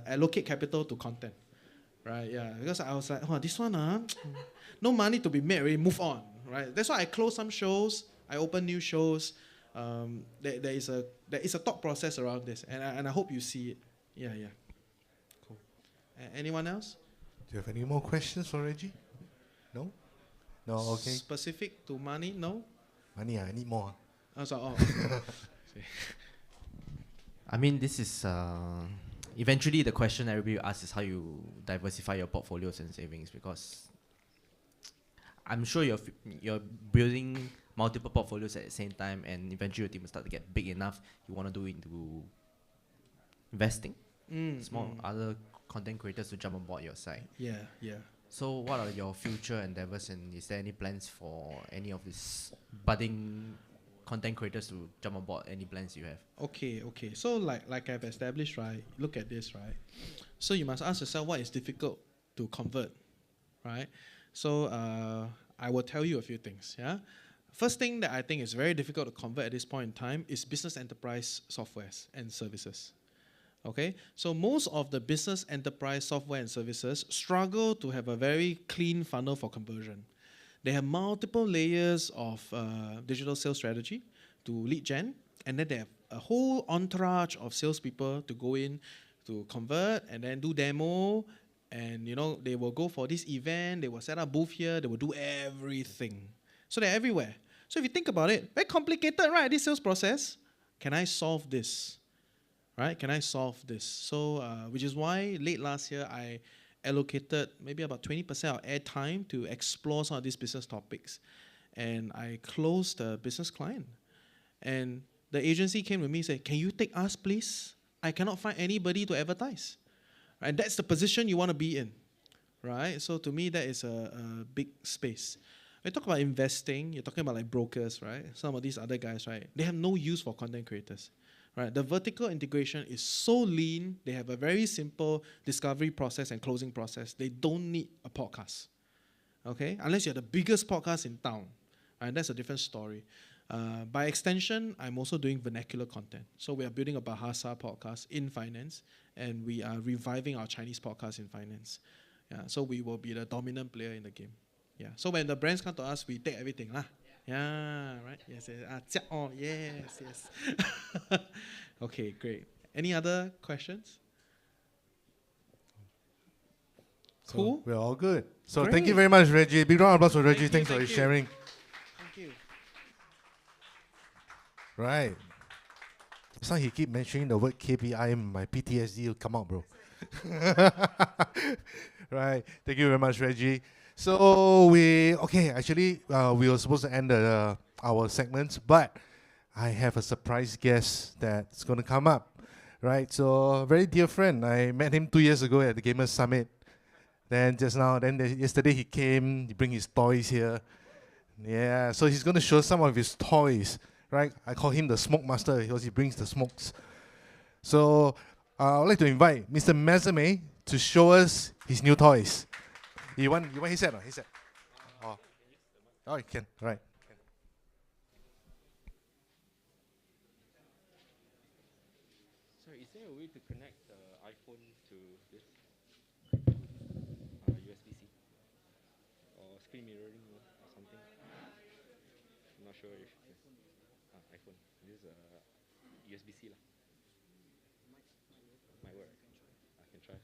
allocate capital to content, right? Yeah, because I was like, oh, this one, no money to be made, already move on, right? That's why I close some shows, I open new shows. There is a thought process around this, and I hope you see it. Yeah, yeah. Cool. Anyone else? Do you have any more questions for Reggie? No? No, okay. Specific to money? No? Money, I need more. I mean, this is eventually the question everybody asks is how you diversify your portfolios and savings, because I'm sure you're building multiple portfolios at the same time, and eventually your team will start to get big enough. You want to do into investing, small other content creators to jump on board your side. Yeah, yeah. So what are your future endeavors, and is there any plans for any of these budding content creators to jump on board? Any plans you have? Okay. So like I've established, right? Look at this, right? So you must ask yourself what is difficult to convert, right? So I will tell you a few things. Yeah. First thing that I think is very difficult to convert at this point in time is business enterprise softwares and services. Okay, so most of the business enterprise software and services struggle to have a very clean funnel for conversion. They have multiple layers of digital sales strategy to lead gen, and then they have a whole entourage of salespeople to go in to convert and then do demo, and they will go for this event, they will set up booth here, they will do everything. So they're everywhere. So if you think about it, very complicated, right? This sales process. Can I solve this? Right? Can I solve this? So, which is why late last year I allocated maybe about 20% of airtime to explore some of these business topics. And I closed a business client. And the agency came to me and said, can you take us, please? I cannot find anybody to advertise. Right? That's the position you want to be in. Right? So to me, that is a big space. When you talk about investing, you're talking about like brokers, right? Some of these other guys, right? They have no use for content creators. Right, the vertical integration is so lean. They have a very simple discovery process and closing process. They don't need a podcast, okay? Unless you're the biggest podcast in town, and that's a different story. By extension, I'm also doing vernacular content. So we are building a Bahasa podcast in finance, and we are reviving our Chinese podcast in finance. Yeah, so we will be the dominant player in the game. Yeah. So when the brands come to us, we take everything lah. Yeah, right. Yes, yes. Yes. Okay, great. Any other questions? So cool. We're all good. So Great. thank you very much, Reggie. Big round of applause for Reggie. Thanks for sharing. Thank you. Right. So he keep mentioning the word KPI, my PTSD will come out, bro. Right. Thank you very much, Reggie. So we were supposed to end our segments, but I have a surprise guest that's going to come up, right? So a very dear friend. I met him 2 years ago at the Gamers Summit. Then yesterday he came, he bring his toys here. Yeah, so he's going to show some of his toys, right? I call him the Smoke Master because he brings the smokes. So I would like to invite Mr. Mazame to show us his new toys. You want his set? His set. Oh, you can. Right. So is there a way to connect the iPhone to this USB-C or screen mirroring or something? I'm not sure if iPhone. This is USB-C lah. Might work. I can try.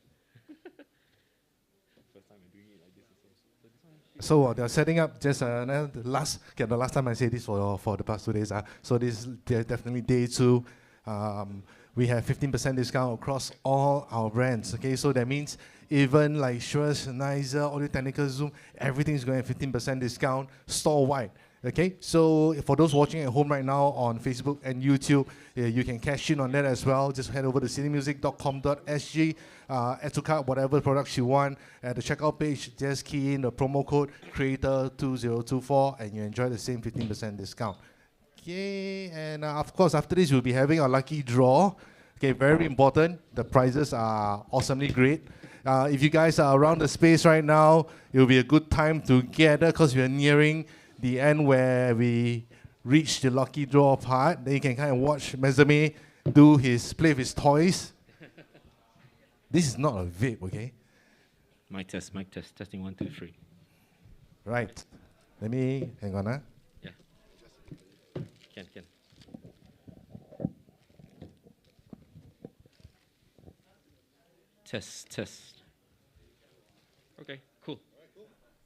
First time I'm doing it like this also. So this one. So they're setting up just the last time I say this for the past 2 days. So this is definitely day 2. We have 15% discount across all our brands. Okay, so that means even like Shure, Sennheiser, Audio-Technica, Zoom, everything is going at 15% discount store wide. Okay, so for those watching at home right now on Facebook and YouTube, you can cash in on that as well. Just head over to citymusic.com.sg, add to cart whatever products you want. At the checkout page, just key in the promo code Creator2024 and you enjoy the same 15% discount. Okay, and of course after this we'll be having our lucky draw. Okay, very important. The prizes are awesomely great. If you guys are around the space right now, it will be a good time to gather because we are nearing the end where we reach the lucky draw part. Then you can kind of watch Mesame play with his toys. This is not a vape, okay? Mic test, testing 1, 2, 3. Right. Let me, hang on, huh? Yeah. Can. Test. Okay, cool.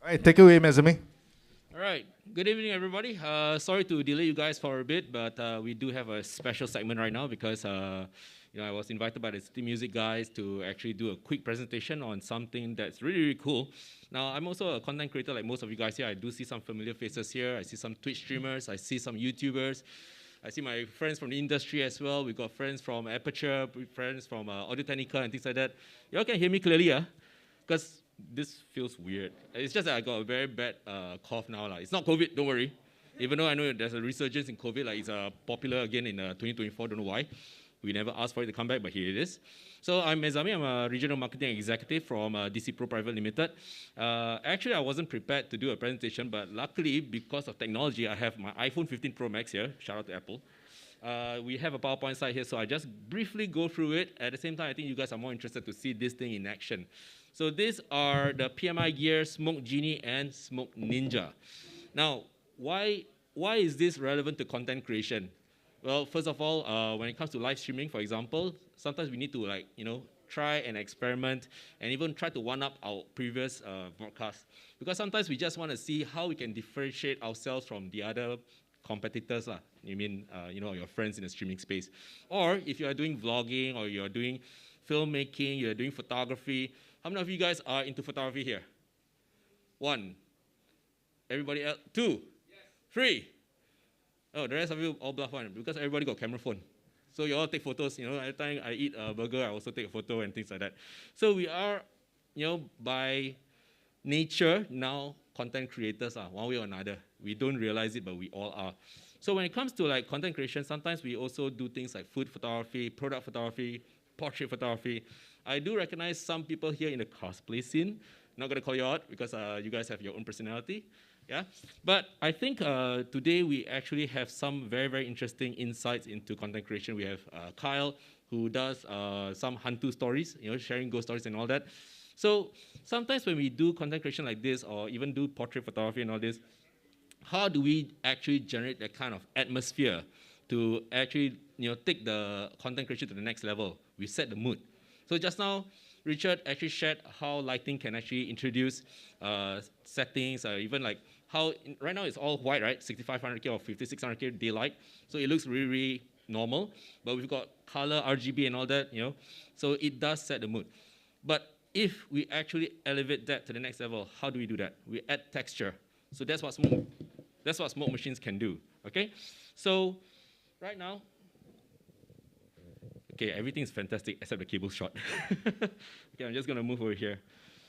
All right, take it away, Mesame. All right. Good evening, everybody. Sorry to delay you guys for a bit, but we do have a special segment right now because I was invited by the City Music guys to actually do a quick presentation on something that's really, really cool. Now, I'm also a content creator like most of you guys here. I do see some familiar faces here. I see some Twitch streamers. I see some YouTubers. I see my friends from the industry as well. We've got friends from Aputure, friends from Audio-Technica and things like that. You all can hear me clearly, yeah? Because this feels weird. It's just that I got a very bad cough now. It's not COVID, don't worry. Even though I know there's a resurgence in COVID, it's popular again in 2024, don't know why. We never asked for it to come back, but here it is. So I'm Mezami, I'm a regional marketing executive from DC Pro Private Limited. Actually, I wasn't prepared to do a presentation, but luckily, because of technology, I have my iPhone 15 Pro Max here. Shout out to Apple. We have a PowerPoint slide here, so I just briefly go through it. At the same time, I think you guys are more interested to see this thing in action. So these are the PMI Gear, Smoke Genie, and Smoke Ninja. Now, why is this relevant to content creation? Well, first of all, when it comes to live streaming, for example, sometimes we need to try and experiment and even try to one-up our previous broadcasts. Because sometimes we just want to see how we can differentiate ourselves from the other competitors. You mean, your friends in the streaming space. Or if you are doing vlogging or you're doing filmmaking, you're doing photography. How many of you guys are into photography here? 1. Everybody else? 2. Yes. 3. Oh, the rest of you all bluff 1 because everybody got camera phone. So you all take photos. Every time I eat a burger, I also take a photo and things like that. So we are, by nature now content creators one way or another. We don't realize it, but we all are. So when it comes to content creation, sometimes we also do things like food photography, product photography, portrait photography. I do recognize some people here in the cosplay scene. Not going to call you out because you guys have your own personality. Yeah, but I think today we actually have some very, very interesting insights into content creation. We have Kyle, who does some Hantu stories, sharing ghost stories and all that. So sometimes when we do content creation like this, or even do portrait photography and all this, how do we actually generate that kind of atmosphere to actually take the content creation to the next level? We set the mood. So just now, Richard actually shared how lighting can actually introduce settings, even how right now it's all white, right? 6500K or 5600K daylight, so it looks really, really normal. But we've got color, RGB, and all that, so it does set the mood. But if we actually elevate that to the next level, how do we do that? We add texture. So that's what smoke machines can do. Okay, so right now. Okay, everything is fantastic except the cable shot. Okay, I'm just going to move over here.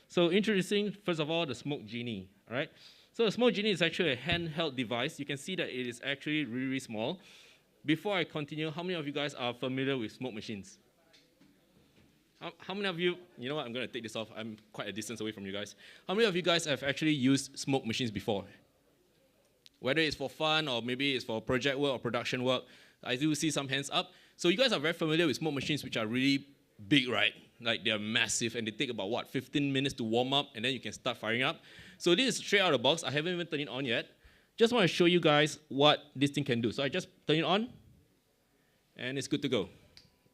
So introducing, first of all, the Smoke Genie, all right? So the Smoke Genie is actually a handheld device. You can see that it is actually really, really small. Before I continue, how many of you guys are familiar with smoke machines? How many of you, you know what, I'm going to take this off. I'm quite a distance away from you guys. How many of you guys have actually used smoke machines before? Whether it's for fun or maybe it's for project work or production work, I do see some hands up. So you guys are very familiar with smoke machines, which are really big, right? They're massive, and they take about, 15 minutes to warm up, and then you can start firing up. So this is straight out of the box. I haven't even turned it on yet. Just want to show you guys what this thing can do. So I just turn it on, and it's good to go.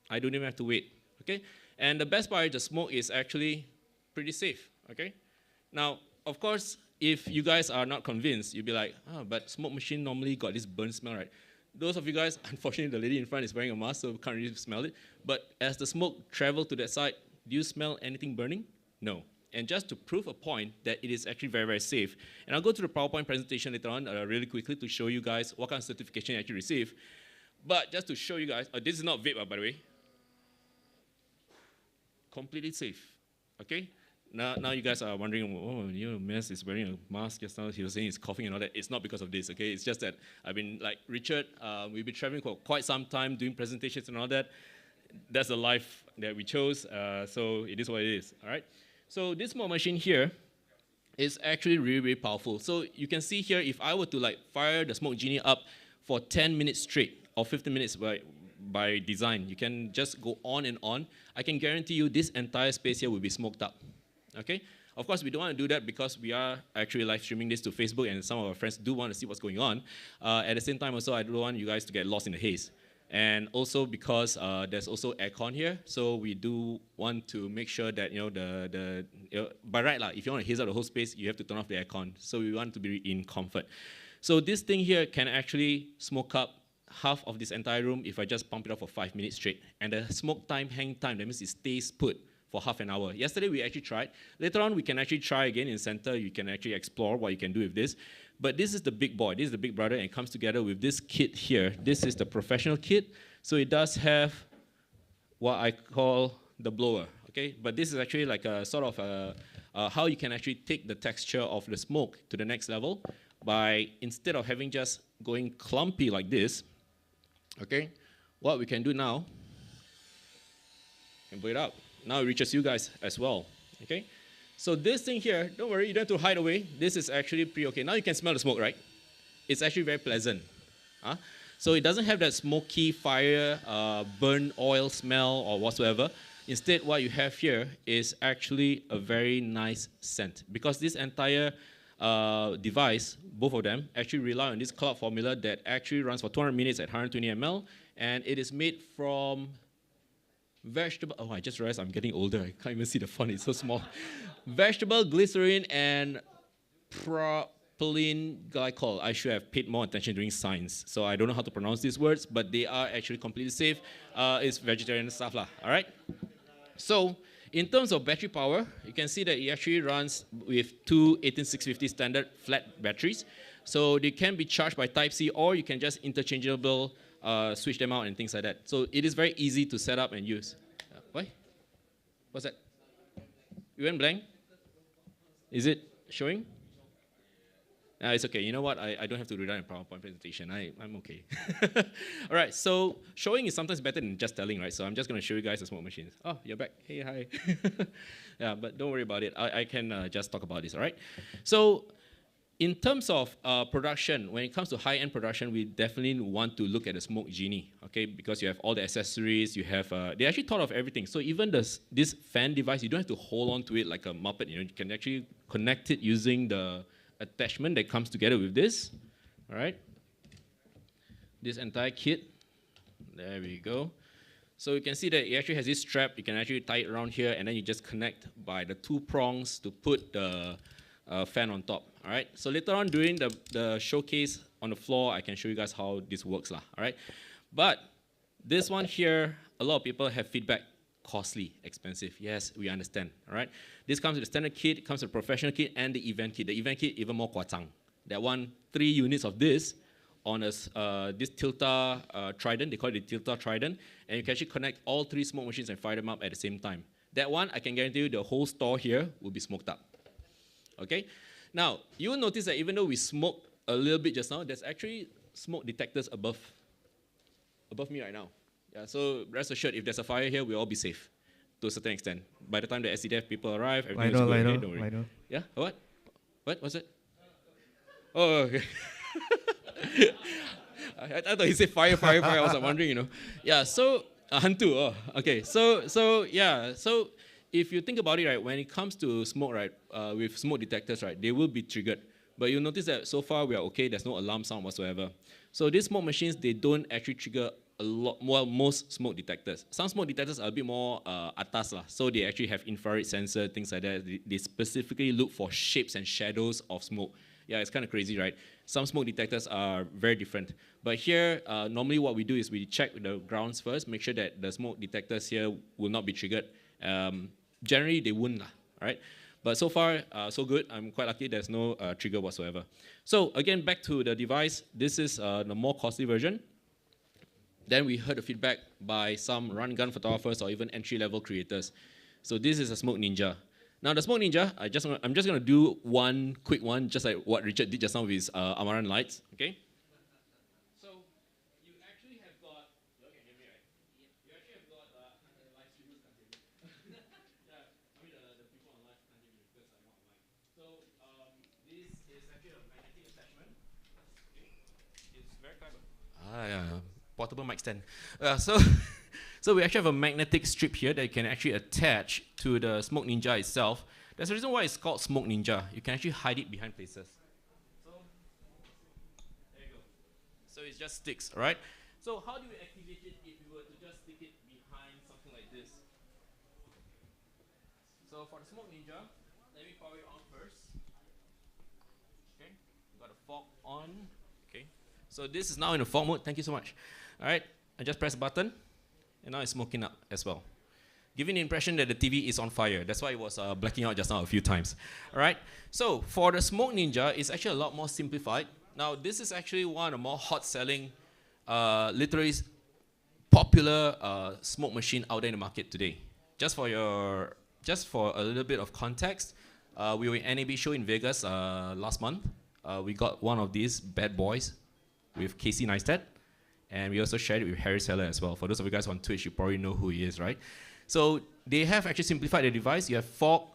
I don't even have to wait, okay? And the best part is the smoke is actually pretty safe, okay? Now, of course, if you guys are not convinced, you'll be like, but smoke machine normally got this burn smell, right? Those of you guys, unfortunately, the lady in front is wearing a mask, so we can't really smell it. But as the smoke travels to that side, do you smell anything burning? No. And just to prove a point that it is actually very, very safe, and I'll go to the PowerPoint presentation later on really quickly to show you guys what kind of certification you actually receive. But just to show you guys, this is not vape, by the way. Completely safe, okay? Now you guys are wondering, Mez is wearing a mask just now. He was saying he's coughing and all that. It's not because of this, okay? It's just that I've been, like Richard, we've been traveling for quite some time, doing presentations and all that. That's the life that we chose, so it is what it is, all right? So this smoke machine here is actually really, really powerful. So you can see here, if I were to fire the Smoke Genie up for 10 minutes straight or 15 minutes by design. You can just go on and on. I can guarantee you this entire space here will be smoked up. Okay? Of course, we don't want to do that because we are actually live streaming this to Facebook and some of our friends do want to see what's going on. At the same time also, I don't want you guys to get lost in the haze. And also because there's also aircon here, so we do want to make sure that, by right, if you want to haze out the whole space, you have to turn off the aircon. So we want to be in comfort. So this thing here can actually smoke up half of this entire room if I just pump it up for 5 minutes straight. And the smoke time, hang time, that means it stays put for half an hour. Yesterday we actually tried. Later on we can actually try again in center. You can actually explore what you can do with this. But this is the big boy, this is the big brother, and it comes together with this kit here. This is the professional kit. So it does have what I call the blower, okay? But this is actually like a sort of how you can actually take the texture of the smoke to the next level by, instead of having just going clumpy like this, okay? What we can do now, can put it up. Now it reaches you guys as well, okay? So this thing here, don't worry, you don't have to hide away. This is actually pretty okay. Now you can smell the smoke, right? It's actually very pleasant. So it doesn't have that smoky fire, burn oil smell or whatsoever. Instead, what you have here is actually a very nice scent. Because this entire device, both of them, actually rely on this cloud formula that actually runs for 200 minutes at 120 ml. And it is made from vegetable, I just realized I'm getting older. I can't even see the font, it's so small. Vegetable, glycerin, and propylene glycol. I should have paid more attention during science. So I don't know how to pronounce these words, but they are actually completely safe. It's vegetarian stuff, all right? So in terms of battery power, you can see that it actually runs with two 18650 standard flat batteries. So they can be charged by Type-C, or you can just interchangeable switch them out and things like that. So it is very easy to set up and use. Why? What's that? You went blank? Is it showing? It's okay. You know what? I don't have to do that in PowerPoint presentation. I'm okay. All right. So showing is sometimes better than just telling, right? So I'm just going to show you guys the smoke machines. Oh, you're back. Hey, hi. Yeah, but don't worry about it. I can just talk about this. All right. So in terms of production, when it comes to high-end production, we definitely want to look at the Smoke Genie, okay? Because you have all the accessories, you have, they actually thought of everything. So even this fan device, you don't have to hold on to it like a Muppet, you can actually connect it using the attachment that comes together with this, all right? This entire kit, there we go. So you can see that it actually has this strap, you can actually tie it around here, and then you just connect by the two prongs to put the fan on top. All right. So later on during the showcase on the floor, I can show you guys how this works, all right. But this one here, a lot of people have feedback, costly, expensive. Yes, we understand. All right. This comes with the standard kit, it comes with the professional kit, and the event kit. The event kit even more kwatang. That one, 3 units of this on this Tilta Trident. They call it the Tilta Trident, and you can actually connect all 3 smoke machines and fire them up at the same time. That one, I can guarantee you, the whole store here will be smoked up. Okay. Now, you will notice that even though we smoked a little bit just now, there's actually smoke detectors above me right now. Yeah, so rest assured, if there's a fire here, we'll all be safe to a certain extent. By the time the SCDF people arrive, everything is good. Okay, don't worry. Yeah, what? What? What's it? Oh, okay. I thought he said fire. I was wondering, Yeah, so, Hantu, oh, okay. So, yeah, so if you think about it, right, when it comes to smoke, right, with smoke detectors, right, they will be triggered. But you'll notice that so far we are okay, there's no alarm sound whatsoever. So these smoke machines, they don't actually trigger a lot more, most smoke detectors. Some smoke detectors are a bit more atas lah, so they actually have infrared sensor, things like that. They specifically look for shapes and shadows of smoke. Yeah, it's kind of crazy, right? Some smoke detectors are very different. But here, normally what we do is we check the grounds first, make sure that the smoke detectors here will not be triggered. Generally, they wouldn't, right? But so far, so good. I'm quite lucky there's no trigger whatsoever. So again, back to the device. This is the more costly version. Then we heard the feedback by some run gun photographers or even entry-level creators. So this is a Smoke Ninja. Now the Smoke Ninja, I'm just going to do one quick one, just like what Richard did just now with his Amaran lights. Okay. So you actually have got. You can hear me, right? You actually have got live streamers can't hear me. Yeah, I mean the people on live can't hear me because I'm not online. So this is actually a magnetic attachment. Okay. It's Very clever. Yeah, portable mic stand. So, so we actually have a magnetic strip here that you can actually attach to the Smoke Ninja itself. There's a reason why it's called Smoke Ninja. You can actually hide it behind places. So, there you go. So it just sticks, all right? So how do you activate it if you were to just stick it behind something like this? So for the Smoke Ninja, let me power it on first. Okay, got a fog on. Okay, so this is now in the fog mode. Thank you so much. All right, I just press a button, and now it's smoking up as well, giving the impression that the TV is on fire. That's why it was blacking out just now a few times. All right, so for the Smoke Ninja, it's actually a lot more simplified. Now, this is actually one of the more hot-selling, literally popular smoke machine out there in the market today. Just for a little bit of context, we were in NAB show in Vegas last month. We got one of these bad boys with Casey Neistat, and we also shared it with Harry Seller as well. For those of you guys on Twitch, you probably know who he is, right? So they have actually simplified the device. You have fog,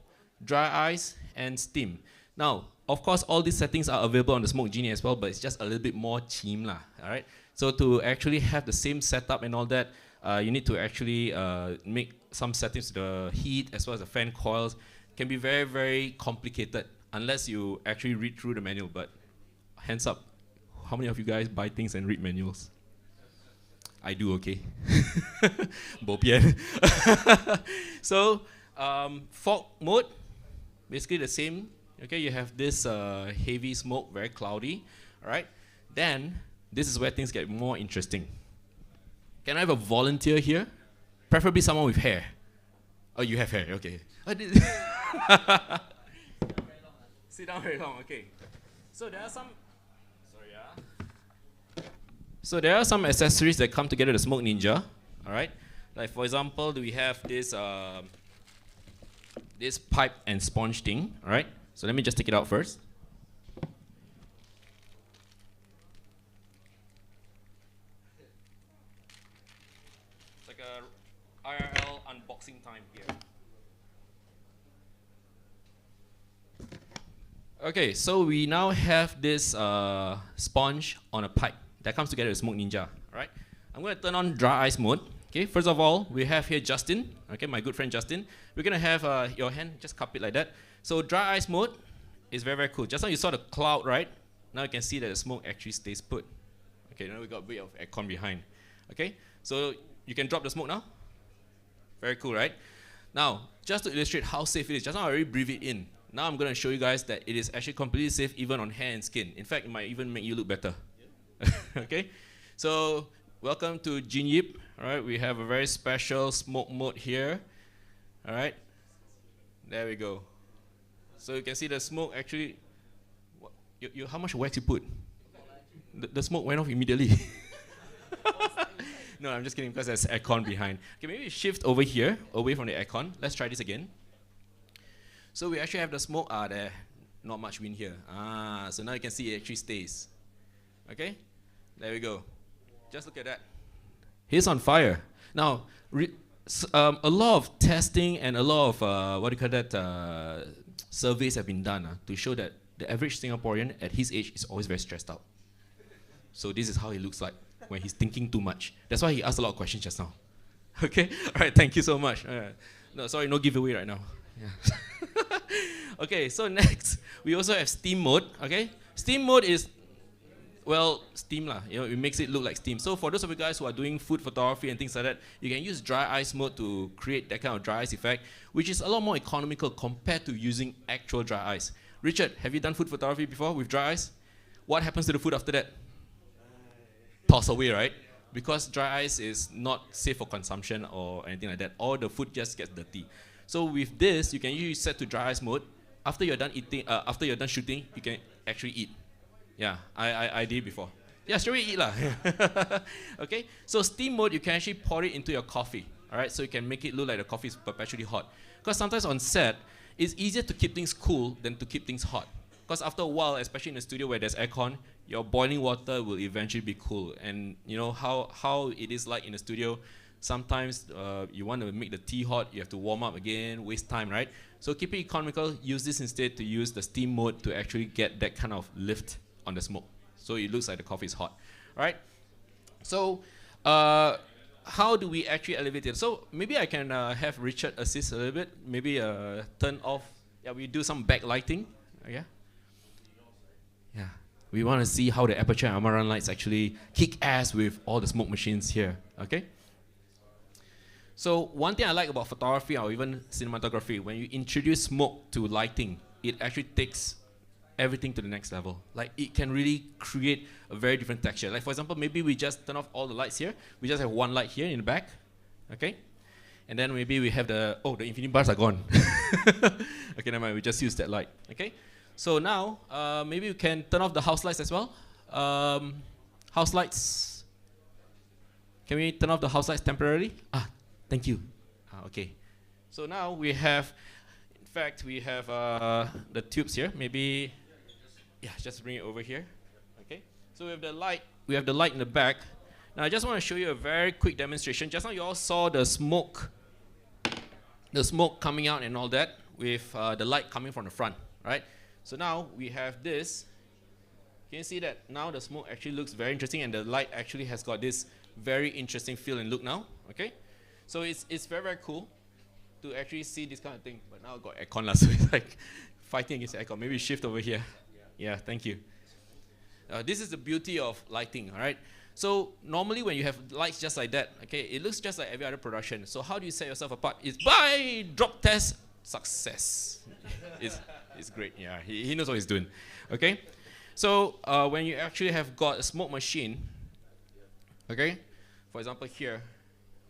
dry ice, and steam. Now, of course, all these settings are available on the Smoke Genie as well, but it's just a little bit more cheap lah, all right? So to actually have the same setup and all that, you need to actually make some settings to the heat as well as the fan coils. It can be very, very complicated unless you actually read through the manual, but hands up, how many of you guys buy things and read manuals? I do, okay. Bo pian. So, fog mode, basically the same. Okay, you have this heavy smoke, very cloudy, all right? Then, this is where things get more interesting. Can I have a volunteer here? Preferably someone with hair. Oh, you have hair, okay. Sit down very long, okay. So there are some, So there are some accessories that come together with the Smoke Ninja, all right? Like for example, we have this, this pipe and sponge thing, all right? So let me just take it out first. It's like a IRL unboxing time here. Okay, so we now have this sponge on a pipe that comes together with Smoke Ninja, all right? I'm going to turn on dry ice mode. Okay, first of all, we have here Justin, okay, my good friend Justin. We're going to have your hand, just cup it like that. So dry ice mode is very, very cool. Just now you saw the cloud, right? Now you can see that the smoke actually stays put. Okay, now we got a bit of aircon behind. Okay, so you can drop the smoke now. Very cool, right? Now, just to illustrate how safe it is, just now I already breathed it in. Now I'm going to show you guys that it is actually completely safe even on hair and skin. In fact, it might even make you look better. Okay, so welcome to Jin Yip. All right, we have a very special smoke mode here. All right, there we go. So you can see the smoke actually. How much wax you put? The smoke went off immediately. No, I'm just kidding because there's aircon behind. Okay, maybe shift over here, away from the aircon. Let's try this again. So we actually have the smoke. There, not much wind here. So now you can see it actually stays. Okay, there we go. Just look at that. He's on fire. Now, a lot of testing and a lot of surveys have been done to show that the average Singaporean at his age is always very stressed out. So this is how he looks like when he's thinking too much. That's why he asked a lot of questions just now. Okay, all right, thank you so much. No, sorry, no giveaway right now. Yeah. Okay, so next, we also have steam mode, okay? Steam mode is, well, steam lah, you know, it makes it look like steam. So for those of you guys who are doing food photography and things like that, you can use dry ice mode to create that kind of dry ice effect, which is a lot more economical compared to using actual dry ice. Richard, have you done food photography before with dry ice? What happens to the food after that? Toss away, right? Because dry ice is not safe for consumption or anything like that. Or the food just gets dirty. So with this, you can usually set to dry ice mode. After you're done eating, after you're done shooting, you can actually eat. Yeah, I did before. Yeah, straight away eat lah. Okay, so steam mode, you can actually pour it into your coffee. All right, so you can make it look like the coffee is perpetually hot. Because sometimes on set, it's easier to keep things cool than to keep things hot. Because after a while, especially in a studio where there's aircon, your boiling water will eventually be cool. And you know how it is like in a studio. Sometimes you want to make the tea hot, you have to warm up again, waste time, right? So keep it economical, use this instead to use the steam mode to actually get that kind of lift on the smoke. So it looks like the coffee is hot. right? So how do we actually elevate it? So maybe I can have Richard assist a little bit. Maybe turn off. Yeah, we do some backlighting. Yeah. Yeah. We want to see how the Aputure and Amaran lights actually kick ass with all the smoke machines here. Okay. So one thing I like about photography or even cinematography, when you introduce smoke to lighting, it actually takes everything to the next level. Like it can really create a very different texture. Like for example, maybe we just turn off all the lights here. We just have one light here in the back, okay? And then maybe we have the infinity bars are gone. Okay, never mind, we just use that light, okay? So now, maybe we can turn off the house lights as well. House lights. Can we turn off the house lights temporarily? Thank you. Okay. So now we have, in fact, we have the tubes here. Maybe, yeah, just bring it over here. Okay. So we have the light. We have the light in the back. Now I just want to show you a very quick demonstration. Just now you all saw the smoke coming out and all that with the light coming from the front, right? So now we have this. Can you see that now the smoke actually looks very interesting and the light actually has got this very interesting feel and look now, okay? So it's very, very cool to actually see this kind of thing. But now I've got aircon, so it's like fighting against aircon. Maybe shift over here. Yeah, thank you. This is the beauty of lighting, all right? So normally when you have lights just like that, okay, it looks just like every other production. So how do you set yourself apart? It's by drop test success. It's great, yeah. He knows what he's doing, okay? So when you actually have got a smoke machine, okay, for example here,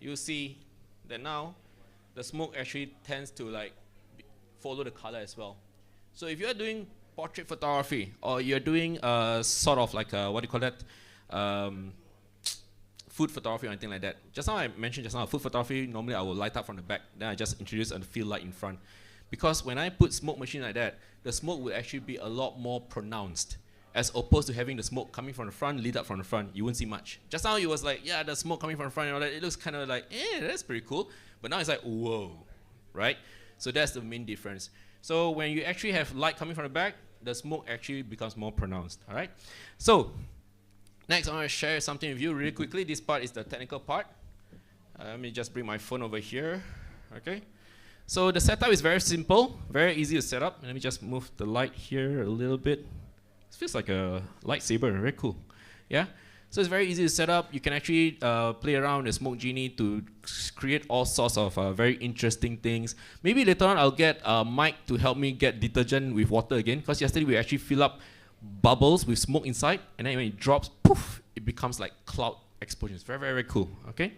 you'll see that now the smoke actually tends to like follow the color as well. So if you're doing portrait photography or you're doing sort of like what do you call that? Food photography or anything like that. Just now I mentioned just now, food photography, normally I will light up from the back, then I just introduce a field light in front. Because when I put smoke machine like that, the smoke will actually be a lot more pronounced as opposed to having the smoke coming from the front, lit up from the front. You won't see much. Just now it was like, yeah, the smoke coming from the front and all that, it looks kind of like, that's pretty cool. But now it's like, whoa, right? So that's the main difference. So when you actually have light coming from the back, the smoke actually becomes more pronounced, all right? So next, I want to share something with you really quickly. This part is the technical part. Let me just bring my phone over here, okay? So the setup is very simple, very easy to set up. Let me just move the light here a little bit. It feels like a lightsaber, very cool. Yeah? So it's very easy to set up. You can actually play around the Smoke Genie to create all sorts of very interesting things. Maybe later on I'll get Mike to help me get detergent with water again, because yesterday we actually fill up bubbles with smoke inside, and then when it drops, poof, it becomes like cloud explosions. Very, very, very cool, okay?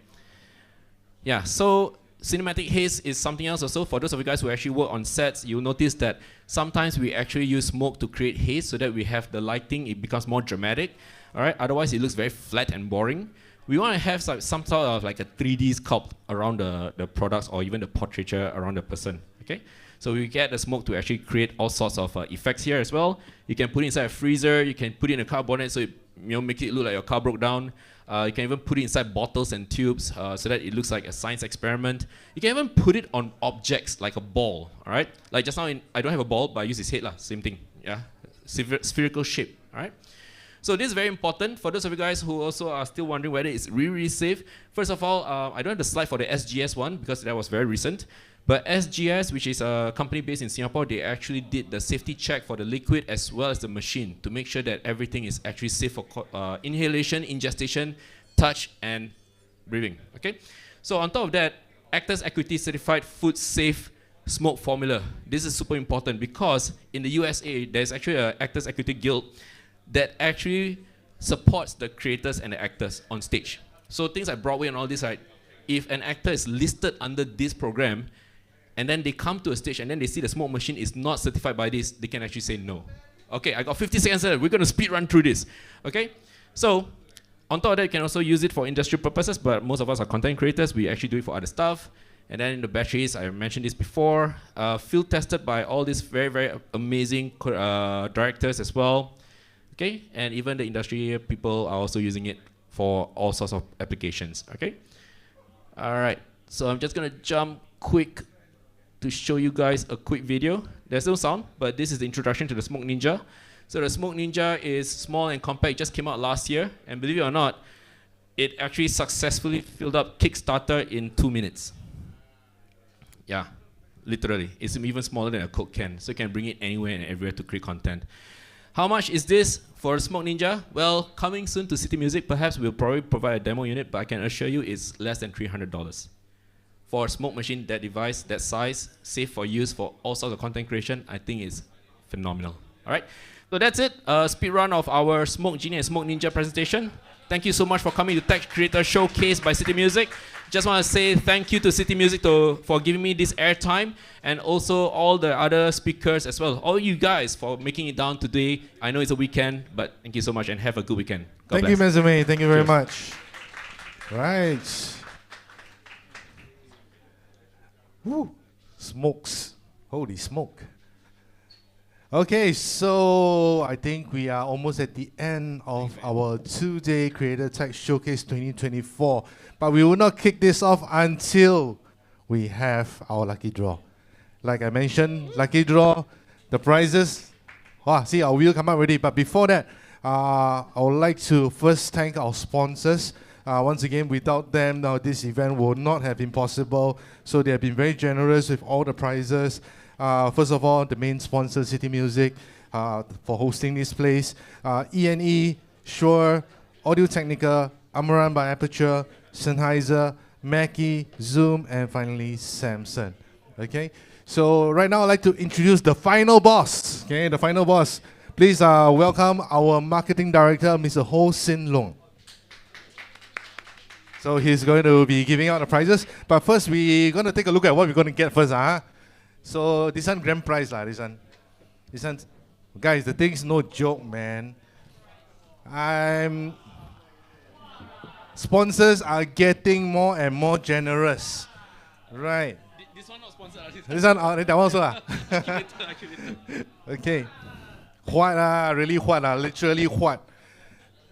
Yeah, so cinematic haze is something else also. For those of you guys who actually work on sets, you'll notice that sometimes we actually use smoke to create haze so that we have the lighting, it becomes more dramatic. All right, otherwise it looks very flat and boring. We want to have some sort of like a 3D sculpt around the products or even the portraiture around the person, okay? So we get the smoke to actually create all sorts of effects here as well. You can put it inside a freezer, you can put it in a car bonnet so it make it look like your car broke down. You can even put it inside bottles and tubes so that it looks like a science experiment. You can even put it on objects like a ball, all right? Like just now, I don't have a ball, but I use his head, same thing, yeah? Spherical shape, all right? So this is very important for those of you guys who also are still wondering whether it's really, really safe. First of all, I don't have the slide for the SGS one because that was very recent. But SGS, which is a company based in Singapore, they actually did the safety check for the liquid as well as the machine to make sure that everything is actually safe for inhalation, ingestion, touch, and breathing. Okay. So on top of that, Actors Equity Certified Food Safe Smoke Formula. This is super important because in the USA, there's actually an Actors Equity Guild that actually supports the creators and the actors on stage. So things like Broadway and all this, right? If an actor is listed under this program, and then they come to a stage and then they see the smoke machine is not certified by this, they can actually say no. Okay, I got 50 seconds left. We're going to speed run through this. Okay, so on top of that, you can also use it for industrial purposes, but most of us are content creators. We actually do it for other stuff. And then the batteries, I mentioned this before, field tested by all these very, very amazing directors as well. Okay, and even the industry people are also using it for all sorts of applications. Okay, all right. So I'm just gonna jump quick to show you guys a quick video. There's no sound, but this is the introduction to the Smoke Ninja. So the Smoke Ninja is small and compact, just came out last year, and believe it or not, it actually successfully filled up Kickstarter in 2 minutes. Yeah, literally. It's even smaller than a Coke can, so you can bring it anywhere and everywhere to create content. How much is this for a Smoke Ninja? Well, coming soon to City Music, perhaps we'll probably provide a demo unit, but I can assure you it's less than $300. For a smoke machine, that device, that size, safe for use for all sorts of content creation, I think is phenomenal. All right, so that's it. Speed run of our Smoke Genie and Smoke Ninja presentation. Thank you so much for coming to Tech Creator Showcase by City Music. Just want to say thank you to City Music for giving me this airtime, and also all the other speakers as well. All you guys for making it down today. I know it's a weekend, but thank you so much and have a good weekend. God Thank bless. you, Mezame. Thank you very Cheers. much. Right. Woo. Smokes. Holy smoke. Okay, so I think we are almost at the end of our 2-day Creator Tech Showcase 2024. But we will not kick this off until we have our lucky draw. Like I mentioned, lucky draw, the prizes. Wow, see our wheel come out already. But before that, I would like to first thank our sponsors. Once again, without them, this event would not have been possible. So they have been very generous with all the prizes. First of all, the main sponsor, City Music, for hosting this place. E&E, Shure, Audio-Technica, Amaran by Aputure, Sennheiser, Mackie, Zoom, and finally Samsung. Okay, so right now I'd like to introduce the final boss. Okay, the final boss. Please welcome our marketing director, Mr. Ho Sin Long. So he's going to be giving out the prizes. But first, we're going to take a look at what we're going to get first. So this one grand prize this one. Guys, the thing's no joke, man. Sponsors are getting more and more generous. Right. This one not sponsored. This one, that one also. Okay. What really what literally what.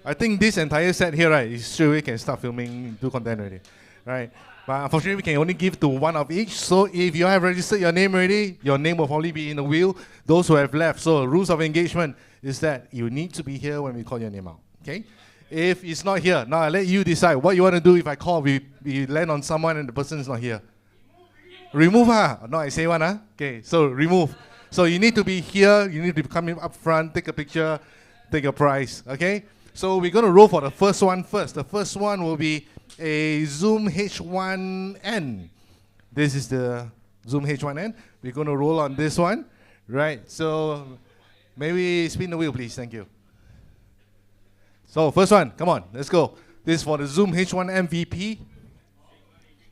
I think this entire set here, right, is straight away can start filming, do content already. Right. But unfortunately, we can only give to one of each. So if you have registered your name already, your name will probably be in the wheel. Those who have left. So rules of engagement is that you need to be here when we call your name out. Okay? If it's not here, now I let you decide what you want to do. If I call, we land on someone and the person is not here. Remove No, I say one Okay, so remove. So you need to be here. You need to come in up front, take a picture, take a prize. Okay? So we're going to roll for the first one first. The first one will be a Zoom H1N. This is the Zoom H1N. We're going to roll on this one. Right, so maybe spin the wheel, please. Thank you. So first one, come on, let's go. This is for the Zoom H1 MVP.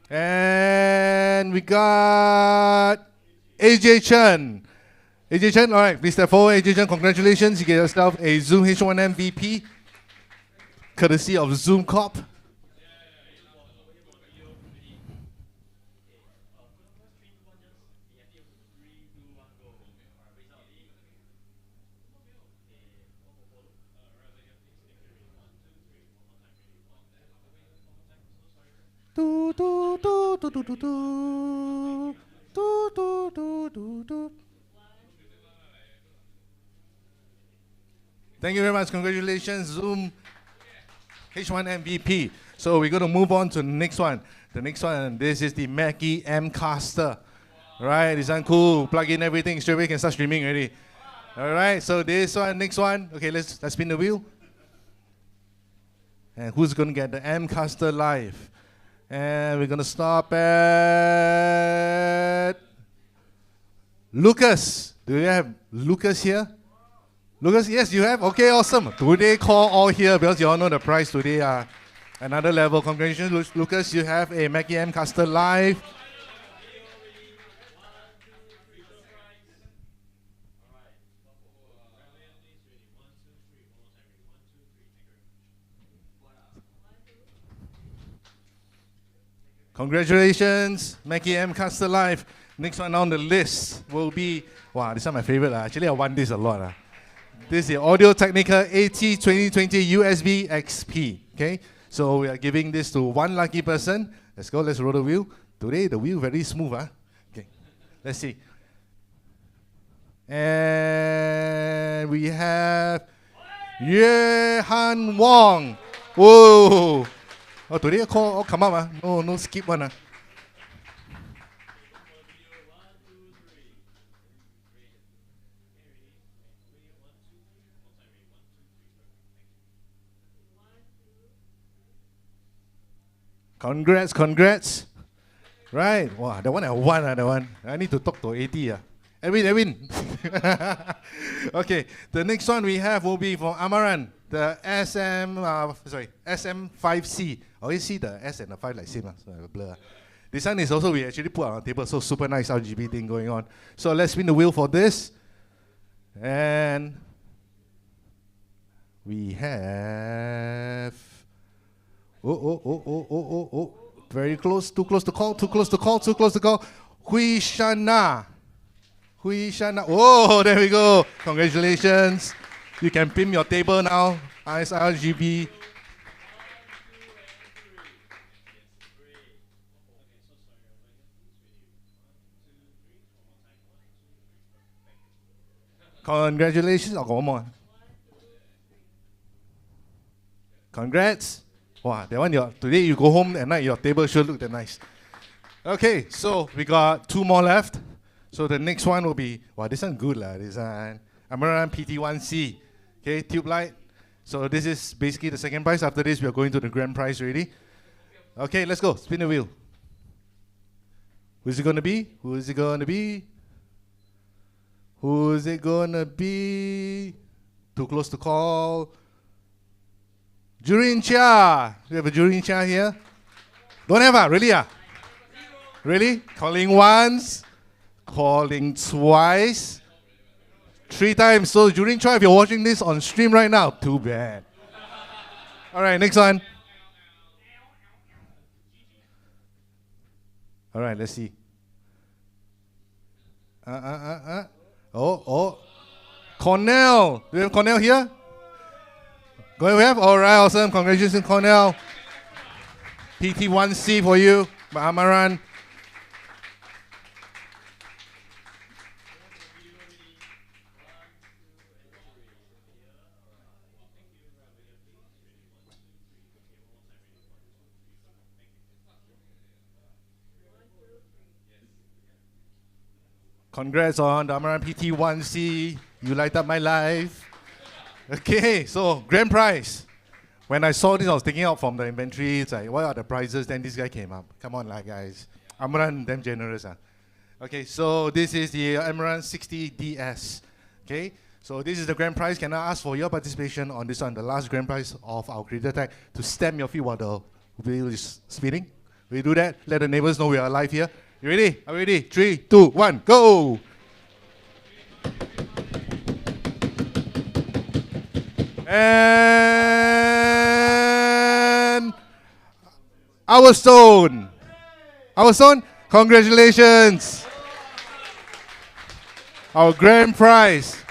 And we got AJ Chen. AJ Chen, all right, please step forward. AJ Chen, congratulations. You get yourself a Zoom H1 MVP, courtesy of Zoom Corp. Do, do, do, do, do, do, do. Do, do, do, do, do. Thank you very much. Congratulations, Zoom H1 MVP. So we're going to move on to the next one. The next one, this is the Mackie M-Caster. Right, this one cool. Plug in everything. Straight away can start streaming already. All right, so this one, next one. Okay, let's spin the wheel. And who's going to get the M-Caster live? And we're going to stop at Lucas. Do you have Lucas here? Lucas, yes, you have? Okay, awesome. Today, call all here because you all know the prize today. Another level. Congratulations, Lucas. You have a Mackie M-Caster live. Congratulations, Mackie M-Caster Live. Next one on the list will be, wow, this is my favorite. Actually, I want this a lot. This is the Audio-Technica AT2020 USB XP. Okay, so we are giving this to one lucky person. Let's go, let's roll the wheel. Today, the wheel very smooth. Okay, let's see. And And we have Han Wong. Whoa. Oh, today I call, come up. No skip one. Congrats. Right. Wow, that one I won. That one. I need to talk to 80. Edwin. Okay, the next one we have will be from Amaran, the SM5C. I always see the S and the 5 like same, so I have a blur. This one is also, we actually put on the table, so super nice RGB thing going on. So let's spin the wheel for this. And we have, very close, too close to call. Hui Shana. Oh, there we go. Congratulations. You can pin your table now. Nice RGB. Congratulations. I'll go one more. Congrats. Wow, that one, today you go home at night, your table should look that nice. Okay, so we got 2 more left. So the next one will be, wow, this one good lah. This one, Amaran PT1C. Okay, tube light. So this is basically the second prize. After this, we are going to the grand prize already. Okay, let's go. Spin the wheel. Who's it gonna be? Who's it gonna be? Too close to call. Jurin Chia. We have a Jurin Chia here. Don't have really Really? Calling once. Calling twice. 3 times. So Jurin Chia, if you're watching this on stream right now, too bad. Alright, next one. Alright, let's see. Oh. Cornell. Do we have Cornell here? Going we have? Alright, awesome. Congratulations, Cornell. PT1C for you by Amaran. Congrats on the Amaran PT1C. You light up my life. Okay, so grand prize. When I saw this, I was taking out from the inventory. It's like, what are the prizes? Then this guy came up. Come on, guys. Amaran, damn generous. Okay, so this is the Amaran 60DS. Okay, so this is the grand prize. Can I ask for your participation on this one, the last grand prize of our Creator Tag, to stamp your feet while the wheel is spinning? Will you do that? Let the neighbors know we are live here. You ready? Are we ready? 3, 2, 1, go! And our stone, congratulations! Our grand prize.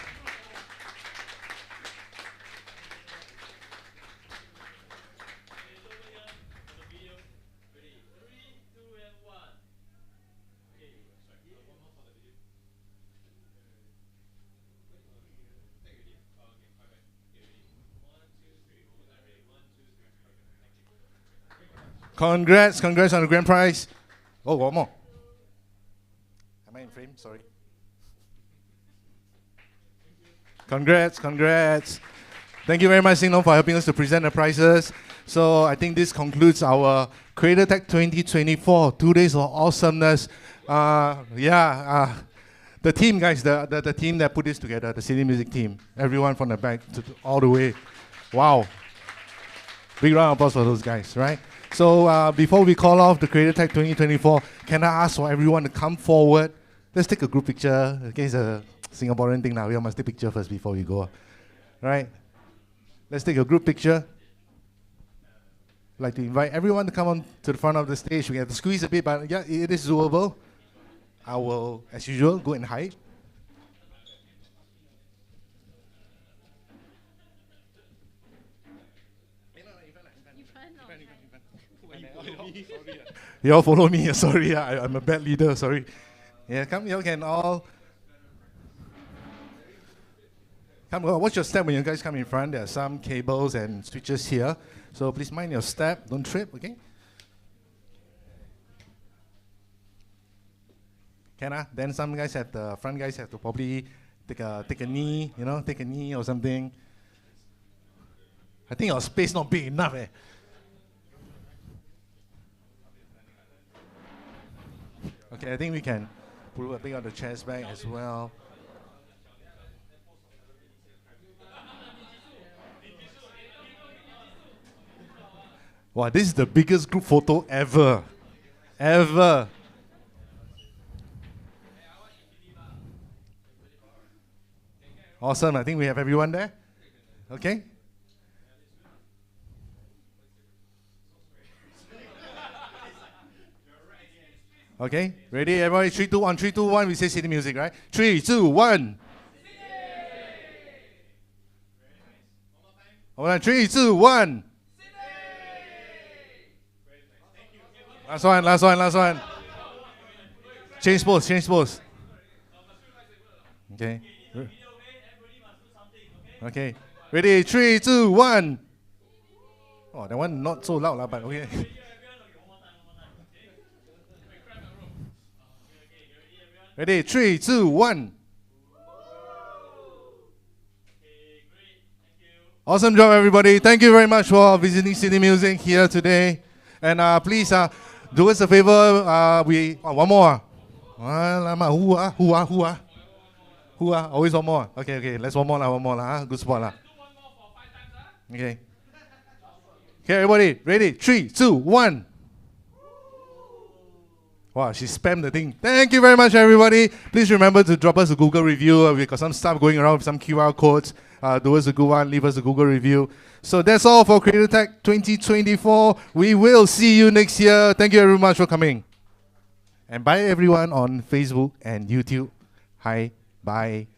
Congrats on the grand prize. Oh, one more. Am I in frame? Sorry. Congrats. Thank you very much, Sing Long, for helping us to present the prizes. So I think this concludes our Creator Tech 2024, 2 days of awesomeness. The team, guys, the team that put this together, the City Music team, everyone from the back to all the way. Wow. Big round of applause for those guys, right? So before we call off the Creator Tech 2024, can I ask for everyone to come forward? Let's take a group picture. Okay, it's a Singaporean thing now. We must take a picture first before we go. Right? Let's take a group picture. I'd like to invite everyone to come on to the front of the stage. We have to squeeze a bit, but yeah, it is doable. I will, as usual, go and hide. You all follow me. Sorry, I'm a bad leader. Sorry. Yeah, come. You all can all Watch your step when you guys come in front. There are some cables and switches here. So please mind your step. Don't trip, okay? Then some guys front guys have to probably take a knee, take a knee or something. I think our space not big enough, eh? Okay, I think we can bring out the chairs back as well. Wow, this is the biggest group photo ever. Ever. Awesome, I think we have everyone there. Okay? Okay, ready, everybody? 3, 2, 1, 3, 2, 1. We say city music, right? 3, 2, 1. Hold on, 3, 2, 1. Last one. Change pose. Okay. Okay. Ready, 3, 2, 1. Oh, that one not so loud, but okay. Ready, 3, 2, 1. Awesome job, everybody. Thank you very much for visiting City Music here today. And please do us a favor. One more. Who? Always one more. Okay. Let's one more. Good spot. Okay. Okay, everybody. Ready? 3, 2, 1. Wow, she spammed the thing. Thank you very much, everybody. Please remember to drop us a Google review. We've got some stuff going around with some QR codes. Do us a good one. Leave us a Google review. So that's all for Creator Tech 2024. We will see you next year. Thank you very much for coming. And bye, everyone on Facebook and YouTube. Hi, bye.